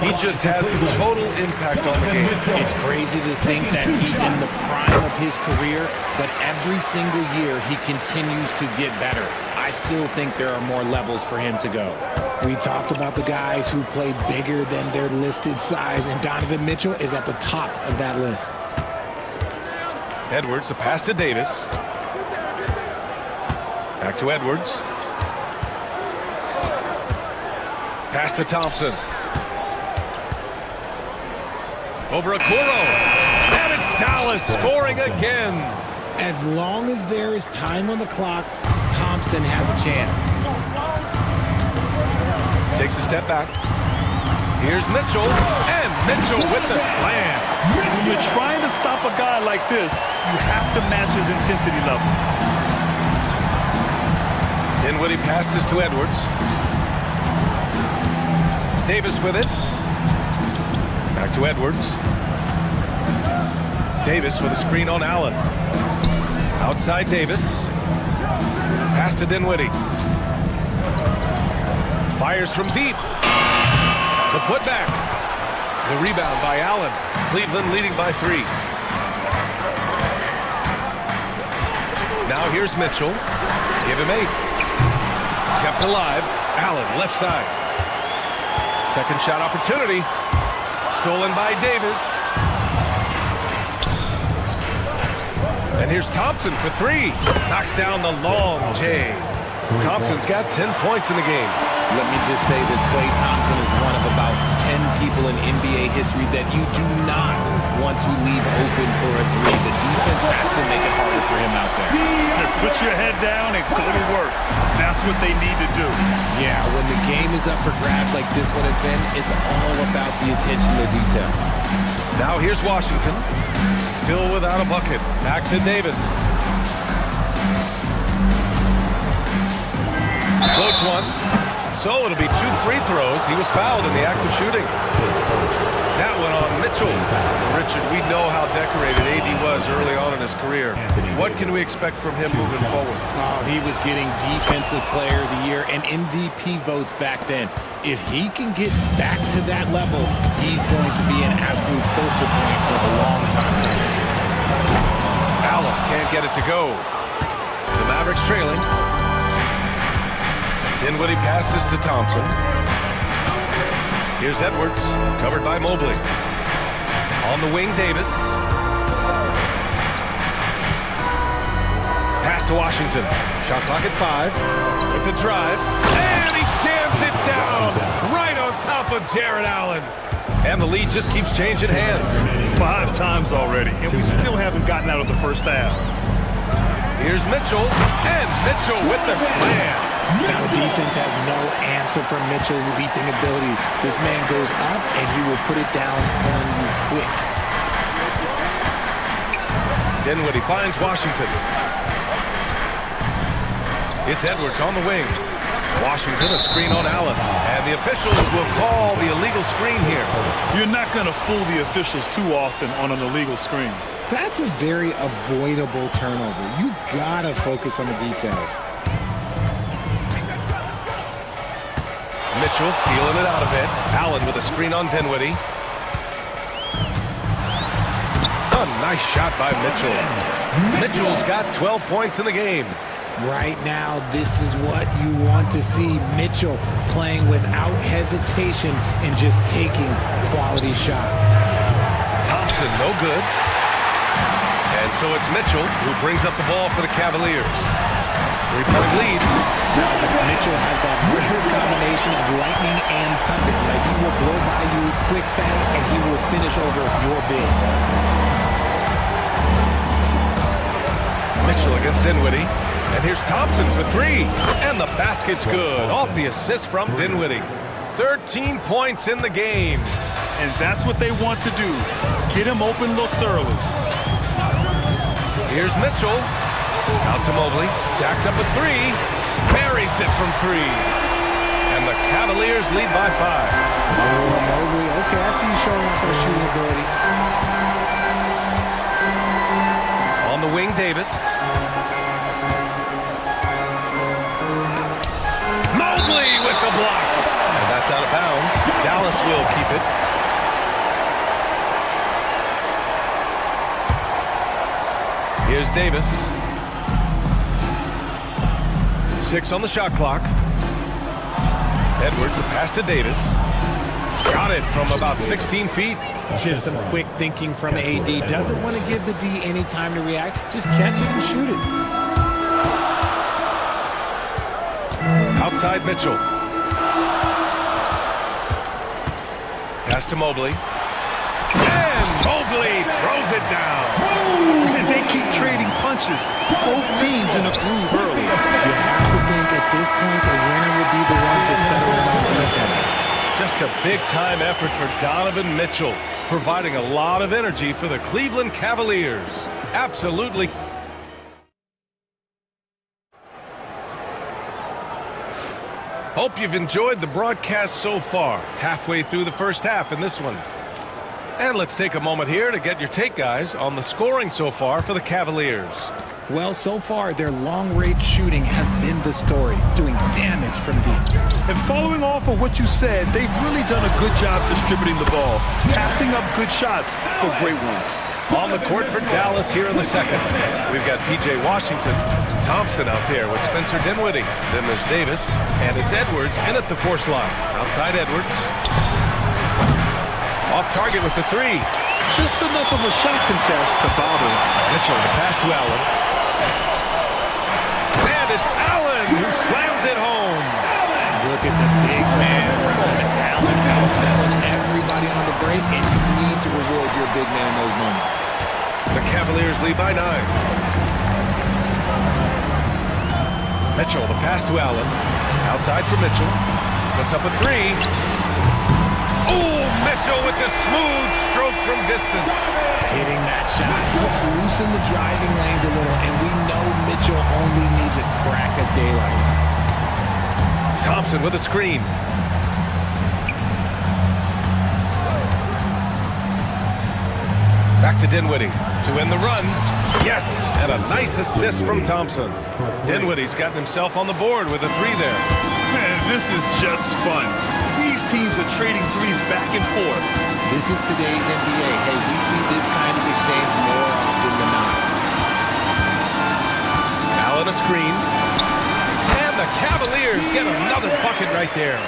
A: he just has a total impact on the game.
B: It's crazy to think that he's in the prime of his career, but every single year he continues to get better. I still think there are more levels for him to go. We talked about the guys who play bigger than their listed size, and Donovan Mitchell is at the top of that list.
A: Edwards, a pass to Davis. Back to Edwards. Pass to Thompson. Over Okoro. And it's Dallas scoring again.
B: As long as there is time on the clock, Thompson has a chance.
A: Takes a step back. Here's Mitchell. And Mitchell with the slam.
C: When you're trying to stop a guy like this, you have to match his intensity level.
A: Dinwiddie passes to Edwards. Davis with it. Back to Edwards. Davis with a screen on Allen. Outside Davis. Pass to Dinwiddie. Fires from deep. The putback. The rebound by Allen. Cleveland leading by 3. Now here's Mitchell. Give him 8. Kept alive. Allen, left side. Second shot opportunity. Stolen by Davis. And here's Thompson for 3. Knocks down the long J. Thompson's got 10 points in the game.
B: Let me just say this, Klay Thompson is one of about 10 people in NBA history that you do not want to leave open for a 3. The defense has to make it harder for him out there.
C: Put your head down and go to work. That's what they need to do.
B: Yeah, when the game is up for grabs like this one has been, it's all about the attention to detail.
A: Now here's Washington. Still without a bucket. Back to Davis. Floats one. So it'll be 2 free throws. He was fouled in the act of shooting. That one on Mitchell. Richard, we know how decorated AD was early on in his career. What can we expect from him moving forward?
B: Oh, he was getting Defensive Player of the Year and MVP votes back then. If he can get back to that level, he's going to be an absolute focal point for a long time.
A: Allen can't get it to go. The Mavericks trailing. Dinwiddie passes to Thompson. Here's Edwards, covered by Mobley. On the wing, Davis. Pass to Washington. Shot clock at 5. With the drive. And he jams it down right on top of Jared Allen. And the lead just keeps changing hands.
C: 5 times already, and we still haven't gotten out of the first half.
A: Here's Mitchell. And Mitchell with the slam.
B: Now the defense has no answer for Mitchell's leaping ability. This man goes up and he will put it down on you quick.
A: Dinwiddie finds Washington. It's Edwards on the wing. Washington a screen on Allen. And the officials will call the illegal screen here.
C: You're not going to fool the officials too often on an illegal screen.
B: That's a very avoidable turnover. You gotta focus on the details.
A: Mitchell feeling it out a bit. Allen with a screen on Dinwiddie. A nice shot by Mitchell. Mitchell's got 12 points in the game.
B: Right now, this is what you want to see. Mitchell playing without hesitation and just taking quality shots.
A: Thompson, no good. And so it's Mitchell who brings up the ball for the Cavaliers. 3-point lead.
B: Mitchell has that weird combination of lightning and thunder. Like he will blow by you quick, fast, and he will finish over your big.
A: Mitchell against Dinwiddie. And here's Thompson for 3. And the basket's good. Off the assist from Dinwiddie. 13 points in the game.
C: And that's what they want to do. Get him open looks early.
A: Here's Mitchell. Out to Mobley. Jacks up a 3. Buries it from 3. And the Cavaliers lead by 5.
B: Oh, Mobley. Okay, I see you showing off their shooting ability.
A: On the wing, Davis. Mobley with the block. And that's out of bounds. Dallas will keep it. Here's Davis. 6 on the shot clock. Edwards, a pass to Davis. Got it from about 16 feet.
B: Just some quick thinking from AD. Doesn't want to give the D any time to react. Just catch it and shoot it.
A: Outside Mitchell. Pass to Mobley. And Mobley throws it down.
C: And they keep trading punches. Both teams in a groove early.
B: You have to think at this point the winner would be the one to settle in on defense.
A: Just a big-time effort for Donovan Mitchell, providing a lot of energy for the Cleveland Cavaliers. Absolutely. Hope you've enjoyed the broadcast so far. Halfway through the first half in this one. And let's take a moment here to get your take, guys, on the scoring so far for the Cavaliers.
B: Well, so far, their long-range shooting has been the story, doing damage from deep.
C: And following off of what you said, they've really done a good job distributing the ball, passing up good shots for great ones.
A: On the court for Dallas here in the second. We've got P.J. Washington, Thompson out there with Spencer Dinwiddie. Then there's Davis, and it's Edwards in at the force line. Outside Edwards. Off target with the three.
C: Just enough of a shot contest to bother him.
A: Mitchell, the pass to Allen. And it's Allen who slams it home.
B: Look at the big man run. Allen out-hustling everybody on the break, and you need to reward your big man in those moments.
A: The Cavaliers lead by 9. Mitchell, the pass to Allen. Outside for Mitchell. Puts up a three. Oh, Mitchell with the smooth stroke from distance.
B: Hitting that shot helps loosen the driving lanes a little, and we know Mitchell only needs a crack of daylight.
A: Thompson with a screen. Back to Dinwiddie to win the run. Yes, and a nice assist from Thompson. Dinwiddie's gotten himself on the board with a three there.
C: Man, this is just fun. These teams are trading threes back and forth.
B: This is today's NBA. Hey, we see this kind of exchange more often than not.
A: Allen a screen. And the Cavaliers get another bucket right there.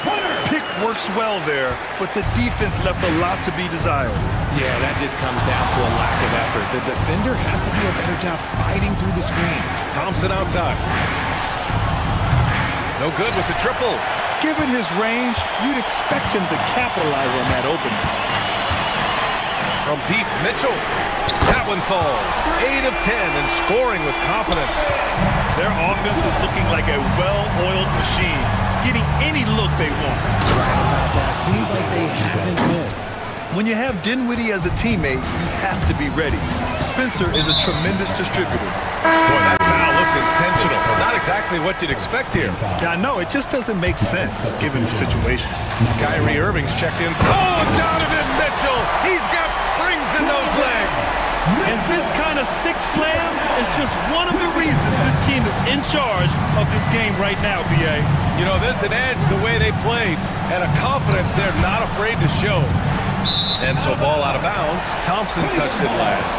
C: Pick works well there, but the defense left a lot to be desired.
B: Yeah, that just comes down to a lack of effort. The defender has to do a better job fighting through the screen.
A: Thompson outside. No good with the triple.
C: Given his range, you'd expect him to capitalize on that opening.
A: From deep, Mitchell. That one falls. 8 of 10 and scoring with confidence.
C: Their offense is looking like a well-oiled machine, getting any look they want.
B: Right about that. Seems like they haven't missed.
C: When you have Dinwiddie as a teammate, you have to be ready. Spencer is a tremendous distributor.
A: Boy, that foul looked intentional. Not exactly what you'd expect here.
C: Yeah, I know. It just doesn't make sense, given the situation.
A: Kyrie Irving's checked in. Oh, Donovan Mitchell! He's got springs in those legs!
C: And this kind of sick slam is just one of the reasons this team is in charge of this game right now, B.A.
A: You know, there's an edge the way they played and a confidence they're not afraid to show. And so ball out of bounds. Thompson touched it last.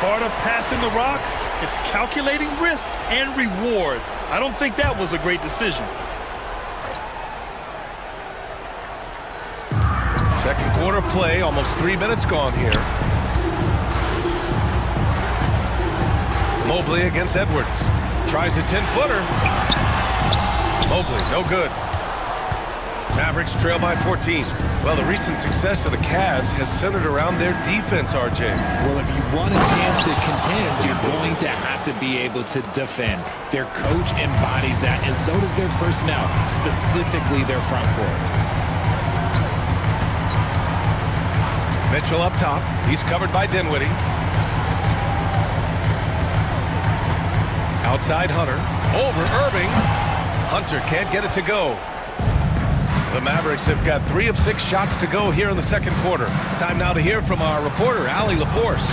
C: Part of passing the rock, it's calculating risk and reward. I don't think that was a great decision.
A: Second quarter play, almost 3 minutes gone here. Mobley against Edwards. Tries a 10-footer. Mobley, no good. Mavericks trail by 14. Well, the recent success of the Cavs has centered around their defense, RJ.
B: Well, if you want a chance to contend, you're going to have to be able to defend. Their coach embodies that, and so does their personnel, specifically their front court.
A: Mitchell up top. He's covered by Dinwiddie. Outside Hunter. Over Irving. Hunter can't get it to go. The Mavericks have got 3 of 6 shots to go here in the second quarter. Time now to hear from our reporter, Allie LaForce.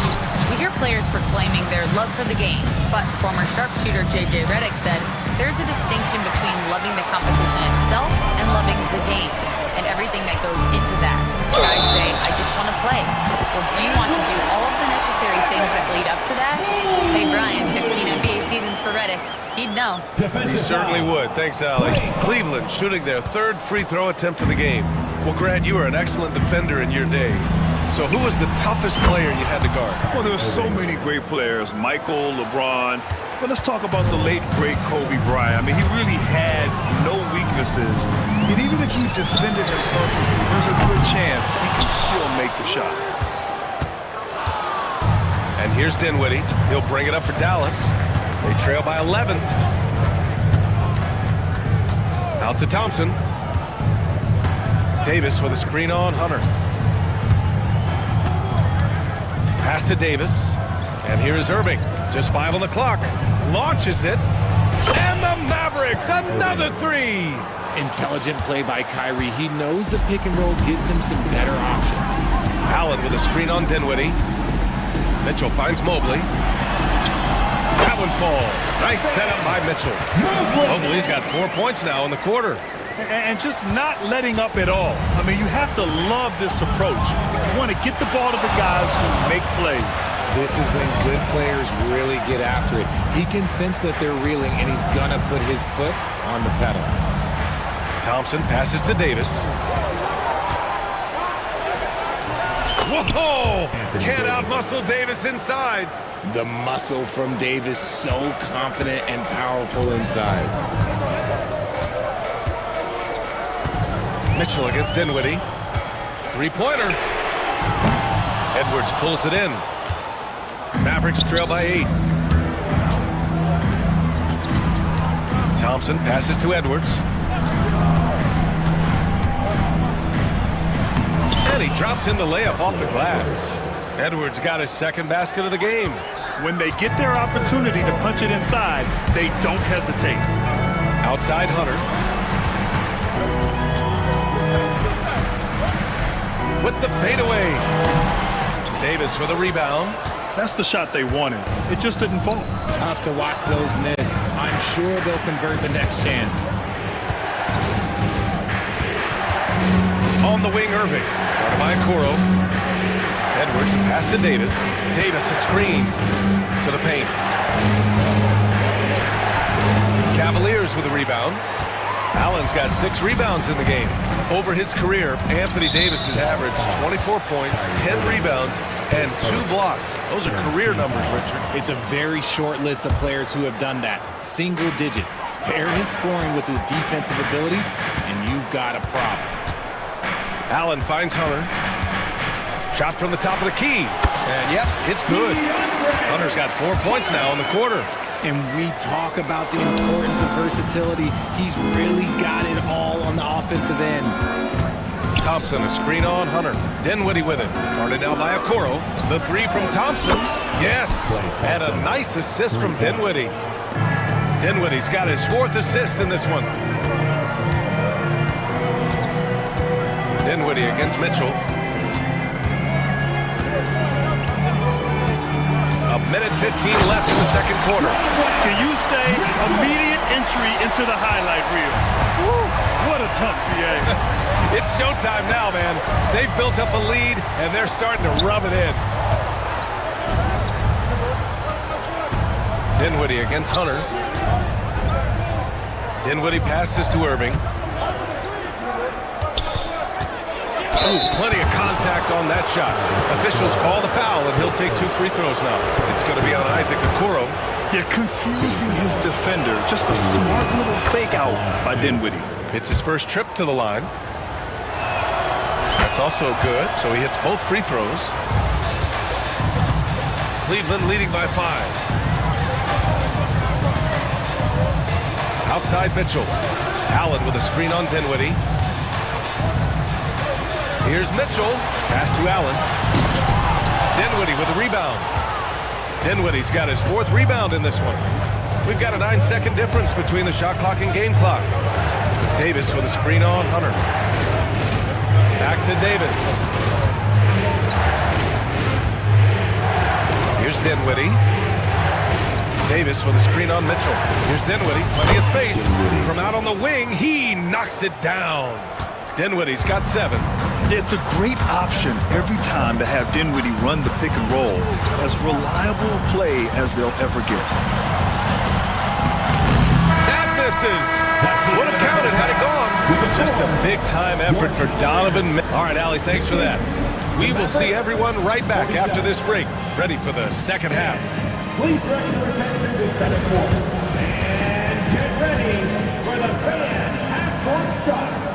D: We hear players proclaiming their love for the game, but former sharpshooter J.J. Redick said there's a distinction between loving the competition itself and loving the game and everything that goes into that. Guys say, I just want to play. Well, do you want to do all of the necessary things that lead up to that? Hey, Brian, 15 NBA seasons for Redick. He'd know.
A: He certainly would. Thanks, Allie. Cleveland shooting their 3rd free throw attempt of the game. Well, Grant, you were an excellent defender in your day. So who was the toughest player you had to guard?
C: Well, there were so many great players. Michael, LeBron. But let's talk about the late, great Kobe Bryant. I mean, he really had no weaknesses. And even if you defended him perfectly, there's a good chance he can still make the shot.
A: And here's Dinwiddie. He'll bring it up for Dallas. They trail by 11. Out to Thompson. Davis with a screen on Hunter. Pass to Davis. And here is Irving. Just 5 on the clock. Launches it. And the Mavericks, another 3.
B: Intelligent play by Kyrie. He knows the pick and roll gives him some better options.
A: Allen with a screen on Dinwiddie. Mitchell finds Mobley. That one falls. Nice setup by Mitchell. Mobley's got 4 points now in the quarter.
C: And just not letting up at all. I mean, you have to love this approach. You want to get the ball to the guys who make plays.
B: This is when good players really get after it. He can sense that they're reeling, and he's going to put his foot on the pedal.
A: Thompson passes to Davis. Whoa! Can't outmuscle Davis inside.
B: The muscle from Davis, so confident and powerful inside.
A: Mitchell against Dinwiddie. Three-pointer. Edwards pulls it in. Mavericks trail by 8. Thompson passes to Edwards. And he drops in the layup off the glass. Edwards got his second basket of the game.
C: When they get their opportunity to punch it inside, they don't hesitate.
A: Outside Hunter. With the fadeaway. Davis with a rebound.
C: That's the shot they wanted. It just didn't fall.
B: Tough to watch those miss. I'm sure they'll convert the next chance.
A: On the wing, Irving. Guarded by Okoro. Edwards a pass to Davis. Davis a screen to the paint. Cavaliers with a rebound. Allen's got 6 rebounds in the game. Over his career, Anthony Davis has averaged 24 points, 10 rebounds, and 2 blocks. Those are career numbers, Richard.
B: It's a very short list of players who have done that. Single digits. Pair his scoring with his defensive abilities, and you've got a problem.
A: Allen finds Hunter. Shot from the top of the key. And yep, it's good. Hunter's got 4 points now in the quarter.
B: And we talk about the importance of versatility. He's really got it all on the offensive end.
A: Thompson a screen on Hunter. Dinwiddie with it. Guarded now by Okoro. The 3 from Thompson. Yes. And a nice assist from Dinwiddie. Dinwiddie's got his 4th assist in this one. Dinwiddie against Mitchell. A minute 15 left in the second quarter.
C: Can you say immediate entry into the highlight reel? Woo, what a tough PA.
A: It's showtime now, man. They've built up a lead, and they're starting to rub it in. Dinwiddie against Hunter. Dinwiddie passes to Irving. Oh, plenty of contact on that shot. Officials call the foul, and he'll take 2 free throws now. It's going to be on Isaac Okoro.
C: You're confusing his defender. Just a smart little fake out by Dinwiddie.
A: It's his first trip to the line. That's also good, so he hits both free throws. Cleveland leading by 5. Outside Mitchell. Allen with a screen on Dinwiddie. Here's Mitchell. Pass to Allen. Dinwiddie with a rebound. Dinwiddie's got his 4th rebound in this one. We've got a 9-second difference between the shot clock and game clock. Davis with a screen on Hunter. Back to Davis. Here's Dinwiddie. Davis with a screen on Mitchell. Here's Dinwiddie. Plenty of space. From out on the wing, he knocks it down. Dinwiddie's got 7.
C: It's a great option every time to have Dinwiddie run the pick and roll. As reliable a play as they'll ever get.
A: That misses. Would have counted had it gone. Just a big-time effort for Donovan. All right, Allie, thanks for that. We will see everyone right back after this break, ready for the second half.
E: Please direct your attention to center court. And get ready for the fan half-court shot.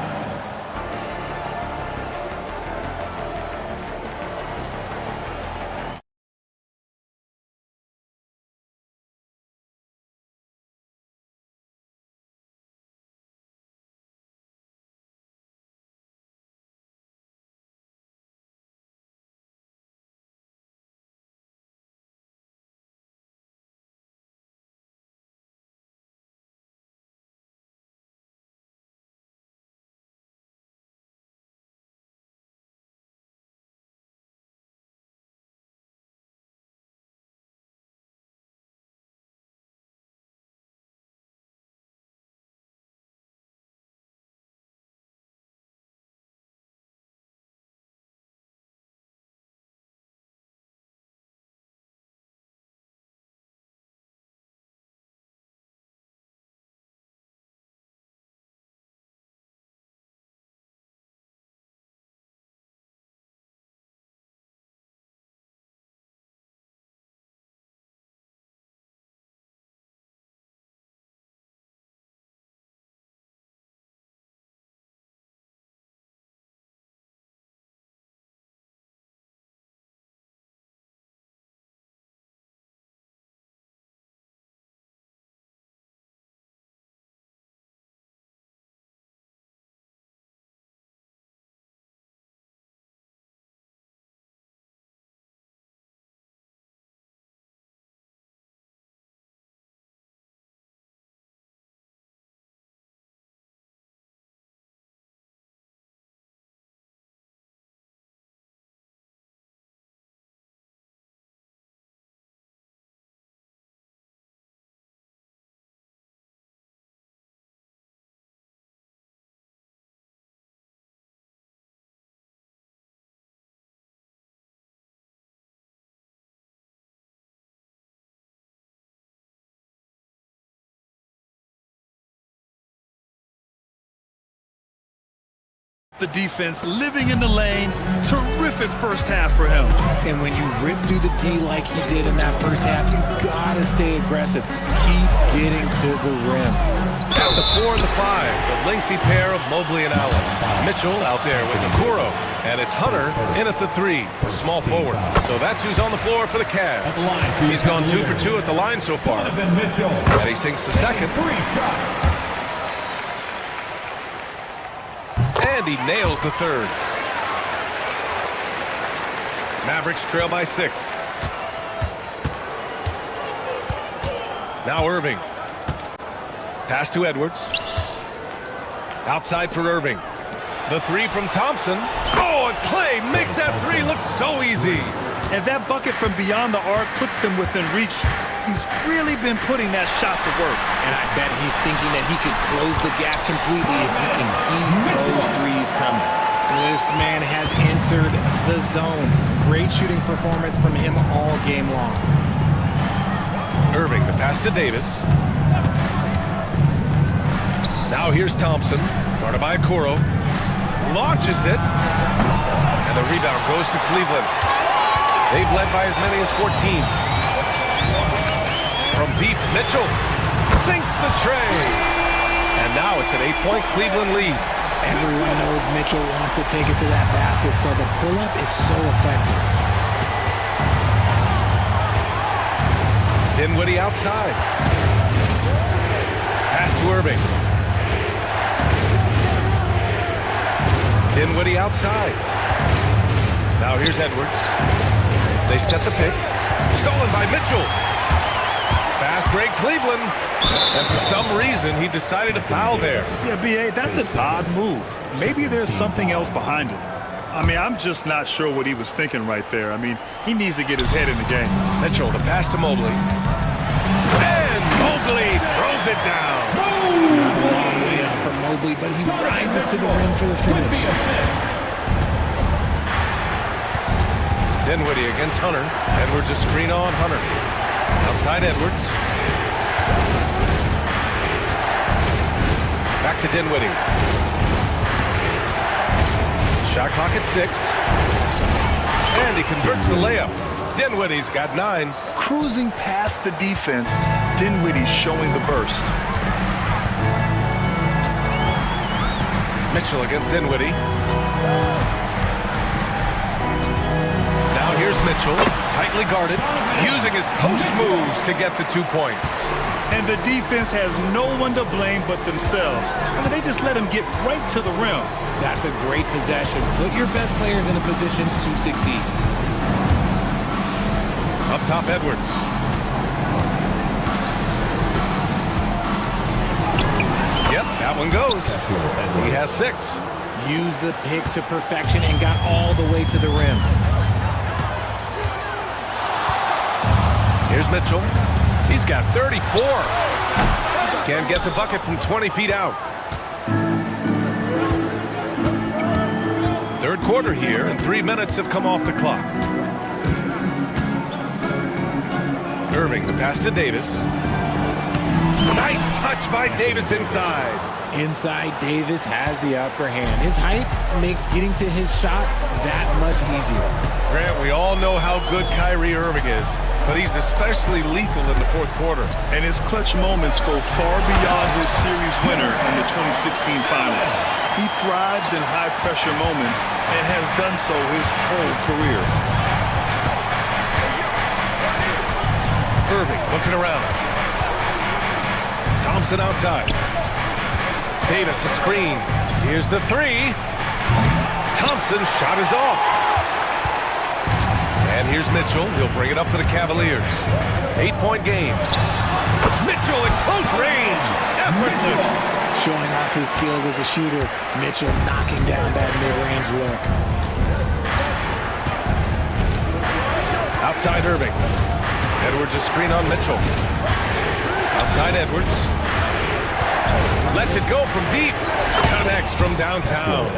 C: The defense living in the lane. Terrific first half for him.
B: And when you rip through the D like he did in that first half, you gotta stay aggressive. Keep getting to the rim.
A: At the 4 and the 5, the lengthy pair of Mobley and Allen. Mitchell out there with Okoro. And it's Hunter in at the 3, the small forward. So that's who's on the floor for the Cavs. He's gone 2 for 2 at the line so far. And he sinks the second.
E: 3 shots.
A: And he nails the third. Mavericks trail by 6. Now Irving. Pass to Edwards. Outside for Irving. The 3 from Thompson. Oh, and Clay makes that 3 look so easy.
C: And that bucket from beyond the arc puts them within reach. He's really been putting that shot to work.
B: And I bet he's thinking that he could close the gap completely if he can keep those threes coming. This man has entered the zone. Great shooting performance from him all game long.
A: Irving, the pass to Davis. Now here's Thompson, guarded by Okoro. Launches it. And the rebound goes to Cleveland. They've led by as many as 14. From deep, Mitchell sinks the tray. And now it's an 8-point Cleveland lead.
B: Everyone knows Mitchell wants to take it to that basket, so the pull-up is so effective.
A: Dinwiddie outside. Pass to Irving. Dinwiddie outside. Now here's Edwards. They set the pick. Stolen by Mitchell. Fast break Cleveland. And for some reason, he decided to foul there.
C: Yeah, B.A., that's an odd move. Maybe there's something else behind it. I mean, I'm just not sure what he was thinking right there. I mean, he needs to get his head in the game.
A: Mitchell, the pass to Mobley. And Mobley throws it down.
B: Not a long way up for Mobley, but he rises to the rim for the finish.
A: Dinwiddie against Hunter. Edwards a screen on Hunter. Outside Edwards. Back to Dinwiddie. Shot clock at 6. And he converts the layup. Dinwiddie's got 9.
C: Cruising past the defense, Dinwiddie showing the burst.
A: Mitchell against Dinwiddie. Now here's Mitchell, tightly guarded, using his post moves to get the 2 points.
C: And the defense has no one to blame but themselves. I mean, they just let him get right to the rim.
B: That's a great possession. Put your best players in a position to succeed.
A: Up top, Edwards. Yep, that one goes. He has 6.
B: Used the pick to perfection and got all the way to the rim.
A: Here's Mitchell. He's got 34. Can't get the bucket from 20 feet out. Third quarter here, and 3 minutes have come off the clock. Irving, the pass to Davis. Nice touch by Davis inside.
B: Inside, Davis has the upper hand. His height makes getting to his shot that much easier.
A: Grant, we all know how good Kyrie Irving is, but he's especially lethal in the fourth quarter.
C: And his clutch moments go far beyond his series winner in the 2016 finals. He thrives in high-pressure moments and has done so his whole career.
A: Irving looking around. Thompson outside. Davis a screen. Here's the 3. Thompson's shot is off. And here's Mitchell. He'll bring it up for the Cavaliers. 8-point game. Mitchell at close range. Effortless.
B: Showing off his skills as a shooter. Mitchell knocking down that mid-range look.
A: Outside Irving. Edwards a screen on Mitchell. Outside Edwards. Lets it go from deep. Connects from downtown.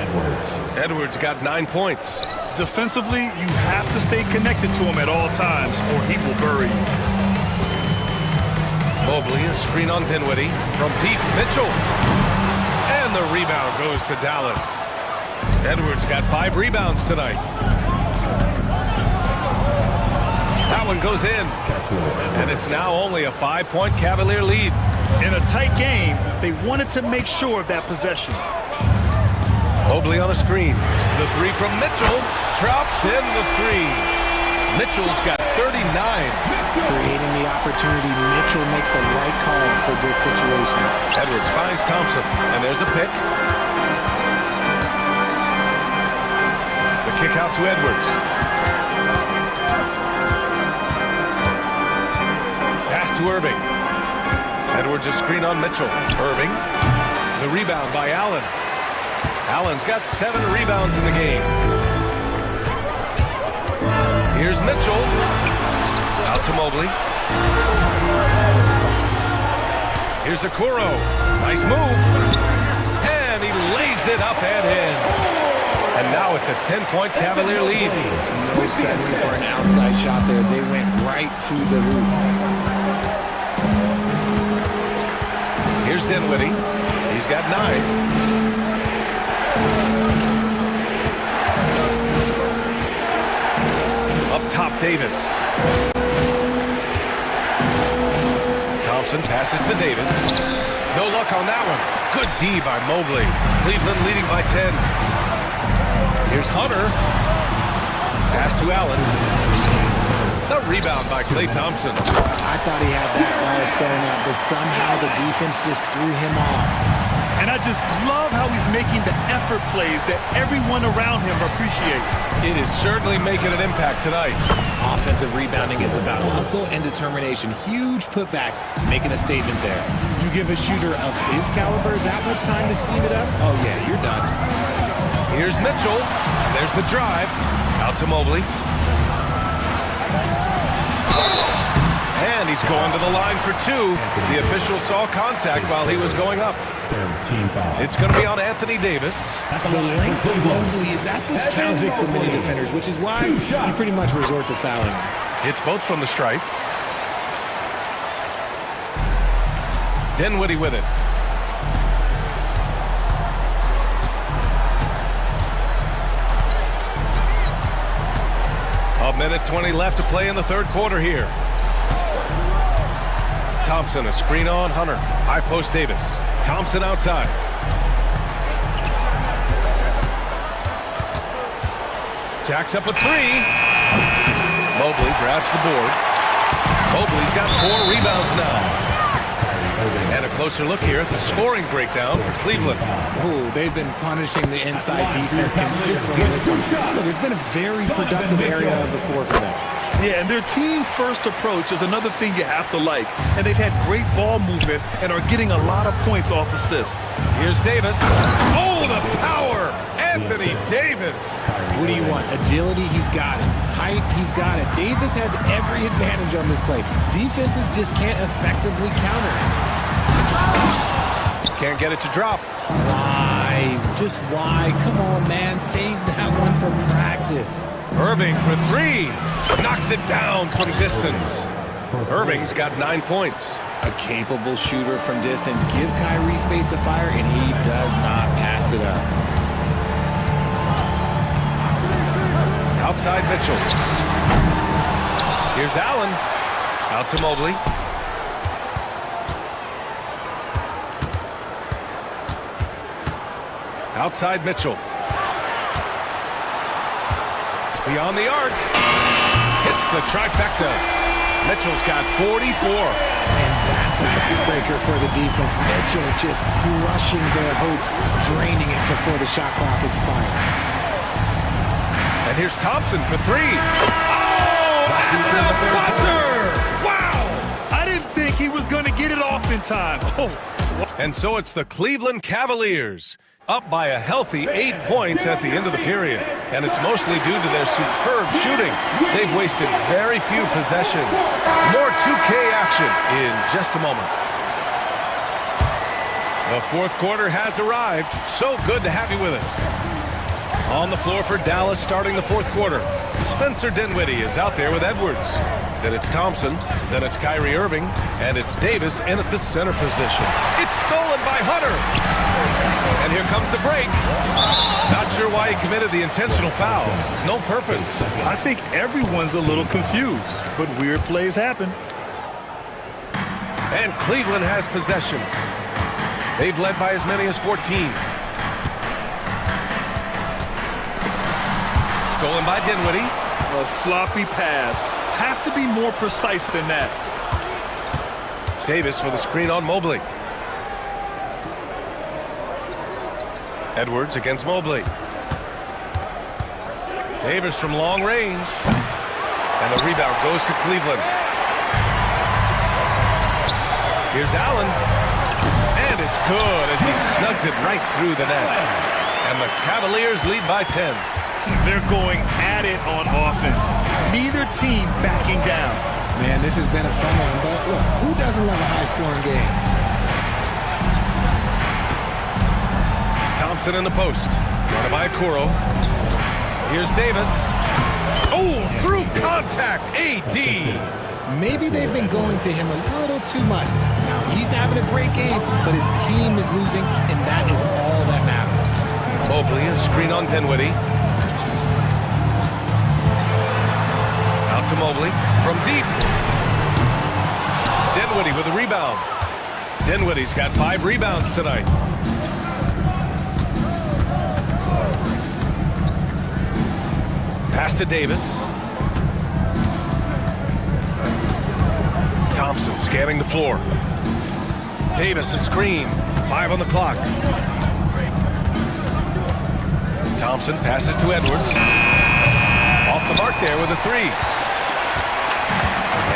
A: Edwards got 9 points.
C: Defensively, you have to stay connected to him at all times or he will bury you.
A: Mobley, a screen on Dinwiddie. From deep, Mitchell. And the rebound goes to Dallas. Edwards got 5 rebounds tonight. That one goes in. And it's now only a 5-point Cavalier lead.
C: In a tight game, they wanted to make sure of that possession.
A: Mobley on a screen. The 3 from Mitchell. Drops in the 3. Mitchell's got 39.
B: Creating the opportunity, Mitchell makes the right call for this situation.
A: Edwards finds Thompson, and there's a pick. The kick out to Edwards. Pass to Irving. Edwards a screen on Mitchell. Irving. The rebound by Allen. Allen's got 7 rebounds in the game. Here's Mitchell. Out to Mobley. Here's Okoro. Nice move. And he lays it up and in. And now it's a 10-point Cavalier lead.
B: No settling for an outside shot there. They went right to the hoop.
A: Here's Dinwiddie. He's got 9. Up top, Davis. Thompson passes to Davis. No luck on that one. Good D by Mobley. Cleveland leading by 10. Here's Hunter. Pass to Allen. A rebound by Klay Thompson.
B: I thought he had that ball showing up, but somehow the defense just threw him off.
C: And I just love how he's making the effort plays that everyone around him appreciates.
A: It is certainly making an impact tonight.
B: Offensive rebounding is about hustle and determination. Huge putback, making a statement there. You give a shooter of his caliber that much time to seam it up, oh yeah, you're done.
A: Here's Mitchell. There's the drive. Out to Mobley. And he's going to the line for 2. The official saw contact while he was going up. It's going to be on Anthony Davis.
B: The length of Mobley, that's what's challenging for many defenders, which is why you pretty much resort to fouling.
A: Hits both from the stripe. Dinwiddie with it. A minute 20 left to play in the third quarter here. Thompson, a screen on Hunter. High post Davis. Thompson outside. Jacks up a 3. Mobley grabs the board. Mobley's got 4 rebounds now. And a closer look here at the scoring breakdown for Cleveland.
B: Ooh, they've been punishing the inside defense consistently in this one. Look, it's been a very productive area of the floor for them.
C: Yeah, and their team-first approach is another thing you have to like. And they've had great ball movement and are getting a lot of points off assists.
A: Here's Davis. Oh, the power! Anthony Davis.
B: What do you want? Agility, he's got it. Height, he's got it. Davis has every advantage on this play. Defenses just can't effectively counter it.
A: Can't get it to drop.
B: Why? Just why? Come on, man. Save that one for practice.
A: Irving for 3. Knocks it down from distance. Irving's got 9 points.
B: A capable shooter from distance. Give Kyrie space to fire, and he does not pass it up.
A: Outside Mitchell. Here's Allen. Out to Mobley. Outside Mitchell. Beyond the arc. Hits the trifecta. Mitchell's got 44.
B: And that's a backbreaker for the defense. Mitchell just crushing their hopes, draining it before the shot clock expires.
A: And here's Thompson for 3. Oh, at the buzzer! Wow!
C: I didn't think he was going to get it off in time. Oh.
A: And so it's the Cleveland Cavaliers, up by a healthy 8 points at the end of the period. And it's mostly due to their superb shooting. They've wasted very few possessions. More 2K action in just a moment. The fourth quarter has arrived. So good to have you with us. On the floor for Dallas starting the fourth quarter. Spencer Dinwiddie is out there with Edwards. Then it's Thompson. Then it's Kyrie Irving. And it's Davis in at the center position. It's stolen by Hunter. And here comes the break. Not sure why he committed the intentional foul. No purpose.
C: I think everyone's a little confused, but weird plays happen.
A: And Cleveland has possession. They've led by as many as 14. Stolen by Dinwiddie.
C: A sloppy pass. Have to be more precise than that.
A: Davis with a screen on Mobley. Edwards against Mobley. Davis from long range. And the rebound goes to Cleveland. Here's Allen. And it's good as he snugs it right through the net. And the Cavaliers lead by 10.
C: They're going at it on offense. Neither team backing down.
B: Man, this has been a fun one, but look, who doesn't love a high-scoring game?
A: Thompson in the post. Guarded by Kuro. Here's Davis. Oh, through contact. AD.
B: Maybe they've been going to him a little too much. Now, he's having a great game, but his team is losing, and that is all that matters.
A: Mobley, a screen on Dinwiddie. Out to Mobley from deep. Dinwiddie with a rebound. Dinwiddie's got 5 rebounds tonight. Pass to Davis. Thompson scanning the floor. Davis a screen. 5 on the clock. Thompson passes to Edwards. Off the mark there with a 3.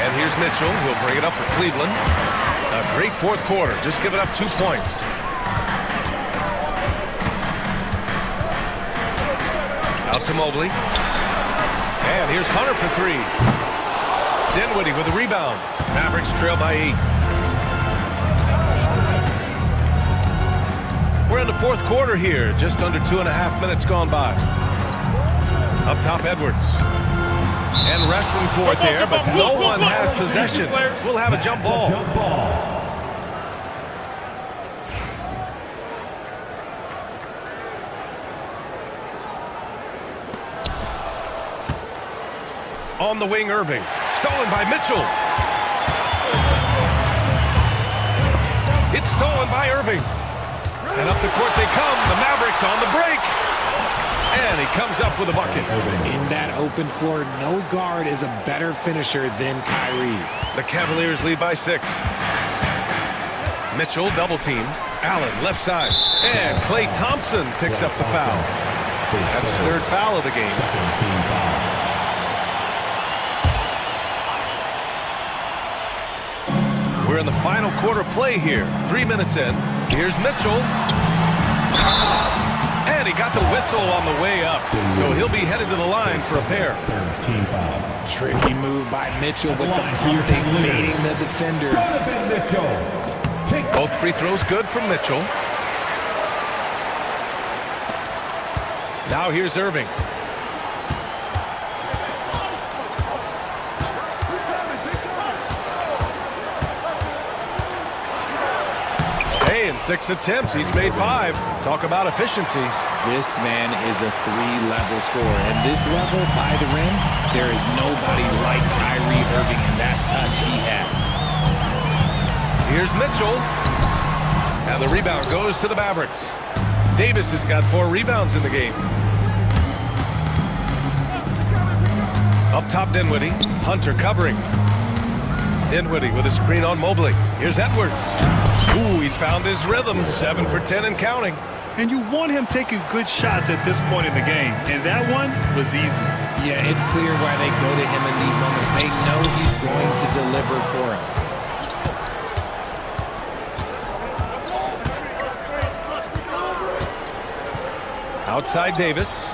A: And here's Mitchell. He'll bring it up for Cleveland. A great fourth quarter. Just giving up 2 points. Out to Mobley. And here's Hunter for 3. Dinwiddie with a rebound. Mavericks trail by 8. We're in the fourth quarter here. Just under 2.5 minutes gone by. Up top, Edwards. And wrestling for it there, but no one has possession. We'll have a jump ball. On the wing, Irving. Stolen by Mitchell. It's stolen by Irving. And up the court they come. The Mavericks on the break. And he comes up with a bucket.
B: In that open floor, no guard is a better finisher than Kyrie.
A: The Cavaliers lead by 6. Mitchell double teamed. Allen left side. And Klay Thompson picks up the foul. That's his 3rd foul of the game. We're in the final quarter play here. 3 minutes in. Here's Mitchell. And he got the whistle on the way up. So he'll be headed to the line for a pair.
B: Tricky move by Mitchell with the pumping, baiting the defender.
A: Both free throws good from Mitchell. Now here's Irving. Hey, in 6 attempts, he's made 5. Talk about efficiency.
B: This man is a 3-level scorer. And this level, by the rim, there is nobody like Kyrie Irving in that touch he has.
A: Here's Mitchell. And the rebound goes to the Mavericks. Davis has got 4 rebounds in the game. Up top, Dinwiddie. Hunter covering. Dinwiddie with a screen on Mobley. Here's Edwards. Ooh, he's found his rhythm. 7 for 10 and counting.
C: And you want him taking good shots at this point in the game. And that one was easy.
B: Yeah, it's clear why they go to him in these moments. They know he's going to deliver for him.
A: Outside Davis.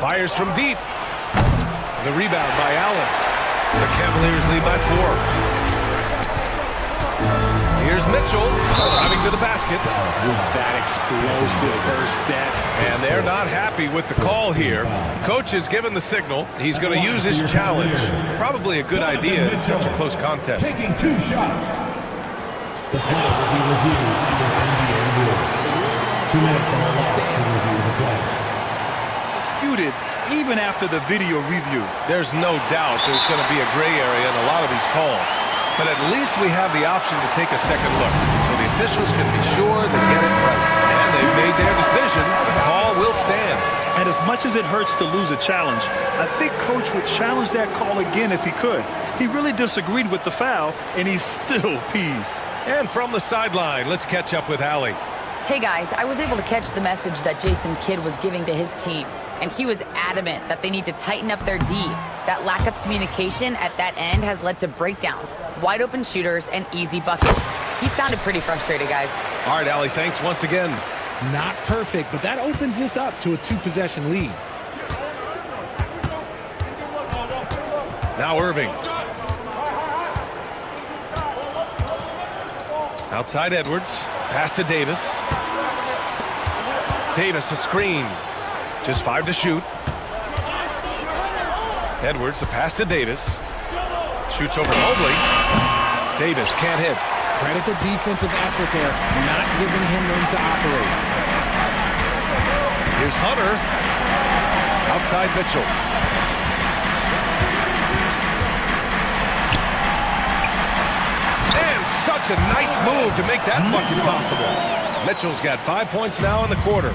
A: Fires from deep. The rebound by Allen. The Cavaliers lead by 4. Here's Mitchell driving to the basket.
B: With that explosive first step.
A: And they're not happy with the call here. Coach has given the signal. He's going to use his challenge. Probably a good idea in such a close contest.
E: Taking 2 shots. The play will be reviewed under NBA rules. 2 minutes on the clock to review the play.
C: Disputed even after the video review.
A: There's no doubt there's going to be a gray area in a lot of these calls. But at least we have the option to take a second look, so the officials can be sure they get it right. And they've made their decision. The call will stand.
C: And as much as it hurts to lose a challenge, I think Coach would challenge that call again if he could. He really disagreed with the foul, and he's still peeved.
A: And from the sideline, let's catch up with Allie.
D: Hey guys, I was able to catch the message that Jason Kidd was giving to his team, and he was adamant that they need to tighten up their D. That lack of communication at that end has led to breakdowns, wide open shooters, and easy buckets. He sounded pretty frustrated, guys.
A: All right, Allie, thanks once again.
B: Not perfect, but that opens this up to a 2-possession lead.
A: Now Irving. Outside Edwards. Pass to Davis. Davis, a screen. Just 5 to shoot. Edwards, a pass to Davis. Shoots over Mobley. Davis can't hit.
B: Credit the defensive effort there, not giving him room to operate.
A: Here's Hunter. Outside Mitchell. And such a nice move to make that bucket possible. Mitchell's got 5 points now in the quarter.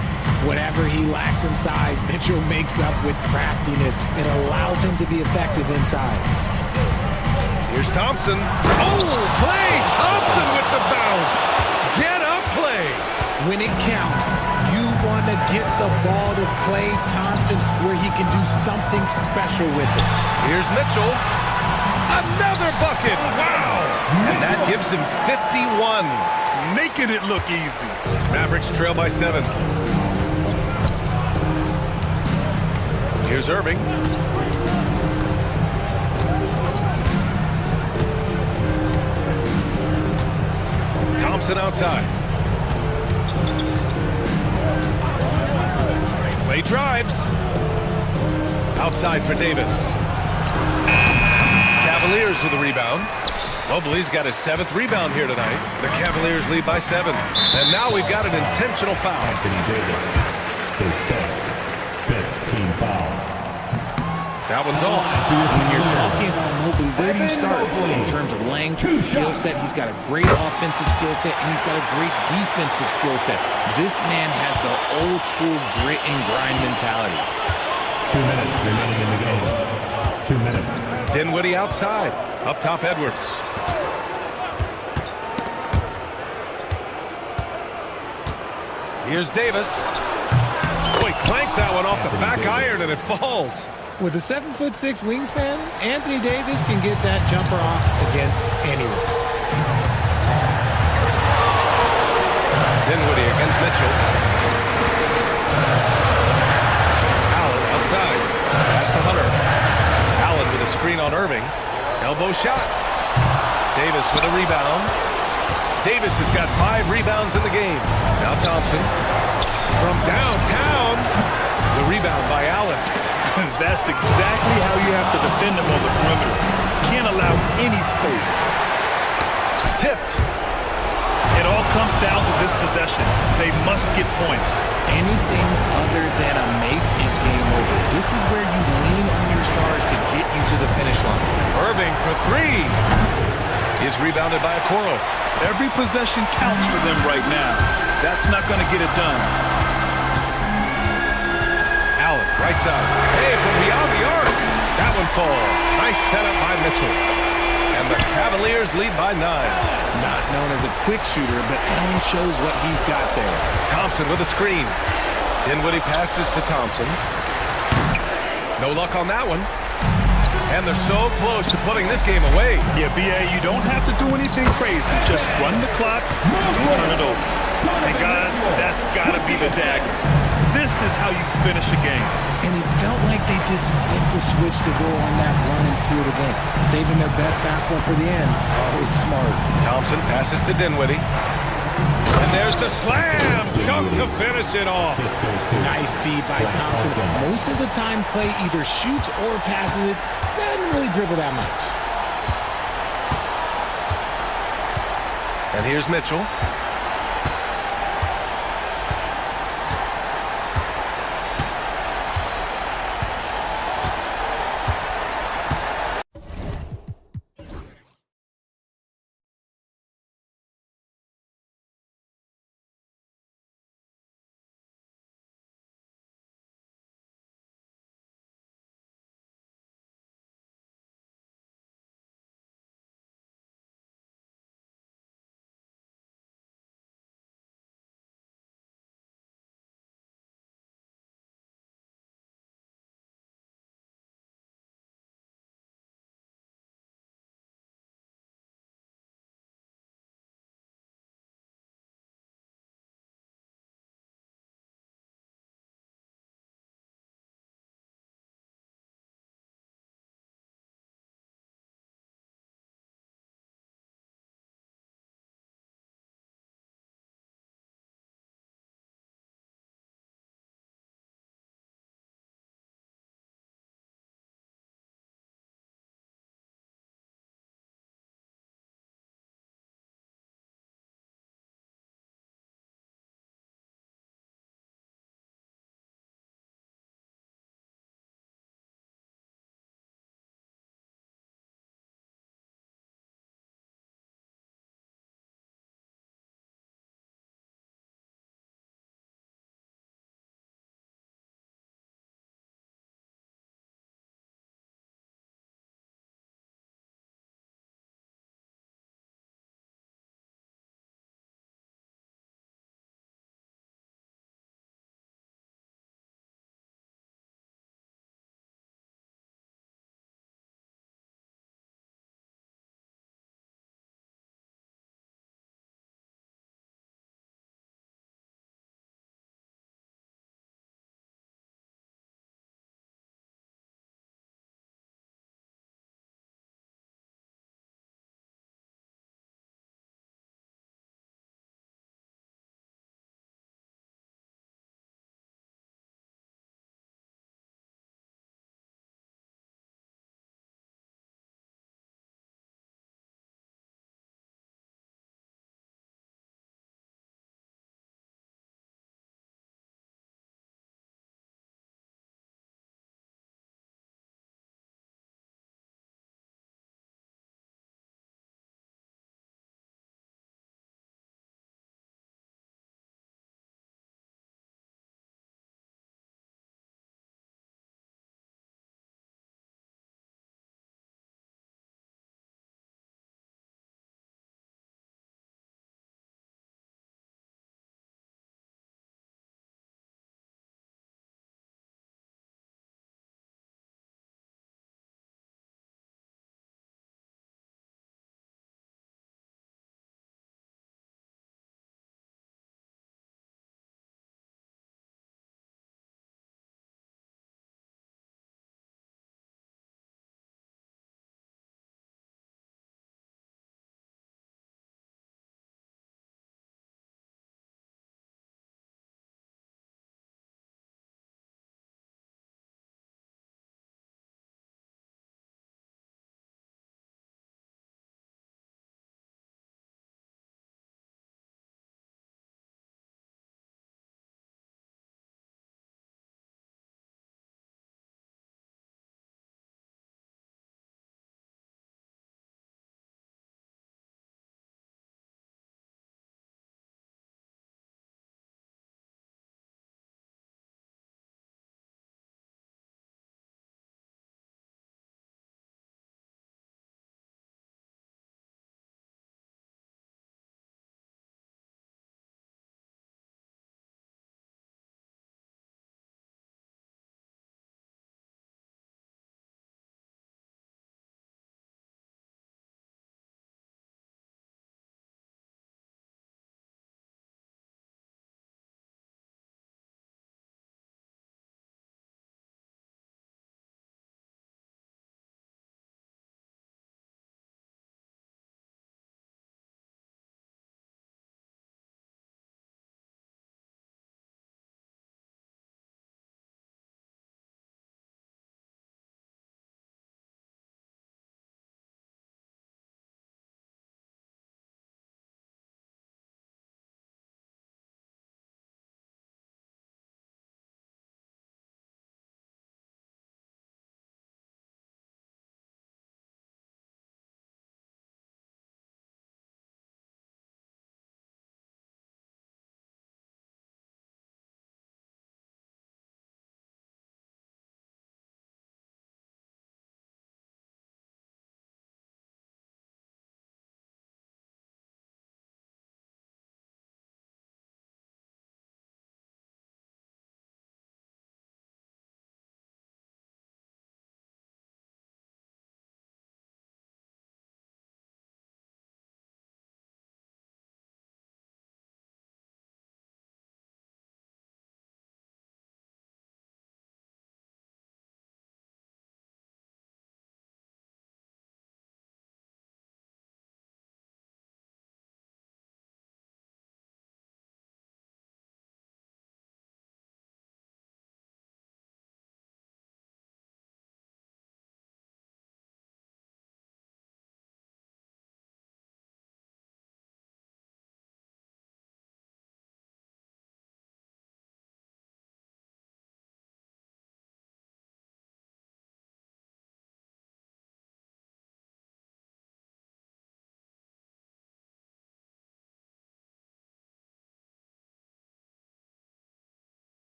B: Whatever he lacks in size, Mitchell makes up with craftiness. It allows him to be effective inside.
A: Here's Thompson. Oh, Klay Thompson with the bounce. Get up, Klay.
B: When it counts, you want to get the ball to Klay Thompson where he can do something special with it.
A: Here's Mitchell. Another bucket. Wow. And that gives him 51.
C: Making it look easy.
A: Mavericks trail by 7. Here's Irving. Thompson outside. Klay drives. Outside for Davis. Cavaliers with a rebound. Mobley's got his 7th rebound here tonight. The Cavaliers lead by 7. And now we've got an intentional foul.
E: Anthony Davis, his 5th team foul.
A: That one's off.
B: When you're talking about Mobley, where do you start? In terms of length, skill set, he's got a great offensive skill set, and he's got a great defensive skill set. This man has the old school grit and grind mentality.
E: 2 minutes remaining in the game. 2 minutes.
A: Dinwiddie outside. Up top, Edwards. Here's Davis. Boy, clanks that one off the back iron and it falls.
B: With a 7'6" wingspan, Anthony Davis can get that jumper off against anyone.
A: Dinwiddie against Mitchell. Allen outside. Pass to Hunter. Allen with a screen on Irving. Elbow shot. Davis with a rebound. Davis has got 5 rebounds in the game. Now Thompson. From downtown. The rebound by Allen.
C: That's exactly how you have to defend them on the perimeter. Can't allow any space.
A: Tipped.
C: It all comes down to this possession. They must get points.
B: Anything other than a make is game over. This is where you lean on your stars to get you to the finish line.
A: Irving for 3. He's rebounded by Okoro.
C: Every possession counts for them right now. That's not going to get it done.
A: Allen, right side. Hey, from beyond the arc. That one falls. Nice setup by Mitchell. And the Cavaliers lead by 9.
B: Not known as a quick shooter, but Allen shows what he's got there.
A: Thompson with a screen. Dinwiddie passes to Thompson. No luck on that one. And they're so close to putting this game away.
C: Yeah, BA, you don't have to do anything crazy. Just run the clock, don't turn it over. And guys, that's got to be the dagger. This is how you finish a game.
B: And it felt like they just flipped the switch to go on that run and seal the game, saving their best basketball for the end. Always smart.
A: Thompson passes to Dinwiddie. And there's the slam dunk to finish it off.
B: Nice feed by Thompson. Most of the time, Clay either shoots or passes it. Doesn't really dribble that much.
A: And here's Mitchell.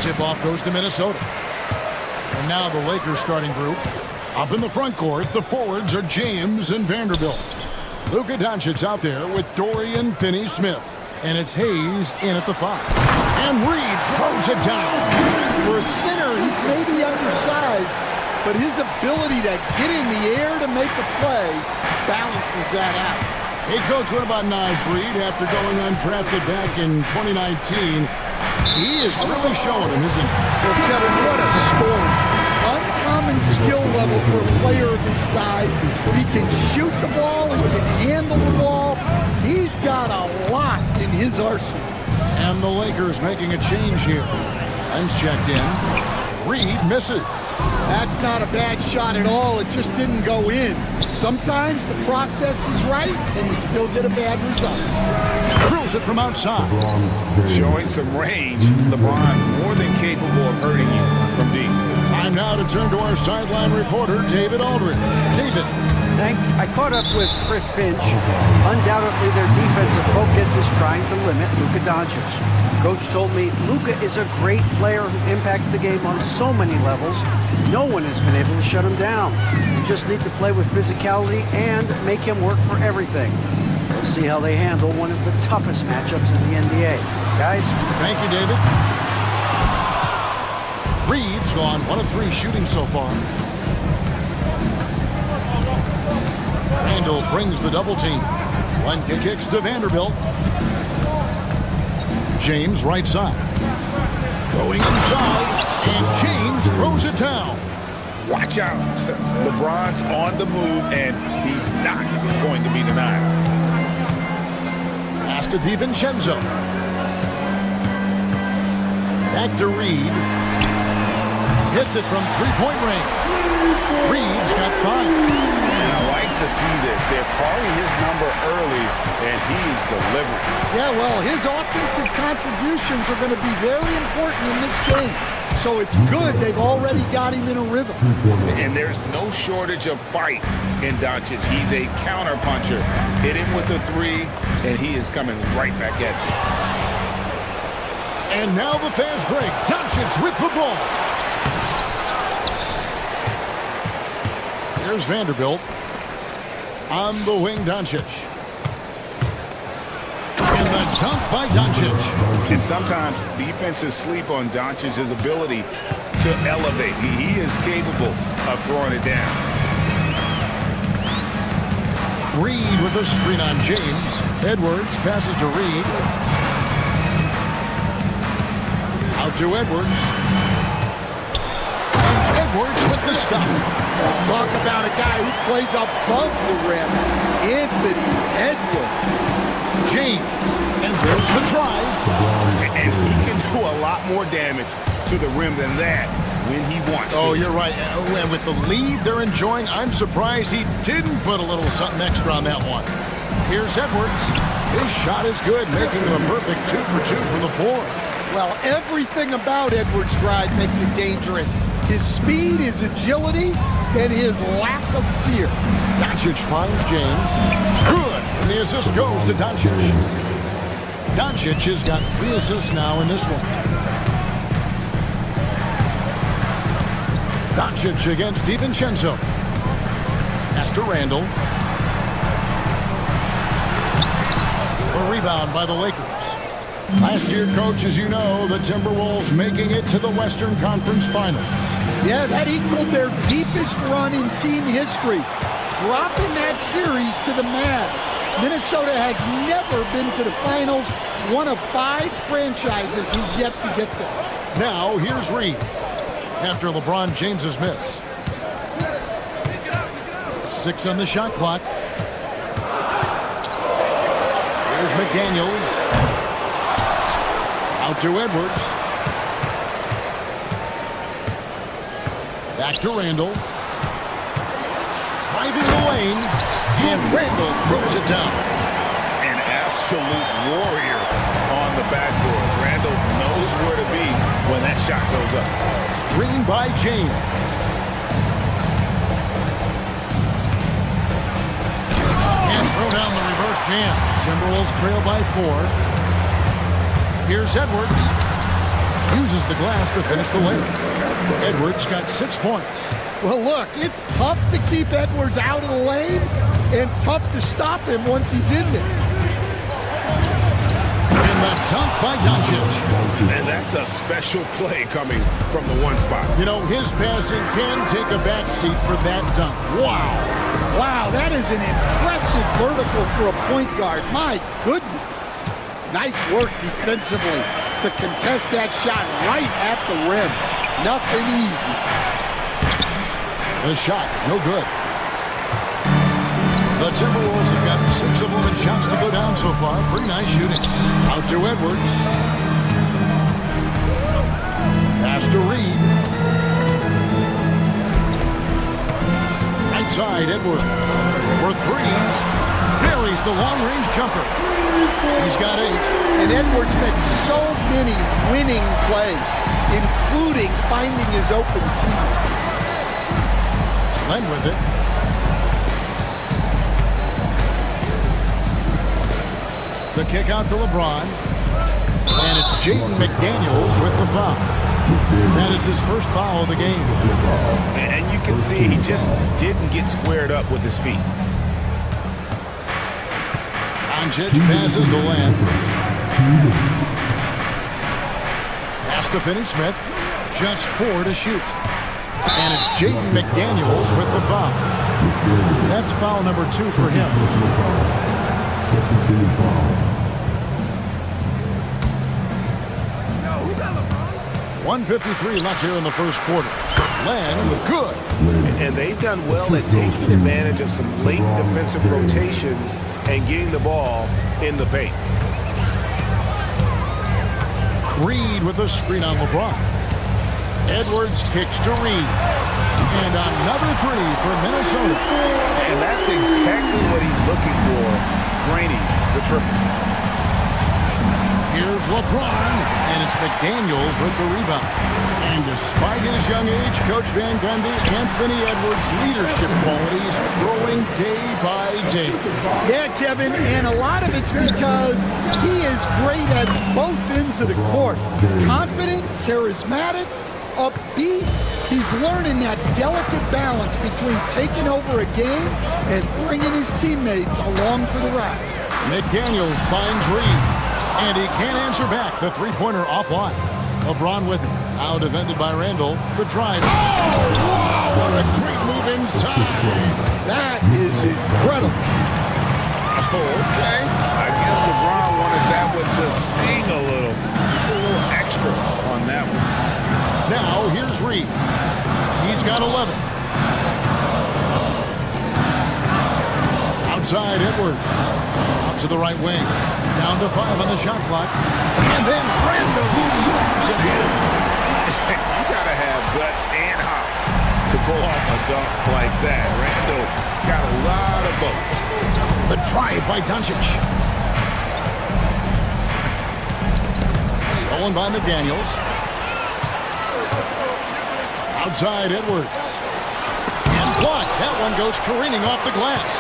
F: tip-off goes to Minnesota. And now the Lakers starting group. Up in the front court, the forwards are James and Vanderbilt. Luka Doncic out there with Dorian Finney-Smith. And it's Hayes in at the 5. And Reed throws it down.
M: For a center, he's maybe undersized, but his ability to get in the air to make a play balances that out.
F: Hey, Coach, what about Naz Reid after going undrafted back in 2019? He is really showing him, isn't he?
M: Well, Kevin, what a story. Uncommon skill level for a player of his size. He can shoot the ball, he can handle the ball. He's got a lot in his arsenal.
F: And the Lakers making a change here. Lens checked in. Reed misses.
M: That's not a bad shot at all. It just didn't go in. Sometimes the process is right, and you still get a bad result.
F: Throws it from outside.
J: Showing some range. LeBron more than capable of hurting you from deep.
F: Time now to turn to our sideline reporter, David Aldridge. David.
G: Thanks. I caught up with Chris Finch. Undoubtedly, their defensive focus is trying to limit Luka Doncic. Coach told me Luka is a great player who impacts the game on so many levels. No one has been able to shut him down. We just need to play with physicality and make him work for everything. We'll see how they handle one of the toughest matchups in the NBA. Guys?
F: Thank you, David. Reed's gone 1 of 3 shooting so far. Randall brings the double team. Lenka kicks to Vanderbilt. James right side. Going inside, and James throws it down.
J: Watch out. LeBron's on the move, and he's not going to be denied.
F: Pass to DiVincenzo. Back to Reed. Hits it from three-point range. Reed's got 5.
J: And I like to see this. They're calling his number early, and he's delivering.
M: Yeah, well, his offensive contributions are going to be very important in this game. So it's good they've already got him in a rhythm.
J: And there's no shortage of fight in Doncic. He's a counterpuncher. Hit him with a 3, and he is coming right back at you.
F: And now the fast break. Doncic with the ball. Here's Vanderbilt. On the wing, Doncic. And the dunk by Doncic.
J: And sometimes defenses sleep on Doncic's ability to elevate. He is capable of throwing it down.
F: Reed with a screen on James. Edwards passes to Reed. Out to Edwards. And Edwards with the stop.
M: Talk about a guy who plays above the rim. Anthony Edwards.
F: James. And there's the drive.
J: And he can do a lot more damage to the rim than that when he wants to.
F: Oh, you're right. And with the lead they're enjoying, I'm surprised he didn't put a little something extra on that one. Here's Edwards. His shot is good, making him a perfect 2 for 2 from the floor.
M: Well, everything about Edwards' drive makes it dangerous. His speed, his agility, and his lack of fear.
F: Doncic finds James. Good. And the assist goes to Doncic. Doncic has got 3 assists now in this one. Doncic against DiVincenzo. Pass to Randall. A rebound by the Lakers. Last year, Coach, as you know, the Timberwolves making it to the Western Conference Finals.
M: Yeah, that equaled their deepest run in team history, dropping that series to the Mavs. Minnesota has never been to the finals, one of 5 franchises who've yet to get there.
F: Now, here's Reed after LeBron James's miss. 6 on the shot clock. Here's McDaniels. Out to Edwards. Back to Randall. Driving the lane. And Randall throws it down.
J: An absolute warrior on the backboards. Randall knows where to be when that shot goes up.
F: Screen by James. And throw down the reverse jam. Timberwolves trail by 4. Here's Edwards. Uses the glass to finish the lane. Edwards got 6 points.
M: Well, look, it's tough to keep Edwards out of the lane and tough to stop him once he's in there.
F: And the dunk by Doncic.
J: And that's a special play coming from the one spot.
F: You know, his passing can take a backseat for that dunk. Wow.
M: Wow, that is an impressive vertical for a point guard. My goodness. Nice work defensively to contest that shot right at the rim. Nothing easy.
F: The shot, no good. The Timberwolves have gotten 6 of 11 shots to go down so far. Pretty nice shooting. Out to Edwards. Pass to Reed. Right side, Edwards. For 3. Buries the long-range jumper. He's got 8.
M: And Edwards makes so many winning plays, including finding his open teammate.
F: Len with it. The kick out to LeBron. And it's Jaden McDaniels with the foul. That is his first foul of the game.
J: And you can see he just didn't get squared up with his feet.
F: Doncic passes to Len. Pass to Finney-Smith. Just 4 to shoot. And it's Jaden McDaniels with the foul. That's foul number 2 for him. 1:53 left here in the first quarter. Len, good.
J: And they've done well at taking advantage of some late defensive rotations and getting the ball in the paint.
F: Reed with a screen on LeBron. Edwards kicks to Reed. And another 3 for Minnesota.
J: And that's exactly what he's looking for, draining the triple.
F: Here's LeBron, and it's McDaniels with the rebound. And despite his young age, Coach Van Gundy, Anthony Edwards' leadership qualities growing day by day.
M: Yeah, Kevin, and a lot of it's because he is great at both ends of the court. Confident, charismatic, upbeat. He's learning that delicate balance between taking over a game and bringing his teammates along for the ride.
F: McDaniels finds Reed, and he can't answer back. The three-pointer offline. LeBron with it. Now defended by Randall. The drive. Oh, wow, what a great move inside.
M: That is incredible.
J: Oh, okay. I guess LeBron wanted that one to sting a little extra on that one.
F: Now, here's Reed. He's got 11. Outside, Edwards. Out to the right wing. Down to 5 on the shot clock. And then Randall slaps it in.
J: You got to have guts and hops to pull off a dunk like that. Randall got a lot of both.
F: The drive by Doncic. Stolen by McDaniels. Outside, Edwards. And blocked. That one goes careening off the glass.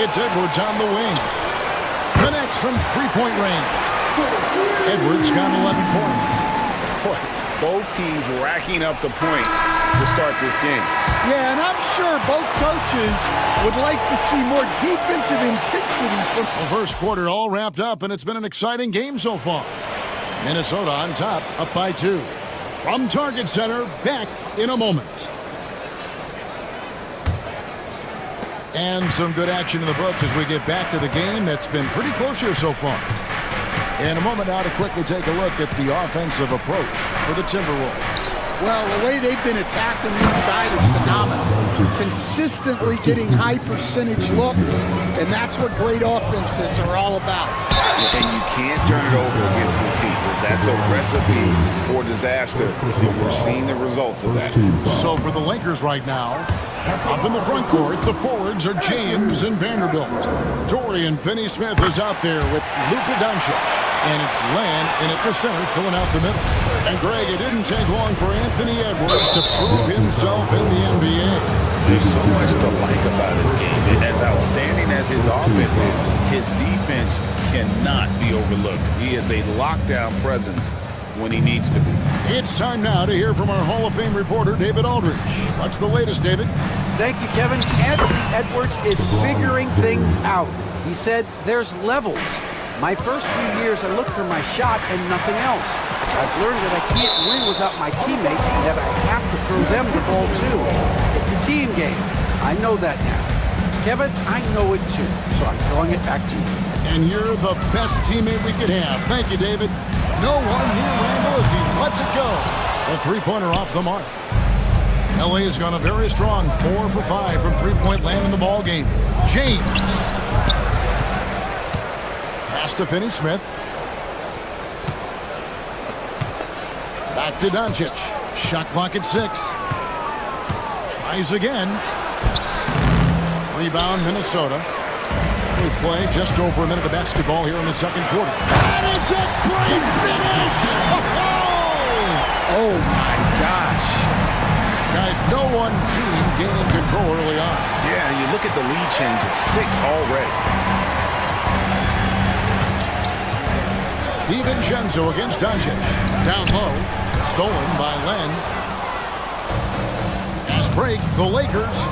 F: It's Edwards on the wing. Connects from three-point range. Edwards got 11 points.
J: Boy, both teams racking up the points to start this game.
M: Yeah, and I'm sure both coaches would like to see more defensive intensity from
F: the first quarter all wrapped up, and it's been an exciting game so far. Minnesota on top, up by 2. From Target Center, back in a moment. And some good action in the books as we get back to the game that's been pretty close here so far. In a moment now to quickly take a look at the offensive approach for the Timberwolves.
M: Well, the way they've been attacking inside is phenomenal. Consistently getting high percentage looks, and that's what great offenses are all about.
J: And you can't turn it over against this team. That's a recipe for disaster, and we're seeing the results of that.
F: So for the Lakers right now, up in the front court, the forwards are James and Vanderbilt. Dorian Finney-Smith is out there with Luka Doncic. And it's Len in at the center, filling out the middle. And Greg, it didn't take long for Anthony Edwards to prove himself in the NBA.
J: There's so much to like about his game. And as outstanding as his offense is, his defense cannot be overlooked. He is a lockdown presence
I: when he needs to be.
F: It's time now to hear from our Hall of Fame reporter, David Aldridge. What's the latest, David?
G: Thank you, Kevin. Anthony Edwards is figuring things out. He said there's levels. My first few years, I looked for my shot and nothing else. I've learned that I can't win without my teammates and that I have to throw them the ball too. It's a team game. I know that now. Kevin, I know it too, so I'm throwing it back to you.
F: And you're the best teammate we could have. Thank you, David. No one near Randall as he lets it go. A three-pointer off the mark. LA has gone a very strong 4 for 5 from three-point land in the ball game. James. Pass to Finney-Smith. Back to Doncic. Shot clock at 6. Tries again. Rebound, Minnesota. We play just over a minute of basketball here in the second quarter. And it's a great finish!
J: Oh my gosh.
F: Guys, no one team gaining control early on.
J: Yeah, you look at the lead change, it's 6 already.
F: DiVincenzo against Doncic. Down low. Stolen by Len. Fast break, the Lakers.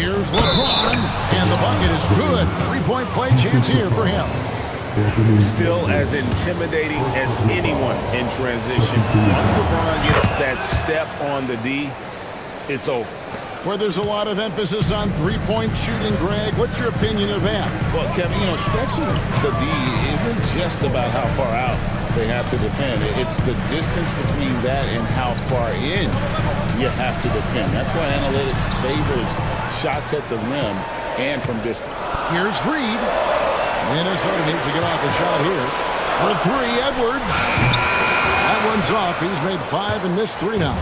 F: Here's LeBron, and the bucket is good. Three-point play chance here for him.
J: Still as intimidating as anyone in transition. Once LeBron gets that step on the D, it's over.
F: Where there's a lot of emphasis on three-point shooting, Greg, what's your opinion of that?
I: Well, Kevin, stretching the D isn't just about how far out they have to defend. It's the distance between that and how far in you have to defend. That's why analytics favors shots at the rim and from distance.
F: Here's Reed. Minnesota needs to get off a shot here. For 3, Edwards. That one's off. He's made 5 and missed 3 now.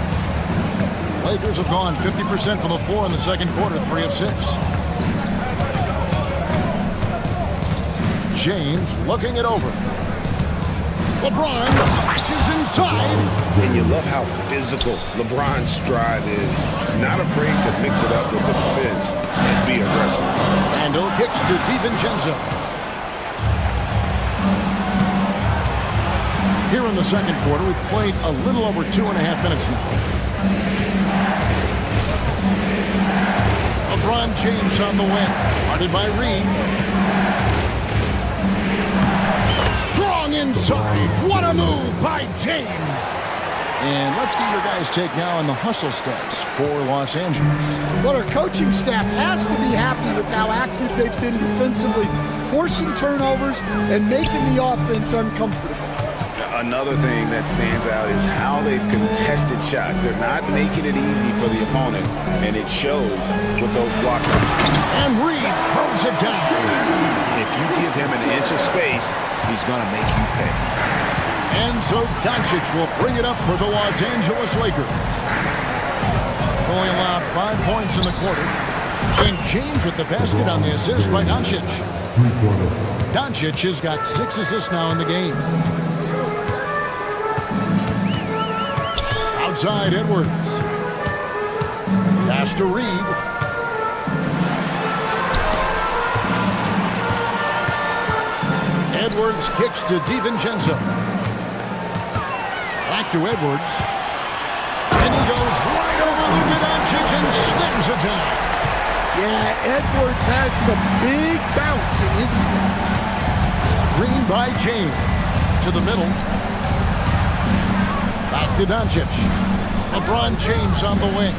F: Lakers have gone 50% from the floor in the second quarter, 3 of 6. James looking it over. LeBron flashes inside.
J: And you love how physical LeBron's stride is. Not afraid to mix it up with the defense and be aggressive.
F: Randall kicks to DiVincenzo. Here in the second quarter, we've played a little over 2.5 minutes now. LeBron James on the wing. Guarded by Reed. Strong inside. What a move by James. And let's get your guys' take now on the hustle stats for Los Angeles.
M: Well, our coaching staff has to be happy with how active they've been defensively, forcing turnovers and making the offense uncomfortable.
J: Another thing that stands out is how they've contested shots. They're not making it easy for the opponent, and it shows with those blockers.
F: And Reed throws it down.
J: If you give him an inch of space, he's going to make you pay.
F: And so Doncic will bring it up for the Los Angeles Lakers. Only allowed 5 points in the quarter. And James with the basket on the assist by Doncic. Doncic has got 6 assists now in the game. Outside Edwards. Pass to Reed. Edwards kicks to DiVincenzo. Back to Edwards. And he goes right over Luka Doncic and slams it down.
M: Yeah, Edwards has some big bounce in his step.
F: Screen by James. To the middle. Back to Doncic. LeBron James on the wing.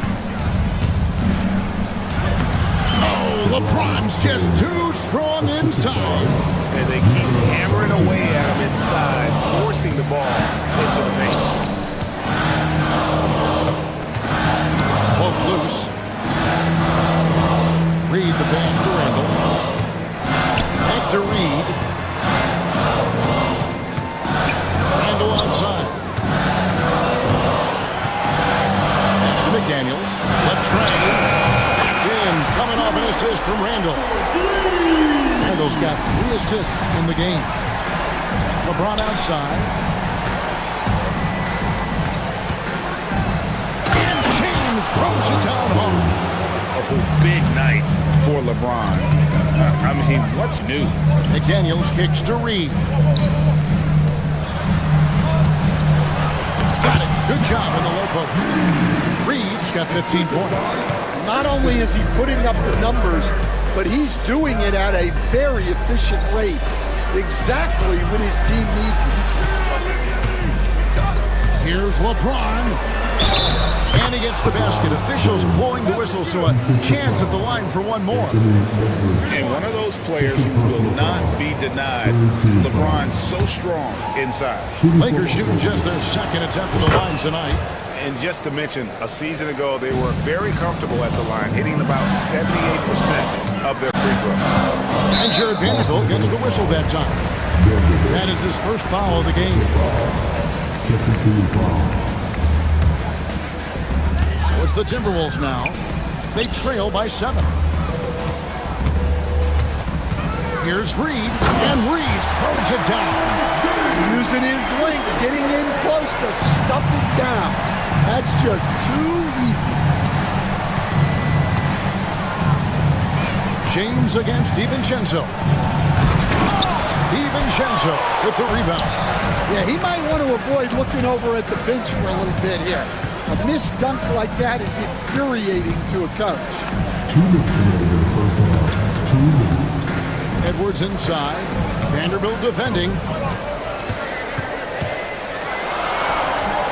F: Oh, LeBron's just too strong inside.
J: And they keep hammering away at him inside, forcing the ball into the paint.
F: Poke loose. Reed the pass to Randall. Back to Reed. Randall outside. That's to McDaniels. Left triangle. That's in. Coming off an assist from Randall. Randall's got 3 assists in the game. LeBron outside. And James throws it down home.
I: Oh, big night for LeBron. I mean, what's new?
F: McDaniels kicks to Reed. Got it. Good job in the low post. Reed's got 15 points.
M: Not only is he putting up the numbers, but he's doing it at a very efficient rate. Exactly when his team needs it.
F: Here's LeBron. And he gets the basket. Officials blowing the whistle, so a chance at the line for one more.
I: And one of those players who will not be denied. LeBron's so strong inside.
F: Lakers shooting just their second attempt at the line tonight.
I: And just to mention, a season ago, they were very comfortable at the line, hitting about 78% of their free throw.
F: And Jared Vanderbilt gets the whistle that time. That is his first foul of the game. So it's the Timberwolves now. They trail by 7. Here's Reed, and Reed throws it down.
M: Using his length, getting in close to stuff it down. That's just too easy.
F: James against DiVincenzo. DiVincenzo with the rebound.
M: Yeah, he might want to avoid looking over at the bench for a little bit here. A missed dunk like that is infuriating to a coach.
E: 2 minutes remaining in the first half. 2 minutes.
F: Edwards inside. Vanderbilt defending.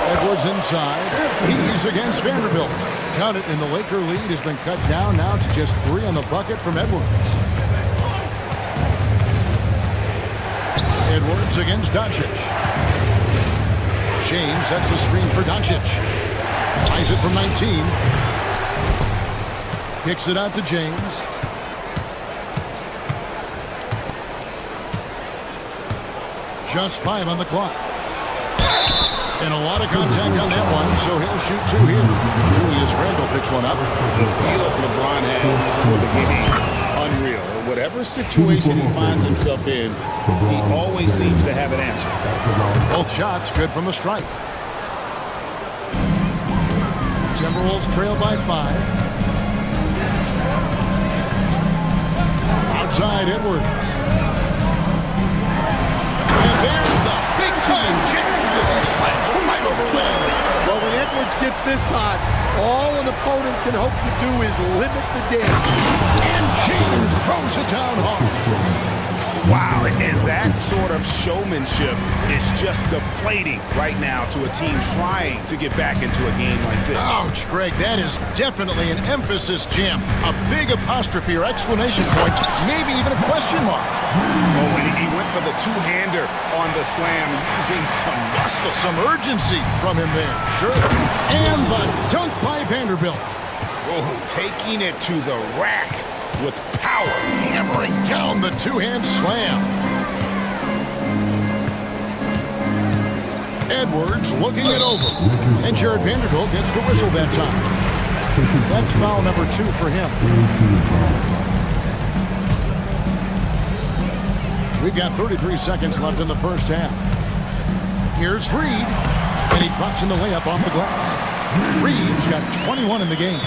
F: Edwards inside. He's against Vanderbilt. Count it, and the Laker lead has been cut down now to just 3 on the bucket from Edwards. Edwards against Doncic. James sets the screen for Doncic. Tries it from 19. Kicks it out to James. Just 5 on the clock. And a lot of contact on that one, so he'll shoot 2 here. Julius Randle picks one up.
I: The feel LeBron has for the game, unreal. Whatever situation he finds himself in, he always seems to have an answer.
F: Both shots good from the stripe. Timberwolves trail by 5. Outside Edwards. And there's the big time jam as he slams it right over Lynn.
M: Well, when Edwards gets this hot, all an opponent can hope to do is limit the damage.
F: And James throws it down hard.
I: Wow, and that sort of showmanship is just deflating right now to a team trying to get back into a game like this.
F: Ouch, Greg, that is definitely an emphasis jam. A big apostrophe or exclamation point, maybe even a question mark.
I: Oh, and he went for the two-hander on the slam using some muscle.
F: Some urgency from him there, sure. And the dunk by Vanderbilt.
I: Oh, taking it to the rack with power.
F: Hammering down the two-hand slam. Edwards looking it over. And Jared Vanderbilt gets the whistle that time. That's foul number 2 for him. We've got 33 seconds left in the first half. Here's Reed. And he drops in the layup off the glass. Reed's got 21 in the game.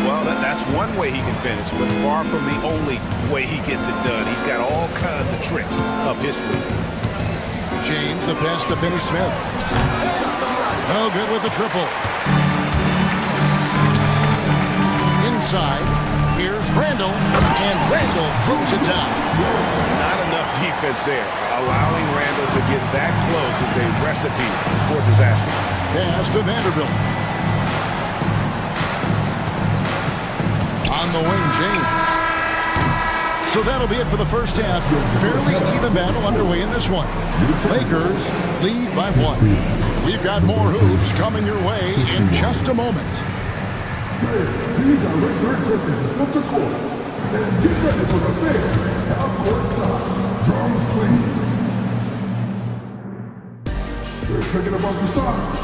I: Well, that's one way he can finish, but far from the only way he gets it done. He's got all kinds of tricks up his sleeve.
F: James, the best to finish Smith. No good with the triple. Inside, here's Randle, and Randle throws it down.
I: Not enough defense there. Allowing Randle to get that close is a recipe for disaster.
F: Pass to Vanderbilt. On the wing, James. So that'll be it for the first half. Fairly even battle underway in this one. Lakers lead by 1. We've got more hoops coming your way in just a moment.
E: Please direct your attention to center court and get ready for the fair half-court stop. Drums, please. They're taking a bunch of shots.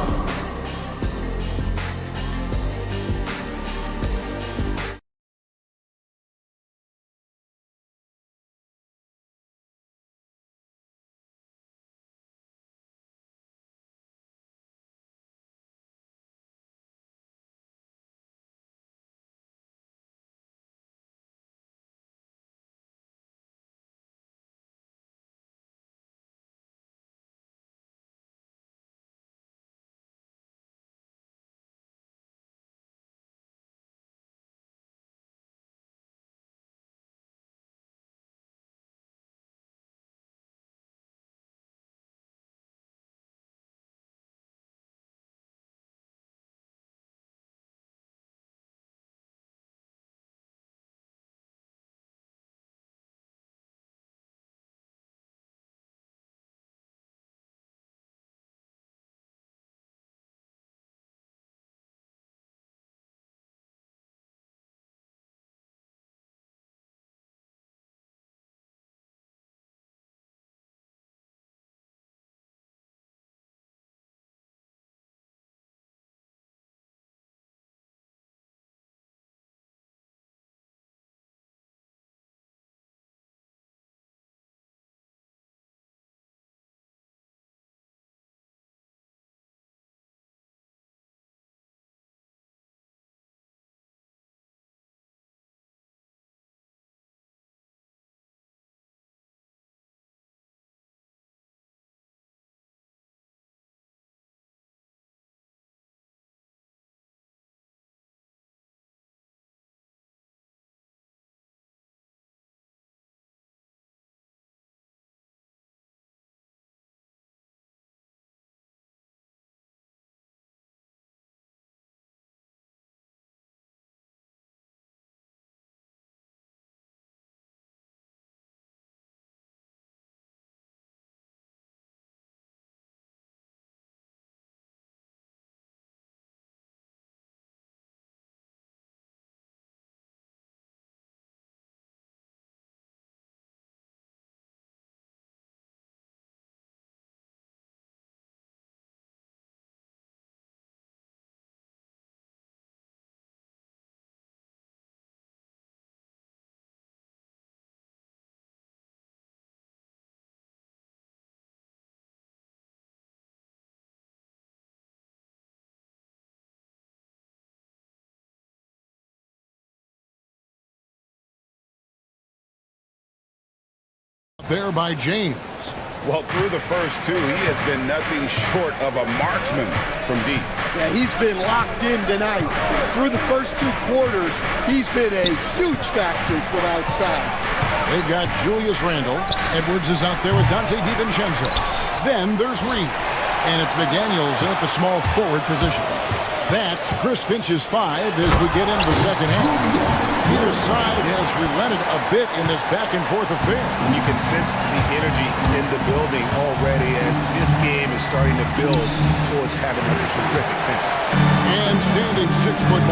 F: there by James.
I: Well, through the first two, he has been nothing short of a marksman from deep.
M: Yeah, he's been locked in tonight. Through the first two quarters, he's been a huge factor from outside.
F: They've got Julius Randle. Edwards is out there with Dante DiVincenzo. Then there's Reed. And it's McDaniels in at the small forward position. That's Chris Finch's 5 as we get into the second half. Either side has relented a bit in this back-and-forth affair.
J: You can sense the energy in the building already as this game is starting to build towards having a terrific finish.
F: And standing 6'9",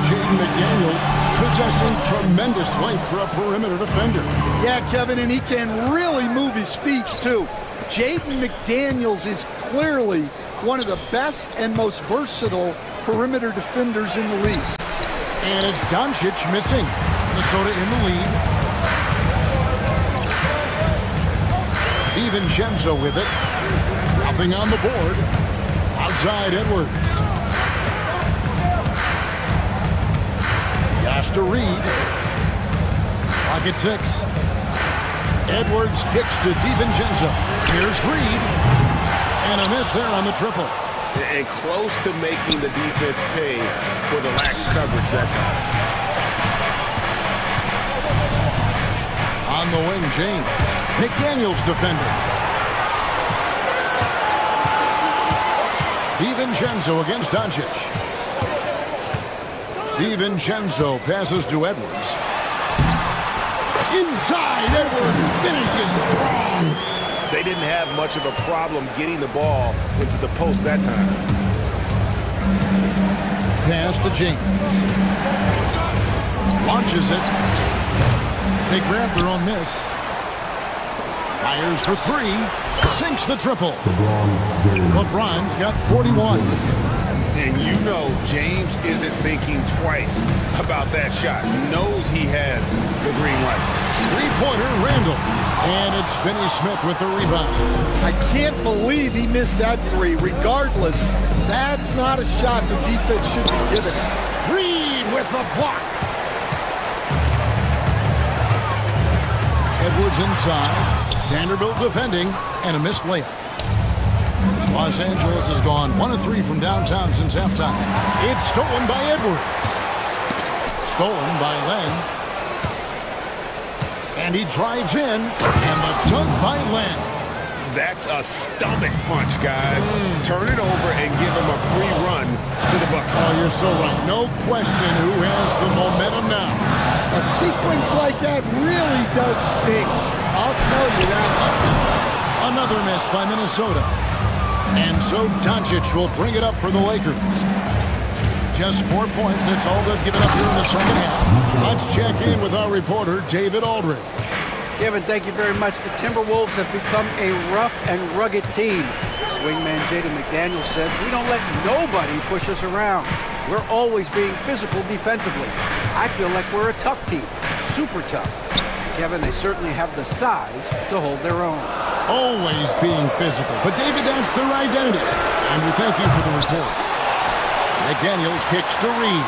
F: Jaden McDaniels possessing tremendous length for a perimeter defender.
M: Yeah, Kevin, and he can really move his feet, too. Jaden McDaniels is clearly one of the best and most versatile perimeter defenders in the league.
F: And it's Doncic missing. Minnesota in the lead. DiVincenzo with it. Nothing on the board. Outside Edwards. Pass to Reed. Clock at 6. Edwards kicks to DiVincenzo. Here's Reed. And a miss there on the triple.
J: And close to making the defense pay for the lax coverage that time.
F: On the wing, James. McDaniels defender. DiVincenzo against Doncic. DiVincenzo passes to Edwards. Inside, Edwards finishes strong.
J: They didn't have much of a problem getting the ball into the post that time.
F: Pass to James. Launches it. They grab their own miss. Fires for 3. Sinks the triple. LeBron's got 41.
J: And you know James isn't thinking twice about that shot. Knows he has the green light.
F: Three-pointer, Randle. And it's Finney Smith with the rebound.
M: I can't believe he missed that 3. Regardless, that's not a shot the defense should be giving.
F: Reed with the block. Edwards inside. Vanderbilt defending. And a missed layup. Los Angeles has gone 1 of 3 from downtown since halftime. It's stolen by Edwards. Stolen by Len. And he drives in. And the dunk by Len.
J: That's a stomach punch, guys. Turn it over and give him a free run to the bucket.
F: Oh, you're so right. No question who has the momentum now.
M: A sequence like that really does sting. I'll tell you that.
F: Another miss by Minnesota. And so Doncic will bring it up for the Lakers. Just 4 points. That's all they've given up here in the second half. Let's check in with our reporter, David Aldridge.
G: Kevin, thank you very much. The Timberwolves have become a rough and rugged team. Swingman Jaden McDaniels said, "We don't let nobody push us around. We're always being physical defensively. I feel like we're a tough team, super tough." Kevin, they certainly have the size to hold their own.
F: Always being physical. But David, that's their identity. And we thank you for the report. McDaniels kicks to Reed.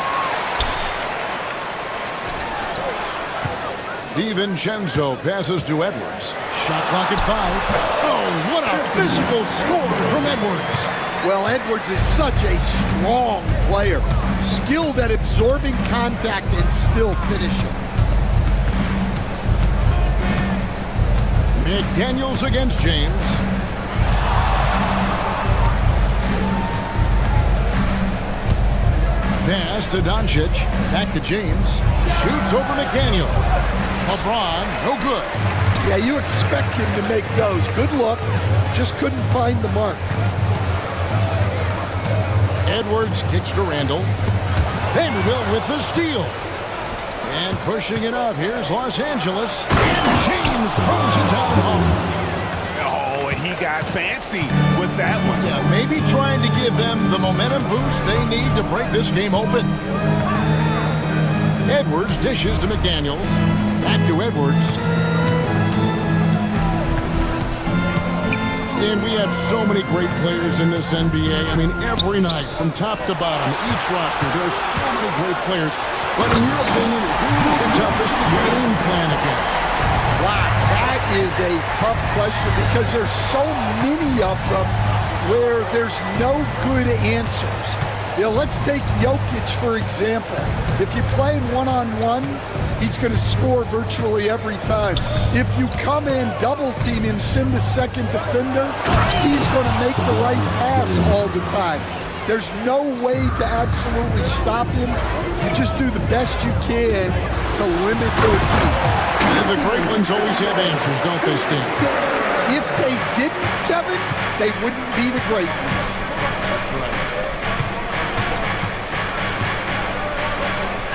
F: DiVincenzo passes to Edwards. Shot clock at 5. Oh, what a physical score from Edwards.
M: Well, Edwards is such a strong player. Skilled at absorbing contact and still finishing.
F: McDaniels against James. Pass to Doncic. Back to James. Shoots over McDaniels. LeBron, no good.
M: Yeah, you expect him to make those. Good look. Just couldn't find the mark.
F: Edwards kicks to Randle. Vanderbilt with the steal. And pushing it up, here's Los Angeles. James throws it down home.
J: Oh, he got fancy with that one.
F: Yeah, maybe trying to give them the momentum boost they need to break this game open. Edwards dishes to McDaniels. Back to Edwards. And we have so many great players in this NBA. I mean, every night, from top to bottom, each roster, there's so many great players. But in your opinion, who's the toughest to game plan against?
M: Wow, that is a tough question because there's so many of them where there's no good answers. You know, let's take Jokic, for example. If you play him one-on-one, he's going to score virtually every time. If you come in, double-team him, send the second defender, he's going to make the right pass all the time. There's no way to absolutely stop him. You just do the best you can to limit their team.
F: And the great ones always have answers, don't they, Steve?
M: If they didn't, Kevin, they wouldn't be the great ones.
F: That's right.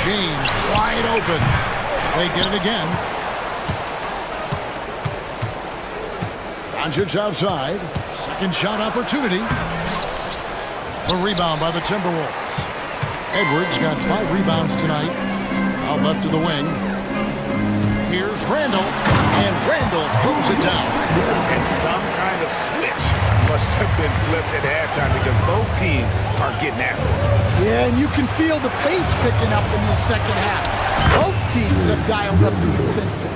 F: James wide open. They get it again. Doncic outside. Second shot opportunity. The rebound by the Timberwolves. Edwards got 5 rebounds tonight. Out left to the wing. Here's Randall, and Randall throws it down.
J: And some kind of switch must have been flipped at halftime because both teams are getting after it.
M: Yeah, and you can feel the pace picking up in the second half. Both teams have dialed up the intensity.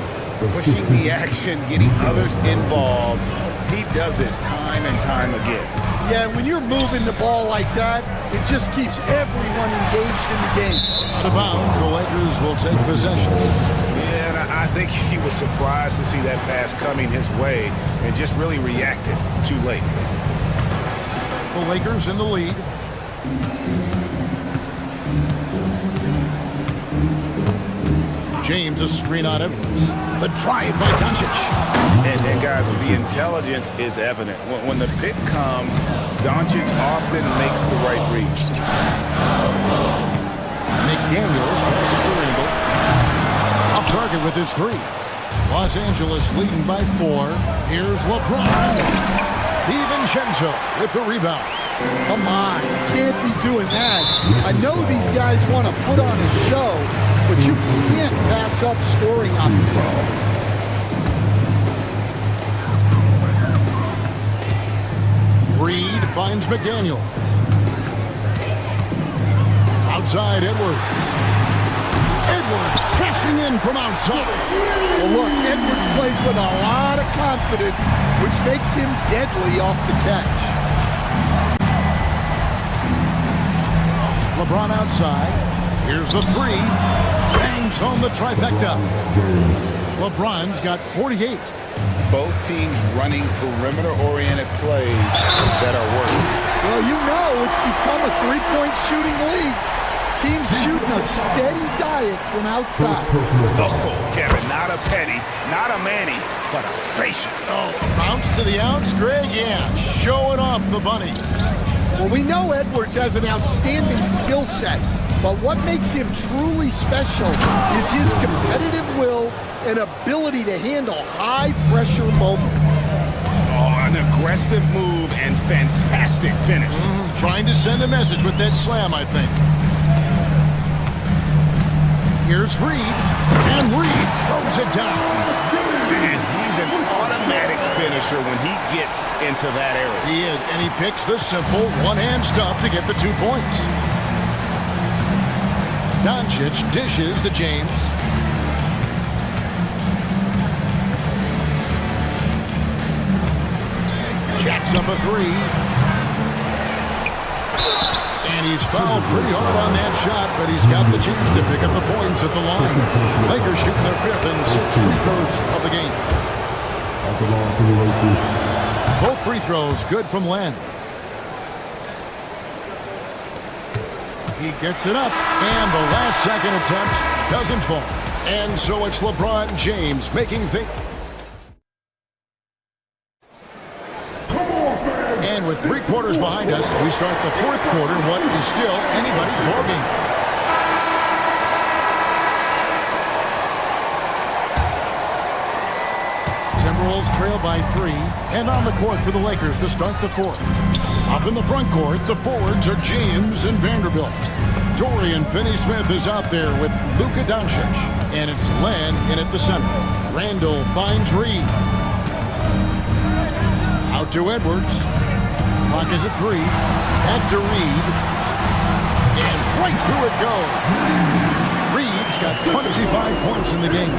J: Pushing the action, getting others involved. He does it time and time again.
M: Yeah, when you're moving the ball like that, it just keeps everyone engaged in the game.
F: Out of bounds, the Lakers will take possession.
J: Yeah, and I think he was surprised to see that pass coming his way and just really reacted too late.
F: The Lakers in the lead. James, a screen on Edwards. The drive by Doncic.
J: And guys, the intelligence is evident. When the pick comes, Doncic often makes the right read.
F: McDaniels passes to Randall. Off target with his 3. Los Angeles leading by 4. Here's LeBron. DiVincenzo with the rebound.
M: Come on, you can't be doing that. I know these guys want to put on a show, but you can't pass up scoring opportunities.
F: Reed finds McDaniel. Outside Edwards. Edwards crashing in from outside.
M: Well, look, Edwards plays with a lot of confidence, which makes him deadly off the catch.
F: LeBron outside. Here's the 3. Bangs home the trifecta. LeBron's got 48.
J: Both teams running perimeter-oriented plays that are working.
M: Well, you know it's become a three-point shooting league. Teams shooting a steady diet from outside.
J: Oh, Kevin, not a Petty, not a Manny, but a facial.
F: Oh, bounce to the ounce, Greg? Yeah, showing off the bunnies.
M: Well, we know Edwards has an outstanding skill set, but what makes him truly special is his competitive will and ability to handle high-pressure moments.
J: Oh, an aggressive move and fantastic finish.
F: Trying to send a message with that slam, I think. Here's Reed, and Reed throws it down.
J: And he's an automatic finisher when he gets into that area.
F: He is, and he picks the simple one-hand stuff to get the 2 points. Doncic dishes to James. Jacks up a 3. And he's fouled pretty hard on that shot, but he's got the chance to pick up the points at the line. Lakers shooting their 5th and 6th free throws of the game. Both free throws good from Len. He gets it up, and the last second attempt doesn't fall. And so it's LeBron James making things. And with 3 quarters behind us, we start the 4th quarter, what is still anybody's ballgame. Timberwolves trail by 3, and on the court for the Lakers to start the 4th. Up in the front court, the forwards are James and Vanderbilt. Dorian Finney-Smith is out there with Luka Doncic, and it's Len in at the center. Randall finds Reed. Out to Edwards. Clock is at 3. Back to Reed. And right through it goes. Reed got 25 points in the game.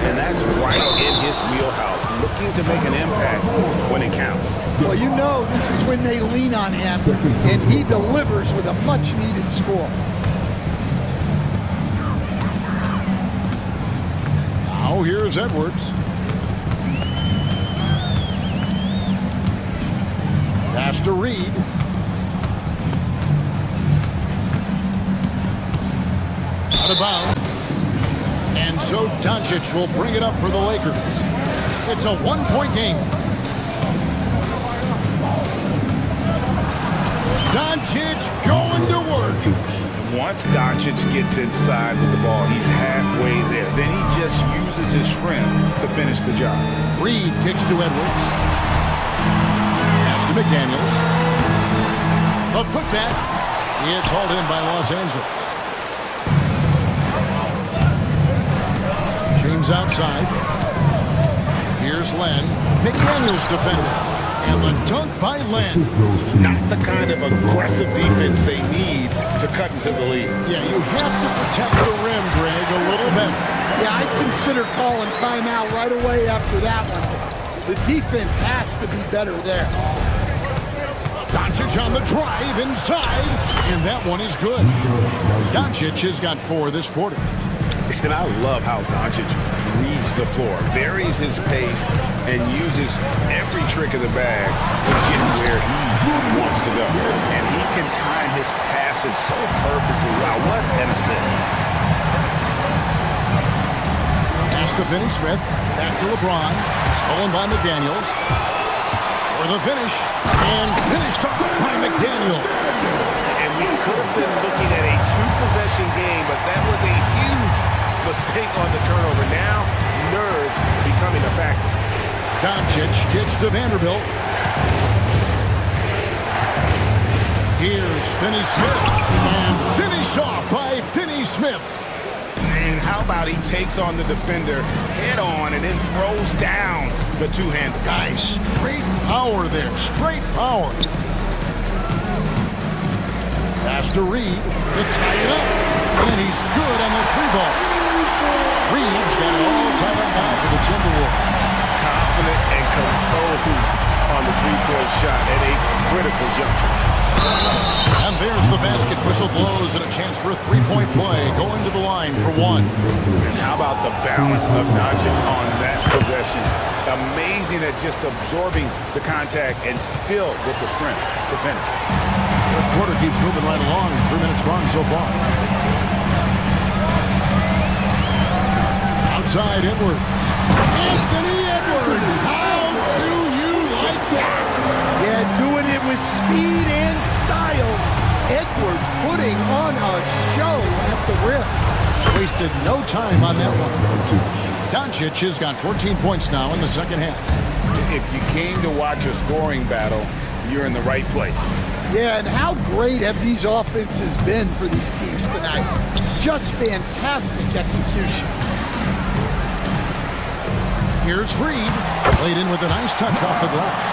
J: And that's right in his wheelhouse, looking to make an impact when it counts.
M: Well, you know this is when they lean on him, and he delivers with a much-needed score.
F: Now here's Edwards. Pass to Reed. Out of bounds. And so Doncic will bring it up for the Lakers. It's a one-point game. Doncic going to work.
J: Once Doncic gets inside with the ball, he's halfway there. Then he just uses his strength to finish the job.
F: Reed kicks to Edwards. Pass to McDaniels. A putback. It's hauled in by Los Angeles. James outside. Here's Len. McDaniels defending. And the dunk by Len.
J: Not the kind of aggressive defense they need to cut into the lead.
F: Yeah, you have to protect the rim, Greg, a little bit.
M: Yeah, I'd consider calling timeout right away after that one. The defense has to be better there.
F: Doncic on the drive inside, and that one is good. Doncic has got 4 this quarter.
J: And I love how Doncic reads the floor, varies his pace, and uses every trick of the bag to get where he wants to go. And he can time his passes so perfectly. Wow, what an assist.
F: Pass to Finney-Smith, back to LeBron, stolen by McDaniels. For the finish, and finished off by McDaniel.
J: And we could have been looking at a 2-possession game, but that was a huge mistake on the turnover. Now, nerves becoming a factor.
F: Doncic gets to Vanderbilt. Here's Finney-Smith, and finished off by Finney-Smith.
J: And how about he takes on the defender head on and then throws down the two-hander.
F: Guys, straight power there, straight power. Pass to Reed to tie it up, and he's good on the 3-ball. Reed's got it all tied up now for the Timberwolves.
J: Confident and composed on the 3-point shot at a critical juncture.
F: And there's the basket. Whistle blows and a chance for a 3-point play. Going to the line for 1.
J: And how about the balance of Doncic on that possession? Amazing at just absorbing the contact and still with the strength to finish.
F: Fourth quarter keeps moving right along. 3 minutes gone so far. Outside Edwards. Anthony Edwards. How do you like that?
M: Yeah, doing it with speed and style. Edwards putting on a show at the rim.
F: Wasted no time on that one. Doncic has got 14 points now in the second half.
J: If you came to watch a scoring battle, you're in the right place.
M: Yeah, and how great have these offenses been for these teams tonight? Just fantastic execution.
F: Here's Reed. Played in with a nice touch off the glass.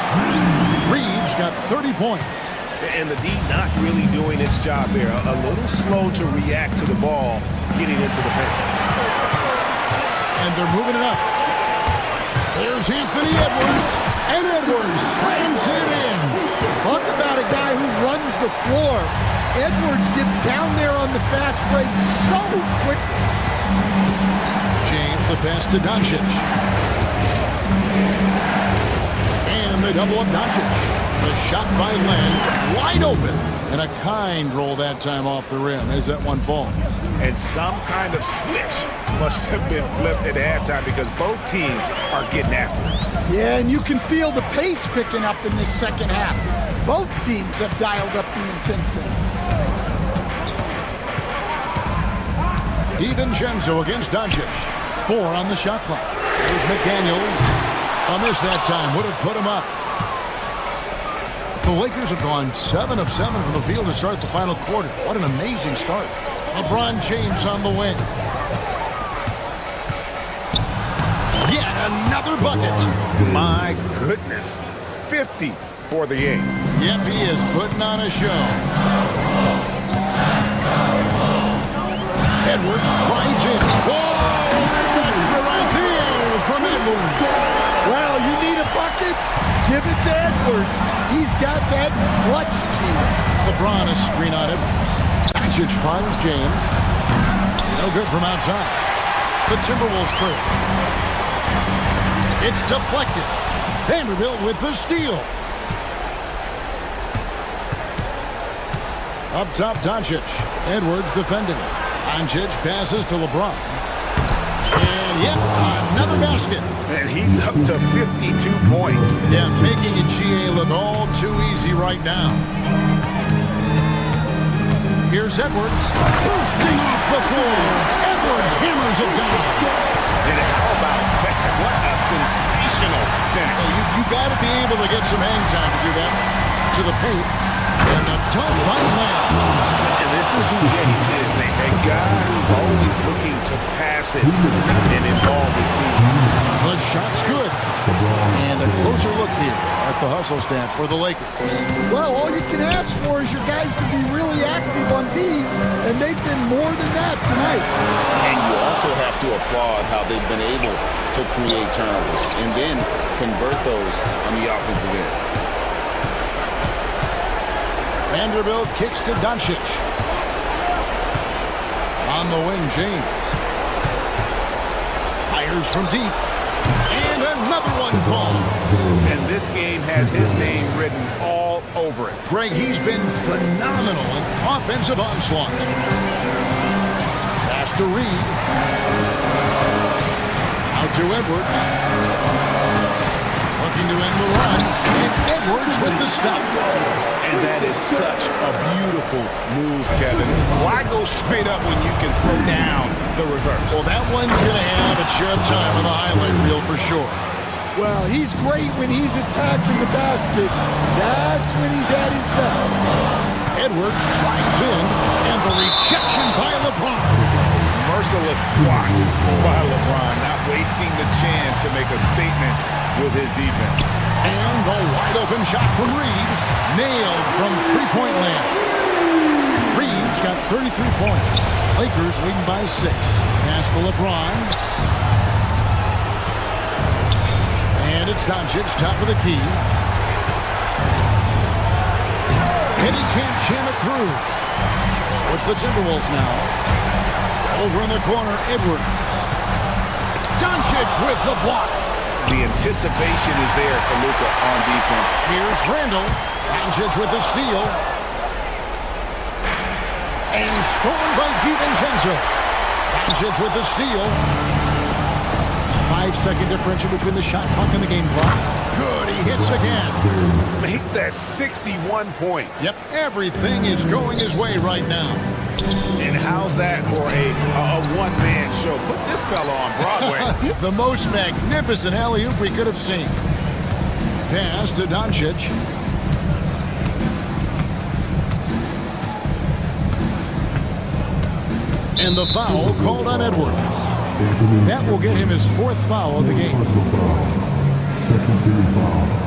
F: Reed's got 30 points.
J: And the D not really doing its job there. A little slow to react to the ball getting into the paint.
F: And they're moving it up. There's Anthony Edwards. And Edwards slams it in.
M: Talk about a guy who runs the floor. Edwards gets down there on the fast break so quickly.
F: James, the pass to Doncic. And they double up Doncic. The shot by Len, wide open. And a kind roll that time off the rim as that one falls.
J: And some kind of switch must have been flipped at halftime because both teams are getting after it.
M: Yeah, and you can feel the pace picking up in this second half. Both teams have dialed up the intensity.
F: DiVincenzo against Doncic. 4 on the shot clock. Here's McDaniels. A miss that time would have put him up. The Lakers have gone 7 of 7 from the field to start the final quarter. What an amazing start. LeBron James on the wing. Yet another bucket.
J: My goodness. 50 for the game.
F: Yep, he is putting on a show. Edwards drives in. Whoa! Extra right there from Edwards.
M: Well, you need a bucket? Give it to Edwards. He's got that clutch gene.
F: LeBron is screen on Edwards. Doncic finds James. No good from outside. The Timberwolves trail. It's deflected. Vanderbilt with the steal. Up top, Doncic. Edwards defending. Doncic passes to LeBron. And yep, another basket.
J: And he's up to 52 points.
F: Yeah, making it GA look all too easy right now. Here's Edwards. Bursting off the floor. Edwards hammers it down.
J: And how about that? What a sensational finish.
F: You got to be able to get some hang time to do that. To the paint. And the dunk by Lamb.
J: And this is who James is. A guy who's always looking to pass it and involve his team.
F: The shot's good. And a closer look here at the hustle stats for the Lakers.
M: Well, all you can ask for is your guys to be really active on D, and they've been more than that tonight.
I: And you also have to applaud how they've been able to create turnovers and then convert those on the offensive end.
F: Vanderbilt kicks to Doncic. On the wing, James. Fires from deep. And another one falls.
J: And this game has his name written all over it.
F: Greg, he's been phenomenal in offensive onslaught. Pass to Reed. Out to Edwards. Looking to end the run. And Edwards with the stop.
J: And that is such a beautiful move, Kevin. Why go straight up when you can throw down the reverse?
F: Well, that one's going to have a share of time on the highlight reel for sure.
M: Well, he's great when he's attacking the basket. That's when he's at his best.
F: Edwards drives in, and the rejection by LeBron.
J: Merciless swat by LeBron, not wasting the chance to make a statement with his defense.
F: And the wide-open shot from Reed, nailed from three-point land. Reed's got 33 points. Lakers leading by 6. Pass to LeBron. And it's Doncic, top of the key. And he can't jam it through. So it's the Timberwolves now. Over in the corner, Edwards. Doncic with the block.
J: The anticipation is there for Luka on defense.
F: Here's Randall. Doncic with the steal. And stolen by DiVincenzo. Doncic with the steal. 5-second differential between the shot clock and the game clock. Good, he hits again.
J: Make that 61 points.
F: Yep, everything is going his way right now.
J: And how's that for a one-man show? Put this fella on Broadway.
F: The most magnificent alley-oop we could have seen. Pass to Doncic. And the foul called on Edwards. That will get him his 4th foul of the game.
N: Second team foul.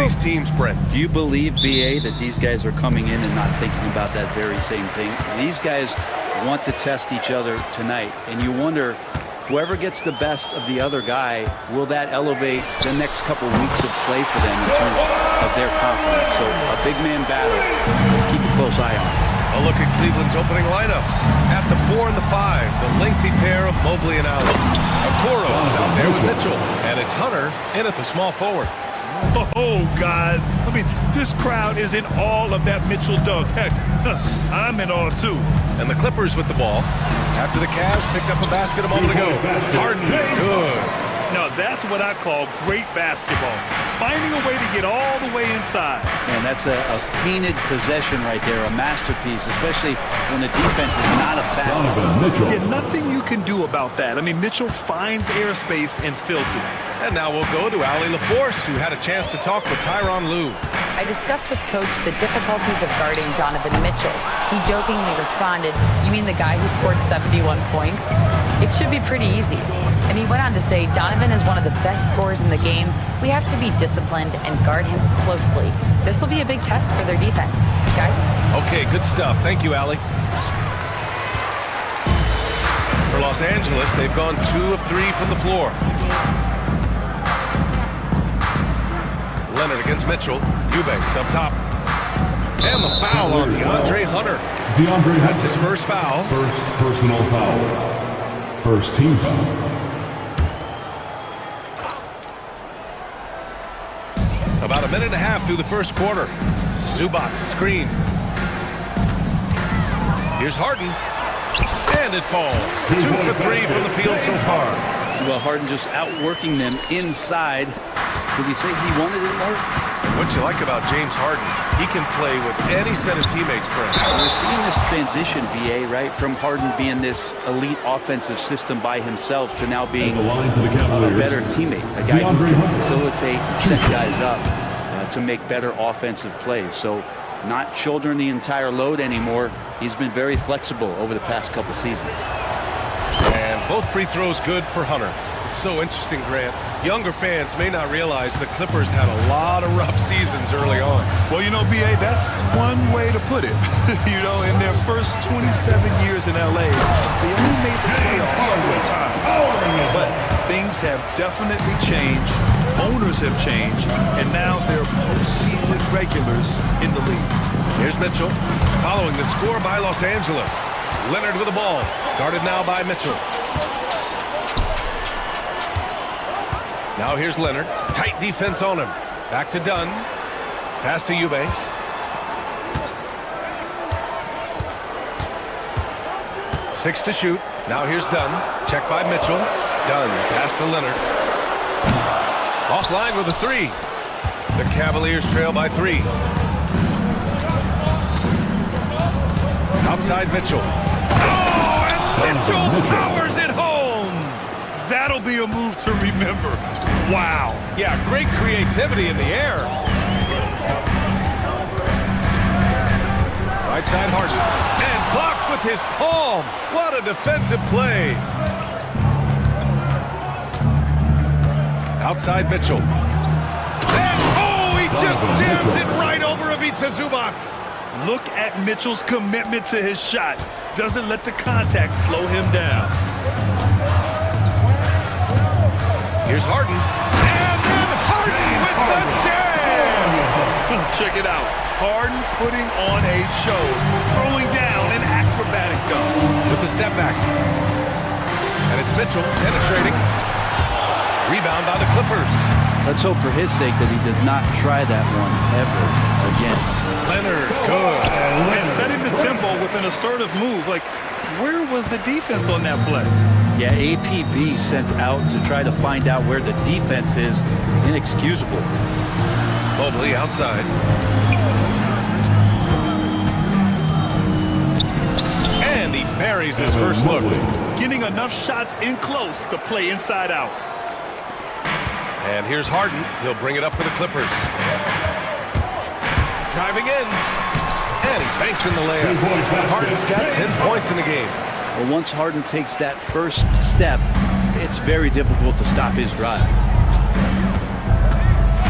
A: these teams, Brent.
H: Do you believe, BA, that these guys are coming in and not thinking about that very same thing? These guys want to test each other tonight, and you wonder, whoever gets the best of the other guy, will that elevate the next couple weeks of play for them in terms of their confidence? So a big man battle, let's keep a close eye on it.
A: A look at Cleveland's opening lineup. At the 4 and the 5, the lengthy pair of Mobley and Allen. Okoro is out there with Mitchell, and it's Hunter in at the small forward.
C: Oh, guys. I mean, this crowd is in awe of that Mitchell dunk. Heck, I'm in awe, too.
A: And the Clippers with the ball. After the Cavs picked up a basket a moment ago. Harden, good.
C: Now, that's what I call great basketball. Finding a way to get all the way inside.
H: And that's a painted possession right there, a masterpiece, especially when the defense is not a foul.
C: Yeah, nothing you can do about that. I mean, Mitchell finds airspace and fills it.
A: And now we'll go to Allie LaForce, who had a chance to talk with Tyronn Lue.
D: I discussed with Coach the difficulties of guarding Donovan Mitchell. He jokingly responded, "You mean the guy who scored 71 points? It should be pretty easy." And he went on to say, "Donovan is one of the best scorers in the game. We have to be disciplined and guard him closely. This will be a big test for their defense." Guys?
A: Okay, good stuff. Thank you, Allie. For Los Angeles, they've gone 2 of 3 from the floor. Leonard against Mitchell. Eubanks up top. And the foul on DeAndre Hunter. That's his first foul.
N: First personal foul. First team foul.
A: About a minute and a half through the first quarter. Zubac screen. Here's Harden. And it falls. 2 for 3 from the field so far.
H: Well, Harden just outworking them inside. Did we say he wanted it more?
A: What you like about James Harden, he can play with any set of teammates, Brent.
H: We're seeing this transition, BA, right? From Harden being this elite offensive system by himself to now being a better teammate. A guy who can facilitate and set guys up to make better offensive plays. So not shouldering the entire load anymore. He's been very flexible over the past couple seasons.
A: And both free throws good for Hunter. It's so interesting, Grant. Younger fans may not realize the Clippers had a lot of rough seasons early on.
C: Well, you know, BA, that's one way to put it. You know, in their first 27 years in LA, they only made the playoffs 4 times. But things have definitely changed. Owners have changed. And now they're postseason regulars in the league.
A: Here's Mitchell, following the score by Los Angeles. Leonard with the ball, guarded now by Mitchell. Now here's Leonard. Tight defense on him. Back to Dunn. Pass to Eubanks. Six to shoot. Now here's Dunn. Check by Mitchell. Dunn. Pass to Leonard. Offline with a 3. The Cavaliers trail by 3. Outside Mitchell. Oh, and Mitchell powers it home.
C: That'll be a move to remember. Wow.
A: Yeah, great creativity in the air. Right side Harden. And blocked with his palm. What a defensive play. Outside Mitchell. And oh, he just jams it right over Ivica Zubac.
C: Look at Mitchell's commitment to his shot. Doesn't let the contact slow him down.
A: Here's Harden. And then Harden with the jam!
C: Check it out. Harden putting on a show. Throwing down an acrobatic dunk.
A: With the step back. And it's Mitchell penetrating. Rebound by the Clippers.
H: Let's hope for his sake that he does not try that one ever again.
A: Leonard, good.
C: And setting the tempo with an assertive move. Like, where was the defense on that play?
H: Yeah, APB sent out to try to find out where the defense is. Inexcusable.
A: Mobley outside. And he buries his first look.
C: Getting enough shots in close to play inside out.
A: And here's Harden. He'll bring it up for the Clippers. Driving in. And he banks in the layup. Harden's got 10 points in the game.
H: Well, once Harden takes that first step, it's very difficult to stop his drive.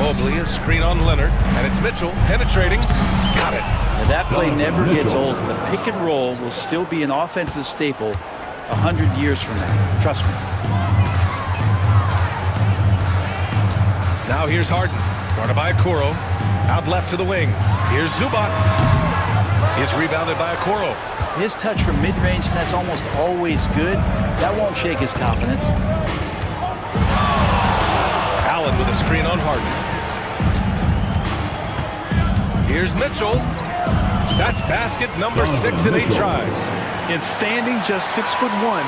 A: Mobley, a screen on Leonard, and it's Mitchell penetrating. Got it.
H: Now that play never gets old. The pick and roll will still be an offensive staple 100 years from now. Trust me.
A: Now here's Harden, guarded by Okoro. Out left to the wing. Here's Zubats. He's rebounded by Okoro.
H: His touch from mid-range, that's almost always good. That won't shake his confidence.
A: Allen with a screen on Harden. Here's Mitchell. That's basket number 6 in 8 tries.
C: In standing just 6'1",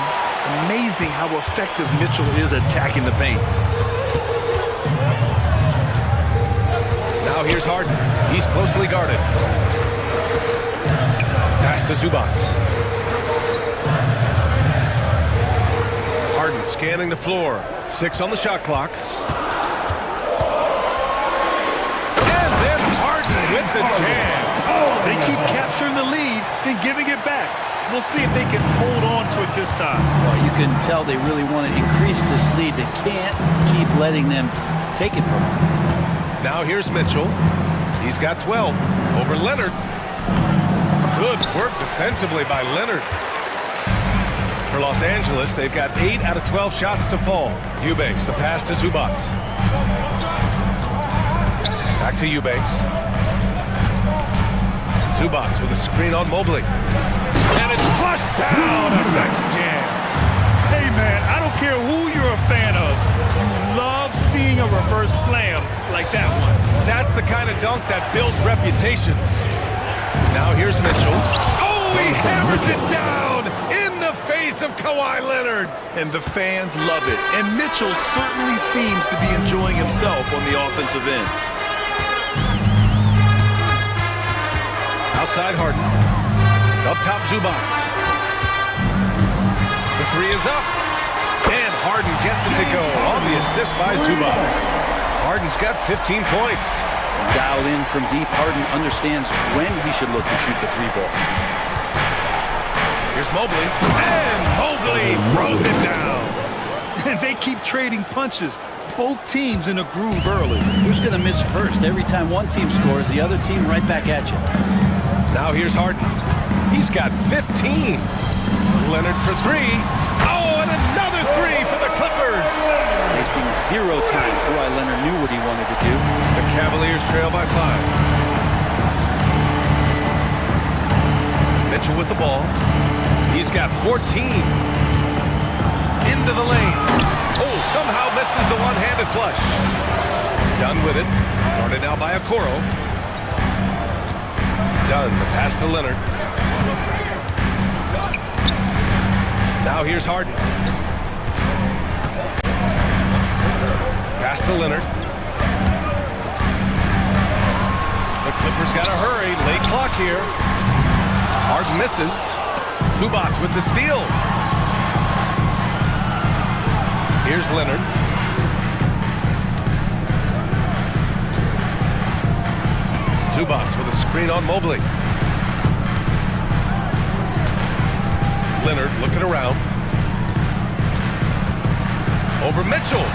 C: amazing how effective Mitchell is attacking the paint.
A: Now here's Harden. He's closely guarded. Pass to Zubats. Harden scanning the floor. 6 on the shot clock. And then Harden with the jam.
C: They keep capturing the lead, then giving it back. We'll see if they can hold on to it this time.
H: Well, you can tell they really want to increase this lead. They can't keep letting them take it from them.
A: Now here's Mitchell. He's got 12 over Leonard. Good work defensively by Leonard. For Los Angeles, they've got 8 out of 12 shots to fall. Eubanks, the pass to Zubats. Back to Eubanks. Zubats with a screen on Mobley. And it's flushed down. A nice jam.
C: Hey, man, I don't care who you're a fan of. You love seeing a reverse slam like that one.
A: That's the kind of dunk that builds reputations. Now here's Mitchell. Oh, he hammers it down in the face of Kawhi Leonard.
C: And the fans love it. And Mitchell certainly seems to be enjoying himself on the offensive end.
A: Outside Harden. Up top Zubats. The 3 is up. And Harden gets it to go on the assist by Zubats. Harden's got 15 points.
H: Dialed in from deep, Harden understands when he should look to shoot the 3 ball.
A: Here's Mobley. And Mobley throws it down.
C: They keep trading punches. Both teams in a groove early.
H: Who's going to miss first? Every time one team scores, the other team right back at you.
A: Now here's Harden. He's got 15. Leonard for 3. Oh, and another 3 for the Clippers.
H: Wasting 0 time. Kawhi Leonard knew what he wanted to do.
A: The Cavaliers trail by 5. Mitchell with the ball. He's got 14. Into the lane. Oh, somehow misses the one-handed flush. Done with it. Guarded now by Okoro. Done. The pass to Leonard. Now here's Harden. Pass to Leonard. The Clippers got to hurry. Late clock here. Harden misses. Zubats with the steal. Here's Leonard. Zubats with a screen on Mobley. Leonard looking around. Over Mitchell.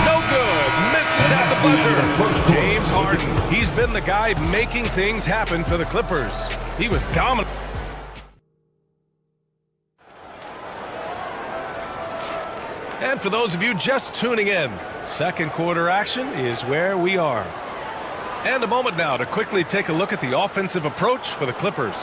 A: No good. Misses at the buzzer. James Harden. He's been the guy making things happen for the Clippers. He was dominant. And for those of you just tuning in, second quarter action is where we are. And a moment now to quickly take a look at the offensive approach for the Clippers.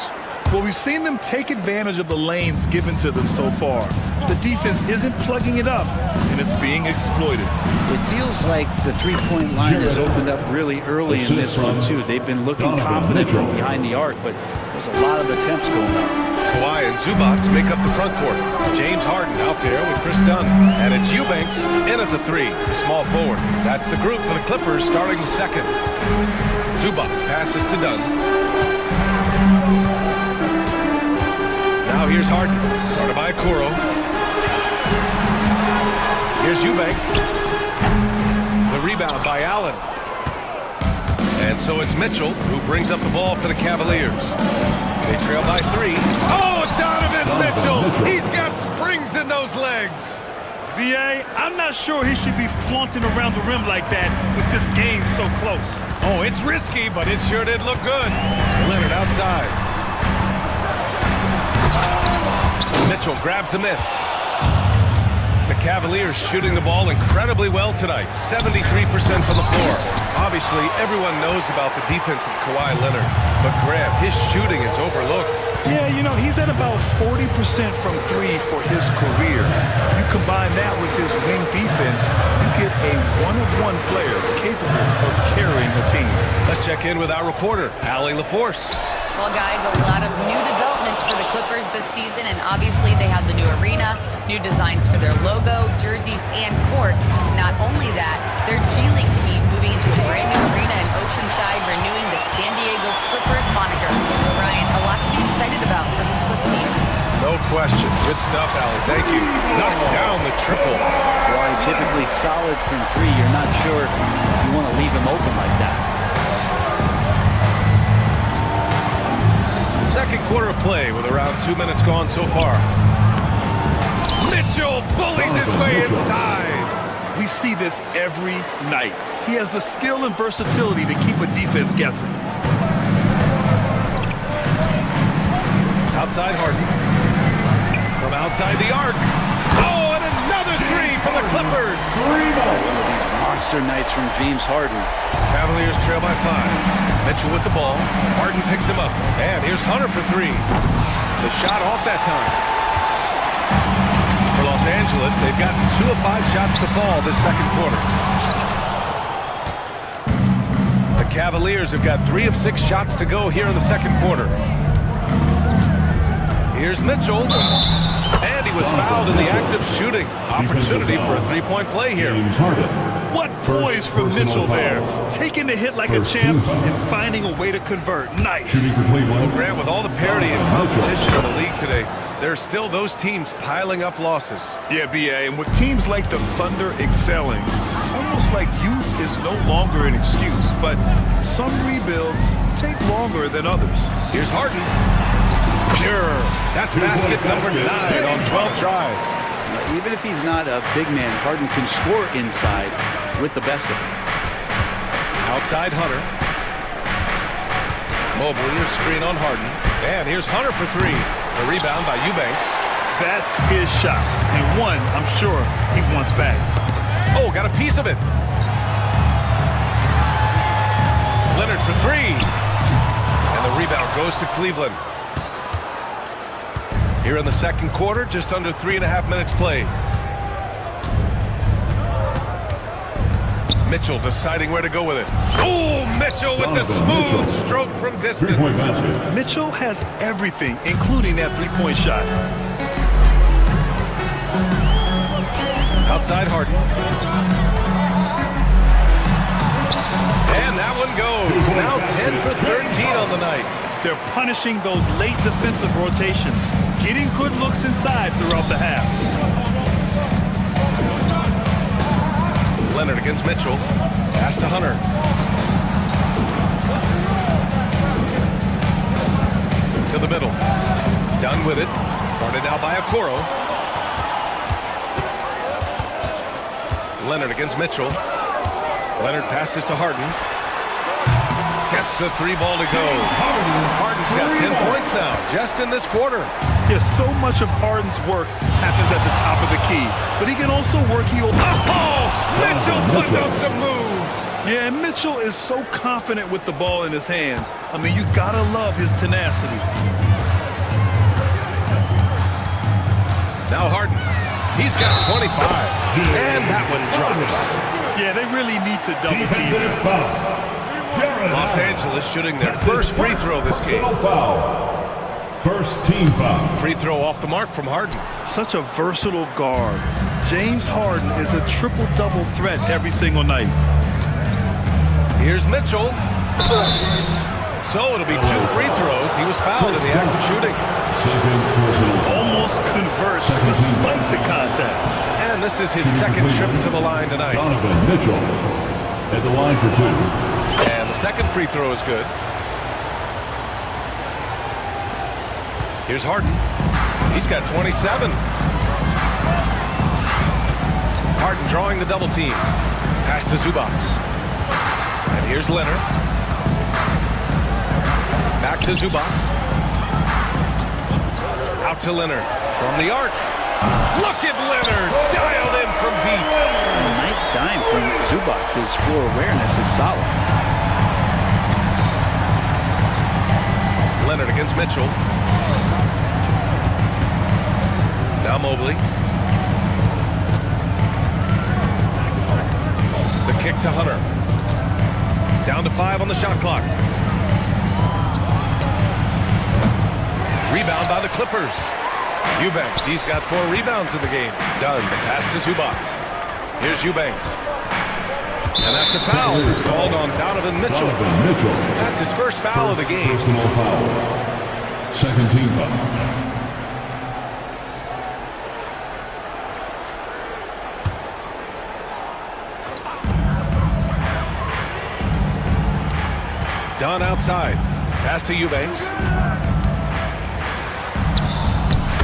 C: Well, we've seen them take advantage of the lanes given to them so far. The defense isn't plugging it up, and it's being exploited.
H: It feels like the three-point line has opened up really early in this one, too. They've been looking confident from behind the arc, but there's a lot of attempts going on.
A: Kawhi and Zubats make up the front court. James Harden out there with Chris Dunn. And it's Eubanks in at the 3, the small forward. That's the group for the Clippers starting the second. Zubats passes to Dunn. Now here's Harden, guarded by Okoro. Here's Eubanks. The rebound by Allen. And so it's Mitchell who brings up the ball for the Cavaliers. They trail by 3. Oh, Donovan Mitchell! He's got springs in those legs.
C: B.A., I'm not sure he should be flaunting around the rim like that with this game so close.
A: Oh, it's risky, but it sure did look good. Leonard outside. Mitchell grabs a miss. The Cavaliers shooting the ball incredibly well tonight, 73% from the floor. Obviously, everyone knows about the defense of Kawhi Leonard, but Graham, his shooting is overlooked.
C: Yeah, you know, he's at about 40% from three for his career. You combine that with his wing defense, you get a one-of-one player capable of carrying the team.
A: Let's check in with our reporter, Allie LaForce.
D: Well, guys, a lot of new developments for the Clippers this season, and obviously they have the new arena, new designs for their logo, jerseys, and court. Not only that, their G League team moving into a brand new arena in Oceanside, renewing the San Diego Clippers moniker. Ryan, a lot to be excited about for this Clips team.
A: No question. Good stuff, Allie. Thank you. Knocks down the triple.
H: Why typically solid from three, you're not sure you want to leave him open like that.
A: Second quarter of play with around 2 minutes gone so far. Mitchell bullies his way inside.
C: We see this every night. He has the skill and versatility to keep a defense guessing.
A: Outside Harden. From outside the arc. Oh, and another three for the Clippers.
H: One of these monster nights from James Harden.
A: Cavaliers trail by 5. Mitchell with the ball. Harden picks him up. And here's Hunter for three. The shot off that time. For Los Angeles, they've gotten 2 of 5 shots to fall this second quarter. The Cavaliers have got 3 of 6 shots to go here in the second quarter. Here's Mitchell. And he was fouled in the act of shooting. Opportunity for a three-point play here.
C: What poise from Mitchell there. Taking the hit like a champ and finding a way to convert. Nice.
A: Well, Grant, with all the parity and competition in the league today, there are still those teams piling up losses.
C: Yeah, B.A., and with teams like the Thunder excelling, it's almost like youth is no longer an excuse, but some rebuilds take longer than others.
A: Here's Harden. Pure. That's basket number 9 on 12 tries.
H: Even if he's not a big man, Harden can score inside with the best of them.
A: Outside Hunter. Mobley, a screen on Harden. And here's Hunter for three. The rebound by Eubanks.
C: That's his shot. And one, I'm sure, he wants back.
A: Oh, got a piece of it. Leonard for three. And the rebound goes to Cleveland. Here in the second quarter, just under 3.5 minutes played. Mitchell deciding where to go with it. Oh, Mitchell with the smooth stroke from distance.
C: Mitchell has everything, including that three-point shot.
A: Outside Harden. And that one goes. Now 10 for 13 on the night.
C: They're punishing those late defensive rotations, getting good looks inside throughout the half.
A: Leonard against Mitchell. Pass to Hunter. To the middle. Done with it. Guarded now by Okoro. Leonard against Mitchell. Leonard passes to Harden. Gets the three ball to go. Harden's got 10 points now, just in this quarter.
C: Yes, so much of Harden's work happens at the top of the key, but he can also work.
A: Oh, Mitchell putting out some moves.
C: Yeah, and Mitchell is so confident with the ball in his hands. I mean, you gotta love his tenacity.
A: Now Harden, he's got 25, and that one drops.
C: Yeah, they really need to double team him.
A: Los Angeles shooting their first free throw this game.
N: First team foul.
A: Free throw off the mark from Harden.
C: Such a versatile guard. James Harden is a triple-double threat every single night.
A: Here's Mitchell. So it'll be 2 free throws. He was fouled in the act of shooting.
C: Almost converts despite the contact.
A: And this is his second trip to the line tonight.
N: Donovan Mitchell at the line for 2.
A: And the second free throw is good. Here's Harden. He's got 27. Harden drawing the double team. Pass to Zubats. And here's Leonard. Back to Zubats. Out to Leonard from the arc. Look at Leonard, dialed in from deep.
H: Nice dime from Zubats. His floor awareness is solid.
A: Leonard against Mitchell. Now Mobley. The kick to Hunter. Down to 5 on the shot clock. Rebound by the Clippers. Eubanks, he's got 4 rebounds in the game. Done. The pass to Zubats. Here's Eubanks. And that's a foul called on Donovan Mitchell. That's his first foul of the game.
N: Personal foul. Second team foul.
A: Dunn outside. Pass to Eubanks.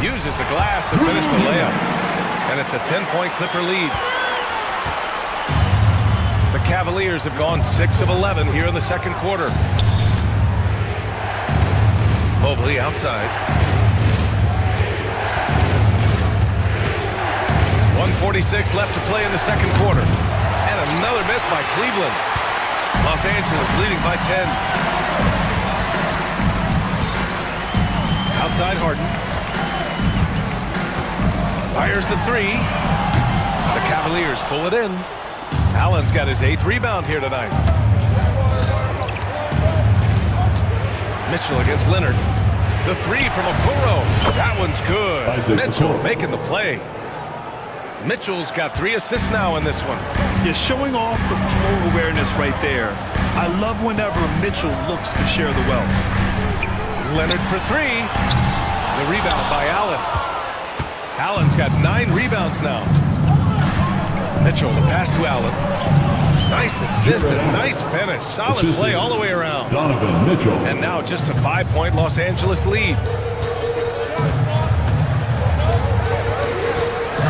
A: Uses the glass to finish the layup. And it's a 10-point Clipper lead. The Cavaliers have gone 6 of 11 here in the second quarter. Mobley outside. 1:46 left to play in the second quarter. And another miss by Cleveland. Los Angeles leading by 10. Outside Harden. Fires the 3. The Cavaliers pull it in. Allen's got his 8th rebound here tonight. Mitchell against Leonard. The 3 from Okoro. That one's good. Mitchell making the play. Mitchell's got 3 assists now in this one.
C: You're showing off the floor awareness right there. I love whenever Mitchell looks to share the wealth.
A: Leonard for 3. The rebound by Allen. Allen's got 9 rebounds now. Mitchell, the pass to Allen. Nice assist and nice finish. Solid play all the way around.
N: Donovan Mitchell.
A: And now just a 5-point Los Angeles lead.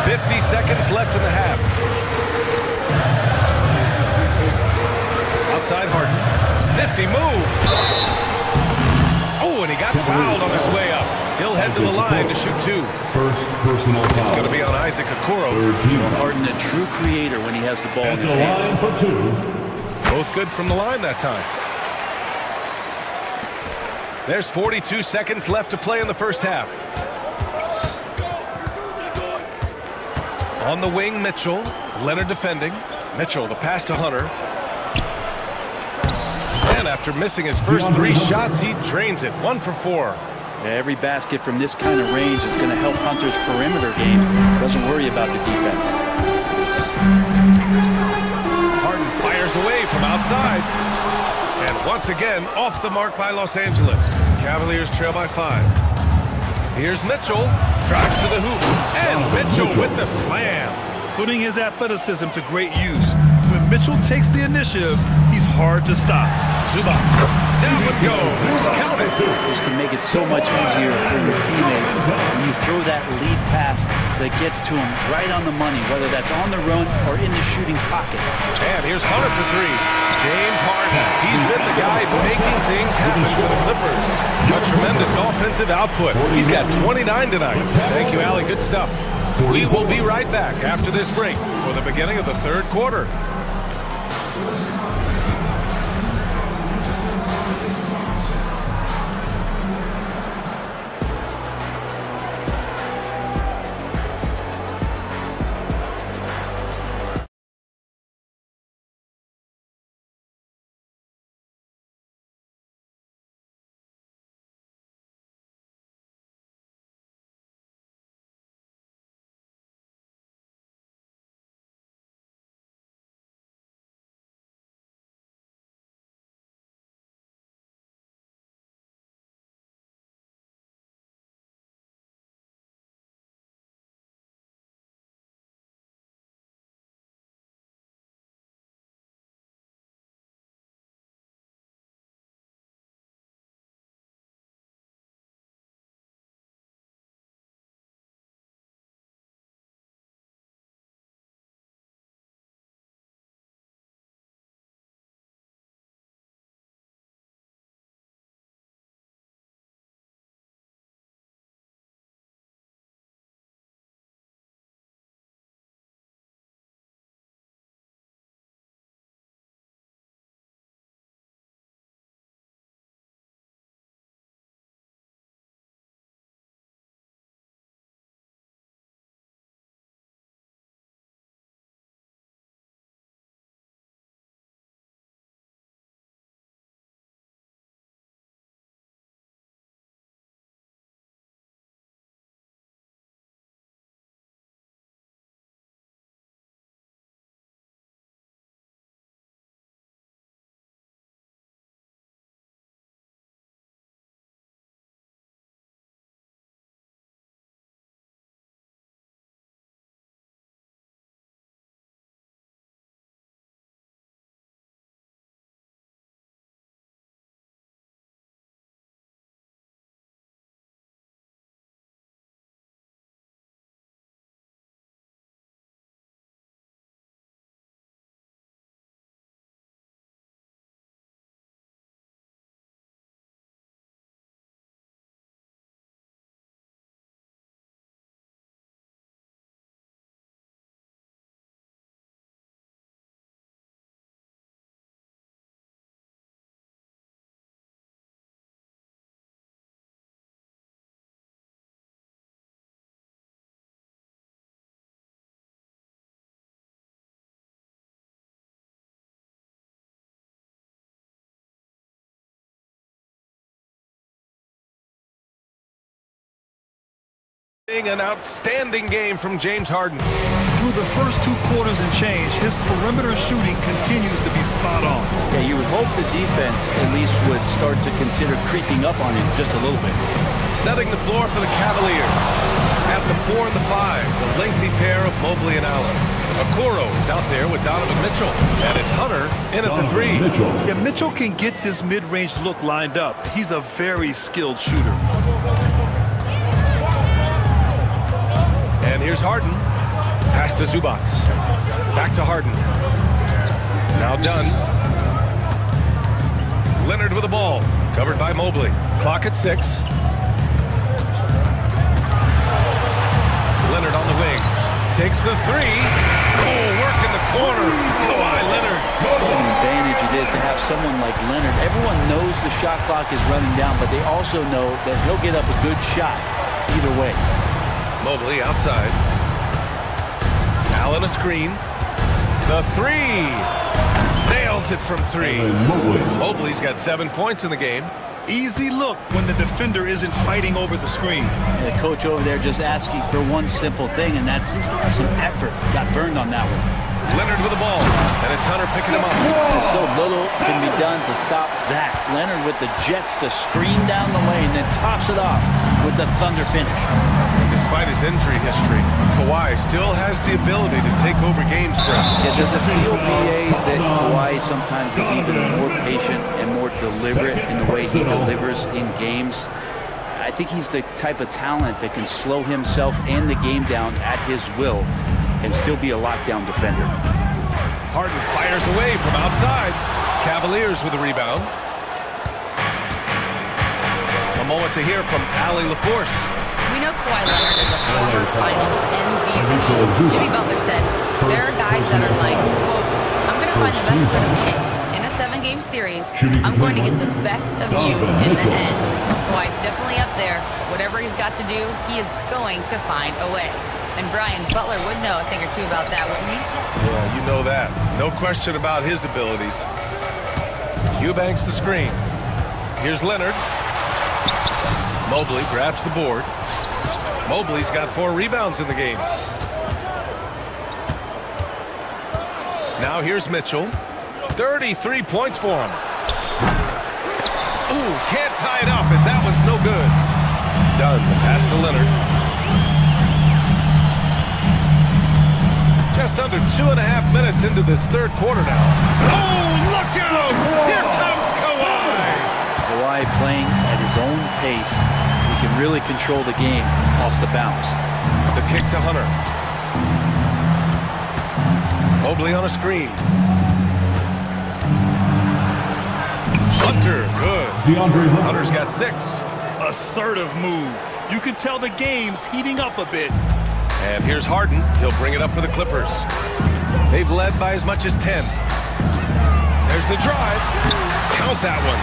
A: 50 seconds left in the half. Outside Harden. Nifty move. Oh, and he got fouled on his way up. He'll head to the line to shoot 2.
N: First personal foul.
A: It's going to be on Isaac Okoro.
H: Harden, a true creator when he has the ball in his hand.
N: For 2.
A: Both good from the line that time. There's 42 seconds left to play in the first half. On the wing, Mitchell. Leonard defending. Mitchell, the pass to Hunter. And after missing his first 3 shots, he drains it. 1 for 4.
H: Every basket from this kind of range is going to help Hunter's perimeter game. Doesn't worry about the defense.
A: Harden fires away from outside. And once again, off the mark by Los Angeles. Cavaliers trail by 5. Here's Mitchell. Drives to the hoop. And Mitchell with the slam.
C: Putting his athleticism to great use. When Mitchell takes the initiative, he's hard to stop.
A: Zubats. Down it goes. Count it.
H: This can make it so much easier for your teammate when you throw that lead pass that gets to him right on the money, whether that's on the run or in the shooting pocket.
A: And here's Hunter for 3. James Harden. He's been the guy making things happen for the Clippers. A tremendous offensive output. He's got 29 tonight. Thank you, Allie. Good stuff. We will be right back after this break for the beginning of the third quarter. An outstanding game from James Harden.
C: Through the first 2 quarters and change, his perimeter shooting continues to be spot on.
H: Yeah, you would hope the defense at least would start to consider creeping up on him just a little bit.
A: Setting the floor for the Cavaliers. At the 4 and the 5, the lengthy pair of Mobley and Allen. Okoro is out there with Donovan Mitchell. And it's Hunter in at the 3.
C: Yeah, Mitchell can get this mid-range look lined up. He's a very skilled shooter.
A: And here's Harden. Pass to Zubac. Back to Harden. Now done. Leonard with the ball. Covered by Mobley. Clock at 6. Leonard on the wing. Takes the 3. Oh, work in the corner. Kawhi Leonard.
H: What an advantage it is to have someone like Leonard. Everyone knows the shot clock is running down, but they also know that he'll get up a good shot either way.
A: Mobley outside. Allen a screen. The 3. Nails it from 3. Mobley's got 7 points in the game.
C: Easy look when the defender isn't fighting over the screen.
H: And the coach over there just asking for one simple thing, and that's some effort. Got burned on that one.
A: Leonard with the ball, and it's Hunter picking him up.
H: Just so little can be done to stop that. Leonard with the jets to screen down the lane, then tops it off with the thunder finish.
A: Despite his injury history, Kawhi still has the ability to take over games for him.
H: Yeah, does it feel, BA, that Kawhi sometimes is even more patient and more deliberate in the way he delivers in games? I think he's the type of talent that can slow himself and the game down at his will and still be a lockdown defender.
A: Harden fires away from outside. Cavaliers with the rebound. A moment to hear from Allie LaForce.
D: We know Kawhi Leonard is a former Finals MVP. Jimmy Butler said, there are guys that are like, quote, I'm going to find the best way to win. In a 7-game series, I'm going to get the best of you in the end. Kawhi's definitely up there. Whatever he's got to do, he is going to find a way. And Brian, Butler would know a thing or two about that, wouldn't he?
A: Yeah, you know that. No question about his abilities. Eubanks the screen. Here's Leonard. Mobley grabs the board. Mobley's got 4 rebounds in the game. Now here's Mitchell. 33 points for him. Ooh, can't tie it up as that one's no good. Done. The pass to Leonard. Just under 2.5 minutes into this 3rd quarter now. Oh, look out! Here comes Kawhi!
H: Kawhi playing at his own pace. He can really control the game off the bounce.
A: The kick to Hunter. Mobley on a screen. Hunter, good. Hunter's got 6.
C: Assertive move. You can tell the game's heating up a bit.
A: And here's Harden. He'll bring it up for the Clippers. They've led by as much as 10. There's the drive. Count that one.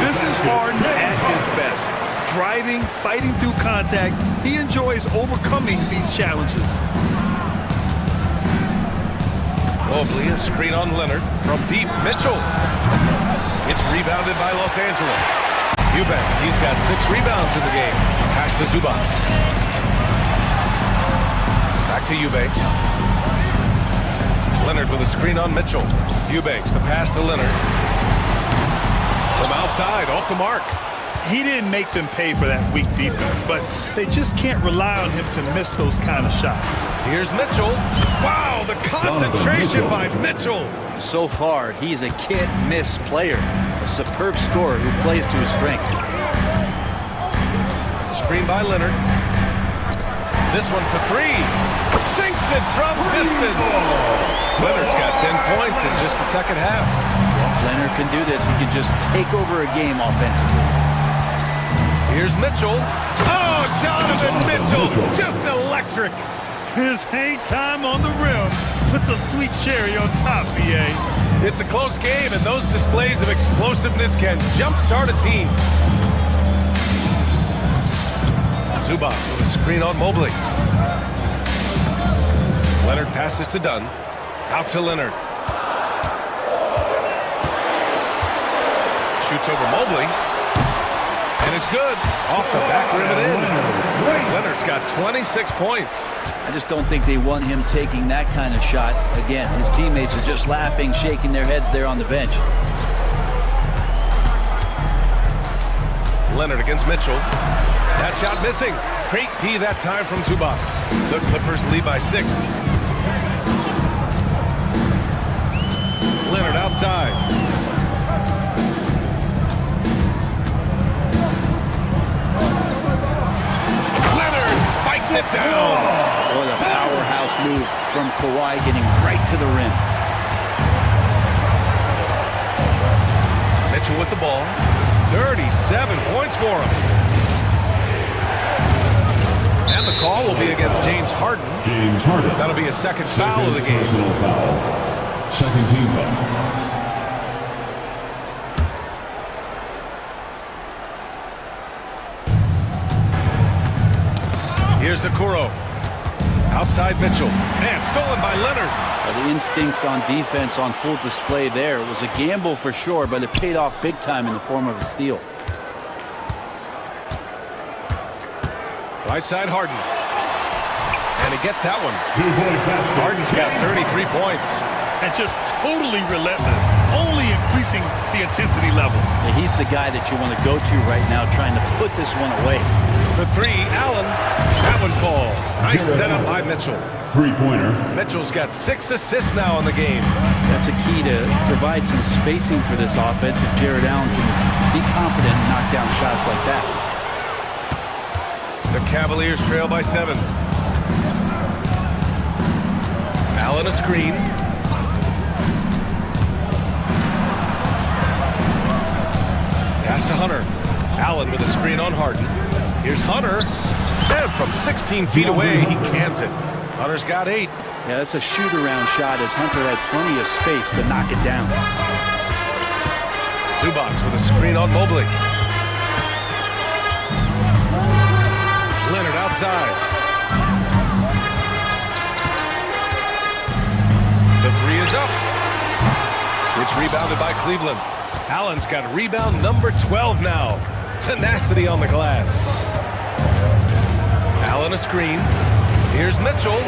C: This is Harden at his best. Driving, fighting through contact. He enjoys overcoming these challenges.
A: Mobley, a screen on Leonard. From deep, Mitchell. It's rebounded by Los Angeles. Eubanks, he's got 6 rebounds in the game. Pass to Zubac. Back to Eubanks. Leonard with a screen on Mitchell. Eubanks, the pass to Leonard. From outside, off the mark.
C: He didn't make them pay for that weak defense, but they just can't rely on him to miss those kind of shots.
A: Here's Mitchell. Wow, the concentration by Mitchell.
H: So far, he's a can't-miss player. A superb scorer who plays to his strength.
A: Screen by Leonard. This one for 3. Sinks it from distance. Leonard's got 10 points in just the 2nd half.
H: Leonard can do this. He can just take over a game offensively.
A: Here's Mitchell. Oh, Donovan Mitchell, just electric.
C: His hang time on the rim puts a sweet cherry on top, BA.
A: It's a close game, and those displays of explosiveness can jumpstart a team. Zubac with a screen on Mobley. Leonard passes to Dunn. Out to Leonard. Shoots over Mobley. And it's good. Off the back rim and in. Leonard's got 26 points.
H: I just don't think they want him taking that kind of shot. Again, his teammates are just laughing, shaking their heads there on the bench.
A: Leonard against Mitchell. That shot missing. Great D that time from Zubac. The Clippers lead by 6. Leonard outside. Leonard spikes it down.
H: What a powerhouse move from Kawhi, getting right to the rim.
A: Mitchell with the ball. 37 points for him. And the call will be against James Harden.
N: James Harden.
A: That'll be a second foul of the game.
N: Personal foul. Second team foul.
A: Here's Okoro. Outside Mitchell. And stolen by Leonard.
H: The instincts on defense on full display there. It was a gamble for sure, but it paid off big time in the form of a steal.
A: Right side Harden. And he gets that one. Harden's got 33 points.
C: And just totally relentless, only increasing the intensity level.
H: Yeah, he's the guy that you want to go to right now, trying to put this one away.
A: For 3, Allen. That one falls. Nice setup by Mitchell.
N: Three-pointer.
A: Mitchell's got 6 assists now in the game.
H: That's a key to provide some spacing for this offense if Jared Allen can be confident and knock down shots like that.
A: The Cavaliers trail by 7. Allen a screen. Pass to Hunter. Allen with a screen on Harden. Here's Hunter. And from 16 feet away, he cans it. Hunter's got 8.
H: Yeah, that's a shoot-around shot as Hunter had plenty of space to knock it down.
A: Zubac with a screen on Mobley. Leonard outside. The 3 is up. It's rebounded by Cleveland. Allen's got rebound number 12 now. Tenacity on the glass. Allen a screen. Here's Mitchell.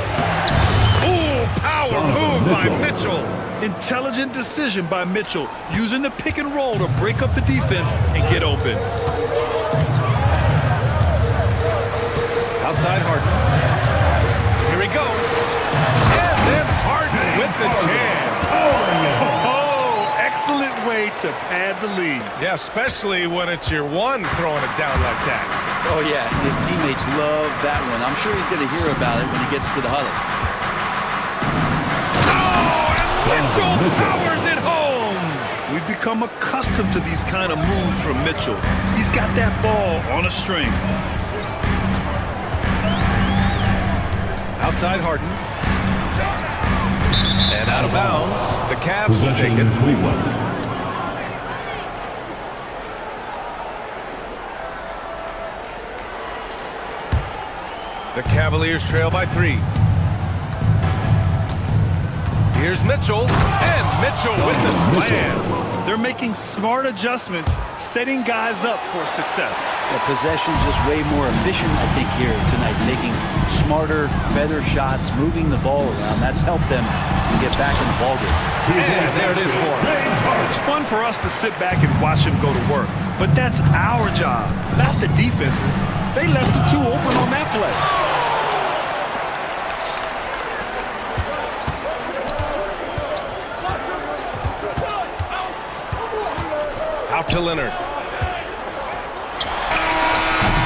A: Ooh, power move by Mitchell.
C: Intelligent decision by Mitchell, using the pick and roll to break up the defense and get open.
A: Outside Harden. Here he goes. And then Harden with the jam.
C: Excellent way to pad the lead.
A: Yeah, especially when it's your one throwing it down like that.
H: Oh, yeah, his teammates love that one. I'm sure he's going to hear about it when he gets to the huddle.
A: Oh, and Mitchell powers it home.
C: We've become accustomed to these kind of moves from Mitchell. He's got that ball on a string.
A: Outside Harden. And out of bounds. The Cavs will take it.
N: Cleveland.
A: The Cavaliers trail by 3. Here's Mitchell. And Mitchell with the slam.
C: They're making smart adjustments, setting guys up for success.
H: The possession's just way more efficient, I think, here tonight. Taking smarter, better shots, moving the ball around. That's helped them get back in the ballgame.
A: And there it is for him.
C: It's fun for us to sit back and watch him go to work. But that's our job, not the defense's. They left the 2 open on that play.
A: Out to Leonard.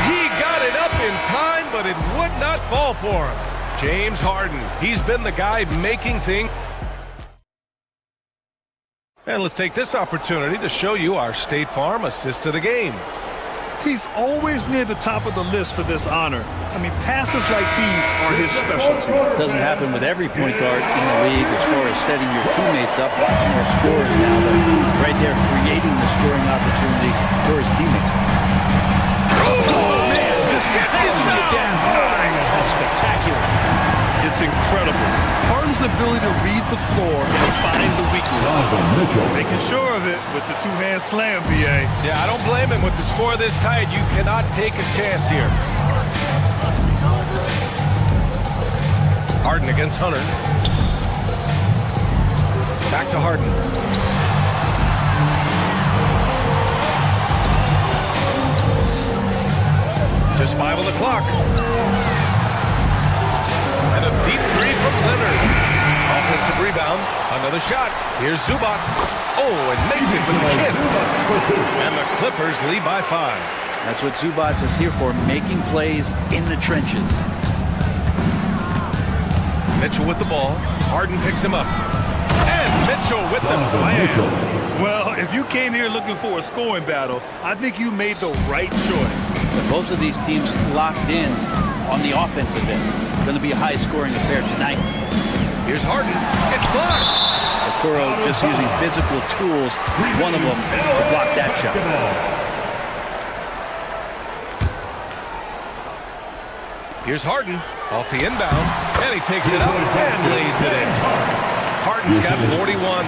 A: He got it up in time, but it would not fall for him. James Harden, he's been the guy making things. And let's take this opportunity to show you our State Farm assist of the game.
C: He's always near the top of the list for this honor. I mean, passes like these are his specialty.
H: Doesn't happen with every point guard in the league as far as setting your teammates up. Lots more scorers now, but right there creating the scoring opportunity for his teammate.
C: Oh, man, just
H: getting it down. That's spectacular.
C: It's incredible. Harden's ability to read the floor and find the weakness. Making sure of it with the two-hand slam, BA.
A: Yeah, I don't blame him. With the score this tight, you cannot take a chance here. Harden against Hunter. Back to Harden. Just 5 on the clock. And a deep three from Leonard. Offensive rebound. Another shot. Here's Zubac. Oh, and makes it with a kiss. And the Clippers lead by 5.
H: That's what Zubac is here for, making plays in the trenches.
A: Mitchell with the ball. Harden picks him up. And Mitchell with the slam.
C: Well, if you came here looking for a scoring battle, I think you made the right choice.
H: Both of these teams locked in on the offensive end. Going to be a high-scoring affair tonight.
A: Here's Harden. It's blocked.
H: Okoro just using physical tools, one of them, to block that shot.
A: Here's Harden off the inbound, and he takes it up and lays it in. Harden's got 41.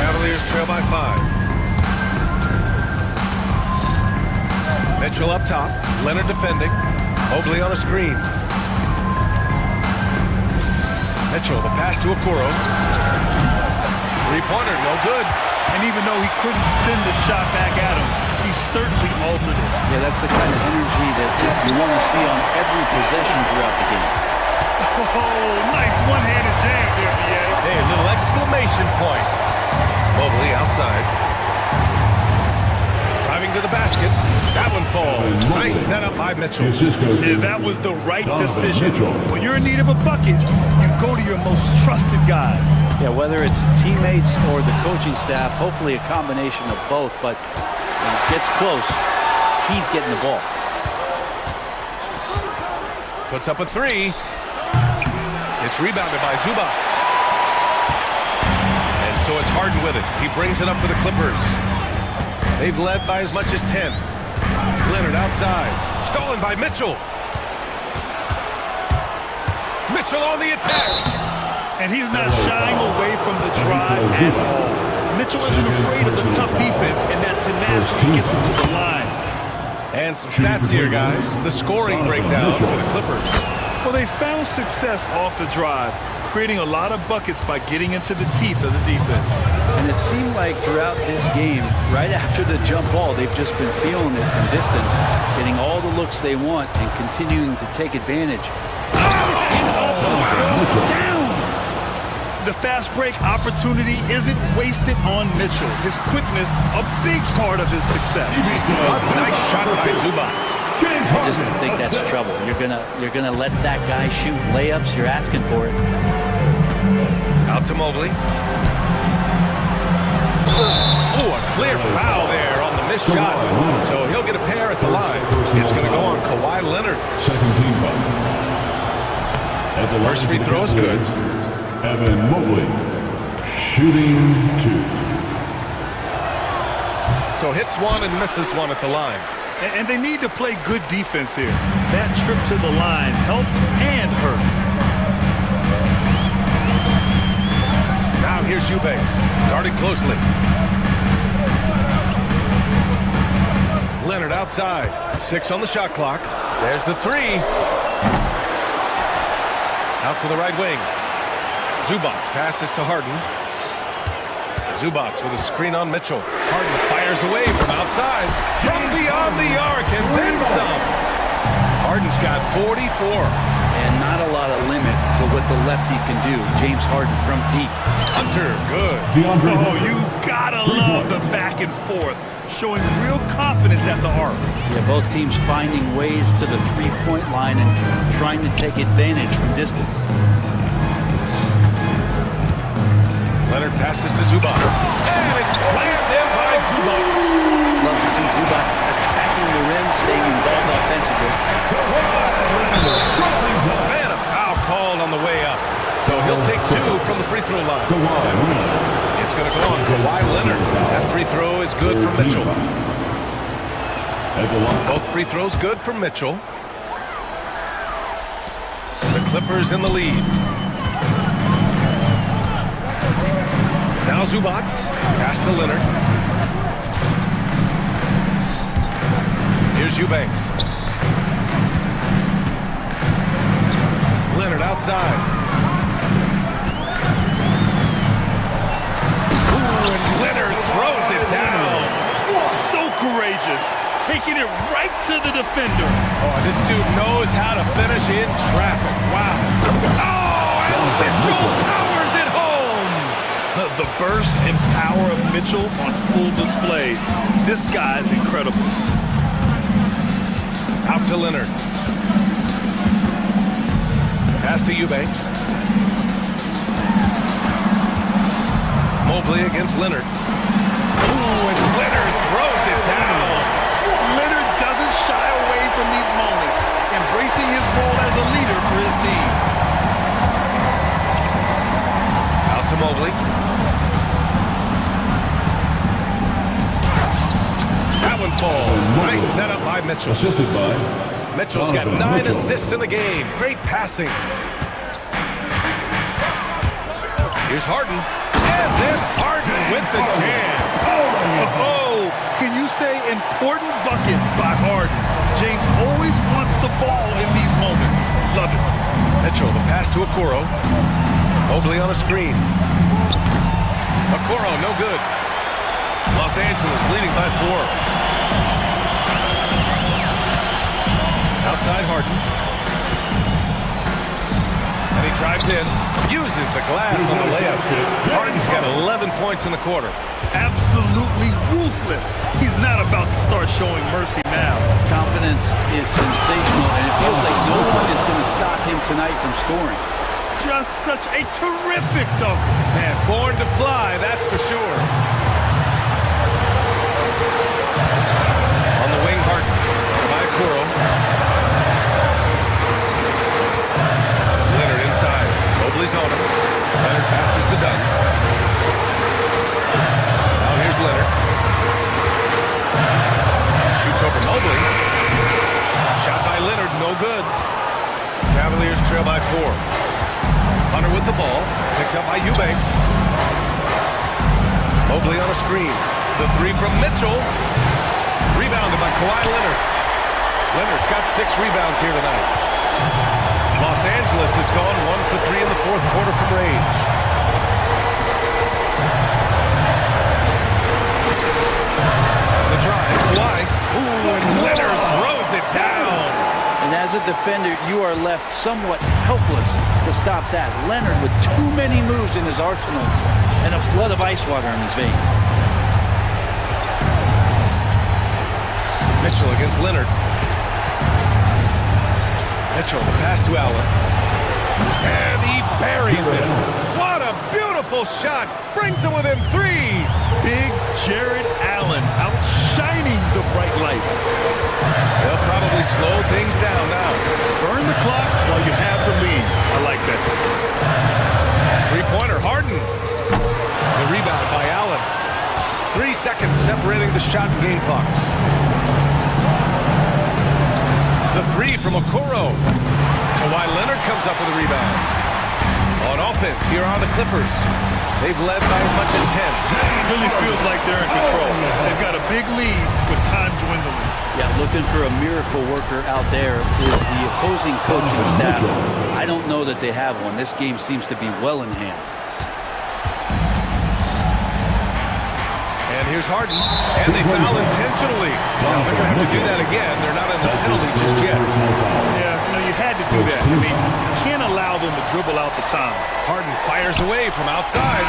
A: Cavaliers trail by 5. Mitchell up top. Leonard defending. Mobley on a screen. Mitchell, the pass to Okoro. Three-pointer, no good.
C: And even though he couldn't send the shot back at him, he certainly altered it.
H: Yeah, that's the kind of energy that you want to see on every possession throughout the game.
C: Oh, nice one-handed jam there, BA.
A: Hey, a little exclamation point. Mobley outside. Driving to the basket. That one falls. Nice setup by Mitchell.
C: Yeah, that was the right decision. When you're in need of a bucket, you go to your most trusted guys.
H: Yeah, whether it's teammates or the coaching staff, hopefully a combination of both, but when it gets close, he's getting the ball.
A: Puts up a three. It's rebounded by Zubac. And so it's Harden with it. He brings it up for the Clippers. They've led by as much as 10. Leonard outside. Stolen by Mitchell. Mitchell on the attack.
C: And he's not shying away from the drive at all. Mitchell isn't afraid of the tough defense, and that tenacity gets him to the line.
A: And some stats here, guys. The scoring breakdown for the Clippers.
C: Well, they found success off the drive, creating a lot of buckets by getting into the teeth of the defense.
H: And it seemed like throughout this game, right after the jump ball, they've just been feeling it from distance, getting all the looks they want and continuing to take advantage.
C: Down! The fast break opportunity isn't wasted on Mitchell. His quickness, a big part of his success.
A: Nice shot by Zubac.
H: I just think that's trouble. You're gonna let that guy shoot layups. You're asking for it.
A: Out to Mobley. Oh, a clear foul there on the missed shot. So he'll get a pair at the line. It's going to go on Kawhi Leonard.
N: Second team foul.
A: First free throw is good.
N: Evan Mobley, shooting 2.
A: So hits one and misses one at the line.
C: And they need to play good defense here. That trip to the line helped and hurt.
A: Now here's Eubanks, guarded closely. Leonard outside, 6 on the shot clock. There's the three. Out to the right wing. Zubac passes to Harden. Zubac with a screen on Mitchell. Harden fires away from outside, from beyond the arc, and then some. Harden's got 44.
H: And not a lot of limit to what the lefty can do. James Harden from deep.
A: Hunter, good.
C: Oh, you gotta love the back and forth, showing real confidence at the arc.
H: Yeah, both teams finding ways to the three-point line and trying to take advantage from distance.
A: Leonard passes to Zubac. And it's slammed in by Zubac.
H: Love to see Zubac attacking the rim, staying involved offensively.
A: Man, a foul called on the way up. So he'll take 2 from the free throw line. It's going to go on Kawhi Leonard. That free throw is good from Mitchell. Both free throws good from Mitchell. The Clippers in the lead. Now Zubats, pass to Leonard. Here's Eubanks. Leonard outside. Ooh, and Leonard throws it down.
C: So courageous, taking it right to the defender.
A: Oh, this dude knows how to finish in traffic. Wow. Oh, and Mitchell powers it home.
C: The burst and power of Mitchell on full display. This guy's incredible.
A: Out to Leonard. Pass to Eubanks. Mobley against Leonard. Ooh, and Leonard throws it down.
C: Leonard doesn't shy away from these moments, embracing his role as a leader for his team.
A: Out to Mobley. That one falls. Nice setup by Mitchell.
N: Assisted by
A: Mitchell's got 9 assists in the game. Great passing. Here's Harden. And then Harden with the jam.
C: Oh, can you say important bucket by Harden? James always wants the ball in these moments. Love it.
A: Mitchell, the pass to Okoro. Mobley on a screen. Okoro, no good. Los Angeles leading by 4. Outside Harden. And he drives in. Uses the glass on the layup. Harden's got 11 points in the quarter.
C: Absolutely ruthless. He's not about to start showing mercy now.
H: Confidence is sensational, and it feels like no one is going to stop him tonight from scoring.
C: Just such a terrific dunker.
A: Man, born to fly, that's for sure. On the wing, Harden. By Okoro. Leonard inside. Mobley's on him. Leonard passes to Dunn. Now here's Leonard. Shoots over Mobley. Shot by Leonard, no good. Cavaliers trail by 4. Hunter with the ball. Picked up by Eubanks. Mobley on a screen. The 3 from Mitchell. Rebounded by Kawhi Leonard. Leonard's got 6 rebounds here tonight. Los Angeles has gone 1 for 3 in the fourth quarter from range. The drive, Kawhi. Ooh, and Leonard throws it down.
H: And as a defender, you are left somewhat helpless to stop that. Leonard with too many moves in his arsenal and a flood of ice water in his veins.
A: Mitchell against Leonard. Mitchell, the pass to Allen. And he buries it. What a beautiful shot. Brings him within 3.
C: Big Jared Allen outshining the bright lights.
A: They'll probably slow things down now.
C: Burn the clock while you have the lead. I like that.
A: 3-pointer, Harden. The rebound by Allen. 3 seconds separating the shot and game clocks. The 3 from Okoro. Kawhi Leonard comes up with a rebound. On offense, here are the Clippers. They've led by as much as 10.
C: It really feels like they're in control. They've got a big lead with time dwindling.
H: Yeah, looking for a miracle worker out there is the opposing coaching staff. I don't know that they have one. This game seems to be well in hand.
A: And here's Harden. And they foul intentionally. Now they're going to have to do that again. They're not in the penalty just yet.
C: Yeah, you had to do that. I mean, you can't allow them to dribble out the time.
A: Harden fires away from outside.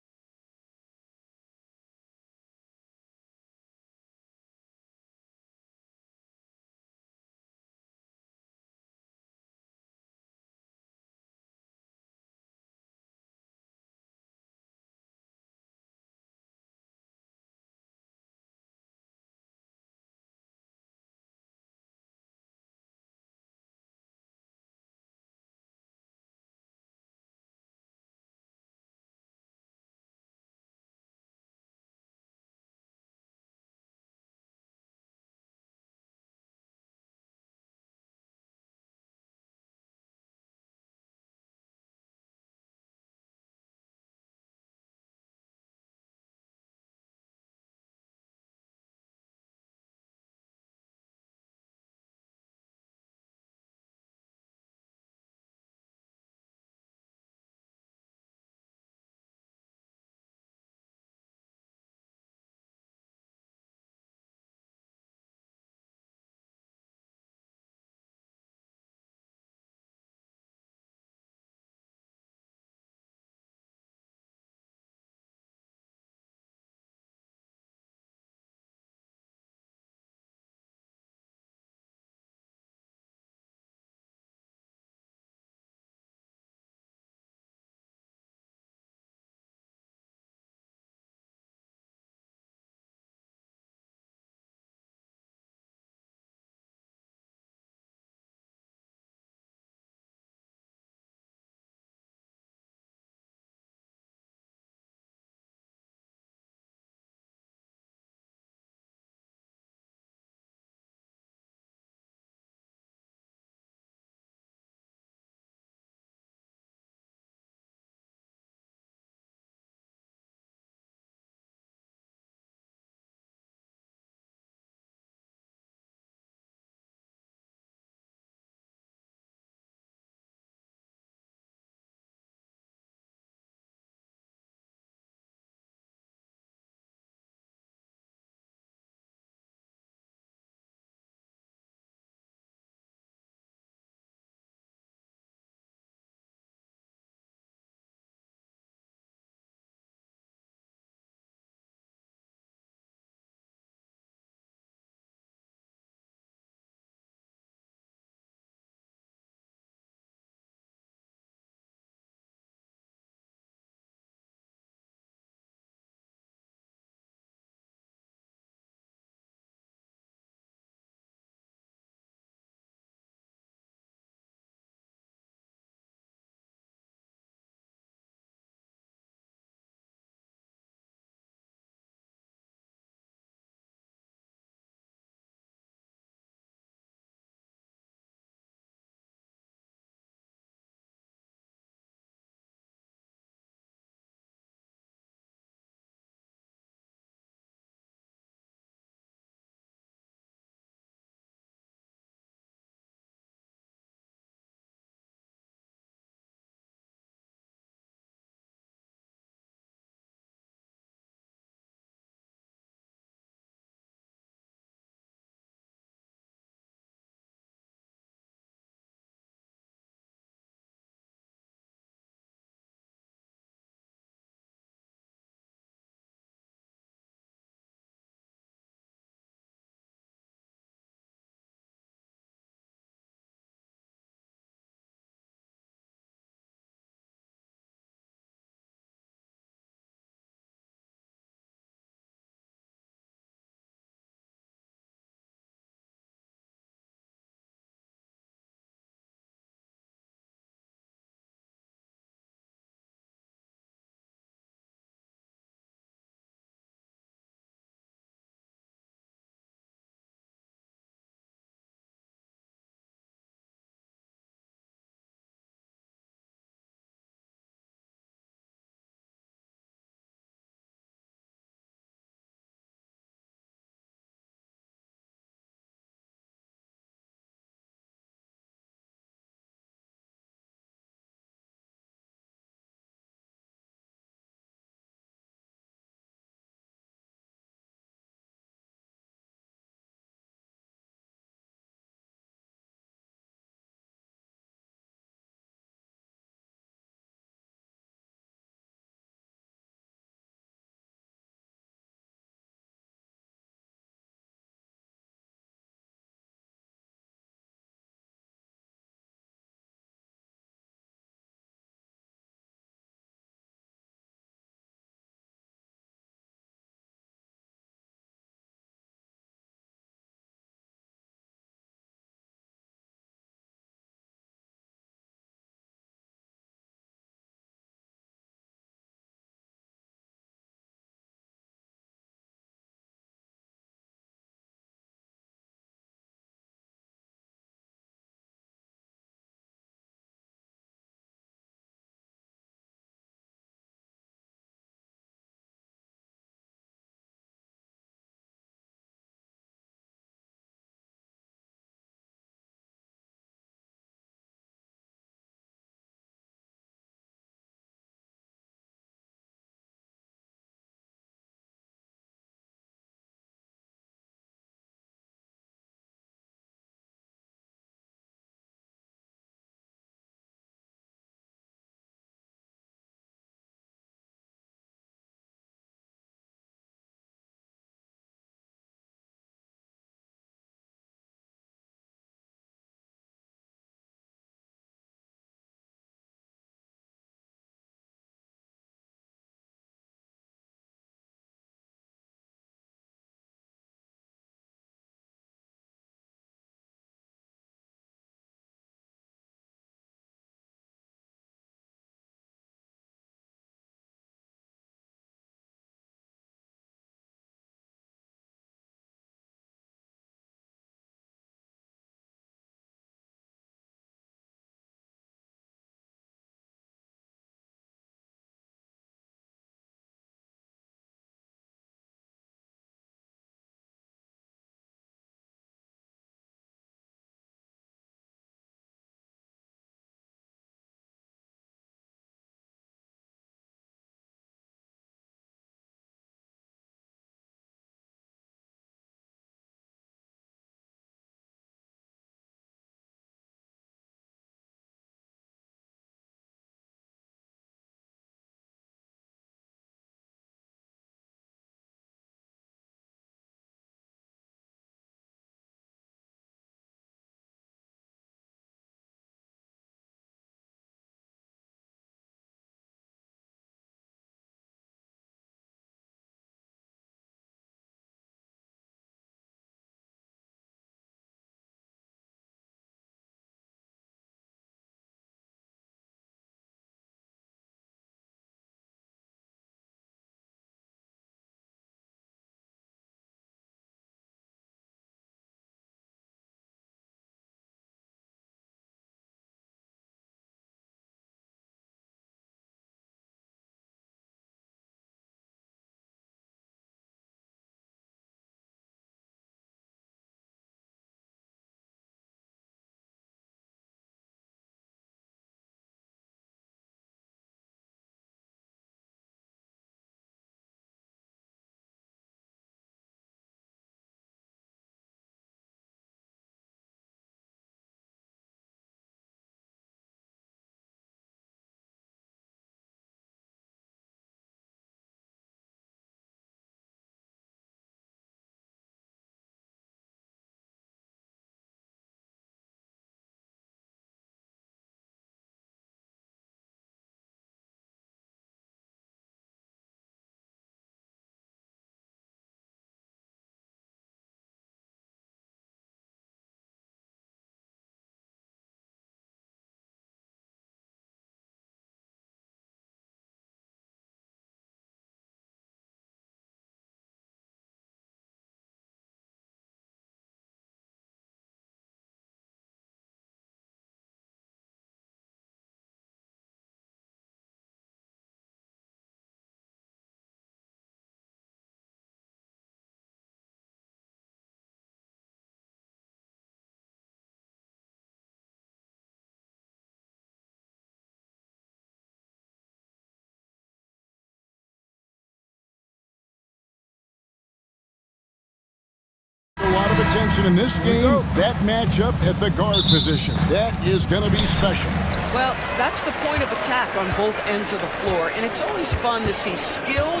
F: attention in this game, that matchup at the guard position. That is going to be special.
K: Well, that's the point of attack on both ends of the floor, and it's always fun to see skilled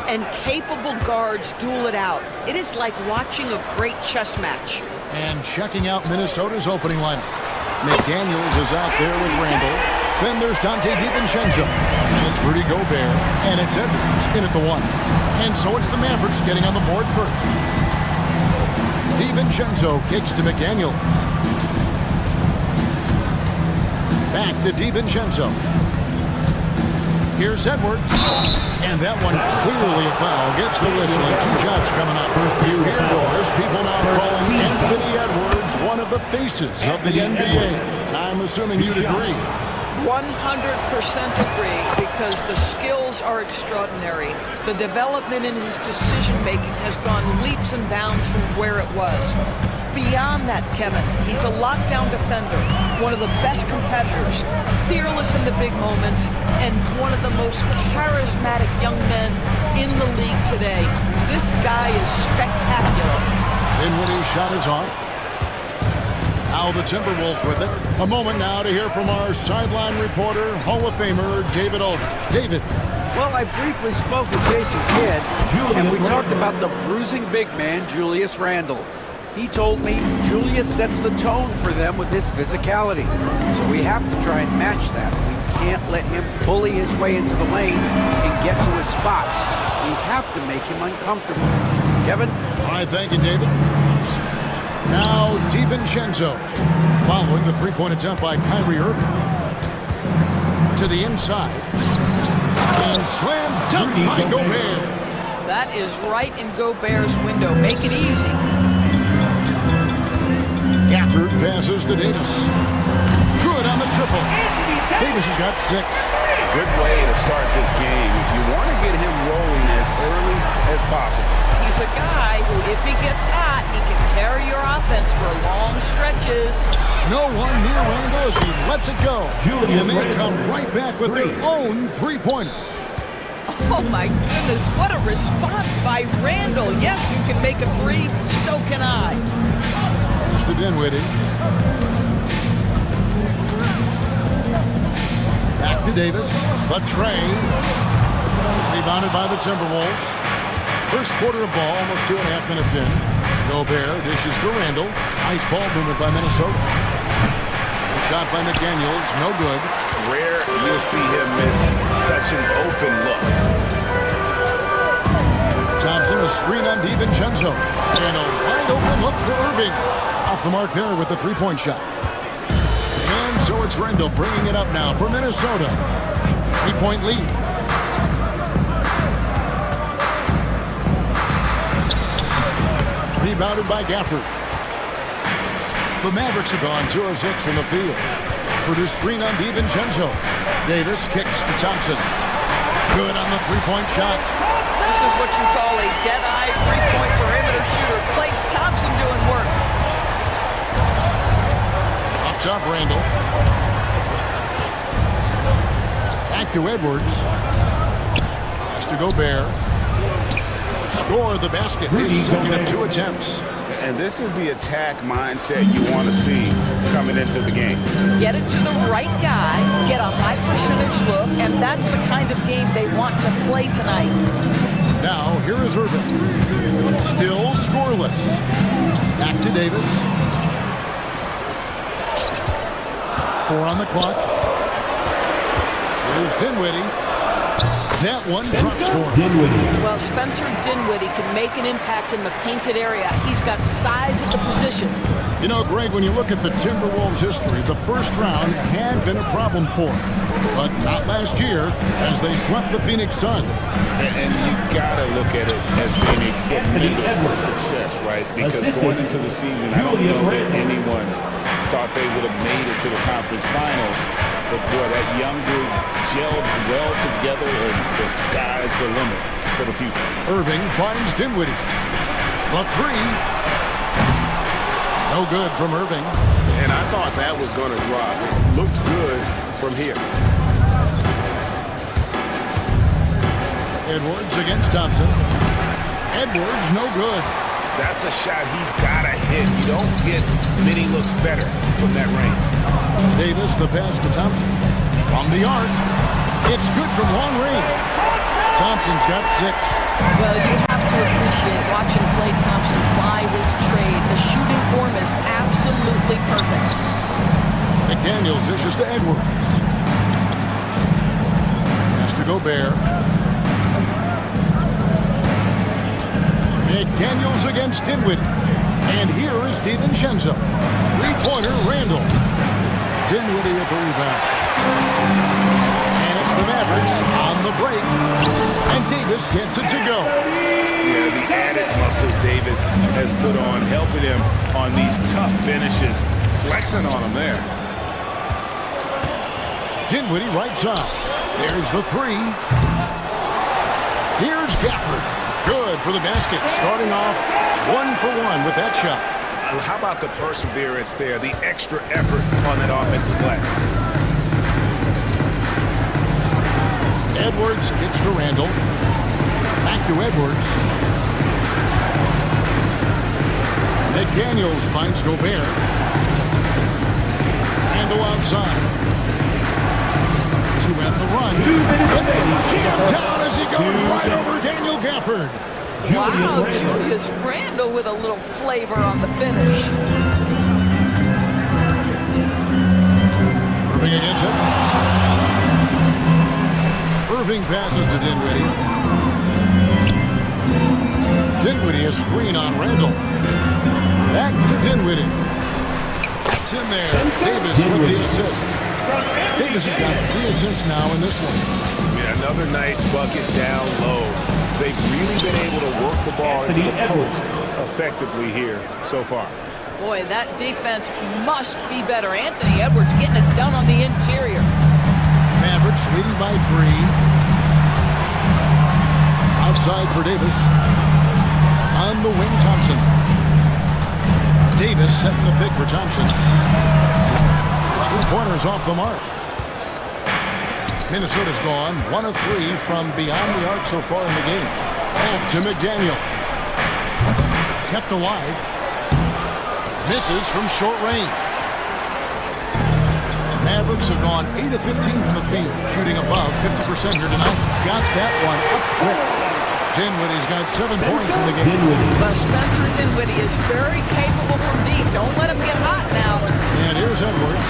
K: and capable guards duel it out. It is like watching a great chess match.
F: And checking out Minnesota's opening lineup. McDaniels is out there with Randall. Then there's Dante DiVincenzo. And it's Rudy Gobert. And it's Edwards in at the 1. And so it's the Mavericks getting on the board first. DiVincenzo kicks to McDaniels. Back to DiVincenzo. Here's Edwards. And that one clearly a foul. Gets the whistle and 2 shots coming up. You hear doors. People now calling Anthony Edwards one of the faces of the NBA. I'm assuming you'd agree.
K: 100% agree, because the skills are extraordinary. The development in his decision-making has gone leaps and bounds from where it was. Beyond that, Kevin, he's a lockdown defender, one of the best competitors, fearless in the big moments, and one of the most charismatic young men in the league today. This guy is spectacular.
F: Dinwiddie's shot is off. Now the Timberwolves with it. A moment now to hear from our sideline reporter, Hall of Famer David Aldridge. David.
G: Well, I briefly spoke with Jason Kidd, and we talked about the bruising big man, Julius Randle. He told me Julius sets the tone for them with his physicality. So we have to try and match that. We can't let him bully his way into the lane and get to his spots. We have to make him uncomfortable. Kevin?
F: All right, thank you, David. Now, DiVincenzo, following the three-point attempt by Kyrie Irving. To the inside. And slam dunk by Gobert.
K: That is right in Gobert's window. Make it easy.
F: Gafford passes to Davis. Good on the triple. Davis has got 6.
J: Good way to start this game. You want to get him rolling as early as possible.
K: He's a guy who, if he gets hot, he can carry your offense for long stretches.
F: No one near Randall as he lets it go. And they come right back with their own three-pointer.
K: Oh my goodness, what a response by Randall. Yes, you can make a 3, so can I.
F: To Dinwiddie. Back to Davis. But Trey. Rebounded by the Timberwolves. First quarter of ball, almost 2.5 minutes in. Gobert dishes to Randall. Nice ball movement by Minnesota. A shot by McDaniels, no good.
J: Rare you'll see him miss such an open look.
F: Thompson, a screen on DiVincenzo. And a wide open look for Irving. Off the mark there with the three-point shot. And so it's Randall bringing it up now for Minnesota. 3-point lead. Rebounded by Gafford. The Mavericks have gone 2 of 6 from the field. For the screen on DiVincenzo. Davis kicks to Thompson. Good on the three-point shot.
K: This is what you call a dead-eye three-point perimeter shooter. Klay Thompson doing work.
F: Top Randall. Back to Edwards. Pass to Gobert. Score the basket. His second of 2 attempts.
J: And this is the attack mindset you want to see coming into the game.
K: Get it to the right guy, get a high percentage look, and that's the kind of game they want to play tonight.
F: Now, here is Irving. Still scoreless. Back to Davis. 4 on the clock. Here's Dinwiddie. That one drops for him.
K: Well, Spencer Dinwiddie can make an impact in the painted area. He's got size at the position.
F: You know, Greg, when you look at the Timberwolves' history, the first round had been a problem for them. But not last year, as they swept the Phoenix Suns.
J: And you gotta look at it as being a tremendous success, right? Because going into the season, I don't know that anyone thought they would have made it to the conference finals. But boy, that young group gelled well together, and the sky's the limit for the future.
F: Irving finds Dinwiddie. The 3. No good from Irving.
J: And I thought that was going to drop. It looked good from here.
F: Edwards against Thompson. Edwards, no good.
J: That's a shot he's got to hit.
B: hit. You don't get many looks better from that range.
F: Davis, the pass to Thompson. From the arc. It's good from long range. Thompson's got 6.
K: Well, you have to appreciate watching Klay Thompson ply his trade. The shooting form is absolutely perfect.
F: McDaniels dishes to Edwards. Has to Gobert. McDaniels against Dinwiddie. And here is DiVincenzo. Three-pointer, Randall. Dinwiddie at the rebound. And it's the Mavericks on the break. And Davis gets it to go.
J: Yeah, the added muscle Davis has put on, helping him on these tough finishes. Flexing on him there.
F: Dinwiddie right side. There's the 3. Here's Gafford. Good for the basket. Starting off 1 for 1 with that shot.
J: How about the perseverance there, the extra effort on that offensive play?
F: Edwards gets to Randall. Back to Edwards. McDaniels finds Gobert. Randall outside. To end the run. Down as he goes right over Daniel Gafford.
K: Wow, Julius Randle with a little flavor on the finish.
F: Irving against Edwards. Irving passes to Dinwiddie. Dinwiddie is screen on Randall. Back to Dinwiddie. That's in there. Davis with the assist. Davis has got 3 assists now in this one.
J: Yeah, another nice bucket down low. They've really been able to work the ball into the post effectively here so far.
K: Boy, that defense must be better. Anthony Edwards getting it done on the interior.
F: Mavericks leading by 3. Outside for Davis. On the wing, Thompson. Davis setting the pick for Thompson. His 3-pointers off the mark. Minnesota's gone 1 of 3 from beyond the arc so far in the game. Back to McDaniel. Kept alive. Misses from short range. Mavericks have gone 8 of 15 from the field, shooting above 50% here tonight. Got that one up quick. Dinwiddie's got 7 points in the game.
K: But Spencer Dinwiddie is very capable from deep. Don't let him get hot now.
F: And here's Edwards.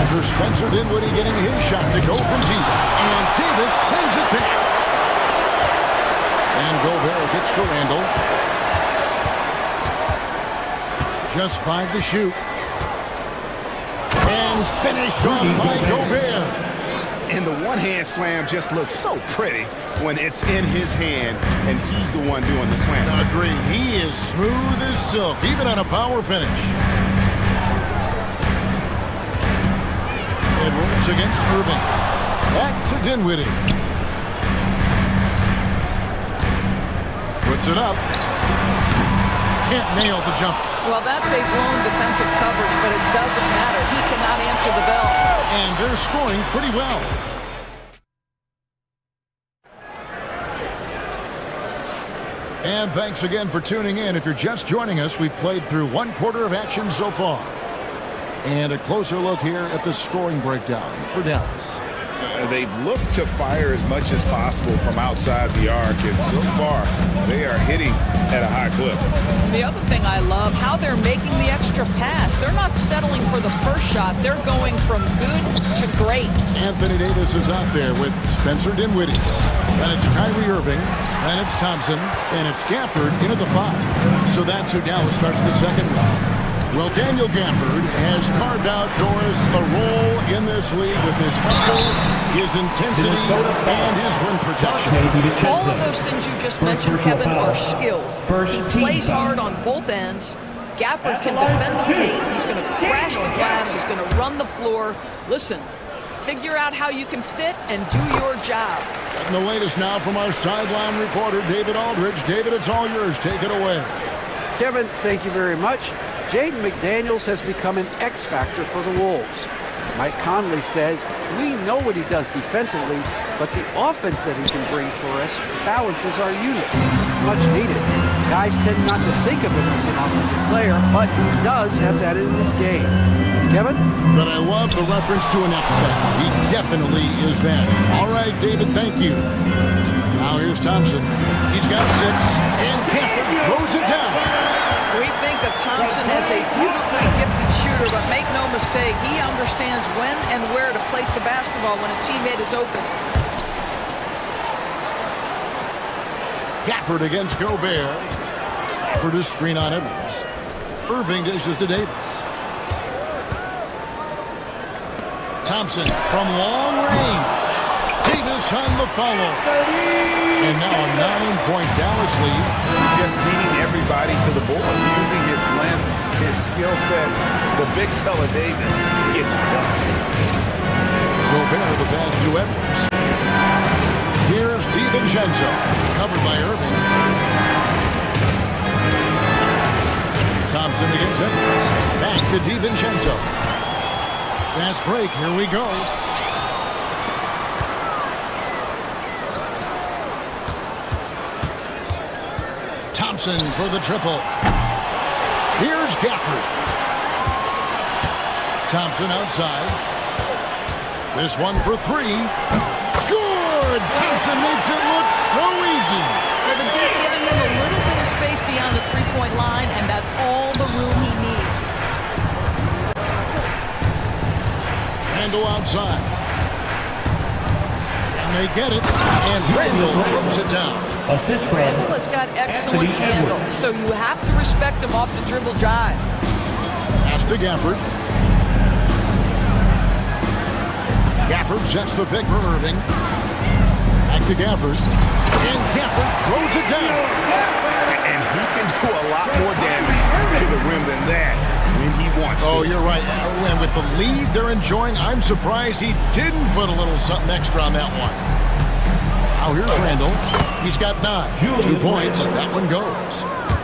F: After Spencer Dinwiddie getting his shot to go from deep. And Davis sends it back. And Gobert gets to Randall. Just 5 to shoot. And finished off by Gobert.
J: And the one-hand slam just looks so pretty when it's in his hand and he's the one doing the slam.
F: Agreed. He is smooth as silk, even on a power finish. Edwards against Irving. Back to Dinwiddie. Puts it up. Can't nail the jump.
K: Well, that's a blown defensive coverage, but it doesn't matter. He cannot answer the bell.
F: And they're scoring pretty well. And thanks again for tuning in. If you're just joining us, we've played through 1 quarter of action so far. And a closer look here at the scoring breakdown for Dallas.
J: They've looked to fire as much as possible from outside the arc, and so far they are hitting at a high clip.
K: The other thing I love, how they're making the extra pass. They're not settling for the first shot. They're going from good to great.
F: Anthony Davis is out there with Spencer Dinwiddie. Then it's Kyrie Irving. Then it's Thompson. And it's Gafford in at the 5. So that's who Dallas starts the second round. Well, Daniel Gafford has carved out Doris a role in this league with his hustle, his intensity, and his rim protection.
K: All of those things you just mentioned, Kevin, are skills. He plays hard on both ends. Gafford can defend the paint. He's going to crash the glass. He's going to run the floor. Listen, figure out how you can fit and do your job.
F: And the latest now from our sideline reporter, David Aldridge. David, it's all yours. Take it away.
G: Kevin, thank you very much. Jaden McDaniels has become an X factor for the Wolves. Mike Conley says, we know what he does defensively, but the offense that he can bring for us balances our unit. It's much needed. Guys tend not to think of him as an offensive player, but he does have that in his game. Kevin?
F: But I love the reference to an X-Factor. He definitely is that. All right, David, thank you. Now here's Thompson. He's got 6, and Gafford throws it down.
K: We think of Thompson as a beautifully gifted shooter, but make no mistake, he understands when and where to place the basketball when a teammate is open.
F: Gafford against Gobert. For the screen on Edwards. Irving dishes to Davis. Thompson from long range. Davis on the follow. And now a 9-point Dallas lead.
J: Just beating everybody to the board, using his length, his skill set. The big fella Davis getting it done.
F: Gobert the pass to Edwards. Here's DiVincenzo, covered by Irving. Thompson against Edwards. Back to DiVincenzo. Fast break, here we go. Thompson for the triple. Here's Gafford. Thompson outside. This one for 3. Good! Thompson makes it look so easy.
K: Well, the D giving him a little bit of space beyond the three-point line, and that's all the room he needs.
F: Randall outside. And they get it, and Randall throws it down.
K: Assist Randall has got excellent handle, so you have to respect him off the dribble drive.
F: Pass to Gafford. Gafford sets the pick for Irving. Back to Gafford. And Gafford throws it down.
J: And he can do a lot more damage to the rim than that when he wants to.
F: Oh, you're right. And with the lead they're enjoying, I'm surprised he didn't put a little something extra on that one. Now here's Randall. He's got 9. 2 points. That one goes.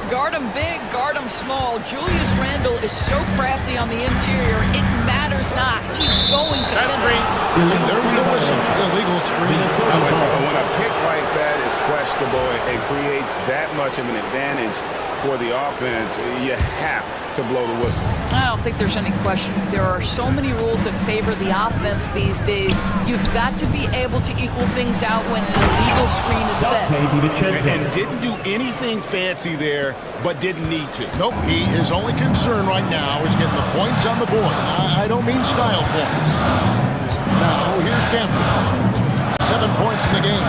K: Guard him big, guard him small. Julius Randle is so crafty on the interior, it matters not. He's going to finish.
F: And there's the whistle. Illegal screen.
J: When a pick like that is questionable and creates that much of an advantage for the offense, you have to blow the whistle.
K: I don't think there's any question. There are so many rules that favor the offense these days. You've got to be able to equal things out when an illegal screen is set.
J: And didn't do anything fancy there, but didn't need to.
F: Nope, his only concern right now is getting the points on the board. I don't mean style points. Now, here's Gafford. 7 points in the game.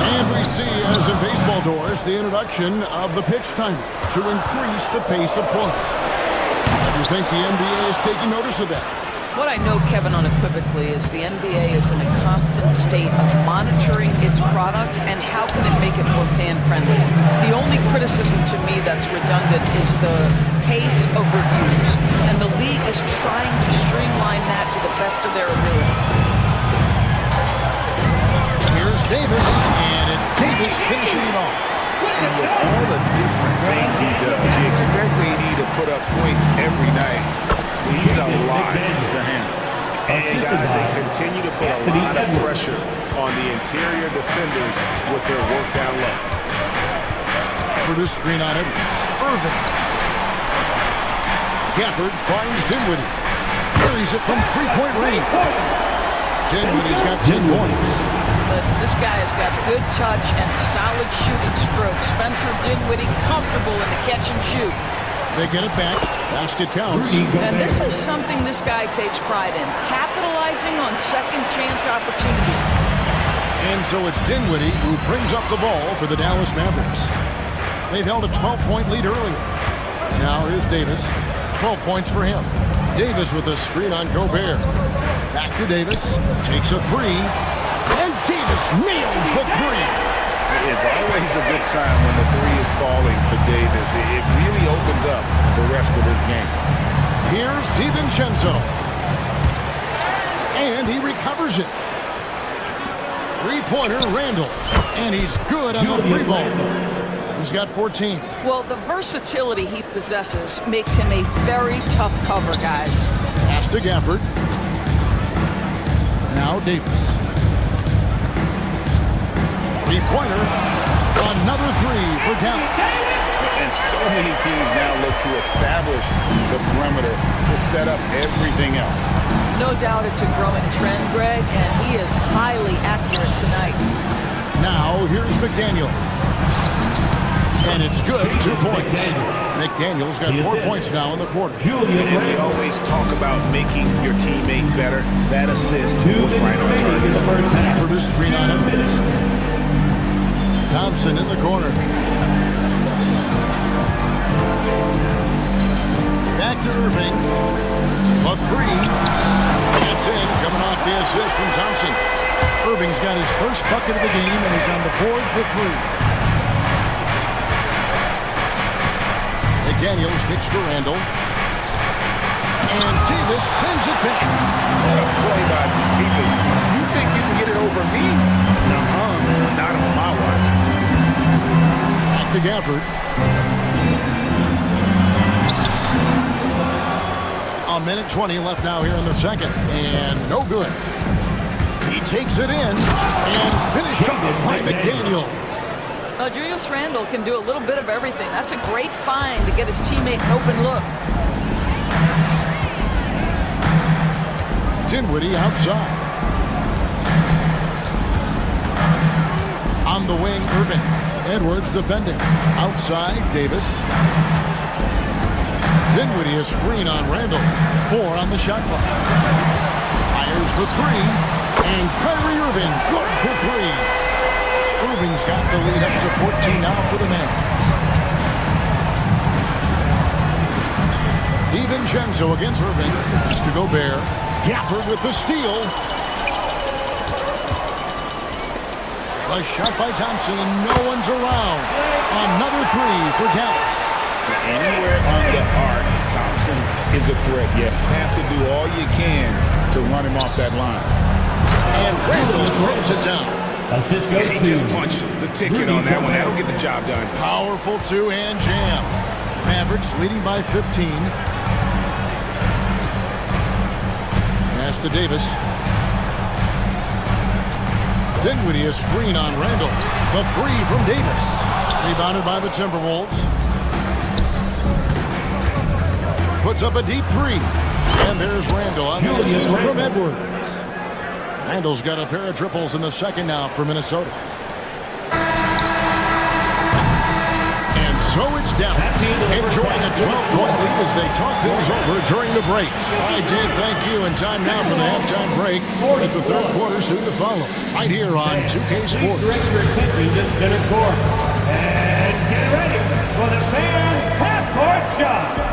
F: And we see, as in baseball doors, the introduction of the pitch timer to increase the pace of play. Do you think the NBA is taking notice of that?
K: What I know, Kevin, unequivocally, is the NBA is in a constant state of monitoring its product and how can it make it more fan-friendly. The only criticism to me that's redundant is the pace of reviews, and the league is trying to streamline that to the best of their ability.
F: Here's Davis, and it's Davis finishing it off.
J: And with all the different things he does, you expect AD to put up points every night. He's a lot to handle. And guys, they continue to put a lot of pressure on the interior defenders with their work down low.
F: For the screen on Edwards. Irving. Gafford finds Dinwiddie. Carries it from 3-point range. Dinwiddie's got 10 points.
K: Listen, this guy has got good touch and solid shooting stroke. Spencer Dinwiddie comfortable in the catch and shoot.
F: They get it back. Basket counts.
K: And this is something this guy takes pride in, capitalizing on second chance opportunities.
F: And so it's Dinwiddie who brings up the ball for the Dallas Mavericks. They've held a 12-point lead earlier. Now here's Davis. 12 points for him. Davis with a screen on Gobert. Back to Davis. Takes a 3. And Davis nails the 3.
J: It's always a good sign when the 3 is falling for Davis. It really opens up the rest of his game.
F: Here's DiVincenzo. And he recovers it. 3-pointer Randall. And he's good on the 3 ball. He's got 14.
K: Well, the versatility he possesses makes him a very tough cover, guys.
F: Pass to Gafford. Now Davis. Three-pointer. Another three for Dallas.
I: And so many teams now look to establish the perimeter to set up everything else.
K: No doubt it's a growing trend, Greg, and he is highly accurate tonight.
F: Now here's McDaniels. And it's good, 2 points. McDaniels got 4 points now in the quarter.
J: And we always talk about making your teammate better. That assist was right on target.
F: Produced 3 minutes. Thompson in the corner. Back to Irving. A three. It's in, coming off the assist from Thompson. Irving's got his first bucket of the game, and he's on the board for 3. McDaniels kicks to Randall. And Davis sends it back.
J: What a play by Davis. You think you can get it over me? Nuh-uh. Not on my watch.
F: Back to Gafford. A minute 20 left now here in the second. And no good. He takes it in and finished off by McDaniel.
K: Julius Randle can do a little bit of everything. That's a great find to get his teammate an open look.
F: Dinwiddie outside. On the wing, Irving. Edwards defending. Outside, Davis. Dinwiddie is screen on Randall. 4 on the shot clock. Fires for 3. And Kyrie Irving, good for 3. Irving's got the lead up to 14 now for the Mavs. DiVincenzo against Irving. Has to Gobert. Gafford with the steal. A shot by Thompson, and no one's around. Another 3 for Dallas.
I: Anywhere on the arc, Thompson is a threat. You have to do all you can to run him off that line.
F: And Randall throws it down.
J: He just punched the ticket on that one. That'll get the job done.
F: Powerful two-hand jam. Mavericks leading by 15. Pass to Davis. Dinwiddie is screen on Randall. The 3 from Davis. Rebounded by the Timberwolves. Puts up a deep 3. And there's Randall on the assist from Edwards. Randall's got a pair of triples in the second now for Minnesota. And so it's Dallas enjoying a 12-point lead as they talk things over during the break. All right, Dave, thank you. And time now for the halftime break. At the third quarter soon to follow. Right here on 2K Sports.
E: And get ready for the fan half-court shot.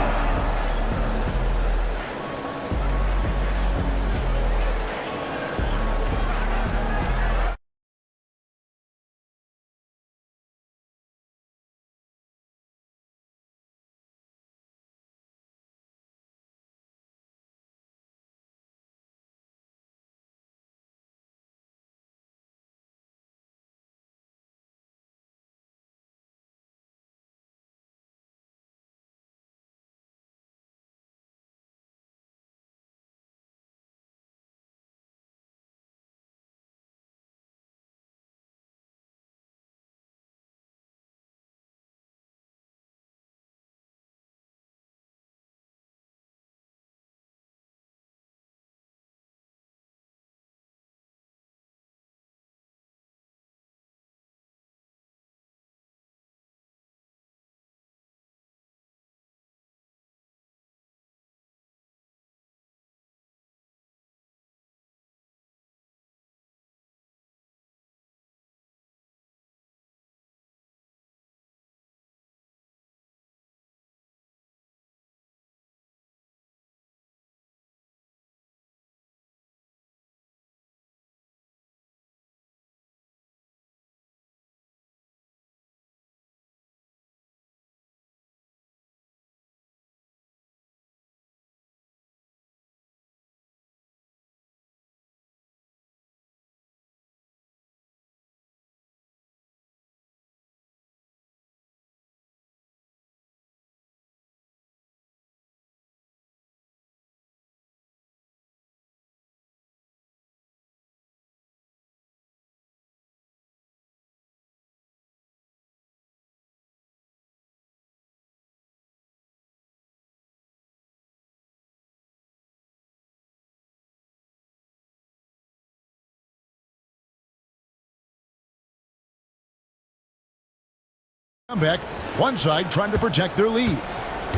F: Comeback, one side trying to protect their lead.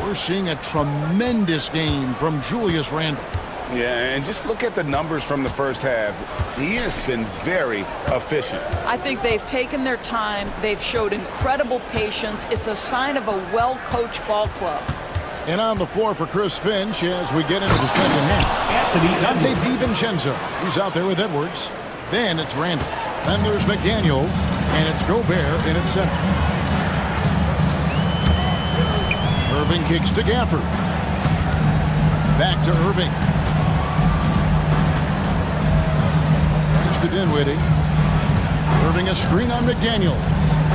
F: We're seeing a tremendous game from Julius Randle.
J: Yeah, and just look at the numbers from the first half. He has been very efficient.
K: I think they've taken their time. They've showed incredible patience. It's a sign of a well-coached ball club.
F: And on the floor for Chris Finch as we get into the second half. Dante DiVincenzo, he's out there with Edwards. Then it's Randle. Then there's McDaniels, and it's Gobert in at center. Irving kicks to Gafford. Back to Irving. To Dinwiddie. Irving a screen on McDaniel.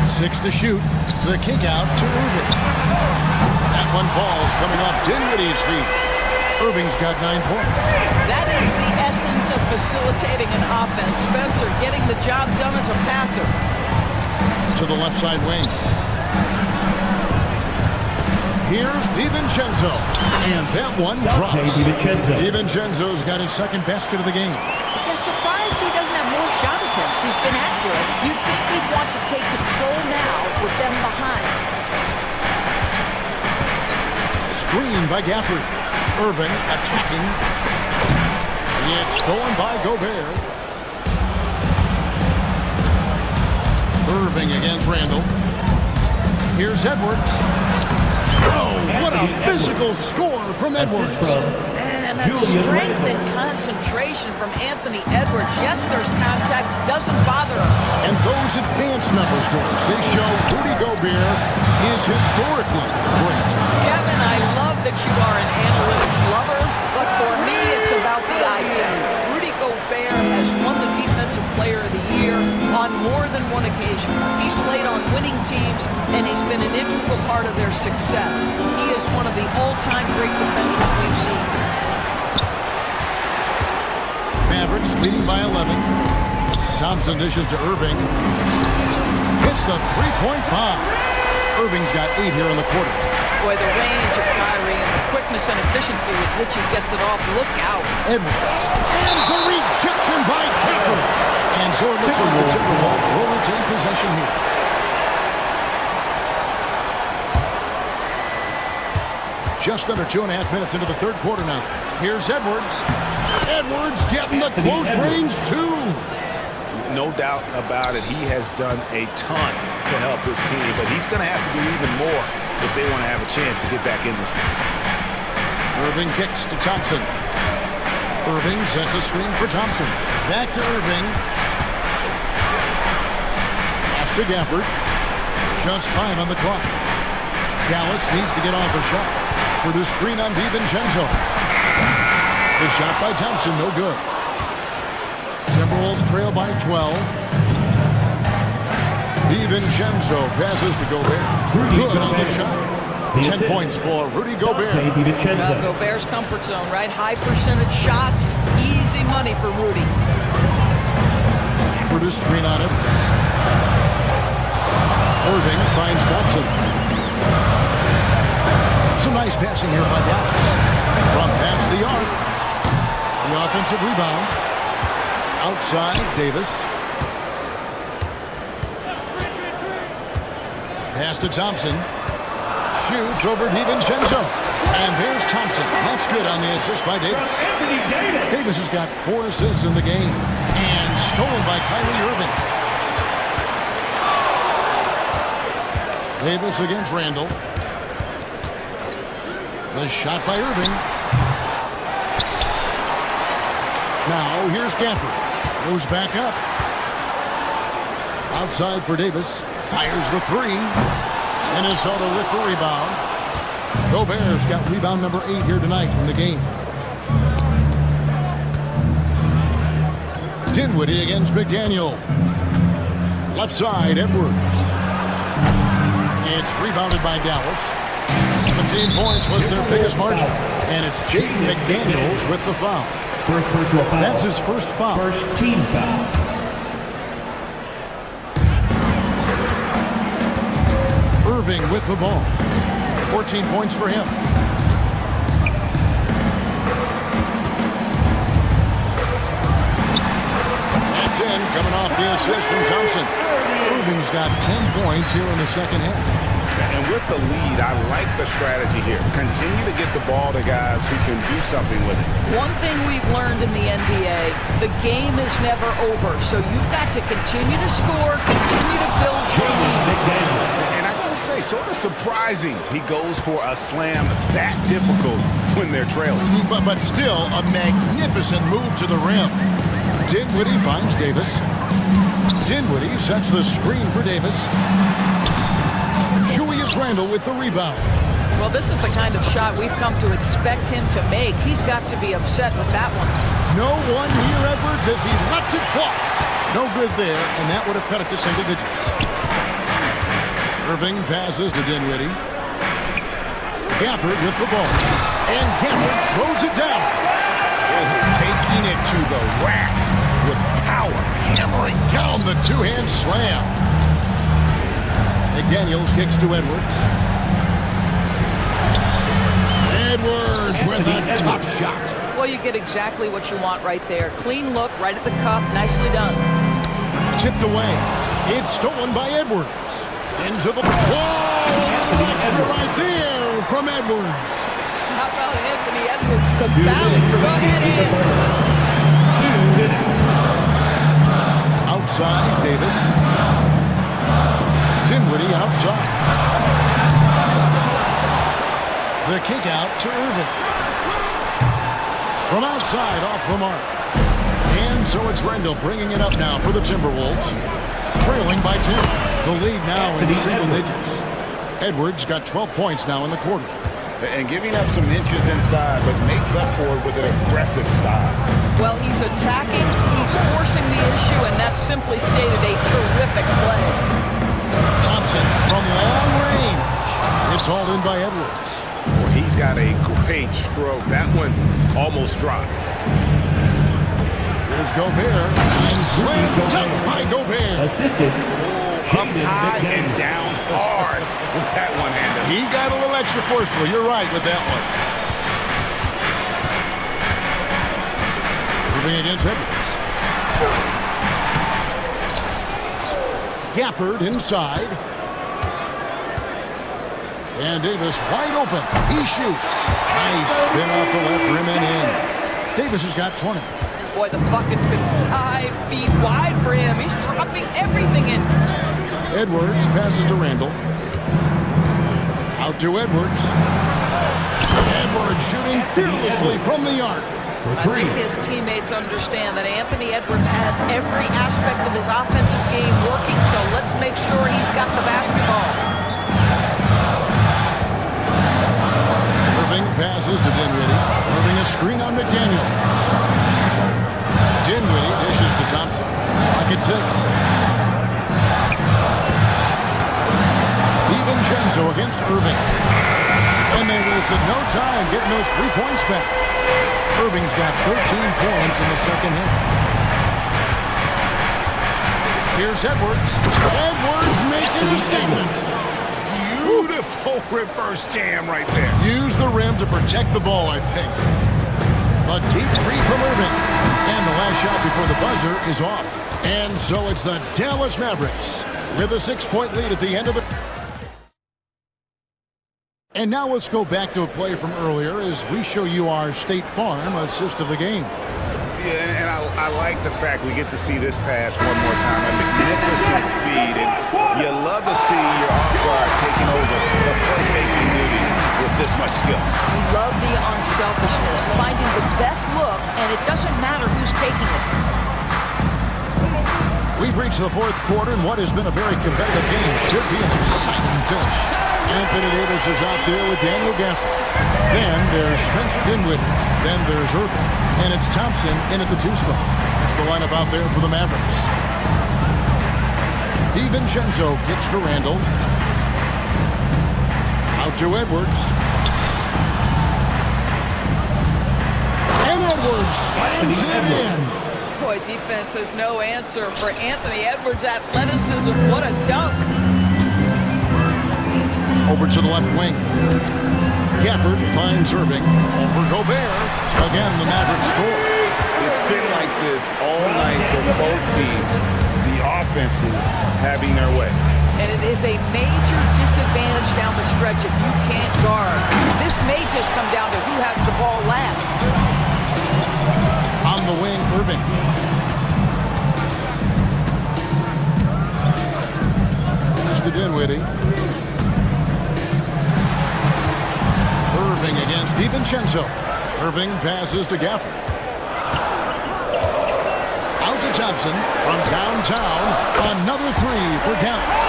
F: 6 to shoot. The kick out to Irving. That one falls coming off Dinwiddie's feet. Irving's got 9 points.
K: That is the essence of facilitating an offense. Spencer getting the job done as a passer.
F: To the left side wing. Here's DiVincenzo. And that one drops. DiVincenzo's got his second basket of the game.
K: I'm surprised he doesn't have more shot attempts. He's been accurate. You'd think he'd want to take control now with them behind.
F: Screen by Gafford. Irving attacking. It's stolen by Gobert. Irving against Randle. Here's Edwards. Oh, what a physical score from Edwards.
K: And that strength and concentration from Anthony Edwards. Yes, there's contact. Doesn't bother him.
F: And those advanced numbers, George, they show Rudy Gobert is historically great.
K: Kevin, I love that you are an analytics lover, but for me, it's about the eye test. Rudy Gobert has won the Defensive Player of the Year on more than one occasion. He's played on winning teams, and he's been an integral part of their success. He is one of the all-time great defenders we've seen.
F: Mavericks leading by 11. Thompson dishes to Irving. Hits the three-point bomb. Irving's got 8 here in the quarter.
K: Boy, the range of Kyrie and the quickness and efficiency with which he gets it off. Look out.
F: Edwards. And the rejection by Gafford. And so it looks like the Timberwolves will retain possession here. Just under 2.5 minutes into the third quarter now. Here's Edwards. Edwards getting the close range too.
J: No doubt about it. He has done a ton to help his team, but he's going to have to do even more if they want to have a chance to get back in this one.
F: Irving kicks to Thompson. Irving sets a screen for Thompson. Back to Irving. Pass to Gafford. Just 5 on the clock. Dallas needs to get off a shot. For the screen on DiVincenzo. The shot by Thompson, no good. Timberwolves trail by 12. DiVincenzo passes to Gobert. Good on the shot. 10 points for Rudy Gobert.
K: Well, Gobert's comfort zone, right? High percentage shots, easy money for Rudy.
F: For the screen on Edwards. Irving finds Thompson. Some nice passing here by Dallas. From past the arc. The offensive rebound. Outside, Davis. Pass to Thompson. Shoots over DiVincenzo. And there's Thompson. That's good on the assist by Davis. Davis has got 4 assists in the game. And stolen by Kyrie Irving. Davis against Randle. The shot by Irving. Now here's Gafford. Goes back up. Outside for Davis. Fires the 3. Minnesota with the rebound. Gobert's got rebound number 8 here tonight in the game. Dinwiddie against McDaniel. Left side, Edwards. It's rebounded by Dallas. 17 points was their biggest margin. And it's Jaden McDaniels with the foul.
E: First personal foul.
F: That's his first foul.
E: First team foul.
F: Irving with the ball. 14 points for him. That's in, coming off the assist from Thompson. Irving's got 10 points here in the second half.
J: And with the lead, I like the strategy here. Continue to get the ball to guys who can do something with it.
K: One thing we've learned in the NBA, the game is never over. So you've got to continue to score, continue to build your lead.
J: And I gotta say, sort of surprising he goes for a slam that difficult when they're trailing.
F: But still, a magnificent move to the rim. Dinwiddie finds Davis. Dinwiddie sets the screen for Davis. Julius Randle with the rebound.
K: Well, this is the kind of shot we've come to expect him to make. He's got to be upset with that one.
F: No one near Edwards as he lets it fly. No good there, and that would have cut it to single digits. Irving passes to Dinwiddie. Gafford with the ball. And Gafford throws it down.
J: Taking it to the rack with power.
F: Hammering down the two-hand slam. McDaniels kicks to Edwards. Edwards with a tough shot.
K: Well, you get exactly what you want right there. Clean look, right at the cup, nicely done.
F: Tipped away. It's stolen by Edwards. Into the ball. Extra right there from Edwards.
K: How about Anthony Edwards? The bounce. Go ahead in.
F: Outside, Davis. Dinwiddie outside. The kick out to Irving. From outside, off the mark. And so it's Randle bringing it up now for the Timberwolves. Trailing by 10. The lead now in single digits. Edwards got 12 points now in the quarter.
J: And giving up some inches inside, but makes up for it with an aggressive style.
K: Well, he's attacking, he's forcing the issue, and that's simply stated a terrific play.
F: Thompson from long range. It's hauled in by Edwards.
J: Well, he's got a great stroke. That one almost dropped.
F: Here's Gobert. And slammed dunk by Gobert.
E: Assisted.
J: Up high and down hard with that one handed.
F: He got a little extra forceful. You're right with that one. Moving against Edwards. Gafford inside. And Davis wide open. He shoots. Nice spin off the left rim and in. Davis has got 20.
K: Boy, the bucket's been 5 feet wide for him. He's dropping everything in.
F: Edwards passes to Randle. Out to Edwards. Edwards shooting fearlessly from the arc.
K: I think his teammates understand that Anthony Edwards has every aspect of his offensive game working, so let's make sure he's got the basketball.
F: Irving passes to Dinwiddie. Irving a screen on McDaniel. Dinwiddie dishes to Thompson. Pocket 6. DiVincenzo against Irving. And they wasted no time getting those 3 points back. Irving's got 13 points in the second half. Here's Edwards. Edwards making a statement.
J: Beautiful reverse jam right there.
F: Use the rim to protect the ball, I think. A deep three from Irving. And the last shot before the buzzer is off. And so it's the Dallas Mavericks with a 6-point lead at the end of the... And now let's go back to a play from earlier as we show you our State Farm assist of the game.
J: Yeah, and I like the fact we get to see this pass one more time. A magnificent feed, and you love to see your off-guard taking over the playmaking duties with this much skill.
K: We love the unselfishness, finding the best look, and it doesn't matter who's taking it.
F: We've reached the fourth quarter, and what has been a very competitive game should be an exciting finish. Anthony Davis is out there with Daniel Gafford. Then there's Spencer Dinwiddie. Then there's Irving. And it's Thompson in at the 2 spot. That's the lineup out there for the Mavericks. DiVincenzo gets to Randle. Out to Edwards. And Edwards slams it in.
K: Boy, defense has no answer for Anthony Edwards' athleticism. What a dunk.
F: Over to the left wing. Gafford finds Irving. Over Gobert. Again, the Mavericks score.
J: It's been like this all night for both teams. The offenses having their way.
K: And it is a major disadvantage to stretch if you can't guard. This may just come down to who has the ball last.
F: On the wing, Irving. To Dinwiddie. Irving against DiVincenzo. Irving passes to Gafford. Out to Thompson from downtown. Another three for Dallas.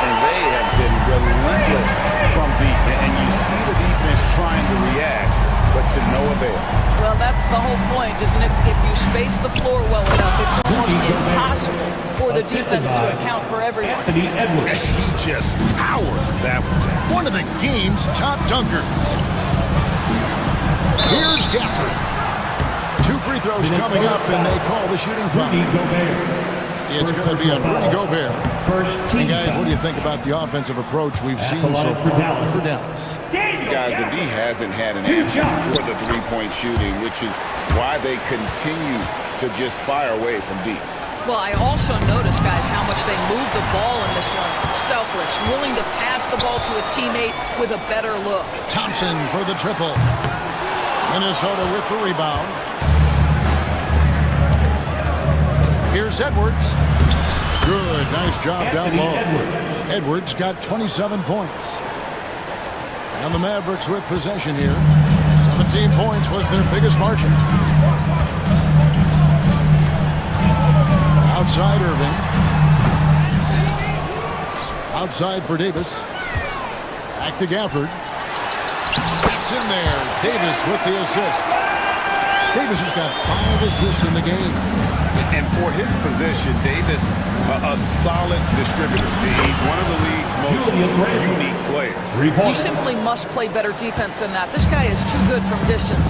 I: And they have been relentless from deep. And you see the defense trying to react, but to no avail.
K: Well, that's the whole point, isn't it? If you space the floor well enough, it's almost impossible for the defense to account for everyone.
F: And he just powered that one of the game's top dunkers. Here's Gafford. 2 free throws coming up, and they call the shooting foul. It's going to be a Rudy Gobert. And guys, what do you think about the offensive approach we've seen so far for Dallas?
I: Guys, the D hasn't had an answer for the three-point shooting, which is why they continue to just fire away from deep.
K: Well, I also noticed, guys, how much they move the ball in this one. Selfless, willing to pass the ball to a teammate with a better look.
F: Thompson for the triple. Minnesota with the rebound. Here's Edwards. Good, nice job down low. Edwards got 27 points. And the Mavericks with possession here. 17 points was their biggest margin. Outside Irving. Outside for Davis. Back to Gafford. That's in there. Davis with the assist. Davis has got 5 assists in the game.
J: And for his position, Davis, a solid distributor. He's one of the league's most unique players.
K: You simply must play better defense than that. This guy is too good from distance.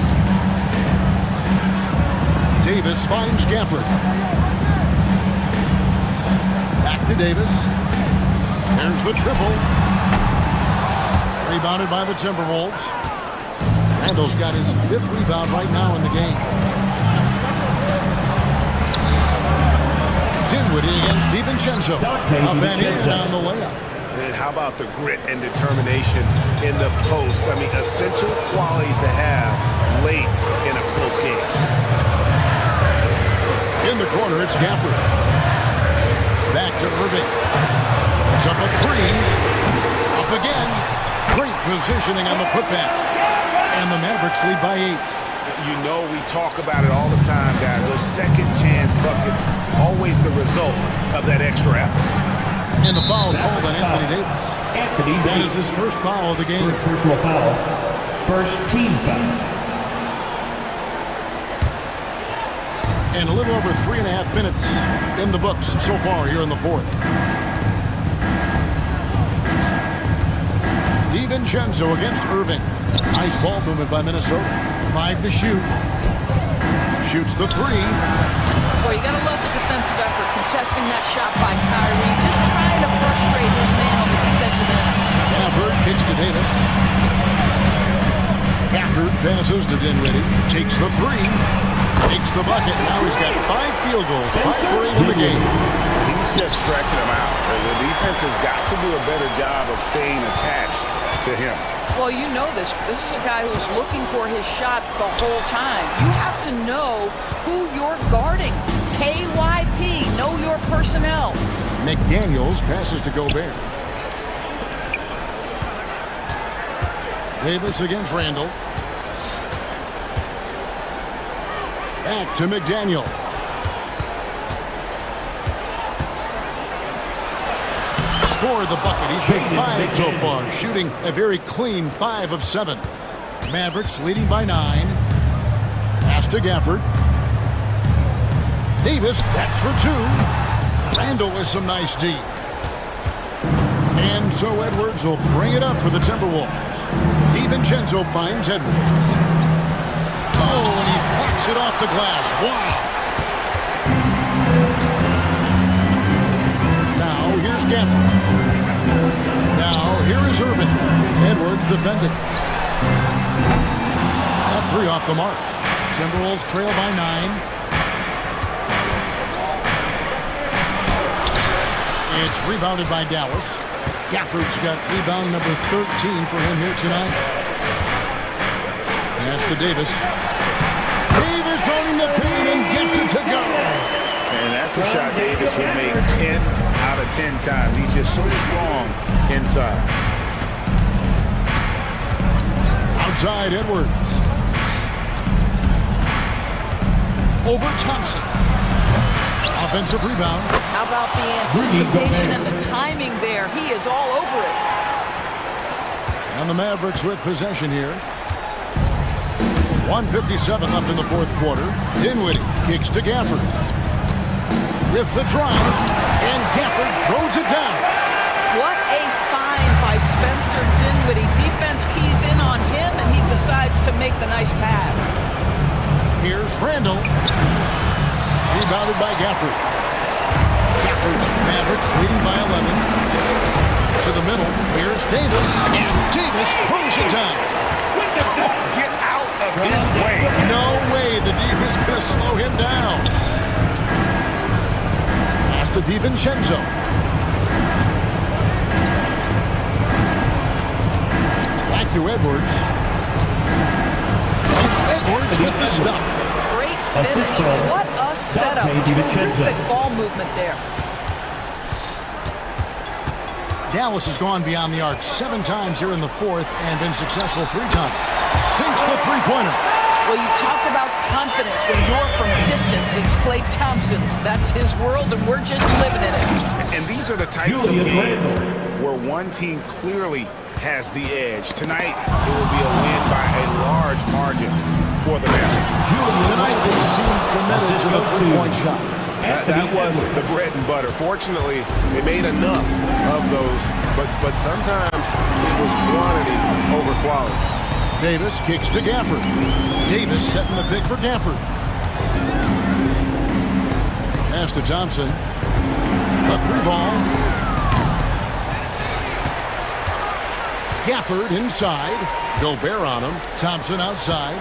F: Davis finds Gafford. Back to Davis. There's the triple. Rebounded by the Timberwolves. Randall's got his 5th rebound right now in the game. Dinwiddie against DiVincenzo. Up and in on the layup.
J: And how about the grit and determination in the post? I mean, essential qualities to have late in a close game.
F: In the corner, it's Gafford. Back to Irving. It's up a 3. Up again. Great positioning on the putback. And the Mavericks lead by 8.
J: You know, we talk about it all the time, guys. Those second chance buckets, always the result of that extra effort.
F: And the foul called on Anthony Davis. That is his first foul of the game.
E: First personal foul. First team foul.
F: And a little over 3.5 minutes in the books so far here in the 4th. DiVincenzo against Irving. Nice ball movement by Minnesota. 5 to shoot. Shoots the 3.
K: Boy, you gotta love the defensive effort, contesting that shot by Kyrie, just trying to frustrate his man on the defensive end.
F: Gafford kicks to Davis. Gafford passes to Dinwiddie. Takes the 3. Takes the bucket. Now he's got 5 field goals. 5 for 8 in the game.
J: He's just stretching them out. The defense has got to do a better job of staying attached to him.
K: Well, you know this. This is a guy who's looking for his shot the whole time. You have to know who you're guarding. KYP, know your personnel.
F: McDaniels passes to Gobert. Davis against Randall. Back to McDaniels. Scored the bucket. He's made 5 so far, shooting a very clean 5 of 7. Mavericks leading by 9. Pass to Gafford. Davis, that's for 2. Randall with some nice D. And so Edwards will bring it up for the Timberwolves. DiVincenzo finds Edwards. Oh, and he blocks it off the glass. Wow. Now here's Gafford. Now here is Irving. Edwards defending. That 3 off the mark. Timberwolves trail by 9. It's rebounded by Dallas. Gafford's got rebound number 13 for him here tonight. Pass to Davis. Davis owning the paint and gets it to go.
I: And that's a shot Davis would make 10 out of 10 times. He's just so strong inside.
F: Outside Edwards. Over Thompson. Offensive rebound.
K: How about the anticipation and the timing there? He is all over it.
F: And the Mavericks with possession here. 1:57 left in the fourth quarter. Dinwiddie kicks to Gafford. With the drive, and Gafford throws it down.
K: What a find by Spencer Dinwiddie. Defense keys in on him, and he decides to make the nice pass.
F: Here's Randall. Rebounded by Gafford. Gafford's Mavericks leading by 11. To the middle. Here's Davis. And Davis throws it down.
J: Get out of his way.
F: No way the D is going to slow him down. Pass to DiVincenzo. Back to Edwards. Edwards with the stuff.
K: Great finish. What a setup. Terrific ball movement there.
F: Dallas has gone beyond the arc 7 times here in the fourth and been successful 3 times. Sinks the three-pointer.
K: Well, you talk about confidence when you're from distance. It's Klay Thompson. That's his world, and we're just living in it.
J: And these are the types of games where one team clearly has the edge. Tonight, it will be a win by a large margin for the Mavericks.
F: Tonight, they seem committed to the three-point shot.
J: That was the bread and butter. Fortunately, they made enough of those, but sometimes it was quantity over quality.
F: Davis kicks to Gafford. Davis setting the pick for Gafford. Pass to Thompson. A 3-ball. Gafford inside. Gobert on him. Thompson outside.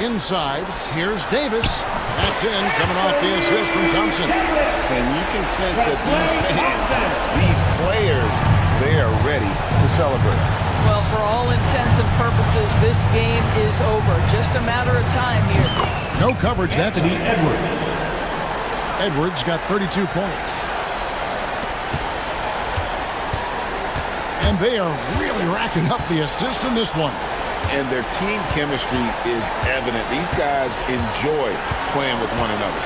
F: Inside, here's Davis. That's in, coming off the assist from Thompson.
J: And you can sense that these fans, these players, they are ready to celebrate.
K: Well, for all intents and purposes, this game is over. Just a matter of time here.
F: No coverage that time. Edwards got 32 points. And they are really racking up the assists in this one.
J: And their team chemistry is evident. These guys enjoy playing with one another.